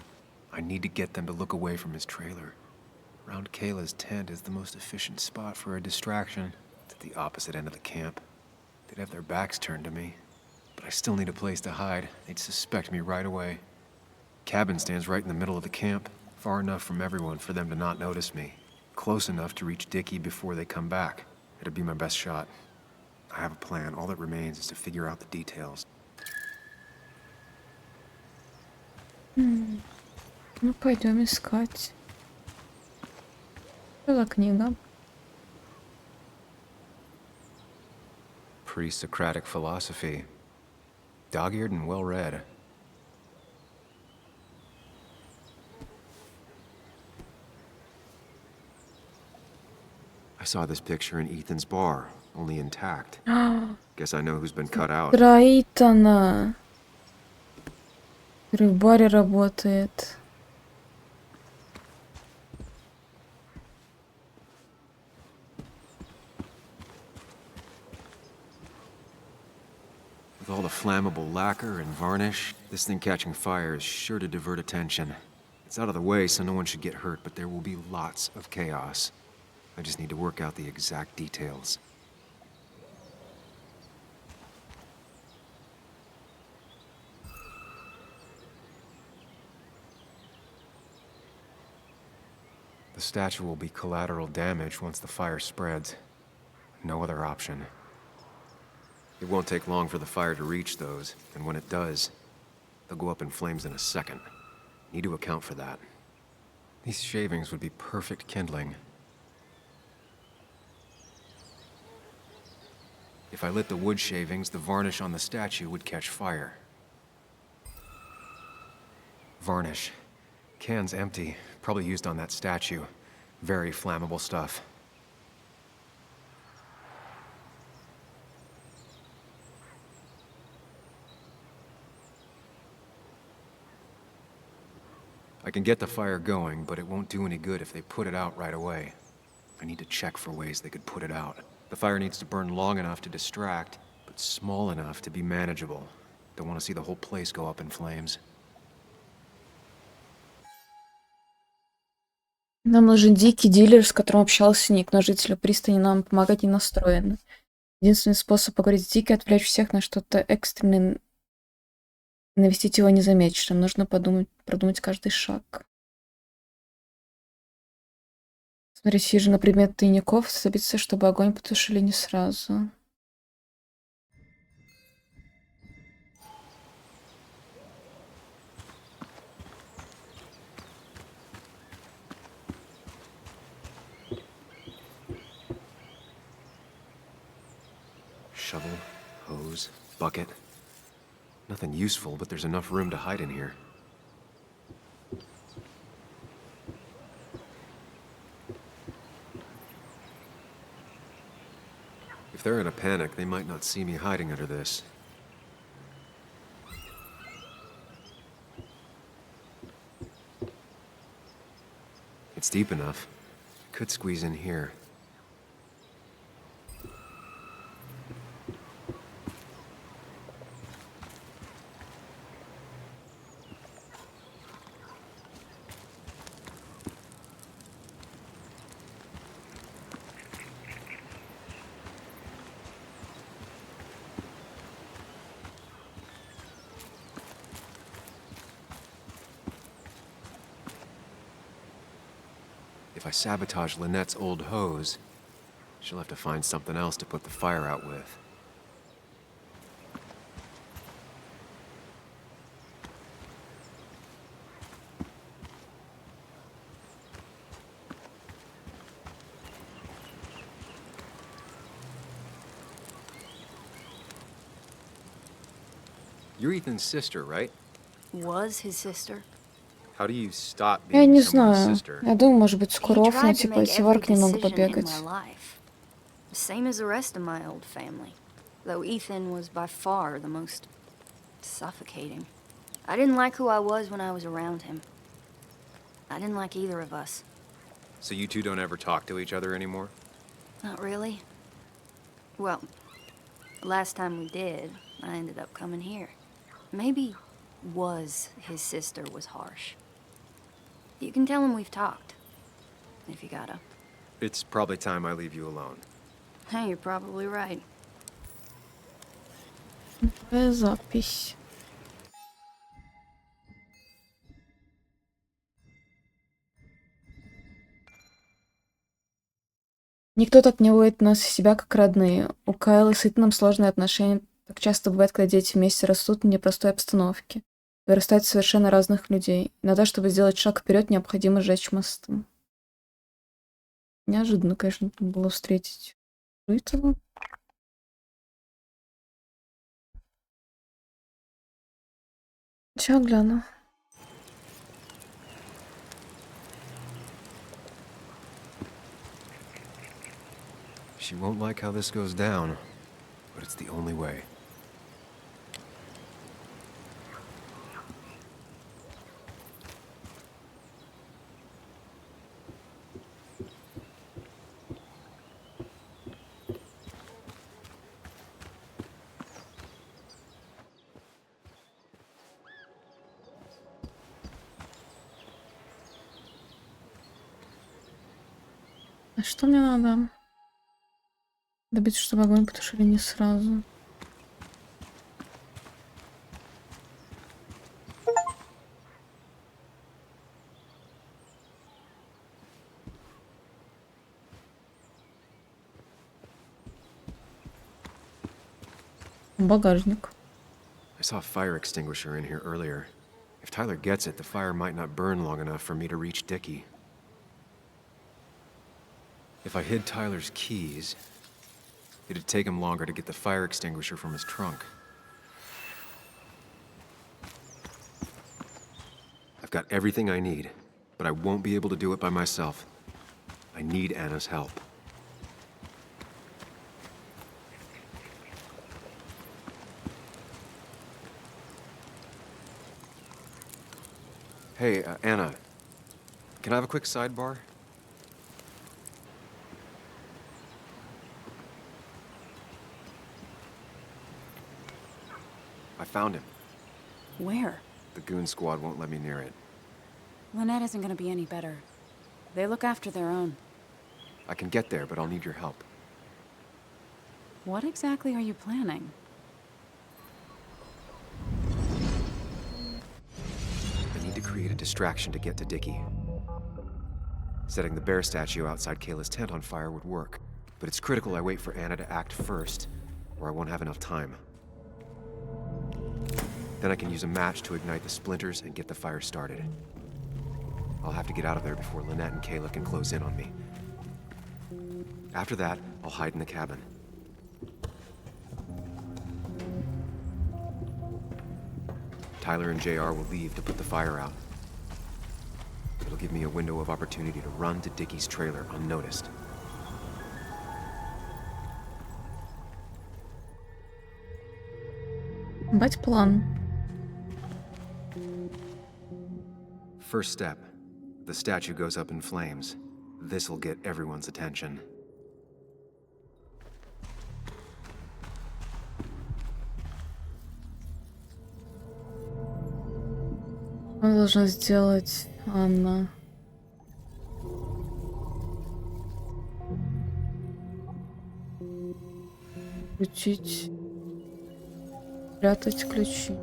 I need to get them to look away from his trailer. Around Kayla's tent is the most efficient spot for a distraction. It's at the opposite end of the camp. They'd have their backs turned to me. But I still need a place to hide. They'd suspect me right away. Cabin stands right in the middle of the camp. Far enough from everyone for them to not notice me. Close enough to reach Dickie before they come back. It'd be my best shot. I have a plan. All that remains is to figure out the details. Ну, пойдем искать. Что за книга? Pre-Socratic philosophy. Dog-eared and well-read. I saw this picture in Ethan's bar, only intact. Guess I know who's been cut out. Итана, который в баре работает. With all the flammable lacquer and varnish, this thing catching fire is sure to divert attention. It's out of the way, so no one should get hurt, but there will be lots of chaos. I just need to work out the exact details. The statue will be collateral damage once the fire spreads. No other option. It won't take long for the fire to reach those, and when it does, they'll go up in flames in a second. Need to account for that. These shavings would be perfect kindling. If I lit the wood shavings, the varnish on the statue would catch fire. Varnish. Can's empty. Probably used on that statue. Very flammable stuff. I can get the fire going, but it won't do any good if they put it out right away. I need to check for ways they could put it out. The fire needs to burn long enough to distract, but small enough to be manageable. Don't want to see the whole place go up in flames. Нам нужен дикий дилер, с которым общался Ник, но жители пристани нам помогать не настроены. Единственный способ поговорить с Дики — отвлечь всех на что-то экстренное и навестить его незамеченным. Нужно продумать каждый шаг. Смотреть хижину на предмет тайников, добиться, чтобы огонь потушили не сразу. Shovel, hose, bucket. Nothing useful, but there's enough room to hide in here. If they're in a panic, they might not see me hiding under this. It's deep enough. Could squeeze in here. If I sabotage Lynette's old hose, she'll have to find something else to put the fire out with. You're Ethan's sister, right? Was his sister. How do you stop Я being не someone's знаю. sister? Я думаю, может быть, скоро He tried офнуть, to типа, make идти в арк every немного decision in побегать. my life. Same as the rest of my old family. Though Ethan was by far the most suffocating. I didn't like who I was when I was around him. I didn't like either of us. So you two don't ever talk to each other anymore? Not really. Well, the last time we did, I ended up coming here. Maybe was his sister was harsh. You can tell him we've talked, if you gotta. It's probably time I leave you alone. Hey, you're probably right. Запись. Никто так не выводит нас из себя, как родные. У Кайла с Итаном сложные отношения. Так часто бывает, когда дети вместе растут в непростой обстановке. Вырастают из совершенно разных людей. Иногда, чтобы сделать шаг вперед, необходимо сжечь мосты. Неожиданно, конечно, было встретить Итана. Сейчас гляну. She won't like how this goes down, but it's the only way. А что мне надо? Добиться, чтобы огонь потушили не сразу. Багажник. I saw a fire extinguisher in here earlier. If Tyler gets it, the fire might not burn long enough for me to reach Dickie. If I hid Tyler's keys, it'd take him longer to get the fire extinguisher from his trunk. I've got everything I need, but I won't be able to do it by myself. I need Anna's help. Hey, Anna, can I have a quick sidebar? I found him. Where? The goon squad won't let me near it. Lynette isn't gonna be any better. They look after their own. I can get there, but I'll need your help. What exactly are you planning? I need to create a distraction to get to Dickie. Setting the bear statue outside Kayla's tent on fire would work, but it's critical I wait for Anna to act first, or I won't have enough time. Then I can use a match to ignite the splinters and get the fire started. I'll have to get out of there before Lynette and Kayla can close in on me. After that, I'll hide in the cabin. Tyler and JR will leave to put the fire out. It'll give me a window of opportunity to run to Dickie's trailer unnoticed. Бать план. First step. The statue goes up in flames. This'll get everyone's attention. Что должна сделать Анна? Включить, прятать ключи.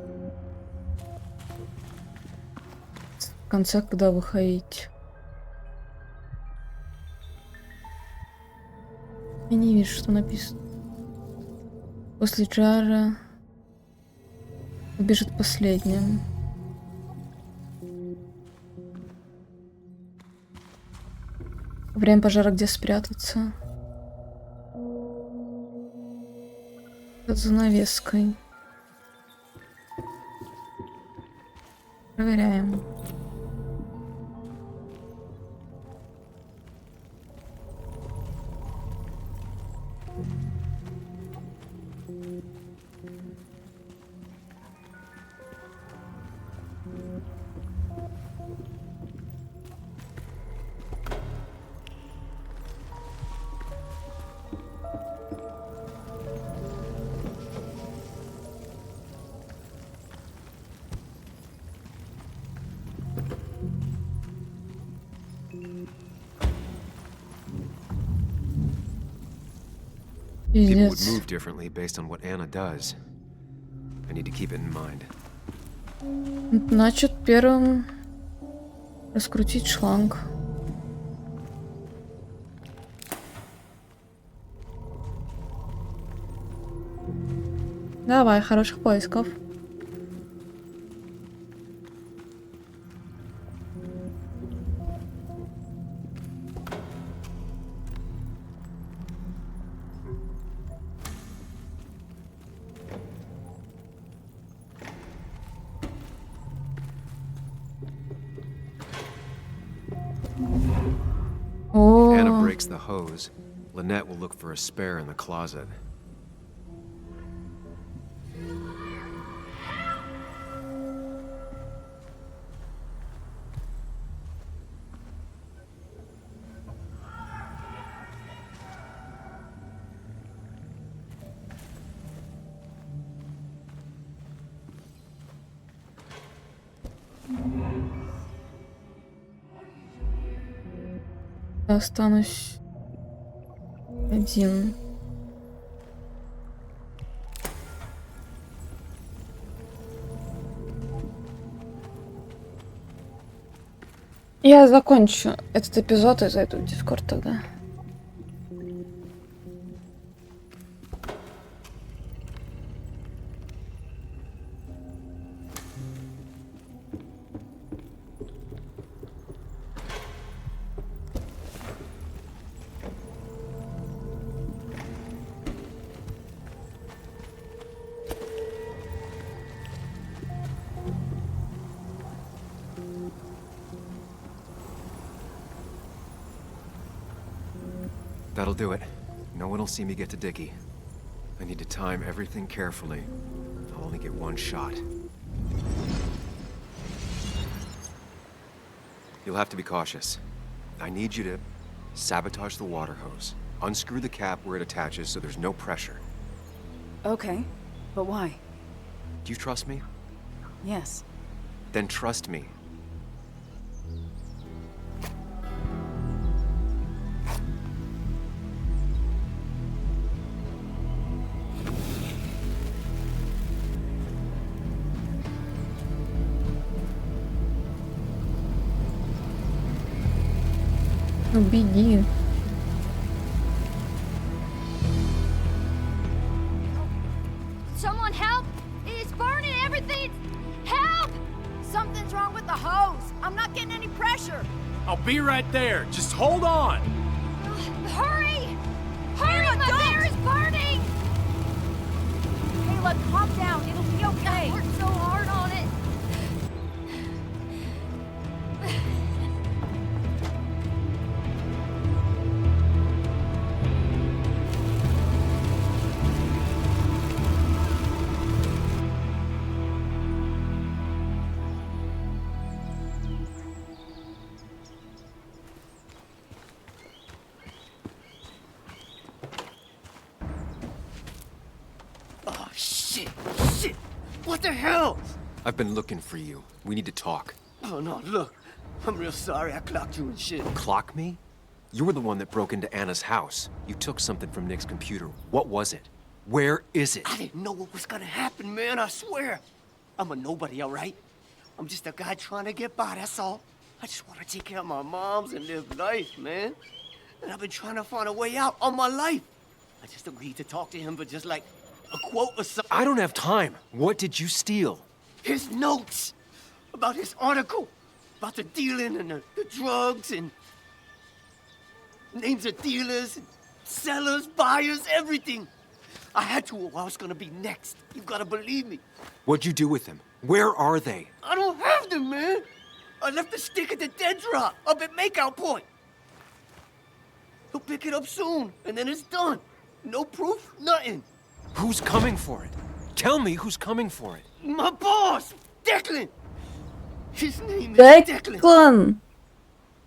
В конце, когда выходить. Я не вижу, что написано. После Джара убежит последним. Время пожара, где спрятаться? Под занавеской. Проверяем. People would move differently based on what Anna does. I need to keep it in mind. Значит, первым раскрутить шланг. Давай, хороших поисков. If Anna breaks the hose, Lynette will look for a spare in the closet. Останусь один. Я закончу этот эпизод и зайду в Дискорд тогда. That'll do it. No one will see me get to Dickie. I need to time everything carefully. I'll only get one shot. You'll have to be cautious. I need you to sabotage the water hose. Unscrew the cap where it attaches so there's no pressure. Okay, but why? Do you trust me? Yes. Then trust me. Ну, беги. Someone help! It's burning everything! Help! Something's wrong with the hose. I'm not getting any pressure. I'll be right there. Just hold on. Hurry! Hurry! My bear is burning! Kayla, calm down. It'll be okay. I worked so hard on it. What the hell? I've been looking for you. We need to talk. Oh, no, look. I'm real sorry I clocked you and shit. Clock me? You were the one that broke into Anna's house. You took something from Nick's computer. What was it? Where is it? I didn't know what was gonna happen, man, I swear. I'm a nobody, all right? I'm just a guy trying to get by, that's all. I just want to take care of my moms and live life, man. And I've been trying to find a way out all my life. I just agreed to talk to him for just like a quote or something. I don't have time. What did you steal? His notes about his article, about the dealing and the drugs and names of dealers, and sellers, buyers, everything. I had to or I was gonna be next. You gotta believe me. What'd you do with them? Where are they? I don't have them, man. I left the stick at the dead drop up at Makeout Point. He'll pick it up soon, and then it's done. No proof, nothing. Who's coming for it? Tell me who's coming for it. My boss, Declan. His name is Declan. Declan.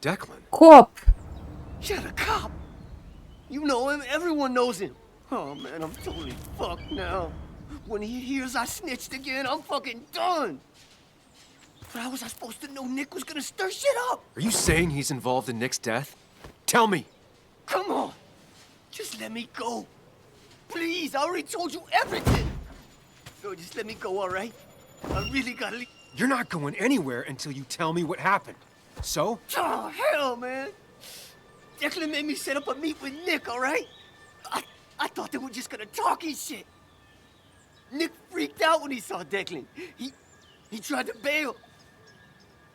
Declan? Коп. You're a cop. You know him, everyone knows him. Oh man, I'm totally fucked now. When he hears I snitched again, I'm fucking done. But how was I supposed to know Nick was gonna stir shit up? Are you saying he's involved in Nick's death? Tell me. Come on. Just let me go. Please, I already told you everything. No, just let me go, all right? I really gotta leave. You're not going anywhere until you tell me what happened. So? Oh, hell, man. Declan made me set up a meet with Nick, all right? I thought they were just gonna talk and shit. Nick freaked out when he saw Declan. He tried to bail.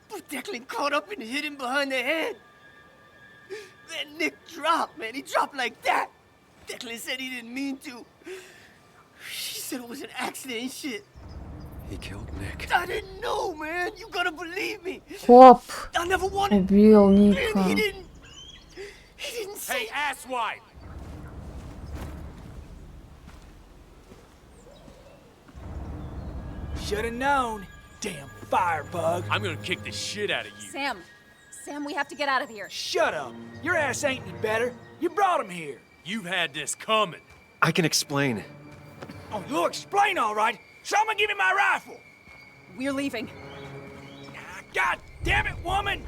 But Declan caught up and hit him behind the head. Then Nick dropped, man. He dropped like that. Declan said he didn't mean to. She said it was an accident and shit. He killed Nick. I didn't know, man. You gotta believe me. Коп I never wanted. убил Man, Ника. he didn't say. Hey, asswipe! Should've known. Damn firebug. I'm gonna kick the shit out of you. Sam, we have to get out of here. Shut up. Your ass ain't any better. You brought him here. You've had this coming. I can explain. Oh, you'll explain all right. Someone give me my rifle. We're leaving. God damn it, woman!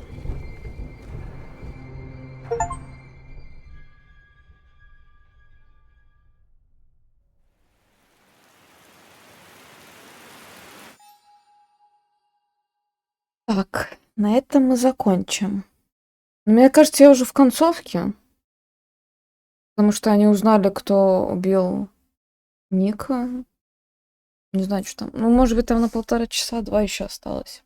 Так, на этом мы закончим. Мне кажется, я уже в концовке. Потому что они узнали, кто убил Ника. Не знаю, что там. Ну, может быть, там на 1,5 часа, 2 еще осталось.